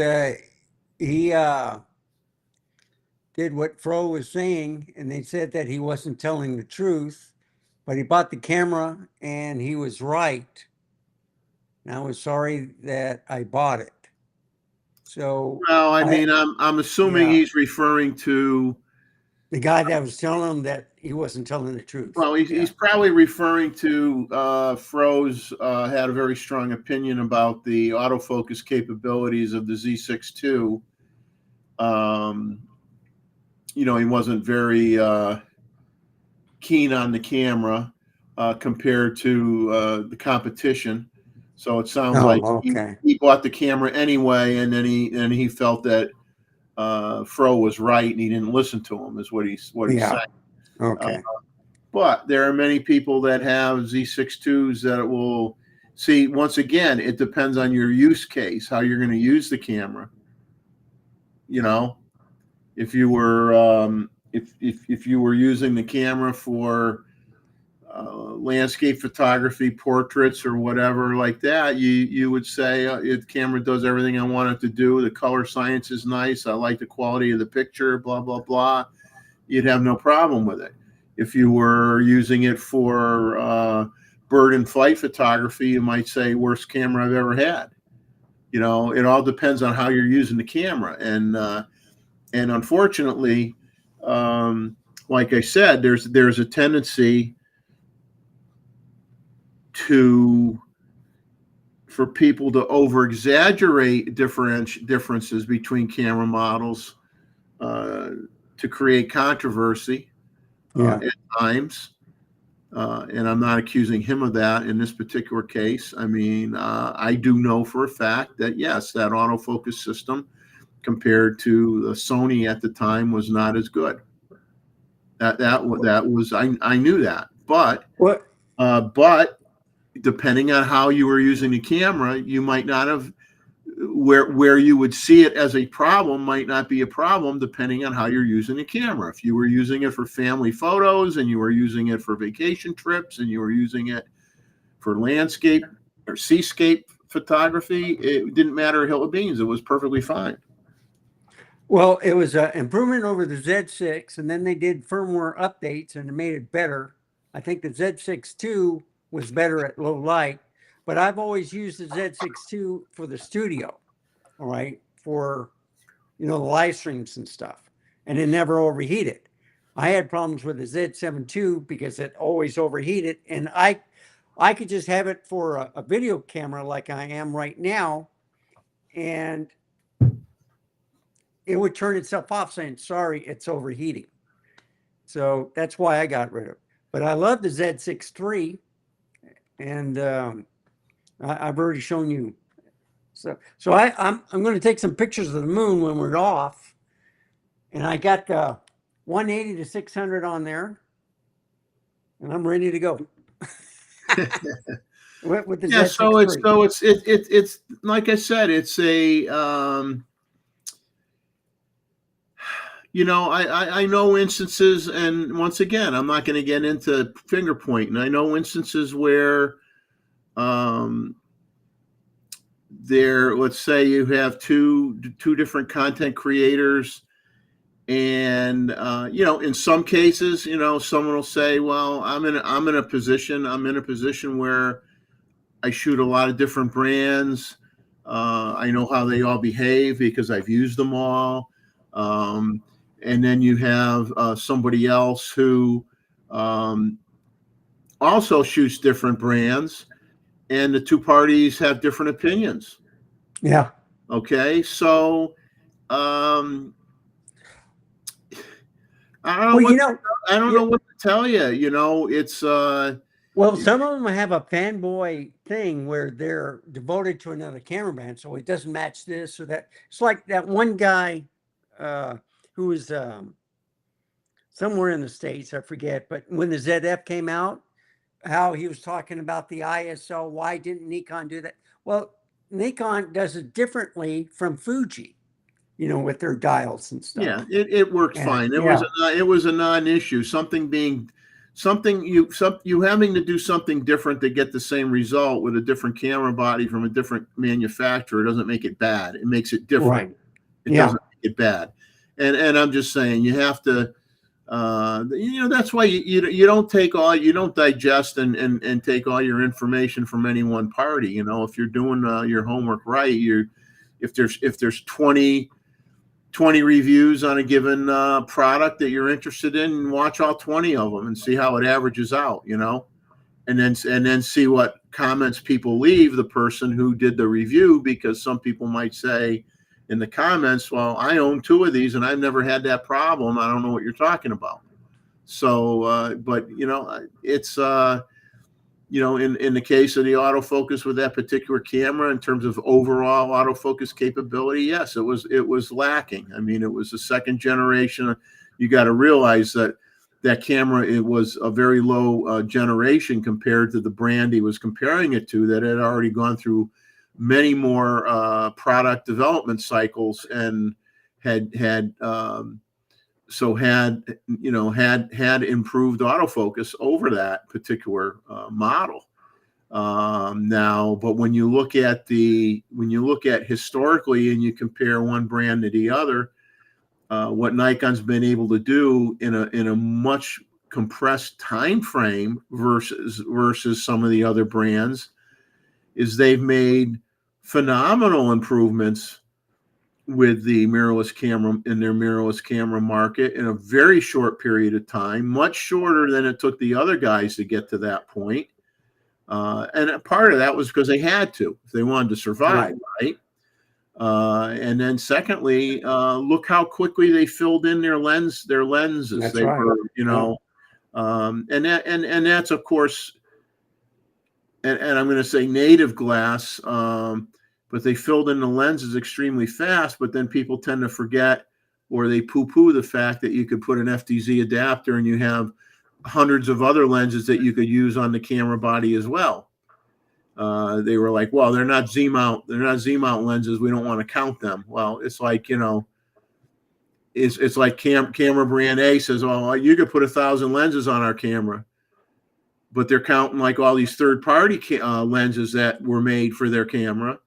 he did what Fro was saying, and they said that he wasn't telling the truth, but he bought the camera and he was right. And I was sorry that I bought it. So Well, I mean, I'm assuming Yeah. he's referring to, the guy that was telling him that he wasn't telling the truth. well, he's probably referring to Fro's had a very strong opinion about the autofocus capabilities of the Z6 II. You know, he wasn't very keen on the camera compared to the competition. So it sounds Oh, like okay. he bought the camera anyway, and then he felt that Fro was right, and he didn't listen to him. Is what he Yeah. said. Okay. But there are many people that have Z6 IIs that will see. Once again, it depends on your use case, how you're going to use the camera. You know, if you were if you were using the camera for landscape photography, portraits, or whatever like that, you would say the camera does everything I want it to do. The color science is nice. I like the quality of the picture. Blah blah blah. You'd have no problem with it. If you were using it for bird and flight photography, you might say worst camera I've ever had. You know, it all depends on how you're using the camera, and unfortunately, like I said, there's a tendency for people to over exaggerate differences between camera models to create controversy at times. And I'm not accusing him of that in this particular case. I mean, I do know for a fact that yes, that autofocus system compared to the Sony at the time was not as good. That was I knew that, but What? But depending on how you were using the camera, you might not have where you would see it as a problem might not be a problem depending on how you're using the camera. If you were using it for family photos and you were using it for vacation trips and you were using it for landscape or seascape photography, it didn't matter a hill of beans. It was perfectly fine. Well, it was an improvement over the Z6, and then they did firmware updates and it made it better. I think the Z6 II was better at low light, but I've always used the Z6 II for the studio, all right, for, you know, the live streams and stuff, and it never overheated. I had problems with the Z7 II because it always overheated, and I could just have it for a video camera like I am right now, and it would turn itself off saying, sorry, it's overheating. So that's why I got rid of it. But I love the Z6 III, and I've already shown you. So I'm going to take some pictures of the moon when we're off, and I got the 180 to 600 on there, and I'm ready to go. with the Yeah, Z6 so III. it's like I said, it's a you know, I know instances, and once again, I'm not going to get into finger pointing. I know instances where there, let's say you have two different content creators, and you know, in some cases, you know, someone will say, well, I'm in a position where I shoot a lot of different brands. I know how they all behave because I've used them all. And then you have somebody else who also shoots different brands, and the two parties have different opinions. Yeah. Okay, so I don't know Well, what you know, I don't know what to tell you. You know, it's well, some of them have a fanboy thing where they're devoted to another cameraman, so it doesn't match this or that. It's like that one guy who was somewhere in the States, I forget, but when the ZF came out, how he was talking about the ISO. Why didn't Nikon do that? Well, Nikon does it differently from Fuji, you know, with their dials and stuff. yeah, it worked And, fine. It yeah. was a non-issue. You having to do something different to get the same result with a different camera body from a different manufacturer doesn't make it bad. It makes it different. Right. It doesn't make it bad. And I'm just saying, you have to you know, that's why you don't digest and take all your information from any one party. You know, if you're doing your homework right, if there's 20 reviews on a given product that you're interested in, watch all 20 of them and see how it averages out, you know, and then see what comments people leave the person who did the review, because some people might say in the comments, well, I own 2 of these and I've never had that problem. I don't know what you're talking about. So, but you know, it's you know, in the case of the autofocus with that particular camera, in terms of overall autofocus capability, yes, it was lacking. I mean, it was a second generation. You got to realize that camera, it was a very low generation compared to the brand he was comparing it to, that had already gone through many more product development cycles and had improved autofocus over that particular model. Now, but when you look at historically and you compare one brand to the other, what Nikon's been able to do in a much compressed time frame versus some of the other brands is they've made phenomenal improvements with the mirrorless camera in their mirrorless camera market in a very short period of time, much shorter than it took the other guys to get to that point. And a part of that was because they had to, if they wanted to survive, right? And then secondly, look how quickly they filled in their lenses. That's they right. were, you know, and that's of course, and I'm going to say native glass, but they filled in the lenses extremely fast. But then people tend to forget, or they poo-poo the fact that you could put an FTZ adapter and you have hundreds of other lenses that you could use on the camera body as well. They were like, well, they're not Z mount lenses. We don't want to count them. Well, it's like, you know, it's like camera brand A says, oh, you could put 1,000 lenses on our camera, but they're counting like all these third-party lenses that were made for their camera.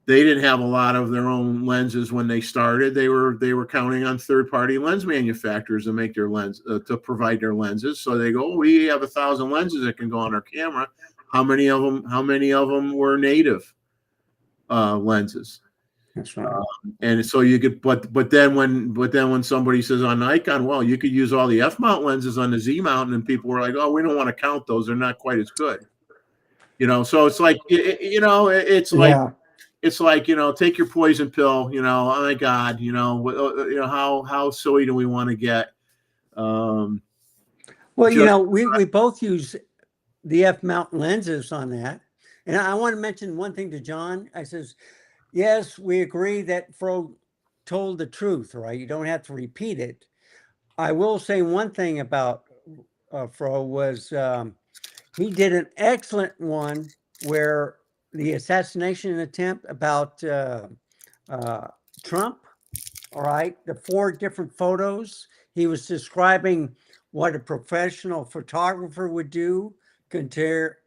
They didn't have a lot of their own lenses when they started. They were counting on third-party lens manufacturers to make their lens to provide their lenses. So they go, we have 1,000 lenses that can go on our camera. How many of them were native lenses? That's right. And so you could, but then when somebody says on Nikon, well, you could use all the F mount lenses on the Z mount, and people were like, oh, we don't want to count those; they're not quite as good. So it's like, it's like, take your poison pill. Oh my God, how silly do we want to get? Well, just- we both use the F mount lenses on that. And I want to mention one thing to John. I says, yes, we agree that Fro told the truth, right? You don't have to repeat it. I will say one thing about Fro was he did an excellent one where the assassination attempt about Trump, all right, the 4 different photos, he was describing what a professional photographer would do compared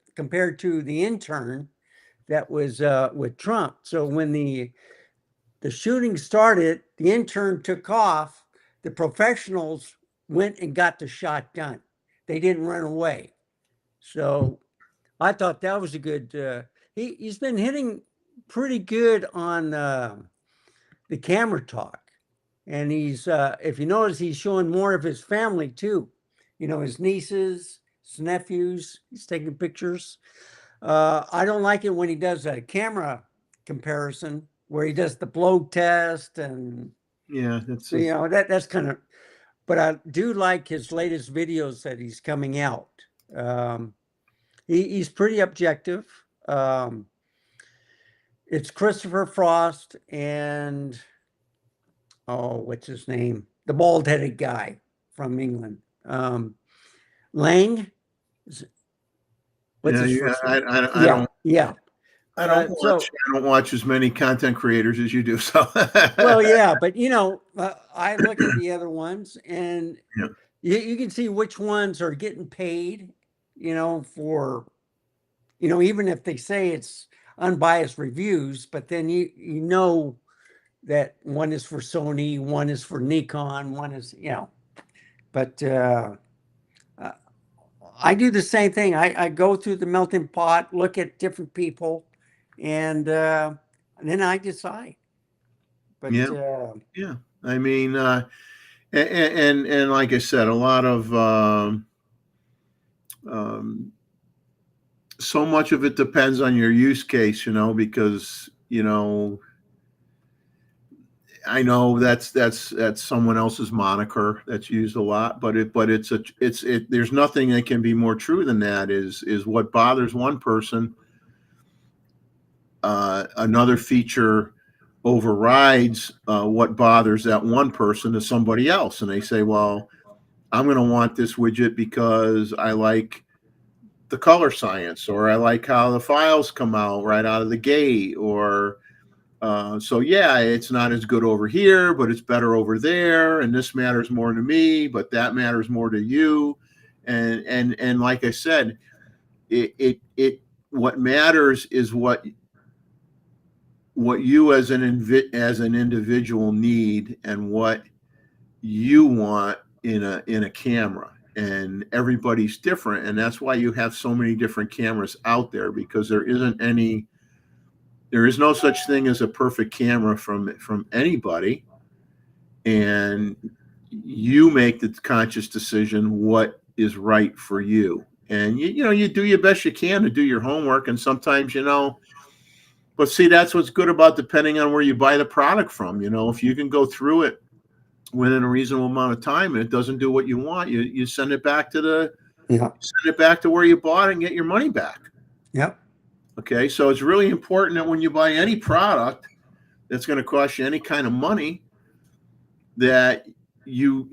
to the intern that was with Trump. So when the shooting started, the intern took off, the professionals went and got the shot done. They didn't run away. So I thought that was a good, he's been hitting pretty good on the camera talk. And he's, if you notice, he's showing more of his family too. His nieces, his nephews, he's taking pictures. I don't like it when he does a camera comparison where he does the blow test and yeah, that's that's kind of, but I do like his latest videos that he's coming out. He's pretty objective. It's Christopher Frost and what's his name? The bald-headed guy from England. Lang. What's his first name? I don't watch as many content creators as you do. So well, yeah, but I look at the other ones, and you can see which ones are getting paid. For even if they say it's unbiased reviews, but then you know that one is for Sony, one is for Nikon, one is But I do the same thing. I go through the melting pot, look at different people, and then I decide. But yeah, I mean, and like I said, a lot of so much of it depends on your use case, because I know that's someone else's moniker that's used a lot, but there's nothing that can be more true than that. Is what bothers one person, another feature overrides what bothers that one person to somebody else, and they say, well, I'm going to want this widget because I like the color science, or I like how the files come out right out of the gate, or so yeah, it's not as good over here, but it's better over there, and this matters more to me, but that matters more to you, and like I said, it what matters is what you as an individual need, and what you want in a camera. And everybody's different, and that's why you have so many different cameras out there, because there is no such thing as a perfect camera from anybody, and you make the conscious decision what is right for you. And you do your best you can to do your homework, and sometimes but see, that's what's good about depending on where you buy the product from. If you can go through it within a reasonable amount of time and it doesn't do what you want, you send it back to where you bought it and get your money back. Yep. Okay, so it's really important that when you buy any product that's going to cost you any kind of money, that you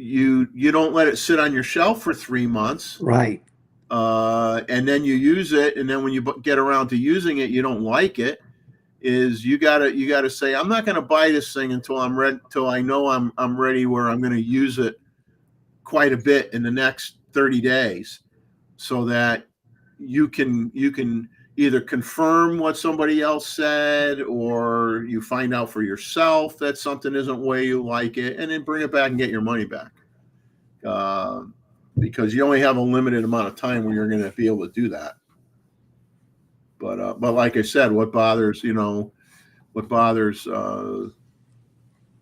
don't let it sit on your shelf for 3 months, right? And then you use it, and then when you get around to using it, you don't like it. Is you gotta say, I'm not going to buy this thing until I'm ready, till I know I'm ready, where I'm going to use it quite a bit in the next 30 days, so that you can either confirm what somebody else said, or you find out for yourself that something isn't the way you like it, and then bring it back and get your money back. Because you only have a limited amount of time where you're going to be able to do that. But like I said, what bothers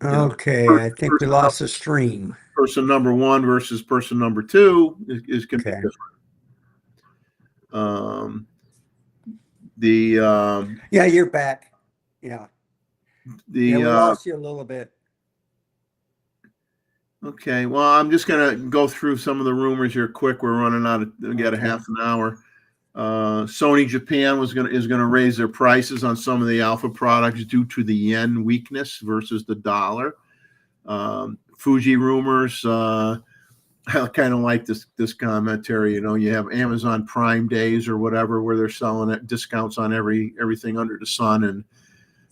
Okay, I think we lost the stream. person number one versus person number two is can be Okay. different. The Yeah, you're back. Yeah. the We lost you a little bit. Okay, well, I'm just gonna go through some of the rumors here quick. We're running out of, we got a Okay. half an hour. Sony Japan is gonna raise their prices on some of the Alpha products due to the yen weakness versus the dollar. Fuji rumors. I kind of like this commentary. You have Amazon Prime Days or whatever where they're selling at discounts on everything under the sun, and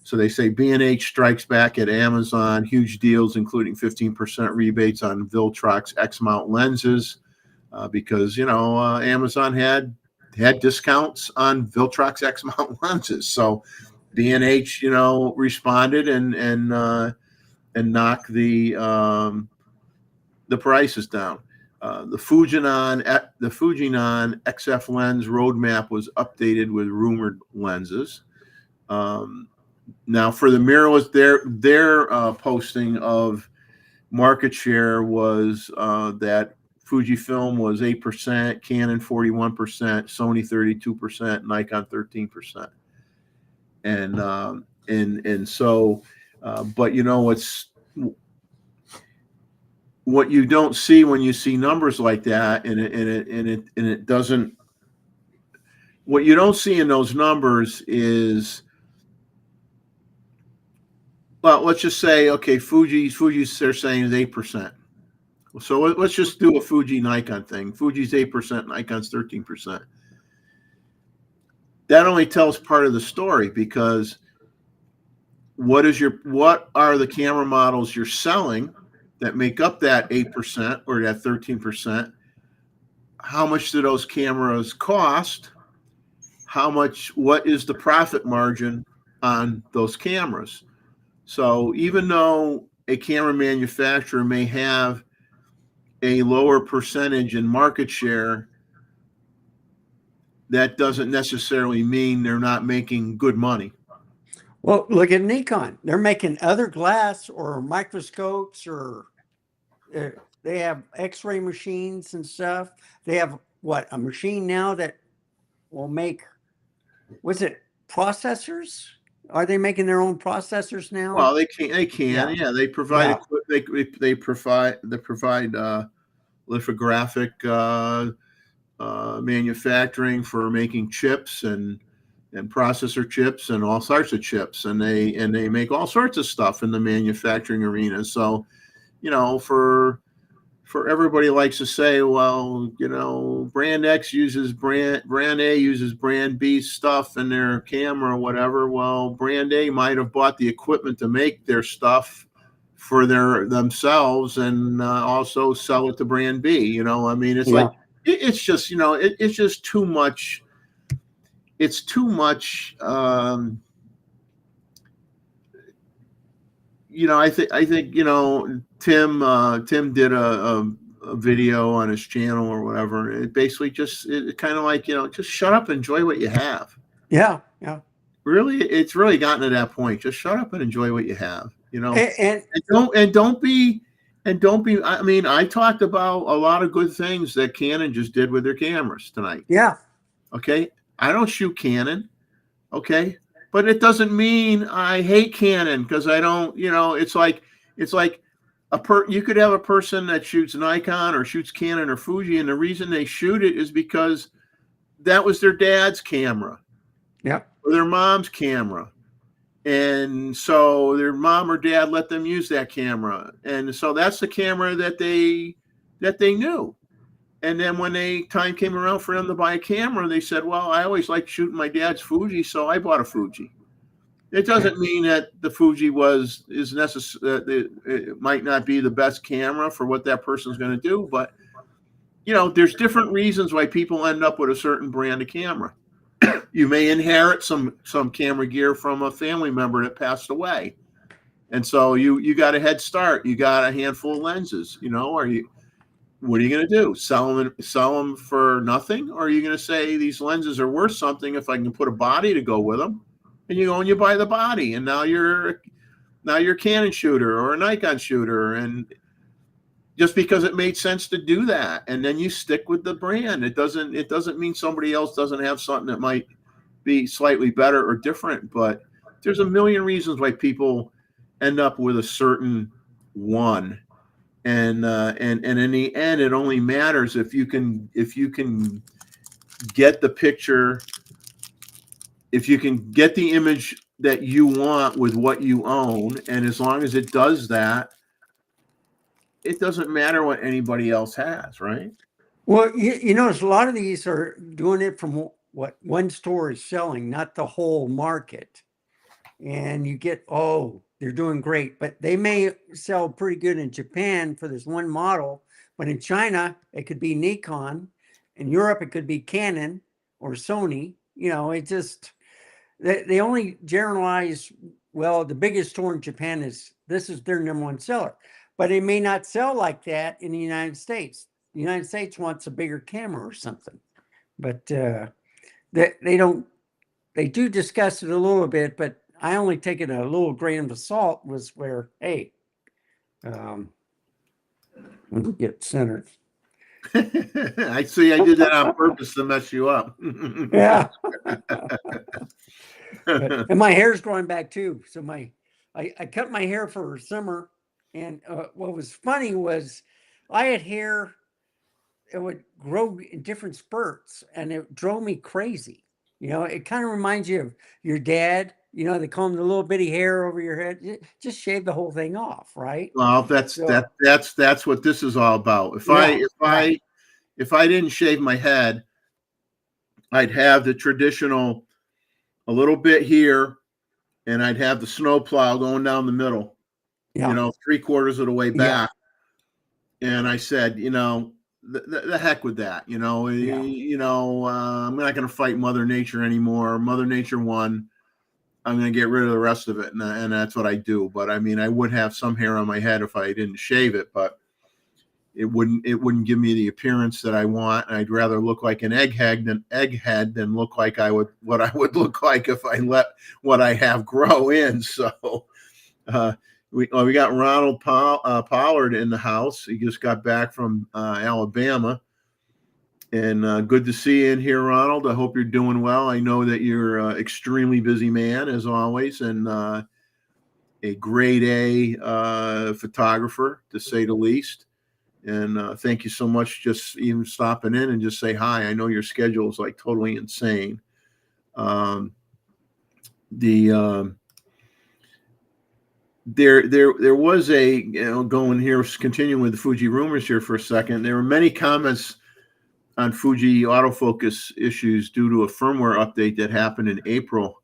so they say B&H strikes back at Amazon, huge deals including 15% rebates on Viltrox X-mount lenses because Amazon had discounts on Viltrox X-mount lenses. So B&H responded and knocked the prices down. The Fujinon XF lens roadmap was updated with rumored lenses. Now for the mirrorless, their posting of market share was that Fujifilm was 8%, Canon 41%, Sony 32%, Nikon 13%, and so, but what you don't see when you see numbers like that, and it doesn't. What you don't see in those numbers is, well, let's just say, okay, Fuji's they're saying is 8%. So let's just do a Fuji Nikon thing. Fuji's 8%, Nikon's 13%. That only tells part of the story because what are the camera models you're selling that make up that 8% or that 13%? How much do those cameras cost? What is the profit margin on those cameras? So even though a camera manufacturer may have a lower percentage in market share, that doesn't necessarily mean they're not making good money. Well, look at Nikon. They're making other glass or microscopes, or they have X-ray machines and stuff. They have a machine now that will make, was it processors? Are they making their own processors now? Well, they can. Yeah, they provide. Yeah. They provide lithographic manufacturing for making chips and processor chips and all sorts of chips, and they make all sorts of stuff in the manufacturing arena. So, for everybody likes to say, well, brand X uses brand A uses brand B stuff in their camera or whatever. Well, brand A might have bought the equipment to make their stuff for themselves and also sell it to brand B. It's like it's just it's just too much. It's too much. I think Tim did a video on his channel or whatever. It basically it kind of like, just shut up and enjoy what you have. Yeah. Really, it's really gotten to that point. Just shut up and enjoy what you have. And don't be. I mean, I talked about a lot of good things that Canon just did with their cameras tonight. Yeah. Okay, I don't shoot Canon. Okay. But it doesn't mean I hate Canon because I don't, it's like you could have a person that shoots Nikon or shoots Canon or Fuji, and the reason they shoot it is because that was their dad's camera. Yeah. Or their mom's camera. And so their mom or dad let them use that camera. And so that's the camera that they knew. And then when time came around for them to buy a camera, they said, well, I always liked shooting my dad's Fuji, so I bought a Fuji. It doesn't mean that the Fuji is necessary. It might not be the best camera for what that person's going to do, but there's different reasons why people end up with a certain brand of camera. You may inherit some camera gear from a family member that passed away, and so you got a head start. You got a handful of lenses, or what are you going to do? Sell them for nothing? Or are you going to say these lenses are worth something if I can put a body to go with them? And you go and you buy the body, and now you're a Canon shooter or a Nikon shooter, and just because it made sense to do that, and then you stick with the brand. It doesn't mean somebody else doesn't have something that might be slightly better or different, but there's a million reasons why people end up with a certain one. And in the end, it only matters if you can get the picture, if you can get the image that you want with what you own, and as long as it does that, it doesn't matter what anybody else has, right? Well, you notice a lot of these are doing it from what one store is selling, not the whole market. And you get, oh, they're doing great, but they may sell pretty good in Japan for this one model, but in China, it could be Nikon. In Europe, it could be Canon or Sony. You know, it just, they only generalize, well, the biggest store in Japan this is their number one seller, but it may not sell like that in the United States. The United States wants a bigger camera or something, but they do discuss it a little bit, but I only take it a little grain of salt was where, hey, let me get centered. I see. I did that on purpose to mess you up. Yeah. And my hair's growing back too. So I cut my hair for summer. And what was funny was I had hair, it would grow in different spurts, and it drove me crazy. You know, it kind of reminds you of your dad. You know, they comb the little bitty hair over your head. Just shave the whole thing off, right? Well, that's what this is all about. If I didn't shave my head, I'd have the traditional a little bit here, and I'd have the snowplow going down the middle. Yeah. You know, 3/4 of the way back. Yeah. And I said, you know, the heck with that. You know, I'm not going to fight Mother Nature anymore. Mother Nature won. I'm going to get rid of the rest of it, and that's what I do. But I mean, I would have some hair on my head if I didn't shave it, but it wouldn't give me the appearance that I want. And I'd rather look like an egghead than look like what I would look like if I let what I have grow in. So we got Ronald Pollard in the house. He just got back from Alabama. And good to see you in here, Ronald. I hope you're doing well. I know that you're an extremely busy man, as always, and a grade A photographer, to say the least. And thank you so much just even stopping in and just say hi. I know your schedule is like totally insane. There was going here, continuing with the Fuji rumors here for a second. There were many comments on Fuji autofocus issues due to a firmware update that happened in April.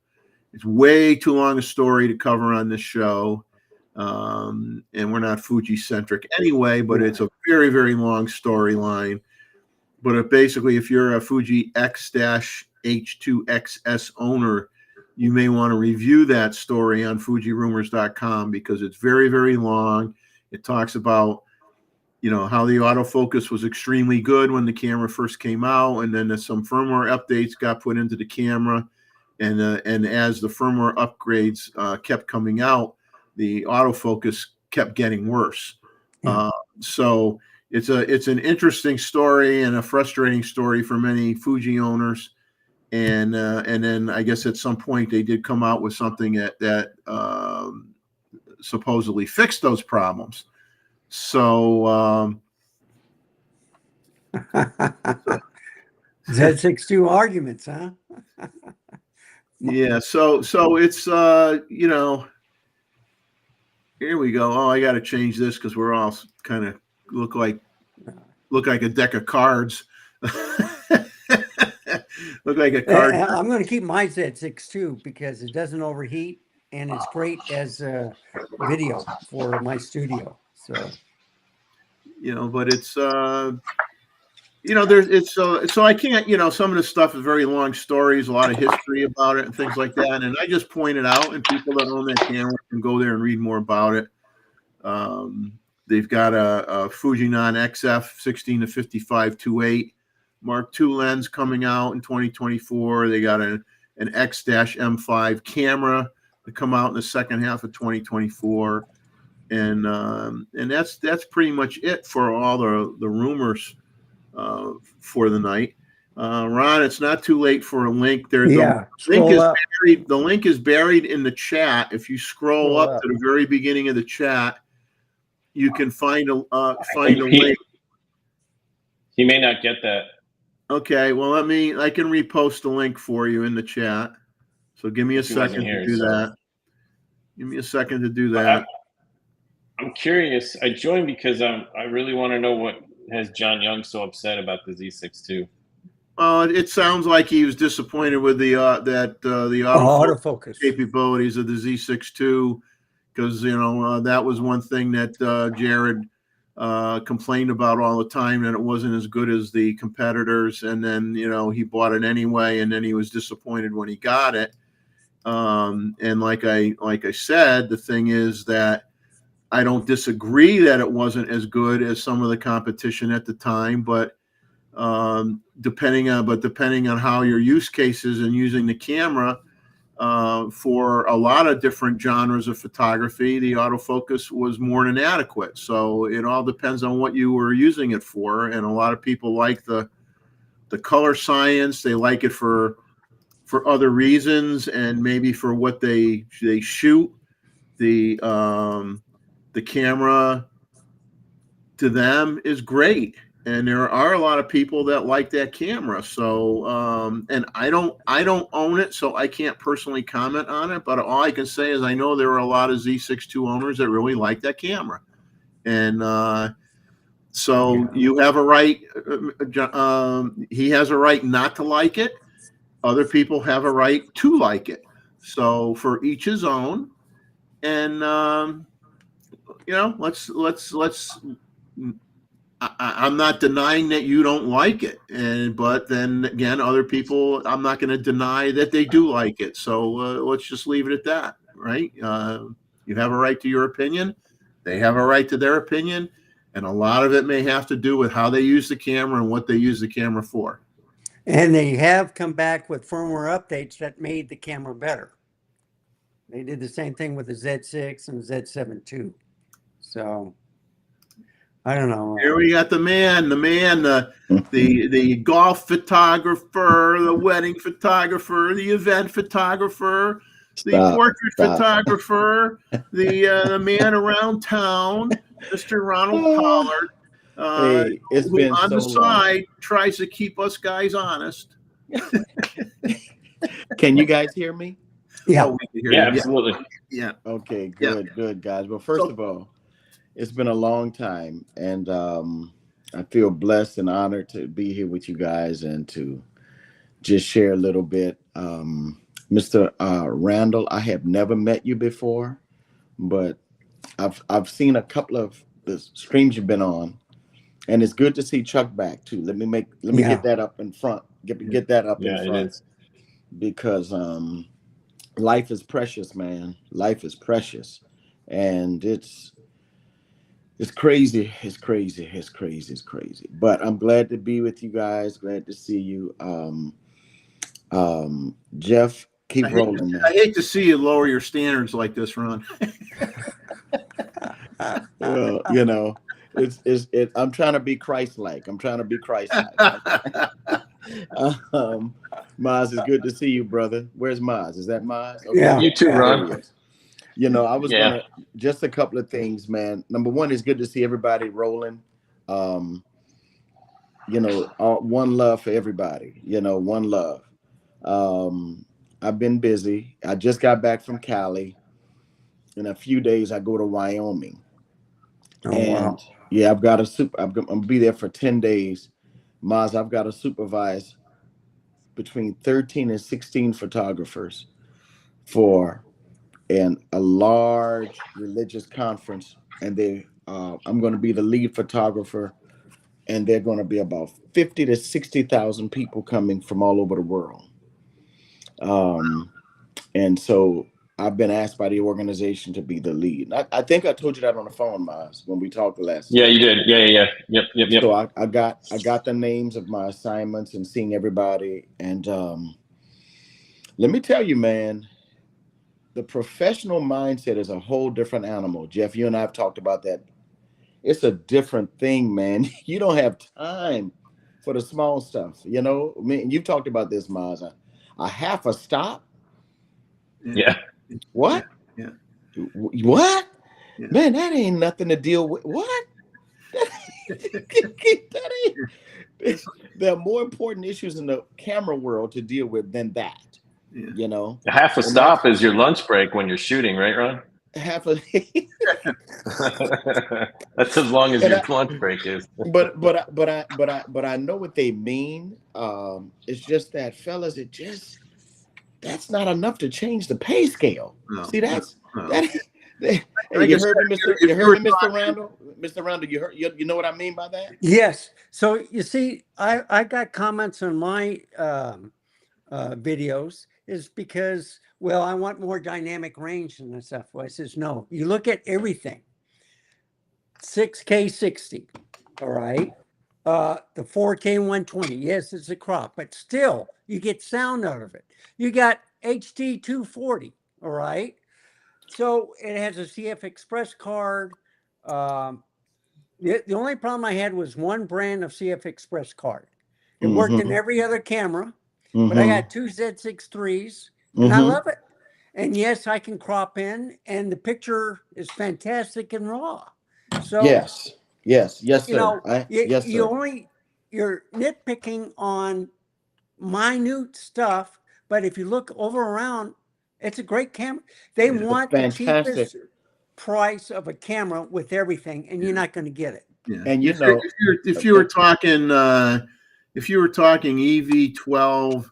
It's way too long a story to cover on this show. And we're not Fuji centric anyway, but it's a very, very long storyline. But basically, if you're a Fuji X-H2XS owner, you may want to review that story on FujiRumors.com because it's very, very long. It talks about, you know, how the autofocus was extremely good when the camera first came out, and then some firmware updates got put into the camera, and as the firmware upgrades kept coming out, the autofocus kept getting worse. So it's an interesting story and a frustrating story for many Fuji owners. And then I guess at some point they did come out with something that supposedly fixed those problems. So Z62 arguments, huh? yeah. So it's you know, here we go. Oh, I got to change this because we're all kind of look like a deck of cards. Look like a card. I'm going to keep my Z62 because it doesn't overheat and it's great as a video for my studio. So, you know, but it's you know, so I can't, you know, some of the stuff is very long stories, a lot of history about it and things like that. And I just point it out, and people that own that camera can go there and read more about it. They've got a Fujinon XF 16 to 55 2.8 Mark II lens coming out in 2024. They got an X-M5 camera to come out in the second half of 2024. And that's pretty much it for all the rumors for the night. Ron, it's not too late for a link. The link is buried in the chat. If you scroll up to the very beginning of the chat, you can find a link. He may not get that. Okay, well, I can repost the link for you in the chat. So give me a second to do that. Give me a second to do that. I'm curious. I joined because I really want to know what has John Young so upset about the Z6 II. It sounds like he was disappointed with the autofocus capabilities of the Z6 II, because that was one thing that Jared complained about all the time, that it wasn't as good as the competitors, and then he bought it anyway, and then he was disappointed when he got it. And like I said, the thing is that I don't disagree that it wasn't as good as some of the competition at the time, but depending on how your use cases and using the camera for a lot of different genres of photography, the autofocus was more than adequate. So it all depends on what you were using it for. And a lot of people like the color science. They like it for other reasons, and maybe for what they shoot. The camera to them is great, and there are a lot of people that like that camera. So and I don't own it, so I can't personally comment on it, but all I can say is I know there are a lot of Z6 II owners that really like that camera. And so you have a right, he has a right not to like it. Other people have a right to like it. So for each his own. And I'm not denying that you don't like it, but then again, other people, I'm not going to deny that they do like it. So let's just leave it at that, right? You have a right to your opinion. They have a right to their opinion, and a lot of it may have to do with how they use the camera and what they use the camera for. And they have come back with firmware updates that made the camera better. They did the same thing with the Z6 and Z7 too. So I don't know. Here we got the golf photographer, the wedding photographer, the event photographer, the portrait photographer, the man around town, Mr. Ronald Pollard. Hey, it's been on so the side long. Tries to keep us guys honest. Can you guys hear me? Yeah. Oh, we can hear Yeah, you. absolutely. Yeah. Okay, good, guys. Well, first of all, it's been a long time, and I feel blessed and honored to be here with you guys and to just share a little bit. Mr. Randall, I have never met you before, but I've seen a couple of the streams you've been on, and it's good to see Chuck back too. Let me get that up in front. Get that up in front. It is. Because life is precious, man. Life is precious, and it's crazy. It's crazy. But I'm glad to be with you guys. Glad to see you. Jeff, keep rolling, man. I hate to see you lower your standards like this, Ron. Well, I'm trying to be Christ-like. Maz, it's good to see you, brother. Where's Maz? Is that Maz? Okay. Yeah. You too, Ron. I was gonna just a couple of things, man. Number one, it's good to see everybody rolling. One love for everybody. One love. I've been busy. I just got back from Cali. In a few days, I go to Wyoming. Wow. Yeah, I'm gonna be there for 10 days. Maz, I've got to supervise between 13 and 16 photographers for a large religious conference, and I'm going to be the lead photographer, and they're going to be about 50 to 60,000 people coming from all over the world. And so I've been asked by the organization to be the lead. I think I told you that on the phone, Miles, when we talked the last Yeah, time. you did. Yeah. Yep. So I got the names of my assignments and seeing everybody. And let me tell you, man, the professional mindset is a whole different animal. Jeff, you and I have talked about that. It's a different thing, man. You don't have time for the small stuff. You know, I mean, you've talked about this, Miles. A half a stop. Yeah. What? Yeah. What? Yeah. Man, that ain't nothing to deal with. What? That ain't. There are more important issues in the camera world to deal with than that. Yeah. You know, Half a stop is your lunch break when you're shooting, right, Ron? half a. That's as long as And your lunch break is. but I know what they mean. It's just that, fellas, that's not enough to change the pay scale. No. See, that's No. that. Hey, Like you I heard me, said, Mr. if You you heard were me, Mr. talking- Randall. Mr. Randall, you know what I mean by that? Yes. So you see, I got comments on my videos is because, well, I want more dynamic range and stuff. Well, I says, no, you look at everything. 6K 60, all right. The 4K 120, yes, it's a crop, but still you get sound out of it. You got HD 240, all right. So it has a CF Express card. The only problem I had was one brand of CF Express card. It worked in every other camera, but I got two Z6 IIIs and I love it. And yes, I can crop in and the picture is fantastic and raw. So Yes, sir. you know, Yes, sir. you're nitpicking on minute stuff, but if you look over around, it's a great camera. They want the fantastic. cheapest price of a camera with everything, and you're not going to get it. Yeah. And you if know, you were talking EV12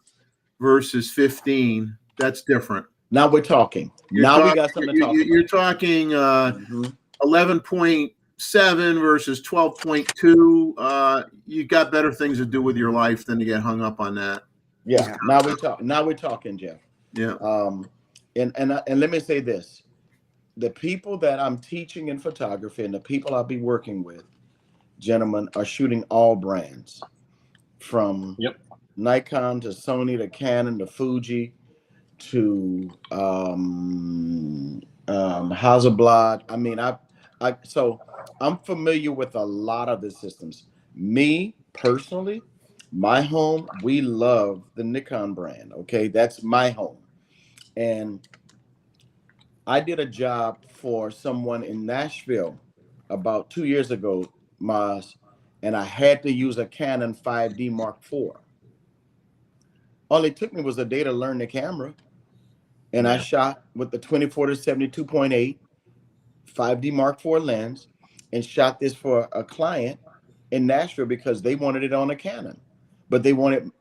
versus 15, that's different. now we're talking. We got something to talk about. You're talking 11.7 versus 12.2. You got better things to do with your life than to get hung up on that. Yeah. Now we're talking, Jeff. Yeah. And let me say this: the people that I'm teaching in photography and the people I'll be working with, gentlemen, are shooting all brands, from Nikon to Sony to Canon to Fuji to Hasselblad. I mean, so I'm familiar with a lot of the systems. Me personally, my home, we love the Nikon brand. Okay, that's my home. And I did a job for someone in Nashville about 2 years ago, Maz, and I had to use a Canon 5D Mark IV. All it took me was a day to learn the camera. And I shot with the 24 to 72.8 5D Mark IV lens and shot this for a client in Nashville because they wanted it on a Canon. But they wanted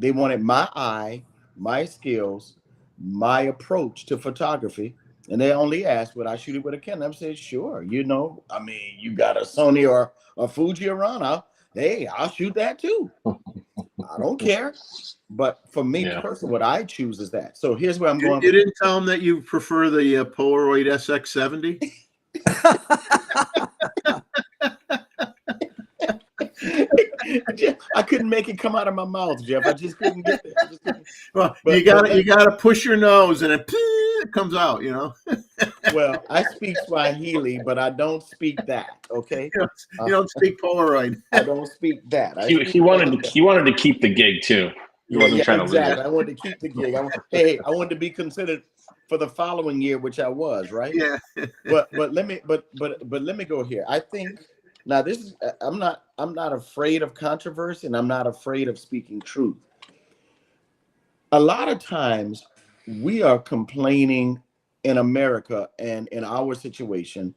my eye, my skills, my approach to photography. And they only asked, would I shoot it with a Canon? I said, sure. You know, I mean, you got a Sony or a Fuji around, I'll shoot that too. I don't care. But for me personally, what I choose is that. So here's where I'm going. You didn't tell them that you prefer the Polaroid SX70? Jeff, I couldn't make it come out of my mouth, Jeff. I just couldn't get there. Well, you gotta push your nose and it comes out, you know. Well, I speak Swahili, but I don't speak that. Okay, you don't speak Polaroid. I don't speak that. He wanted to keep the gig too. He wasn't trying to lose it. I wanted to keep the gig. I wanted to be considered for the following year, which I was, right? Yeah. But let me go here. I think now this is I'm not afraid of controversy, and I'm not afraid of speaking truth. A lot of times we are complaining in America and in our situation,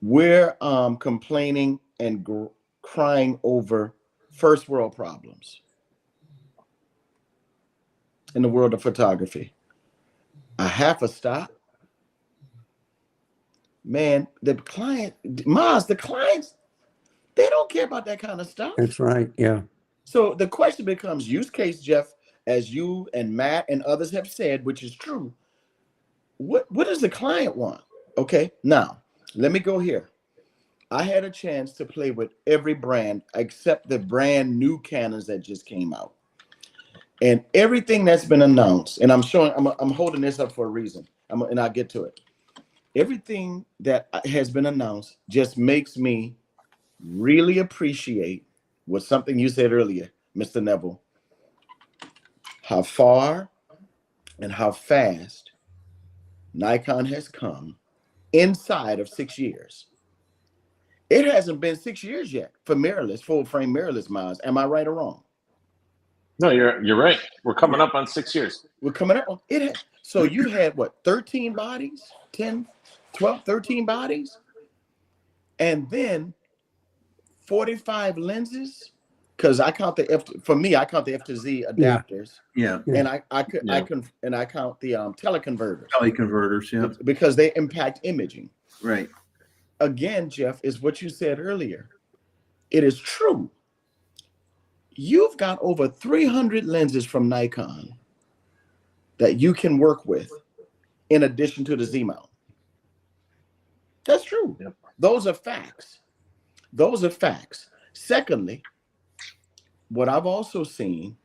we're complaining and crying over first world problems in the world of photography. A half a stop, man. The clients, they don't care about that kind of stuff. That's right. Yeah. So the question becomes use case, Jeff, as you and Matt and others have said, which is true. what does the client want? Okay, now let me go here. I had a chance to play with every brand except the brand new Canons that just came out. And everything that's been announced, and I'm holding this up for a reason, and I'll get to it. Everything that has been announced just makes me really appreciate what something you said earlier, Mr. Neville, how far and how fast Nikon has come inside of 6 years. It hasn't been 6 years yet for mirrorless, full frame mirrorless, Miles. Am I right or wrong? No, you're right. We're coming up on 6 years. We're coming up on it. So you had what, 13 bodies, 10, 12, 13 bodies, and then 45 lenses. Because I count the I count the F to Z adapters. Yeah. And I count the teleconverters. Teleconverters, yeah. Because they impact imaging. Right. Again, Jeff, is what you said earlier. It is true. You've got over 300 lenses from Nikon that you can work with in addition to the Z mount. That's true. Yep. Those are facts. Those are facts. Secondly, what I've also seen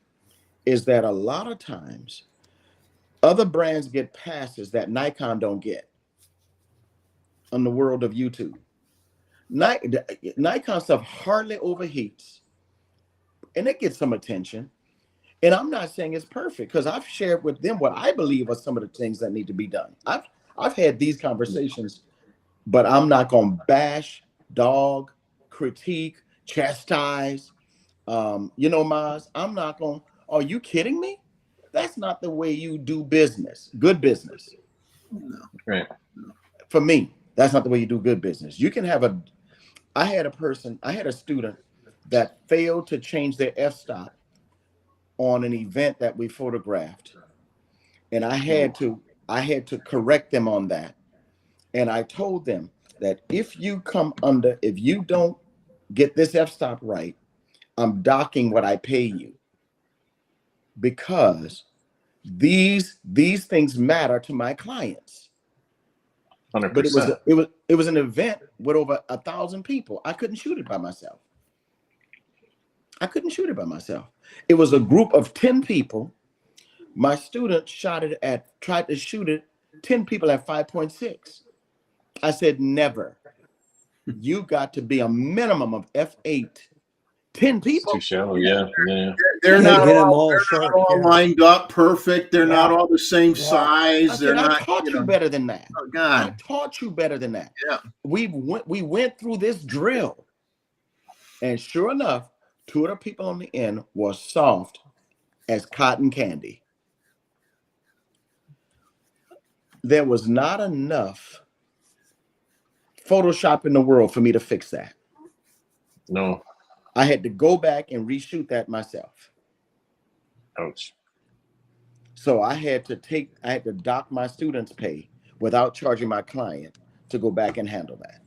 is that a lot of times other brands get passes that Nikon don't get on the world of YouTube. Nikon stuff hardly overheats, and it gets some attention. And I'm not saying it's perfect, because I've shared with them what I believe are some of the things that need to be done. I've had these conversations, but I'm not going to bash, dog, critique, chastise. Maz, I'm not going, are you kidding me? That's not the way you do business, good business. No. Right. For me, that's not the way you do good business. You can have I had a student that failed to change their f-stop on an event that we photographed. And I had to correct them on that. And I told them that if you don't get this f-stop right, I'm docking what I pay you, because these things matter to my clients. 100%. But it was an event with over 1,000 people. I couldn't shoot it by myself. It was a group of 10 people. My student tried to shoot it 10 people at 5.6. I said, never. You got to be a minimum of f8. 10 people. Too shallow, yeah. They're not Get 'em all, all sharp, yeah. lined up perfect. They're not all the same size. I taught you better than that. Oh God. I taught you better than that. Yeah. We went through this drill, and sure enough, 2 of the people on the end were soft as cotton candy. There was not enough Photoshop in the world for me to fix that. No. I had to go back and reshoot that myself. Ouch. So I had to dock my students' pay without charging my client to go back and handle that.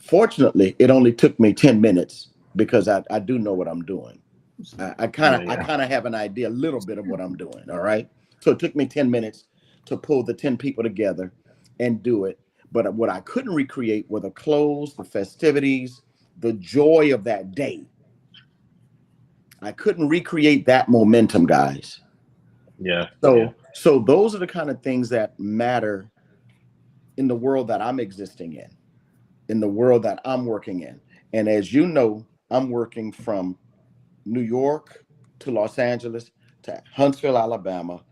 Fortunately, it only took me 10 minutes because I do know what I'm doing. I kind of have an idea, a little bit of what I'm doing. All right. So it took me 10 minutes to pull the 10 people together and do it. But what I couldn't recreate were the clothes, the festivities, the joy of that day. I couldn't recreate that momentum, guys. Yeah. So those are the kind of things that matter in the world that I'm existing in the world that I'm working in. And as you know, I'm working from New York to Los Angeles to Huntsville, Alabama,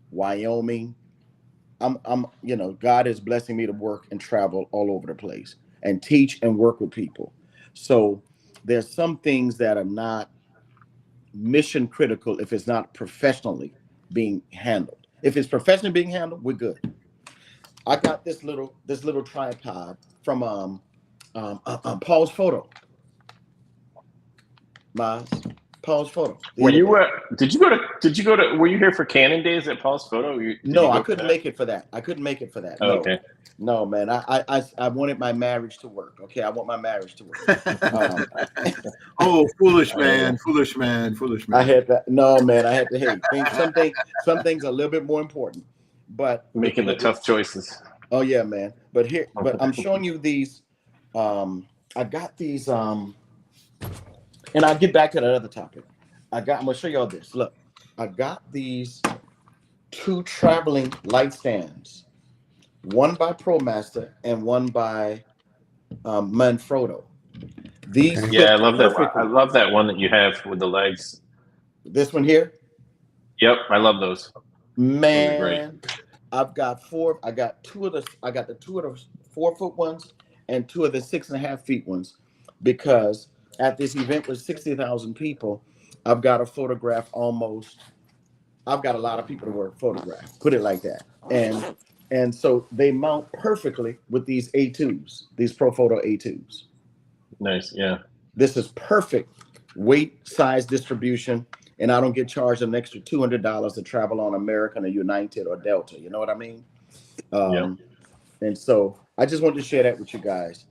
Wyoming. God is blessing me to work and travel all over the place and teach and work with people. So there's some things that are not mission critical if it's not professionally being handled. If it's professionally being handled, we're good. I got this little tripod from Paul's Photo. Paul's Photo. Were you were you here for Canon days at Paul's Photo? No, I couldn't make it for that. Oh, no. okay. No, man. I wanted my marriage to work. Okay, I want my marriage to work. Oh, foolish man. I had that. No, man. I had to. Hey, some things are a little bit more important. but Making the tough choices. Oh yeah, man. But I'm showing you these. I got these. And I'll get back to that other topic. I'm gonna show y'all this. Look, I got these 2 traveling light stands, one by ProMaster and one by Manfrotto. These Okay. Yeah, I fit love that. I perfectly. love that one that you have with the legs. This one here, Yep, I love those. Those are great. man. I've got 4. I got 2 of the. I got the 2 of the 4-foot ones and 2 of the 6.5 feet ones, because at this event with 60,000 people, I've got to photograph almost. I've got a lot of people to photograph. Put it like that, and so they mount perfectly with these A2s, these Profoto A2s. Nice. Yeah. This is perfect weight, size distribution, and I don't get charged an extra $200 to travel on American or United or Delta. You know what I mean? Yeah. And so I just wanted to share that with you guys.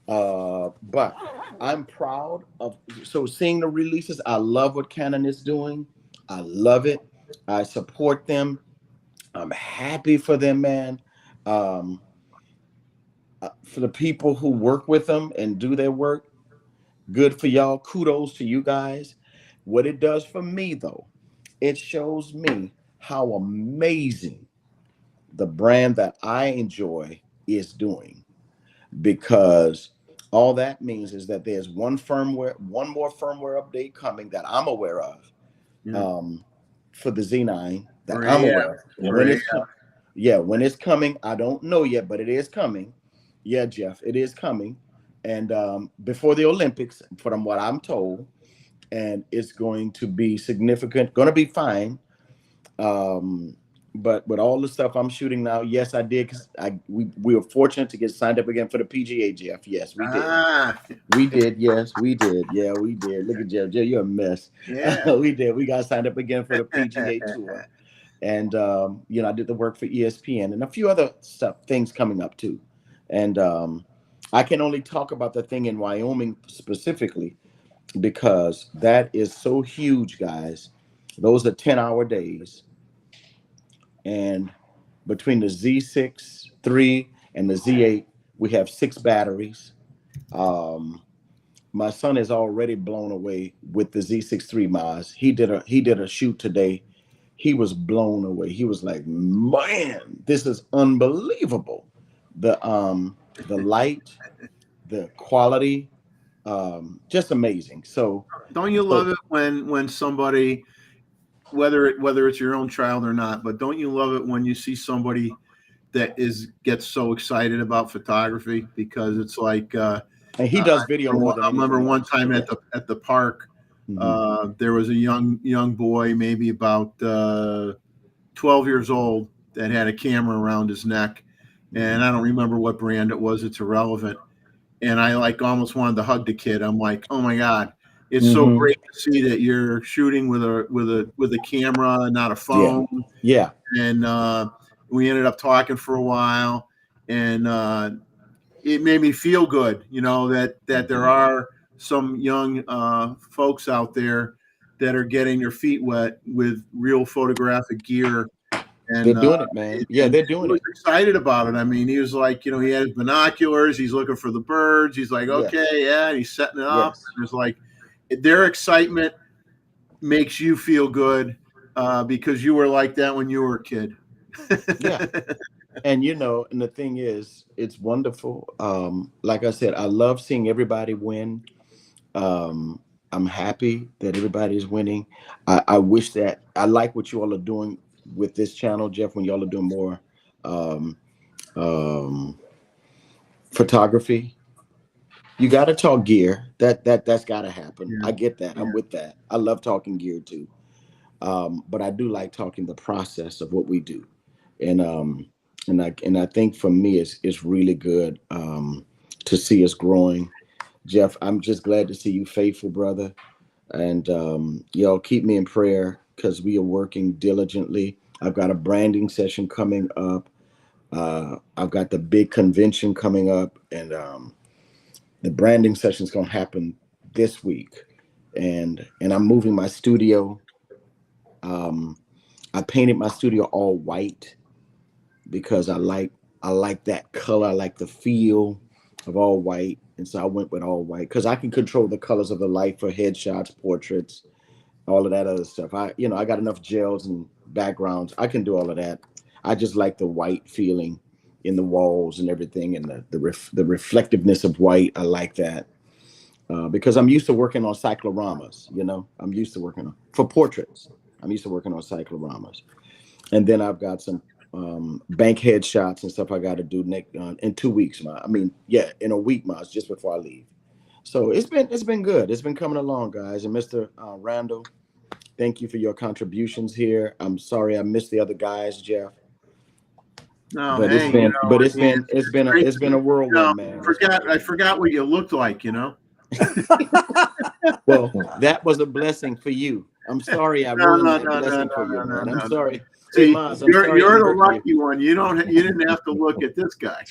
But I'm proud of, so seeing the releases. I love what Canon is doing. I love it. I support them. I'm happy for them, man. For the people who work with them and do their work, good for y'all. Kudos to you guys. What it does for me, though, it shows me how amazing the brand that I enjoy is doing, because all that means is that there's one more firmware update coming that I'm aware of, for the Z9 that I'm aware of. When it's coming, I don't know yet, but it is coming. Yeah, Jeff, it is coming, and before the Olympics, from what I'm told, and it's going to be significant, going to be fine. But with all the stuff I'm shooting now, yes, I did. Cause we were fortunate to get signed up again for the PGA, Jeff. Yes, we did. We did. Yes, we did. Yeah, we did. Look at Jeff. Jeff, you're a mess. Yeah. We did. We got signed up again for the PGA Tour, and I did the work for ESPN and a few other things coming up too. And I can only talk about the thing in Wyoming specifically, because that is so huge, guys. Those are 10-hour days. And between the Z6 III and the Z8, we have 6 batteries. My son is already blown away with the Z6 III Maz. He did a shoot today. He was blown away. He was like, man, this is unbelievable. The light, the quality, just amazing. So Don't you love it when somebody, whether it's your own child or not, but don't you love it when you see somebody that gets so excited about photography? Because it's like, and he does video more than I remember anything one else. time Yeah. at the park, there was a young boy, maybe about 12 years old, that had a camera around his neck, and I don't remember what brand it was. It's irrelevant. And I almost wanted to hug the kid. I'm like, oh my God, it's so great to see that you're shooting with a camera, not a phone. Yeah. And we ended up talking for a while, and it made me feel good, that there are some young folks out there that are getting their feet wet with real photographic gear. And They're doing it, man. Yeah, they're doing he was it. excited about it. I mean, he was like, he had his binoculars. He's looking for the birds. He's like, okay, and he's setting it up. Yes. And it's like their excitement makes you feel good, because you were like that when you were a kid. Yeah. And and the thing is, it's wonderful. Like I said, I love seeing everybody win. I'm happy that everybody's winning. I wish that I like what you all are doing with this channel, Jeff, when y'all are doing more photography. You got to talk gear. That's got to happen. Yeah. I get that. I'm with that. I love talking gear too. But I do like talking the process of what we do. And I think for me it's really good to see us growing. Jeff, I'm just glad to see you faithful, brother. And y'all keep me in prayer, because we are working diligently. I've got a branding session coming up. I've got the big convention coming up, and the branding session is going to happen this week. And I'm moving my studio. I painted my studio all white, because I like that color. I like the feel of all white, and so I went with all white because I can control the colors of the light for headshots, portraits, all of that other stuff. I got enough gels and backgrounds. I can do all of that. I just like the white feeling in the walls and everything, and the reflectiveness of white. I like that because I'm used to working on cycloramas. I'm used to working for portraits. I'm used to working on cycloramas, and then I've got some bank headshots and stuff I got to do in 2 weeks. In a week, Miles, just before I leave. So it's been good. It's been coming along, guys. And Mr. Randall, thank you for your contributions here. I'm sorry I missed the other guys, Jeff. No, But hey, it's been a whirlwind, man. I forgot what you looked like. Well, that was a blessing for you. I'm sorry I ruined that blessing for you, man. I'm sorry. See, Hey, Maz, I'm sorry you're the lucky one. You didn't have to look at this guy.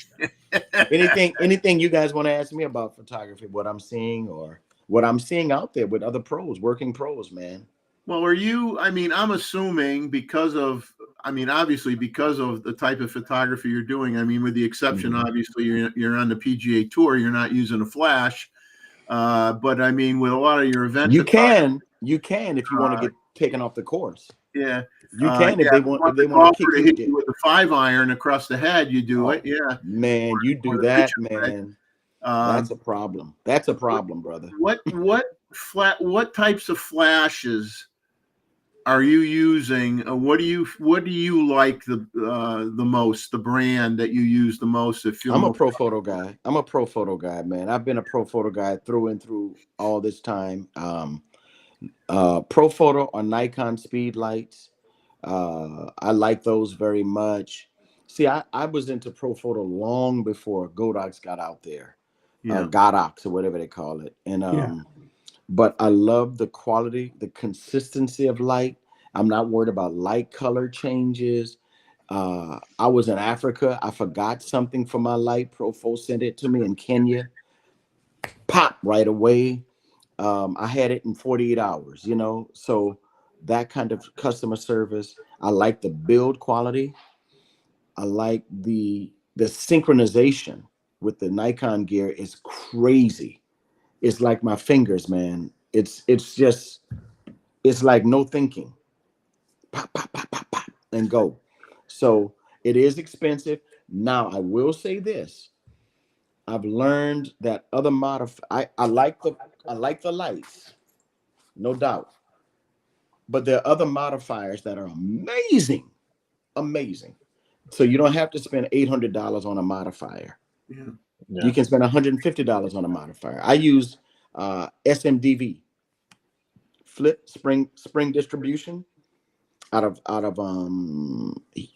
anything you guys want to ask me about photography, what I'm seeing or what I'm seeing out there with other pros, working pros, man? Well, I'm assuming obviously because of the type of photography you're doing, with the exception, obviously you're on the PGA tour, you're not using a flash. But with a lot of your events, you can if you want to get taken off the course. Yeah, you can if they want to hit you with a 5-iron across the head. You do it, yeah. Man, you do that, man. That's a problem. That's a problem, brother. What types of flashes are you using? What do you like the most? The brand that you use the most? I'm a pro photo guy. I'm a pro photo guy, man. I've been a pro photo guy through and through all this time. Pro photo or Nikon speed lights. I like those very much. See, I was into pro photo long before Godox got out there, Godox or whatever they call it. And but I love the quality, the consistency of light. I'm not worried about light color changes. I was in Africa. I forgot something for my light. Profo sent it to me in Kenya. Pop right away. I had it in 48 hours, so that kind of customer service. I like the build quality. I like the synchronization with the Nikon gear is crazy. It's like my fingers, man. It's like no thinking. Pop, pop, pop, pop, pop, and go. So it is expensive. Now I will say this. I've learned that other I like the lights, no doubt. But there are other modifiers that are amazing. So you don't have to spend $800 on a modifier. Yeah. You can spend $150 on a modifier. I use SMDV, flip spring distribution out of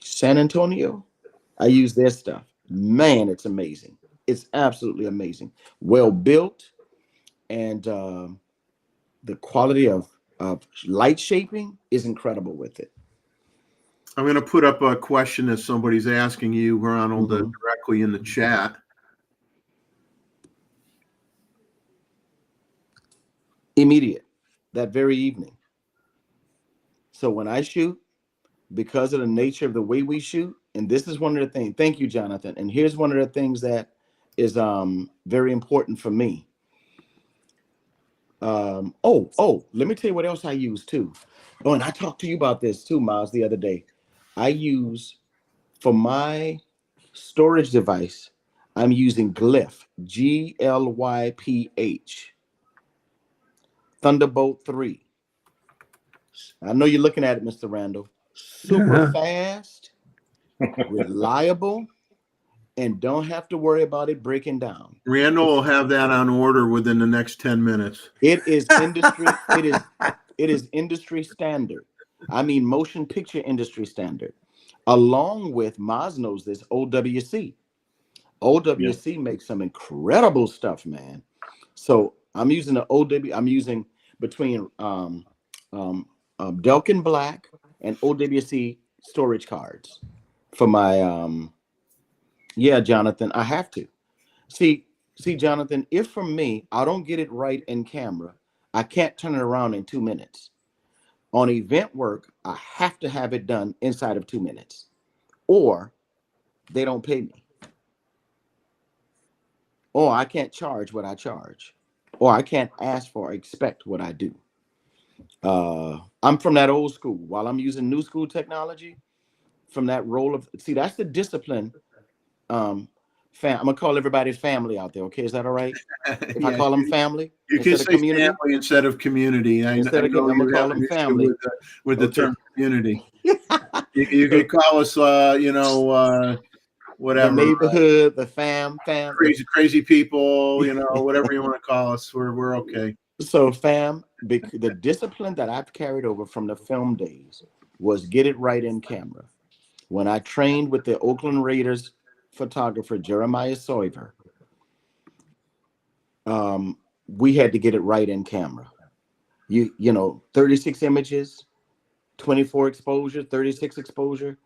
San Antonio. I use their stuff. Man, it's amazing. It's absolutely amazing. Well built, and the quality of light shaping is incredible with it. I'm going to put up a question that somebody's asking you, Ronald, directly in the chat. Immediate, that very evening. So when I shoot, because of the nature of the way we shoot, and this is one of the things, thank you, Jonathan. And here's one of the things that is very important for me. Let me tell you what else I use too. Oh, and I talked to you about this too, Miles, the other day. I use, for my storage device, I'm using Glyph, Glyph, Thunderbolt 3. I know you're looking at it, Mr. Randall. Super fast, reliable, and don't have to worry about it breaking down. Randall will have that on order within the next 10 minutes. It is industry. it is industry standard. I mean, motion picture industry standard. Along with, Maz knows this, OWC. OWC makes some incredible stuff, man. So I'm using the I'm using between Delkin Black and OWC storage cards for my Jonathan, I have to. See, Jonathan, if for me, I don't get it right in camera, I can't turn it around in 2 minutes. On event work, I have to have it done inside of 2 minutes. Or they don't pay me. Or I can't charge what I charge. Or I can't ask for or expect what I do. I'm from that old school. While I'm using new school technology, from that role of, see, that's the discipline. I'm gonna call everybody family out there. Okay, is that all right? If I call them family you can instead of say community, family instead of community. I Instead of know I'm gonna you call have them an issue family. with the Okay. term community. You can call us, whatever, the neighborhood, the fam, crazy people, you know, whatever you want to call us. We're okay. So the discipline that I've carried over from the film days was get it right in camera. When I trained with the Oakland Raiders photographer Jeremiah Soiver, we had to get it right in camera. You know, 36 images, 24 exposure, 36 exposure.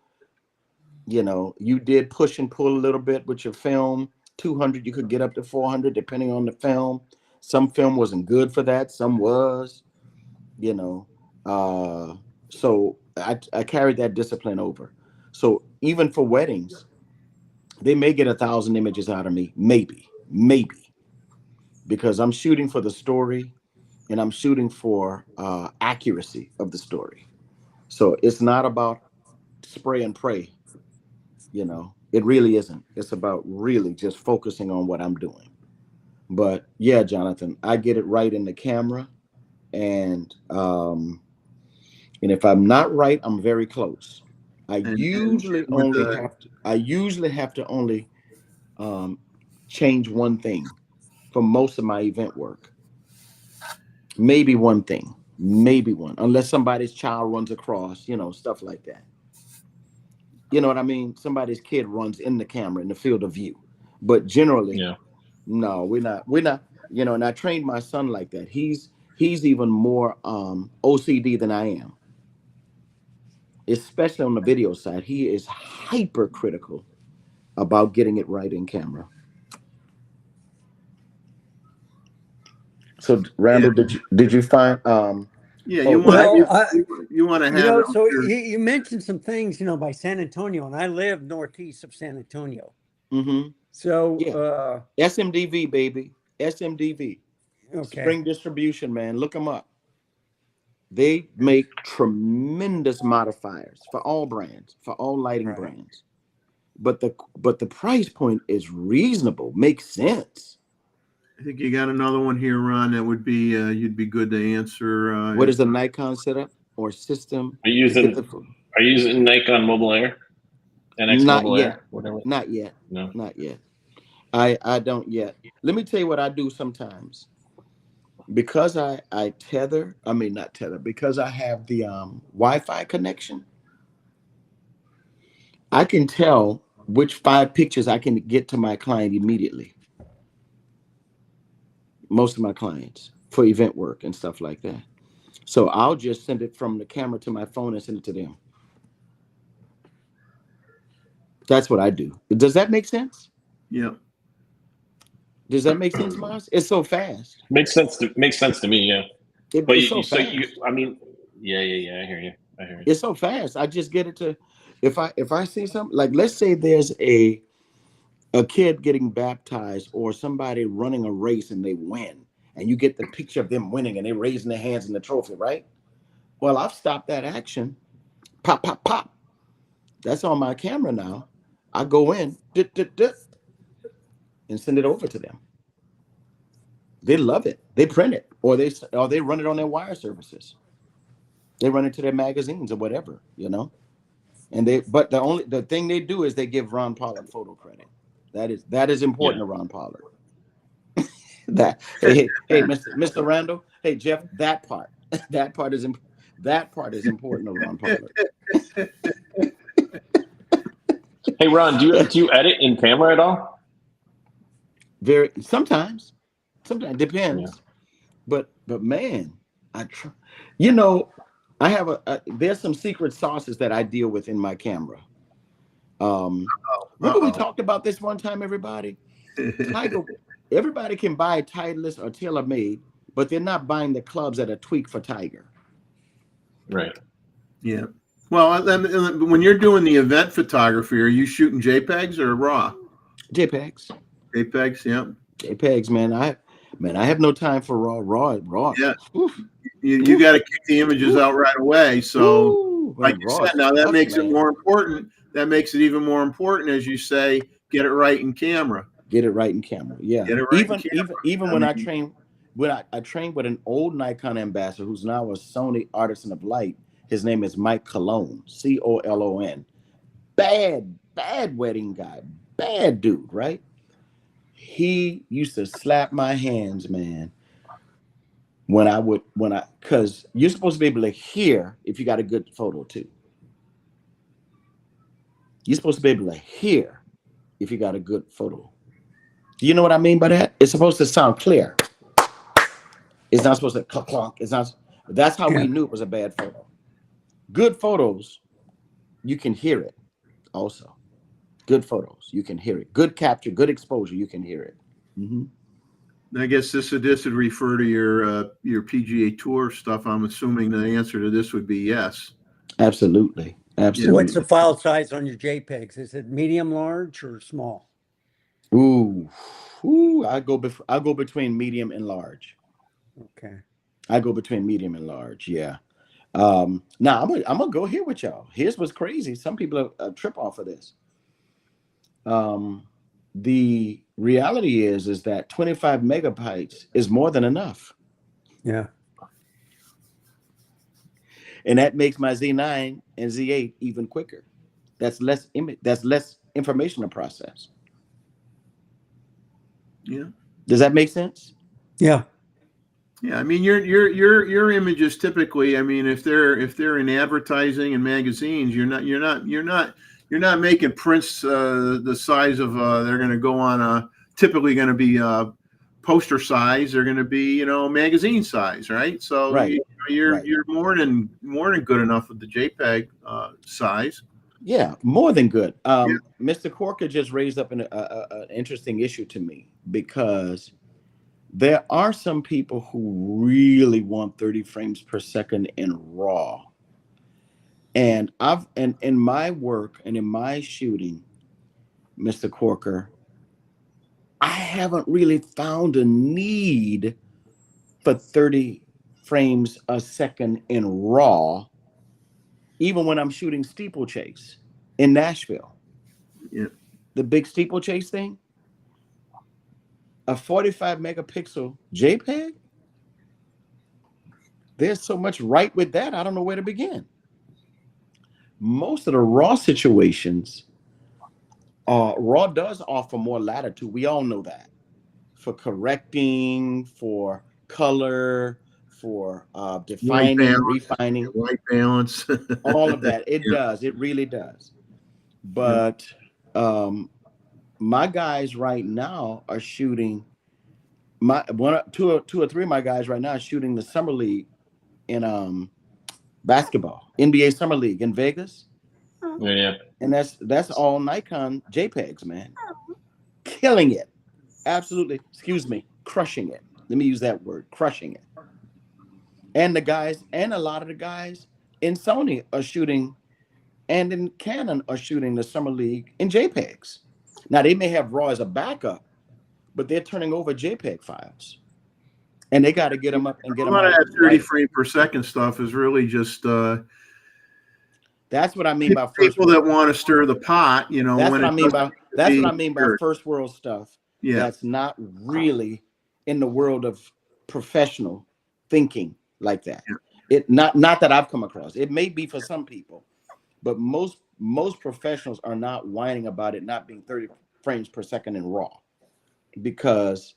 You know, you did push and pull a little bit with your film. 200, you could get up to 400 depending on the film. Some film wasn't good for that. Some was, you know. So I carried that discipline over. So even for weddings, they may get 1,000 images out of me, maybe, because I'm shooting for the story and I'm shooting for accuracy of the story. So it's not about spray and pray, you know. It really isn't. It's about really just focusing on what I'm doing. But yeah, Jonathan, I get it right in the camera, and if I'm not right, I'm very close. I usually have to only change one thing for most of my event work. Maybe one thing, maybe one, unless somebody's child runs across, you know, stuff like that. You know what I mean? Somebody's kid runs in the camera in the field of view. But generally, no, we're not, you know, and I trained my son like that. He's even more OCD than I am. Especially on the video side. He is hypercritical about getting it right in camera. So Randall, did you find you want to have so you mentioned some things, you know, by San Antonio, and I live northeast of San Antonio. Mm-hmm. So SMDV, baby. SMDV. Okay. Spring Distribution, man. Look them up. They make tremendous modifiers for all brands, for all lighting brands. But the price point is reasonable, makes sense. I think you got another one here, Ron, that would be you'd be good to answer. What is the Nikon setup or system? Are you using Nikon Mobile Air? NX Not Mobile yet. Air? Whatever. Not yet. No. Not yet. I don't yet. Let me tell you what I do sometimes. Because I not tether, because I have the Wi-Fi connection, I can tell which 5 pictures I can get to my client immediately. Most of my clients for event work and stuff like that. So I'll just send it from the camera to my phone and send it to them. That's what I do. Does that make sense? Yeah. Does that make sense, Mars? It's so fast. Makes sense to me, yeah. It's so fast. I mean, yeah, I hear you. It's so fast. I just get it to, if I see something, like let's say there's a kid getting baptized or somebody running a race and they win, and you get the picture of them winning and they raising their hands in the trophy, right? Well, I've stopped that action. Pop, pop, pop. That's on my camera now. I go in, and send it over to them. They love it. They print it, or they run it on their wire services. They run it to their magazines or whatever, you know. And the thing they do is they give Ron Pollard photo credit. That is important to Ron Pollard. Hey, Mr. Randall, hey Jeff, that part is important to Ron Pollard. Hey Ron, do you edit in camera at all? Sometimes depends. Yeah. But man, I try. You know, I have there's some secret sauces that I deal with in my camera. Remember we talked about this one time, everybody? Everybody can buy Titleist or TaylorMade, but they're not buying the clubs that are tweaked for Tiger. Right. Yeah. Well, when you're doing the event photography, are you shooting JPEGs or RAW? JPEGs. JPEGs, yeah. JPEGs, man. I have no time for raw. Yeah. Oof. You got to kick the images out right away. So, Ooh, like man, you raw said, is now that tough, makes it man. more important. That makes it even more important, as you say, get it right in camera. Get it right in camera. Yeah. Get it right in Even camera. when I train, I trained with an old Nikon ambassador who's now a Sony Artisan of Light. His name is Mike Colon, Colon. Bad wedding guy, bad dude, right? He used to slap my hands, man. Because you're supposed to be able to hear if you got a good photo too. You're supposed to be able to hear if you got a good photo. Do you know what I mean by that? It's supposed to sound clear. It's not supposed to clunk, clunk. It's not. That's how we knew it was a bad photo. Good photos, you can hear it also. Good photos, you can hear it. Good capture, good exposure, you can hear it. Mm-hmm. I guess this would refer to your PGA Tour stuff. I'm assuming the answer to this would be yes. Absolutely. Absolutely. What's the file size on your JPEGs? Is it medium, large, or small? Ooh, I go between medium and large. Okay. I go between medium and large. Yeah. Now I'm gonna go here with y'all. Here's what's crazy. Some people trip off of this. The reality is that 25 megabytes is more than enough. Yeah. And that makes my Z9 and Z8 even quicker. That's less information to process. Yeah. Does that make sense? Yeah. Yeah, I mean your images typically, I mean, if they're in advertising and magazines, you're not making prints the size of they're going to go on typically going to be poster size. They're going to be magazine size, right? So right. You're more than good enough with the JPEG size. Yeah, more than good. Mr. Corker just raised up an interesting issue to me, because there are some people who really want 30 frames per second in RAW. And in my work and in my shooting, Mr. Corker, I haven't really found a need for 30 frames a second in RAW, even when I'm shooting steeplechase in Nashville. Yeah. The big steeplechase thing, a 45 megapixel JPEG. There's so much right with that. I don't know where to begin. Most of the RAW situations, RAW does offer more latitude. We all know that, for correcting, for color, for defining, refining, white balance, all of that. It does. It really does. But my guys right now are shooting. Two or three of my guys right now are shooting the summer league in basketball, NBA Summer League in Vegas. Yeah. And that's all Nikon JPEGs, man. Killing it. Absolutely. Excuse me. Crushing it. Let me use that word. Crushing it. And a lot of the guys in Sony are shooting, and in Canon are shooting the Summer League in JPEGs. Now, they may have RAW as a backup, but they're turning over JPEG files. And they got to get them up and get them out. A lot of that 30 frame per second stuff is really just that's what I mean by people that want to stir the pot, That's what I mean by first world stuff. Yeah. That's not really in the world of professional thinking like that. Yeah. Not that I've come across. It may be for some people, but most professionals are not whining about it not being 30 frames per second in RAW, because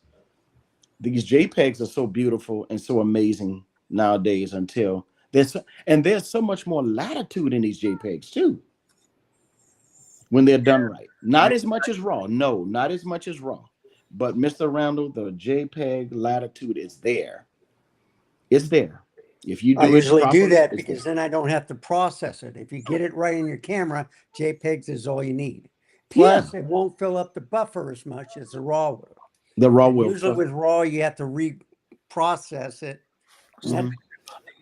these JPEGs are so beautiful and so amazing nowadays until there's so much more latitude in these JPEGs too when they're done right. Not as much as RAW. No, not as much as RAW. But Mr. Randall, the JPEG latitude is there. It's there. If you do I usually properly, do that because then I don't have to process it. If you get it right in your camera, JPEGs is all you need. Plus, it won't fill up the buffer as much as the RAW will. The RAW will. Usually with RAW, you have to reprocess it. Mhm.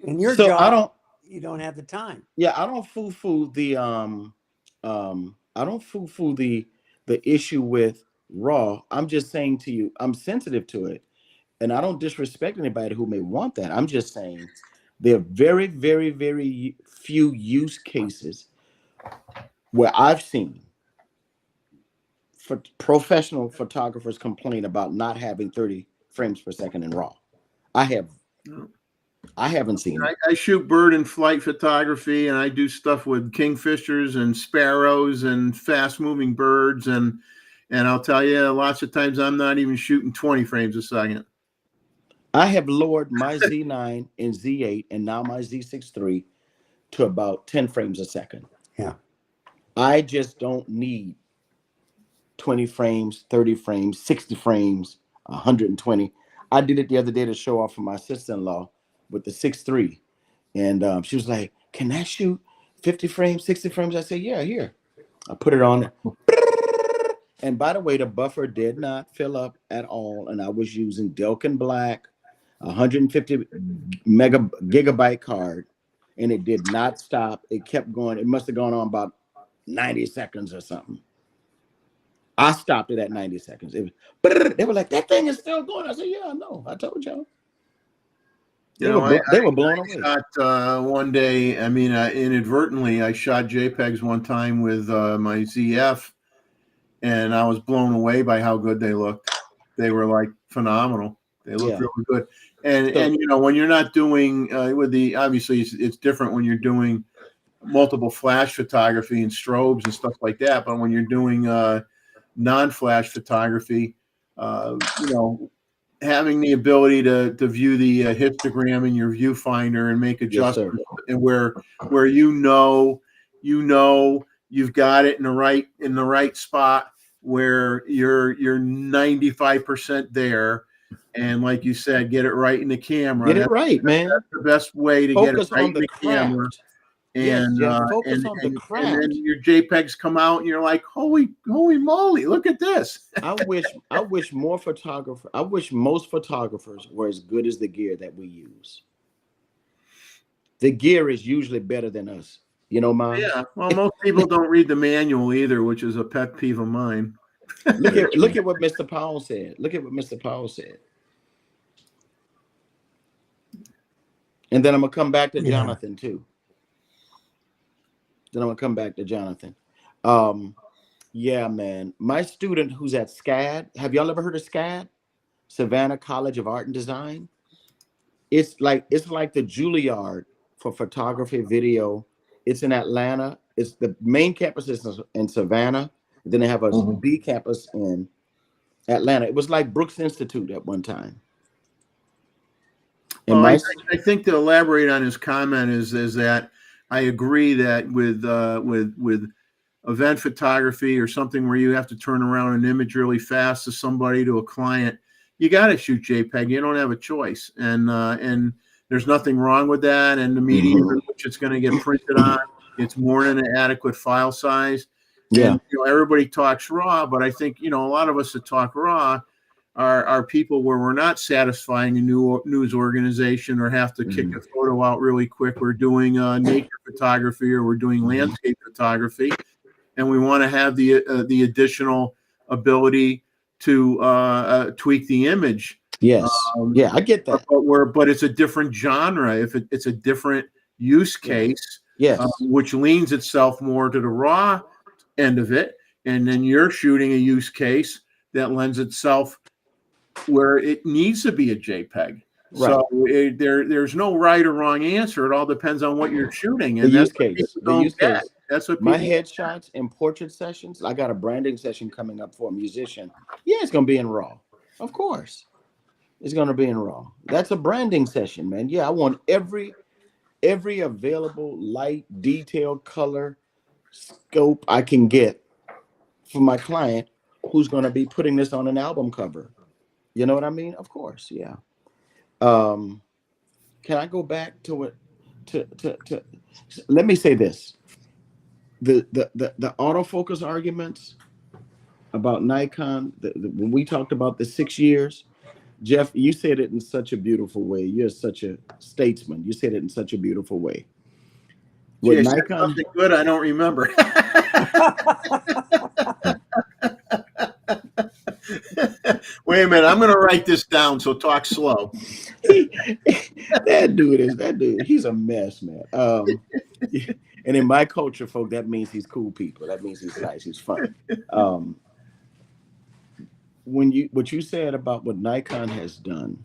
And your So job, you don't have the time. Yeah, I don't foo-foo the I don't foo-foo the issue with RAW. I'm just saying to you, I'm sensitive to it, and I don't disrespect anybody who may want that. I'm just saying there are very, very, very few use cases where I've seen for professional photographers complain about not having 30 frames per second in RAW. I haven't seen it. I shoot bird and flight photography, and I do stuff with kingfishers and sparrows and fast moving birds. And I'll tell you, lots of times I'm not even shooting 20 frames a second. I have lowered my Z9 and Z8 and now my Z6 III to about 10 frames a second. Yeah. I just don't need 20 frames, 30 frames, 60 frames, 120. I did it the other day to show off for my sister-in-law with the 6.3. And she was like, can I shoot 50 frames, 60 frames? I said, yeah, here. I put it on. And by the way, the buffer did not fill up at all. And I was using Delkin Black, 150 gigabyte card. And it did not stop. It kept going. It must have gone on about 90 seconds or something. I stopped it at 90 seconds. They were like, that thing is still going. I said, yeah, I know. I told y'all. They were blown away. Shot, one day, I mean, inadvertently, I shot JPEGs one time with my ZF, and I was blown away by how good they looked. They were like phenomenal. They looked really good. And you know, when you're not doing with the, obviously it's different when you're doing multiple flash photography and strobes and stuff like that. But when you're doing non-flash photography, you know, having the ability to view the histogram in your viewfinder and make adjustments, and where you've got it in the right spot where you're 95% there, and like you said, get it right in the camera. Get it right, man. That's the best way to focus get it right on the camera. And focus on the craft. And then your JPEGs come out, and you're like, holy moly, look at this. I wish most photographers were as good as the gear that we use. The gear is usually better than us. You know, Mom? Yeah. Well, most people don't read the manual either, which is a pet peeve of mine. Look at what Mr. Powell said. And then I'm gonna come back to Jonathan too. Yeah, man. My student who's at SCAD, have y'all ever heard of SCAD? Savannah College of Art and Design. It's like the Juilliard for photography, video. It's in Atlanta. It's the main campus is in Savannah. Then they have a B campus in Atlanta. It was like Brooks Institute at one time. Well, I think to elaborate on his comment is that I agree that with event photography or something where you have to turn around an image really fast to somebody, to a client, you got to shoot JPEG. You don't have a choice, and there's nothing wrong with that. And the medium in which it's going to get printed on, it's more than an adequate file size. Yeah, and, you know, everybody talks RAW, but I think, you know, a lot of us that talk RAW are people where we're not satisfying a news organization or have to kick a photo out really quick. We're doing nature photography, or we're doing landscape photography, and we want to have the additional ability to tweak the image. Yes, I get that. But it's a different genre. If it's a different use case, which leans itself more to the RAW end of it, and then you're shooting a use case that lends itself where it needs to be a JPEG. Right. So there's no right or wrong answer. It all depends on what you're shooting. And the use case. That's what my headshots and portrait sessions. I got a branding session coming up for a musician. Yeah, it's gonna be in RAW. Of course, it's gonna be in RAW. That's a branding session, man. Yeah, I want every available light, detail, color, scope I can get for my client who's gonna be putting this on an album cover. You know what I mean? Of course, yeah. Can I go back to it? To let me say this: the autofocus arguments about Nikon. When we talked about the 6 years, Jeff, you said it in such a beautiful way. You're such a statesman. You said it in such a beautiful way. Gee, I With said Nikon, something good I don't remember. Wait a minute, I'm going to write this down. So talk slow. that dude. He's a mess, man. And in my culture, folk, that means he's cool people. That means he's nice. He's fun. What you said about what Nikon has done,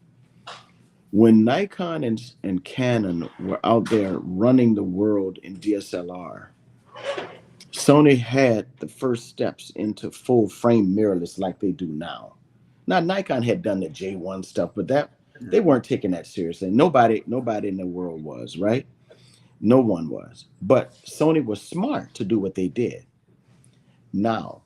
when Nikon and Canon were out there running the world in DSLR, Sony had the first steps into full frame mirrorless like they do now. Now Nikon had done the J1 stuff, but they weren't taking that seriously. Nobody in the world was, right? No one was. But Sony was smart to do what they did. Now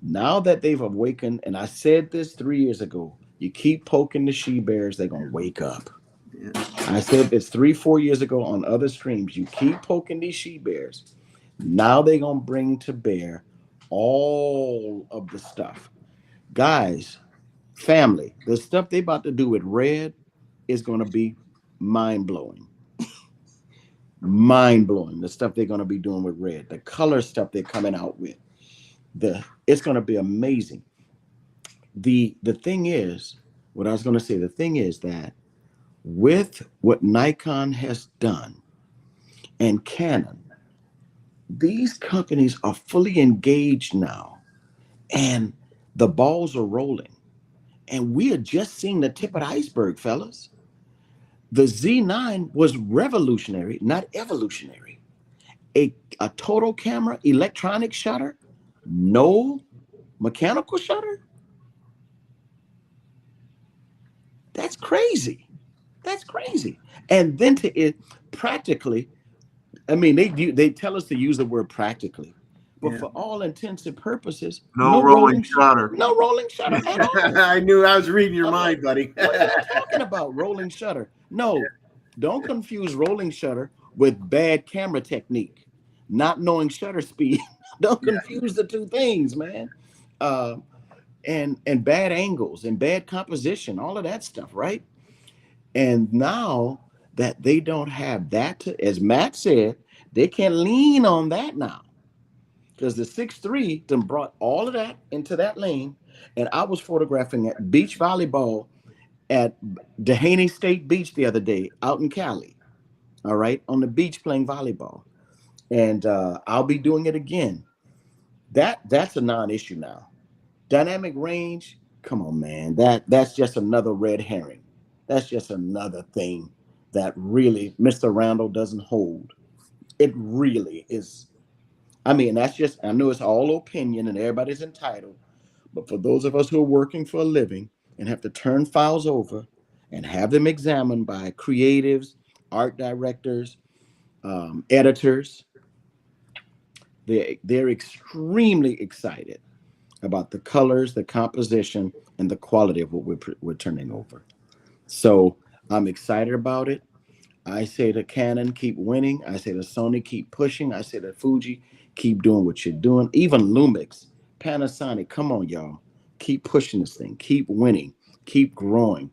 that they've awakened, and I said this 3 years ago, you keep poking the she-bears, they're going to wake up. Yeah. I said this 3-4 years ago on other streams. You keep poking these she-bears. Now they're going to bring to bear all of the stuff. Guys, family, the stuff they about to do with Red is going to be mind-blowing. Mind-blowing, the stuff they're going to be doing with Red. The color stuff they're coming out with. It's going to be amazing. The thing is, what I was going to say, the thing is that with what Nikon has done and Canon, these companies are fully engaged now, and the balls are rolling. And we are just seeing the tip of the iceberg, fellas. The Z9 was revolutionary, not evolutionary. A total camera, electronic shutter, no mechanical shutter. That's crazy. That's crazy. And then to it practically, I mean, they tell us to use the word practically, but for all intents and purposes, No rolling shutter. No rolling shutter at all. I knew I was reading your mind, buddy. What are you talking about? Rolling shutter? No, don't confuse rolling shutter with bad camera technique, not knowing shutter speed. Don't confuse the two things, man. And bad angles and bad composition, all of that stuff, right? And now that they don't have that, as Matt said, they can lean on that now. Because the 6.3 then brought all of that into that lane. And I was photographing at beach volleyball at Dehaney State Beach the other day out in Cali. All right, on the beach playing volleyball. And I'll be doing it again. That's a non-issue now. Dynamic range, come on, man. That's just another red herring. That's just another thing that really Mr. Randall doesn't hold. It really is. I mean, that's just, I know it's all opinion and everybody's entitled, but for those of us who are working for a living and have to turn files over and have them examined by creatives, art directors, editors, they're extremely excited about the colors, the composition, and the quality of what we're turning over. So I'm excited about it. I say to Canon, keep winning. I say to Sony, keep pushing. I say to Fuji, keep doing what you're doing. Even Lumix, Panasonic, come on, y'all. Keep pushing this thing. Keep winning. Keep growing.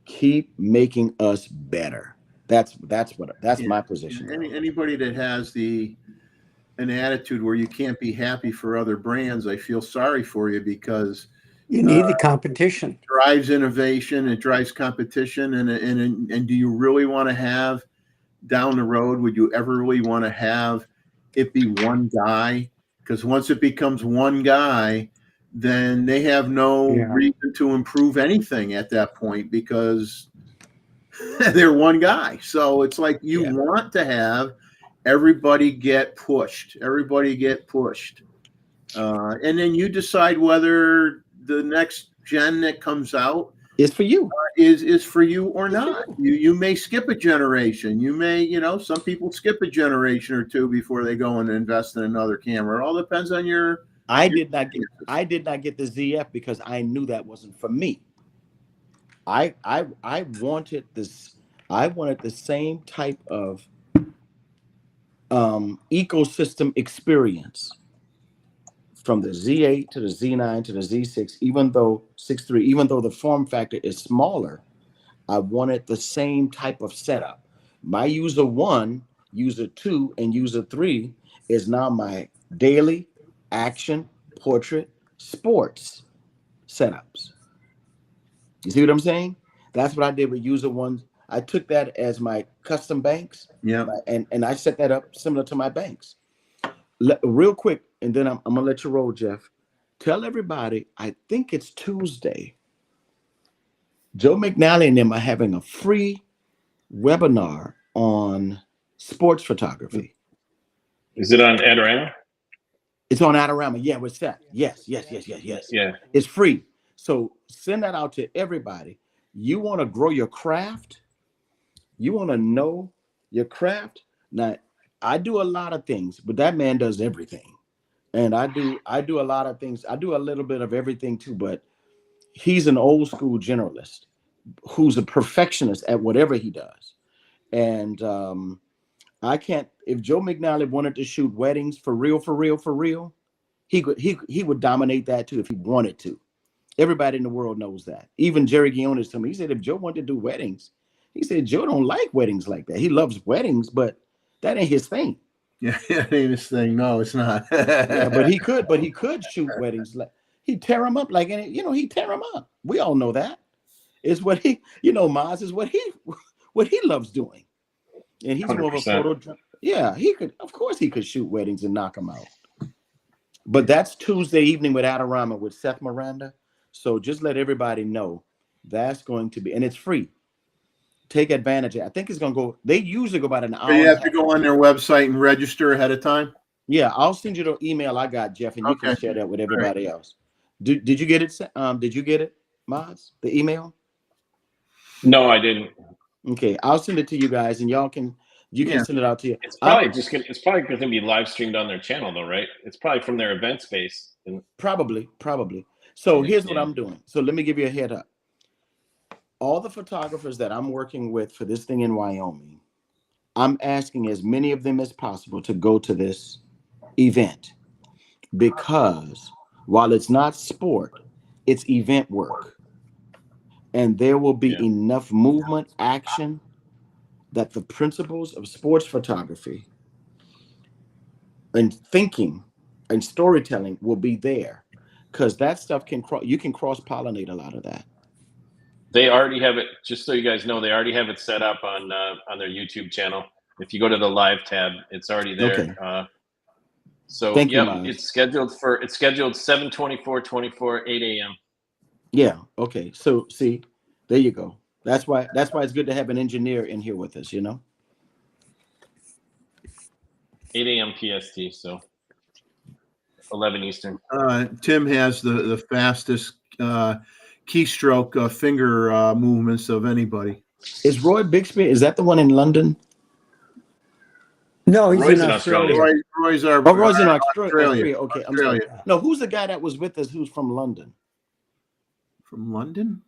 Keep making us better. That's my position. Anybody that has an attitude where you can't be happy for other brands, I feel sorry for you, because you need the competition. It drives innovation, it drives competition, and do you really want to have down the road? Would you ever really want to have it be one guy? Because once it becomes one guy, then they have no reason to improve anything at that point, because they're one guy. So it's like you want to have everybody get pushed, and then you decide whether the next gen that comes out is for you, is for you or not. You may skip a generation. You may, some people skip a generation or two before they go and invest in another camera. It all depends on your. I did not get the ZF because I knew that wasn't for me. I wanted this. I wanted the same type of ecosystem experience from the Z8 to the Z9 to the Z6, even though 6.3, even though the form factor is smaller, I wanted the same type of setup. My user one user 2 and user 3 is now my daily, action, portrait, sports setups. You see what I'm saying? That's what I did with user 1. I took that as my custom banks. Yeah. And I set that up similar to my banks. Real quick, and then I'm gonna let you roll, Jeff. Tell everybody, I think it's Tuesday. Joe McNally and them are having a free webinar on sports photography. Is it on Adorama? It's on Adorama. Yeah, we're set. Yes. Yeah. It's free. So send that out to everybody. You want to grow your craft? You want to know your craft? Now, I do a lot of things, but that man does everything. And I do a lot of things. I do a little bit of everything too, but he's an old school generalist who's a perfectionist at whatever he does. And I can't, if Joe McNally wanted to shoot weddings for real, he would dominate that too if he wanted to. Everybody in the world knows that. Even Jerry Guiones told me, he said, if Joe wanted to do weddings, he said, Joe don't like weddings like that. He loves weddings, but that ain't his thing. Yeah, that ain't his thing. No, it's not. Yeah, but he could shoot weddings. Like he'd tear them up like any, he'd tear them up. We all know that. It's what he, Maz is what he loves doing. And he's 100%. More of a photo. Yeah, of course he could shoot weddings and knock them out. But that's Tuesday evening with Adorama with Seth Miranda. So just let everybody know that's going to be, and it's free. Take advantage of it. I think it's going to go, they usually go about an hour. So you have to go on their website and register ahead of time? Yeah, I'll send you the email I got, Jeff, and you can share that with everybody else. Did you get it? Did you get it, Maz? The email? No, I didn't. Okay, I'll send it to you guys, and y'all can send it out to you. It's probably going to be live streamed on their channel, though, right? It's probably from their event space. Probably. So here's what I'm doing. So let me give you a head up. All the photographers that I'm working with for this thing in Wyoming, I'm asking as many of them as possible to go to this event, because while it's not sport, it's event work. And there will be enough movement, action, that the principles of sports photography and thinking and storytelling will be there, because that stuff you can cross-pollinate a lot of that. They already have it, just so you guys know, they already have it set up on their YouTube channel. If you go to the live tab, it's already there. Okay. So thank you, it's scheduled 7/24/24, 8 a.m. Yeah. Okay. So see, there you go. That's why it's good to have an engineer in here with us, 8 a.m. PST, so 11 Eastern. Tim has the fastest keystroke finger movements of anybody. Is Roy Bixby? Is that the one in London? No, he's Roy's in Australia. Roy's in Australia. Okay, I'm sorry. No, who's the guy that was with us who's from London? From London?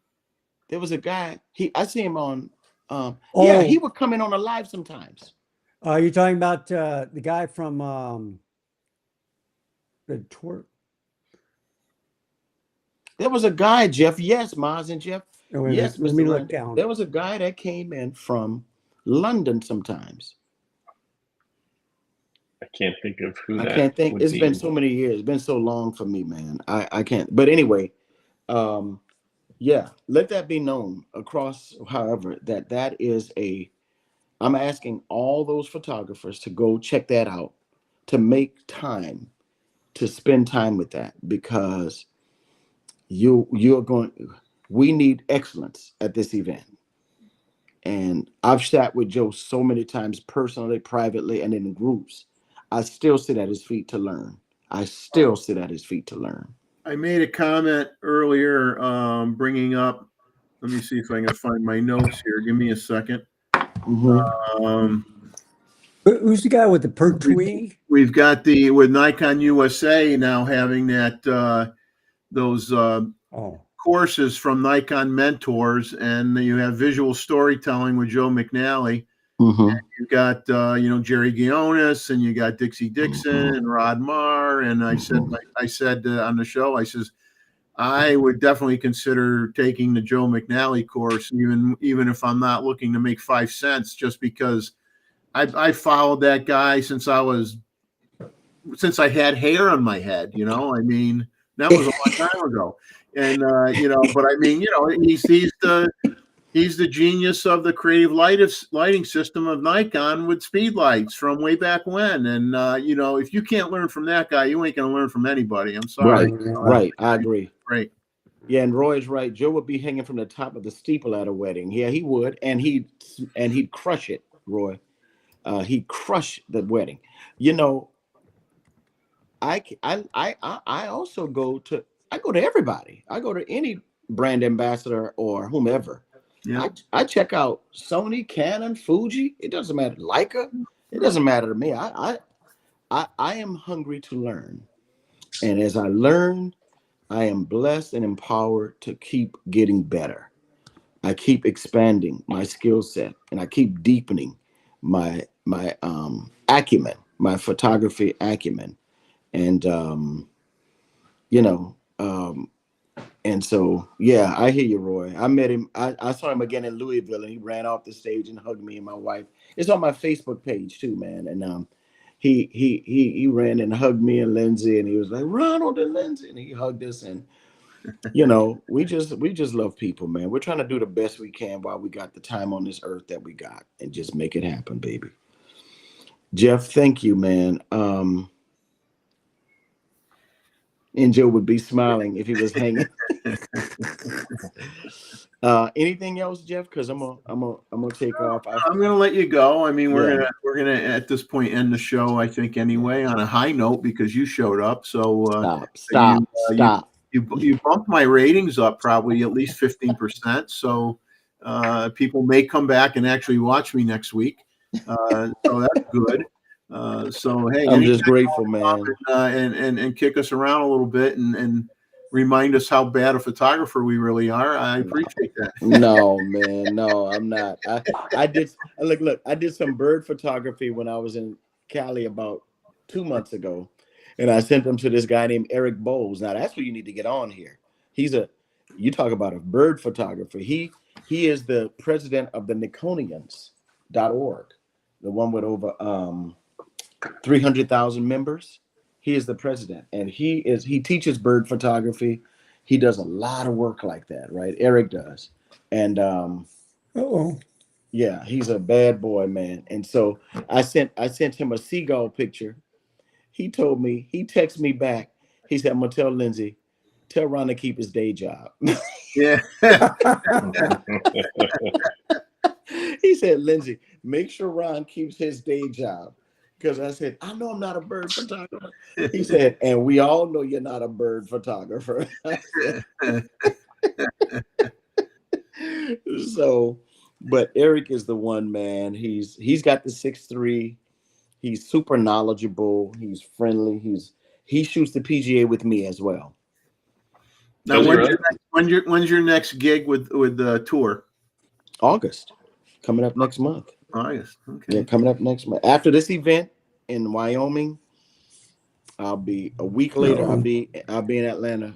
There was a guy. I see him on. Yeah, he would come in on a live sometimes. You're talking about the guy from the tour? There was a guy, Jeff. Yes, Maz and Jeff. Oh, yes, let me look down. There was a guy that came in from London sometimes. I can't think of who that. I can't think. It's been so many years. It's been so long for me, man. I can't. But anyway, yeah, let that be known across. However, that is I'm asking all those photographers to go check that out, to make time, to spend time with that, because we need excellence at this event. And I've sat with Joe so many times, personally, privately, and in groups. I still sit at his feet to learn. I made a comment earlier bringing up, let me see if I can find my notes here. Give me a second. Mm-hmm. Who's the guy with the pertwee? We've got with Nikon USA now having that those courses from Nikon mentors, and you have visual storytelling with Joe McNally. Mm-hmm. You got Jerry Guiones, and you got Dixie Dixon and Rod Marr. And I said on the show, I says, I would definitely consider taking the Joe McNally course, even if I'm not looking to make 5 cents, just because I followed that guy since I had hair on my head. You know, I mean, that was a long time ago. And you know, but I mean, you know, he's the genius of the creative lighting system of Nikon with speed lights from way back when. And you know, if you can't learn from that guy, you ain't gonna learn from anybody. I'm sorry. Right. I agree. Great. Yeah, and Roy's right. Joe would be hanging from the top of the steeple at a wedding. Yeah, he would, and he'd crush it, Roy. He'd crush the wedding. You know, I also go to everybody. I go to any brand ambassador or whomever. Yeah. I check out Sony, Canon, Fuji. It doesn't matter. Leica. It doesn't matter to me. I am hungry to learn, and as I learn, I am blessed and empowered to keep getting better. I keep expanding my skill set, and I keep deepening my acumen, my photography acumen, and you know, and so yeah, I hear you, Roy. I met him. I saw him again in Louisville, and he ran off the stage and hugged me and my wife. It's on my Facebook page too, man. And he ran and hugged me and Lindsay, and he was like, Ronald and Lindsay, and he hugged us. And you know, we just love people, man. We're trying to do the best we can while we got the time on this earth that we got, and just make it happen, baby. Jeff, thank you, man. And Joe would be smiling if he was hanging. Anything else, Jeff? Because I'm gonna take off. I'm gonna let you go. I mean, we're gonna at this point end the show, I think, anyway, on a high note because you showed up. So stop. You bumped my ratings up probably at least 15%. So people may come back and actually watch me next week. So that's good. So hey, I'm just grateful, man, and kick us around a little bit and remind us how bad a photographer we really are. I appreciate that. No, man, no, I'm not. I did look. I did some bird photography when I was in Cali about 2 months ago, and I sent them to this guy named Eric Bowles. Now that's what you need to get on here. You talk about a bird photographer. He is the president of the Nikonians.org, the one with over 300,000 members. He is the president, and he teaches bird photography. He does a lot of work like that, right? Eric does. And yeah, he's a bad boy, man. And so I sent him a seagull picture. He texted me back. He said, I'm gonna tell Lindsay, tell Ron to keep his day job. Yeah. He said, Lindsay, make sure Ron keeps his day job. Because I said, I know I'm not a bird photographer. He said, and we all know you're not a bird photographer. So, but Eric is the one, man. He's got the 6'3". He's super knowledgeable. He's friendly. He shoots the PGA with me as well. Now, when's your next gig with the tour? August, coming up next month. August, okay. Yeah, coming up next month. After this event in Wyoming, I'll be a week later. I'll be in Atlanta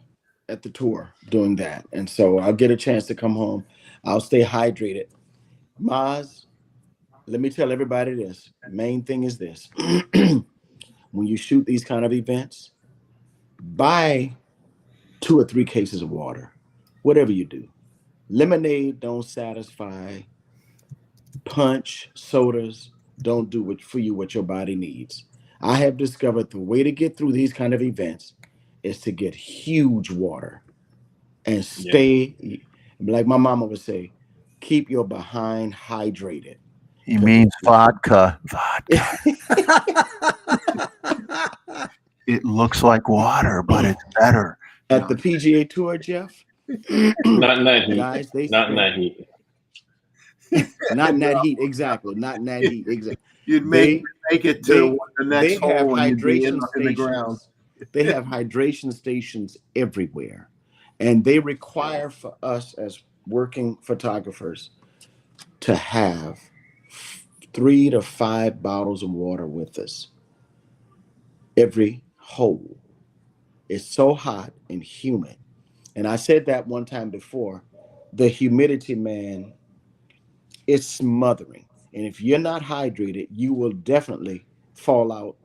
at the tour doing that, and so I'll get a chance to come home. I'll stay hydrated. Maz, let me tell everybody this. Main thing is this: when you shoot these kind of events, buy 2 or 3 cases of water, whatever you do. Lemonade don't satisfy. Punch, sodas don't do for you what your body needs. I have discovered the way to get through these kind of events is to get huge water and stay, like my mama would say, keep your behind hydrated. He means vodka. It looks like water, but it's better. At the PGA Tour, Jeff? Not in that heat. Guys, not in that heat. Not in that heat, exactly. Not in that heat, exactly. You'd make it to the next hole and you'd be in the ground. They have hydration stations everywhere, and they require for us as working photographers to have 3 to 5 bottles of water with us every hole. It's so hot and humid, and I said that one time before. The humidity, man, it's smothering. And if you're not hydrated, you will definitely fall out,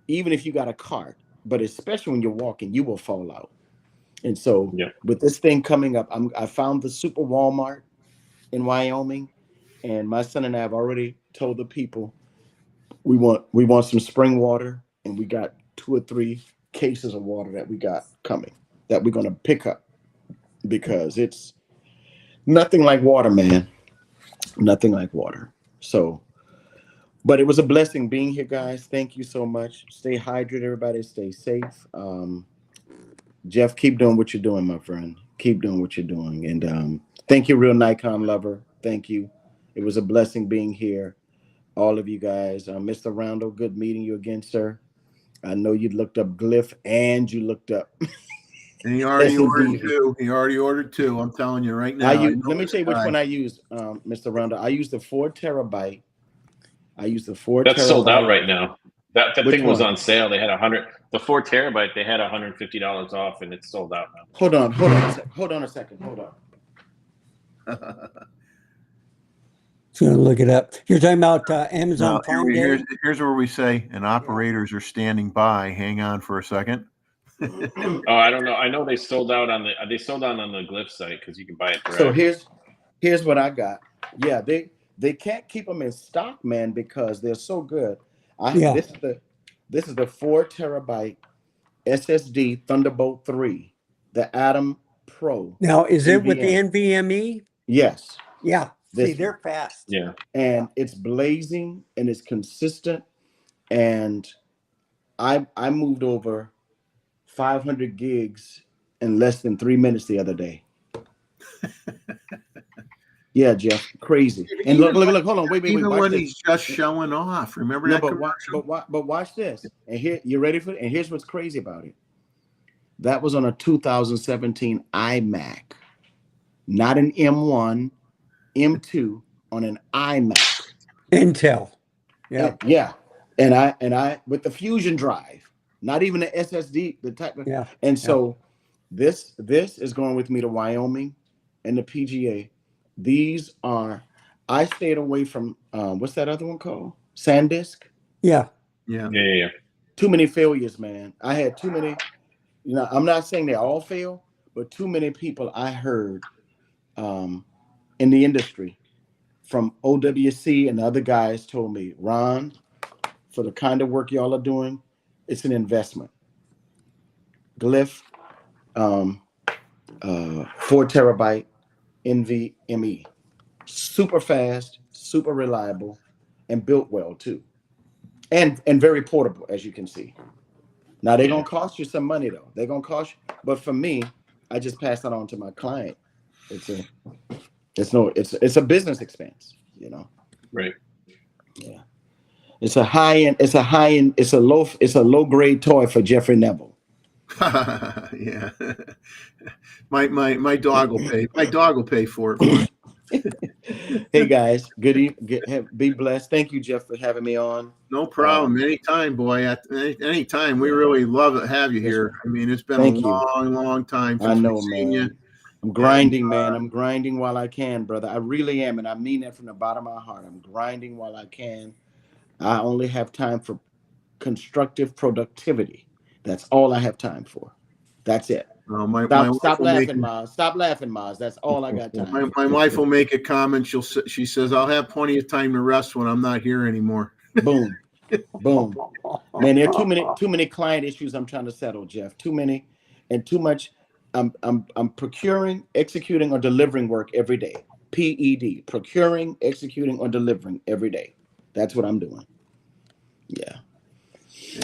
even if you got a cart. But especially when you're walking, you will fall out. And so with this thing coming up, I found the Super Walmart in Wyoming, and my son and I have already told the people we want some spring water, and we got 2 or 3 cases of water that we got coming that we're going to pick up, because it's nothing like water, man. Nothing like water. So, but it was a blessing being here, guys. Thank you so much. Stay hydrated, everybody. Stay safe. Jeff, keep doing what you're doing, my friend. Keep doing what you're doing. And thank you, real Nikon lover. Thank you. It was a blessing being here. All of you guys. Mr. Roundel, good meeting you again, sir. I know you looked up Glyph and you looked up. And he already ordered 2. He already ordered 2. I'm telling you right now. Let me tell you which one I used, Mr. Roundel. I used the 4 terabyte. That's sold out right now. That thing was one? on sale. They had 100. The 4 terabyte. They had $150 off, and it's sold out now. Hold on a second. Just gonna look it up. You're talking about Amazon Prime Day? Here's where we say, and operators are standing by. Hang on for a second. Oh, I don't know. I know they sold out on the Glyph site, because you can buy it direct. So here's what I got. Yeah, they can't keep them in stock, man, because they're so good. This is the 4 terabyte SSD Thunderbolt 3, the Atom Pro. Now, is it with the NVMe? Yes. Yeah. See, they're fast. Yeah. And it's blazing and it's consistent. And I moved over 500 gigs in less than 3 minutes the other day. Yeah, Jeff, crazy. And look, hold on, wait. Even watch when this. he's just showing off, remember that commercial? But watch this. And here, you ready for it? And here's what's crazy about it. That was on a 2017 iMac, not an M1, M2, on an iMac. Intel. Yeah. Yeah. And I with the Fusion drive, not even the SSD, the type of. Yeah. And so this is going with me to Wyoming and the PGA. These are, I stayed away from what's that other one called? SanDisk? Yeah. Too many failures, man. I had too many, I'm not saying they all fail, but too many people I heard in the industry from OWC and other guys told me, Ron, for the kind of work y'all are doing, it's an investment. Glyph, 4 terabyte NVMe, super fast, super reliable, and built well too, and very portable, as you can see. Now they're gonna cost you some money though. They're gonna cost you, but for me, I just pass that on to my client. It's a business expense, Right. Yeah. It's a low grade toy for Jeffrey Neville. Yeah. My dog will pay. My dog will pay for it. Hey guys, good evening. Be blessed. Thank you, Jeff, for having me on. No problem. Anytime, boy. Anytime. We really love to have you here. I mean, it's been a long time since I know, we've seen man. you. I'm grinding, man. I'm grinding while I can, brother. I really am, and I mean that from the bottom of my heart. I'm grinding while I can. I only have time for constructive productivity. That's all I have time for. That's it. Stop laughing, Maz. Stop laughing, Maz. That's all I got time. My wife will make a comment. She says, "I'll have plenty of time to rest when I'm not here anymore." Boom, boom. Man, there are too many client issues I'm trying to settle, Jeff. Too many, and too much. I'm procuring, executing, or delivering work every day. PED, procuring, executing, or delivering every day. That's what I'm doing. Yeah.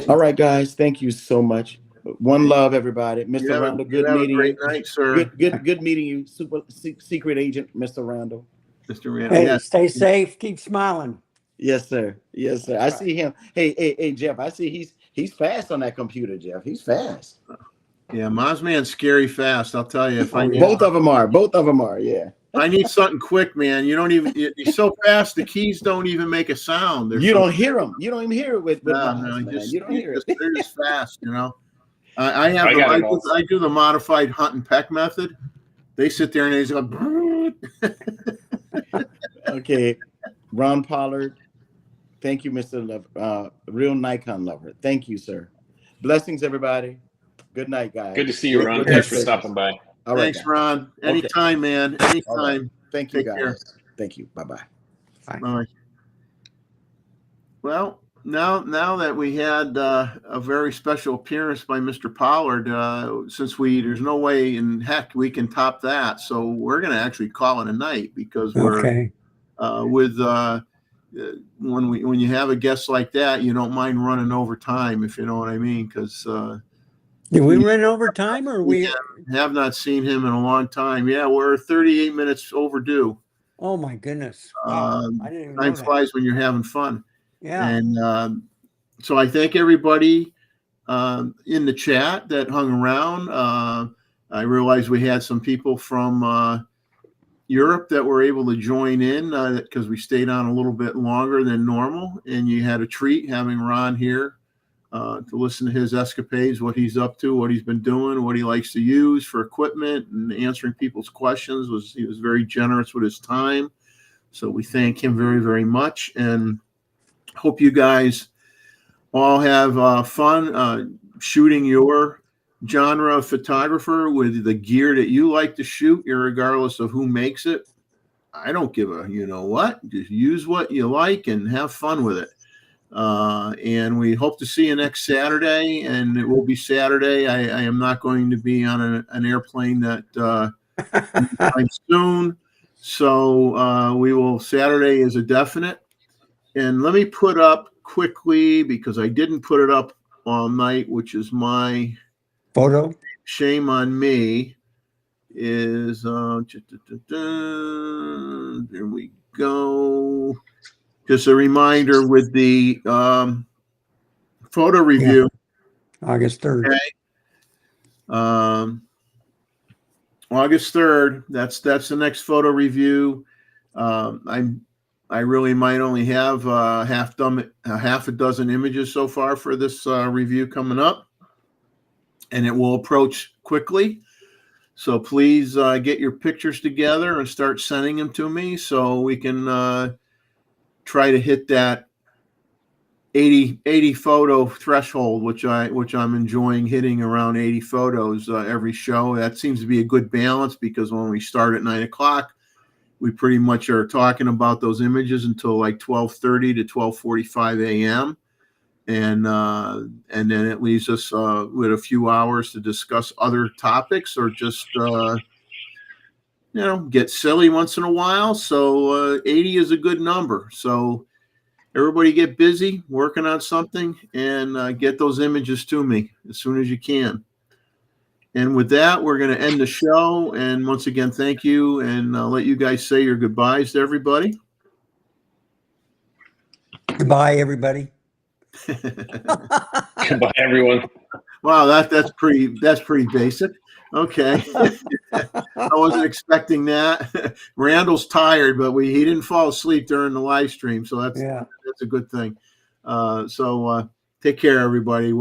All right, guys. Thank you so much. One love, everybody. Mr. Randall, good meeting you. Great night, sir. Good meeting you, super secret agent, Mr. Randall. Mr. Randall. Hey, stay safe. Keep smiling. Yes, sir. Yes, sir. I see him. Hey, Jeff. I see he's fast on that computer, Jeff. He's fast. Yeah, Mazman's scary fast. I'll tell you. Both of them are. Yeah. I need something quick, man. You don't even. You're so fast. The keys don't even make a sound. You don't hear them. You don't even hear it with no. You don't hear it. They're just fast. I do the modified hunt and peck method. They sit there and they just go. Okay. Ron Pollard. Thank you, Mr. Real Nikon Lover. Thank you, sir. Blessings, everybody. Good night, guys. Good to see you, Ron. Good Thanks for business. stopping by. All right, Thanks, guys. Ron. Anytime, man. All right. Anytime. Thank you, Take care. guys. Thank you. Bye-bye. Bye. Well, now that we had a very special appearance by Mr. Pollard, since there's no way in heck we can top that, so we're going to actually call it a night because we're Okay. when you have a guest like that, you don't mind running over time, if you know what I mean, because Did we run over time or we? have not seen him in a long time. Yeah, we're 38 minutes overdue. Oh my goodness! Wow, I didn't even know Time that. flies when you're having fun. Yeah. And so I thank everybody in the chat that hung around. I realized we had some people from Europe that were able to join in because we stayed on a little bit longer than normal. And you had a treat having Ron here to listen to his escapades, what he's up to, what he's been doing, what he likes to use for equipment, and answering people's questions. He was very generous with his time. So we thank him very, very much. And hope you guys all have fun shooting your genre of photographer with the gear that you like to shoot, regardless of who makes it. I don't give a you know what. Just use what you like and have fun with it. And we hope to see you next Saturday. And it will be Saturday. I am not going to be on an airplane that anytime soon. So we will. Saturday is a definite. And let me put up quickly, because I didn't put it up all night, which is my Photo. shame on me, is there we go. Just a reminder with the photo review. August 3rd. Okay. August 3rd. That's the next photo review. I really might only have half a dozen images so far for this review coming up, and it will approach quickly. So please get your pictures together and start sending them to me so we can try to hit that 80 photo threshold, which I'm enjoying hitting around 80 photos every show. That seems to be a good balance, because when we start at 9 o'clock, we pretty much are talking about those images until like 12:30 to 12:45 a.m. And then it leaves us with a few hours to discuss other topics, or just get silly once in a while. So 80 is a good number. So everybody get busy working on something and get those images to me as soon as you can. And with that, we're going to end the show. And once again, thank you. And I'll let you guys say your goodbyes to everybody. Goodbye, everybody. Goodbye, everyone. Wow, that's pretty basic. Okay. I wasn't expecting that. Randall's tired, but he didn't fall asleep during the live stream. So that's a good thing. So take care, everybody.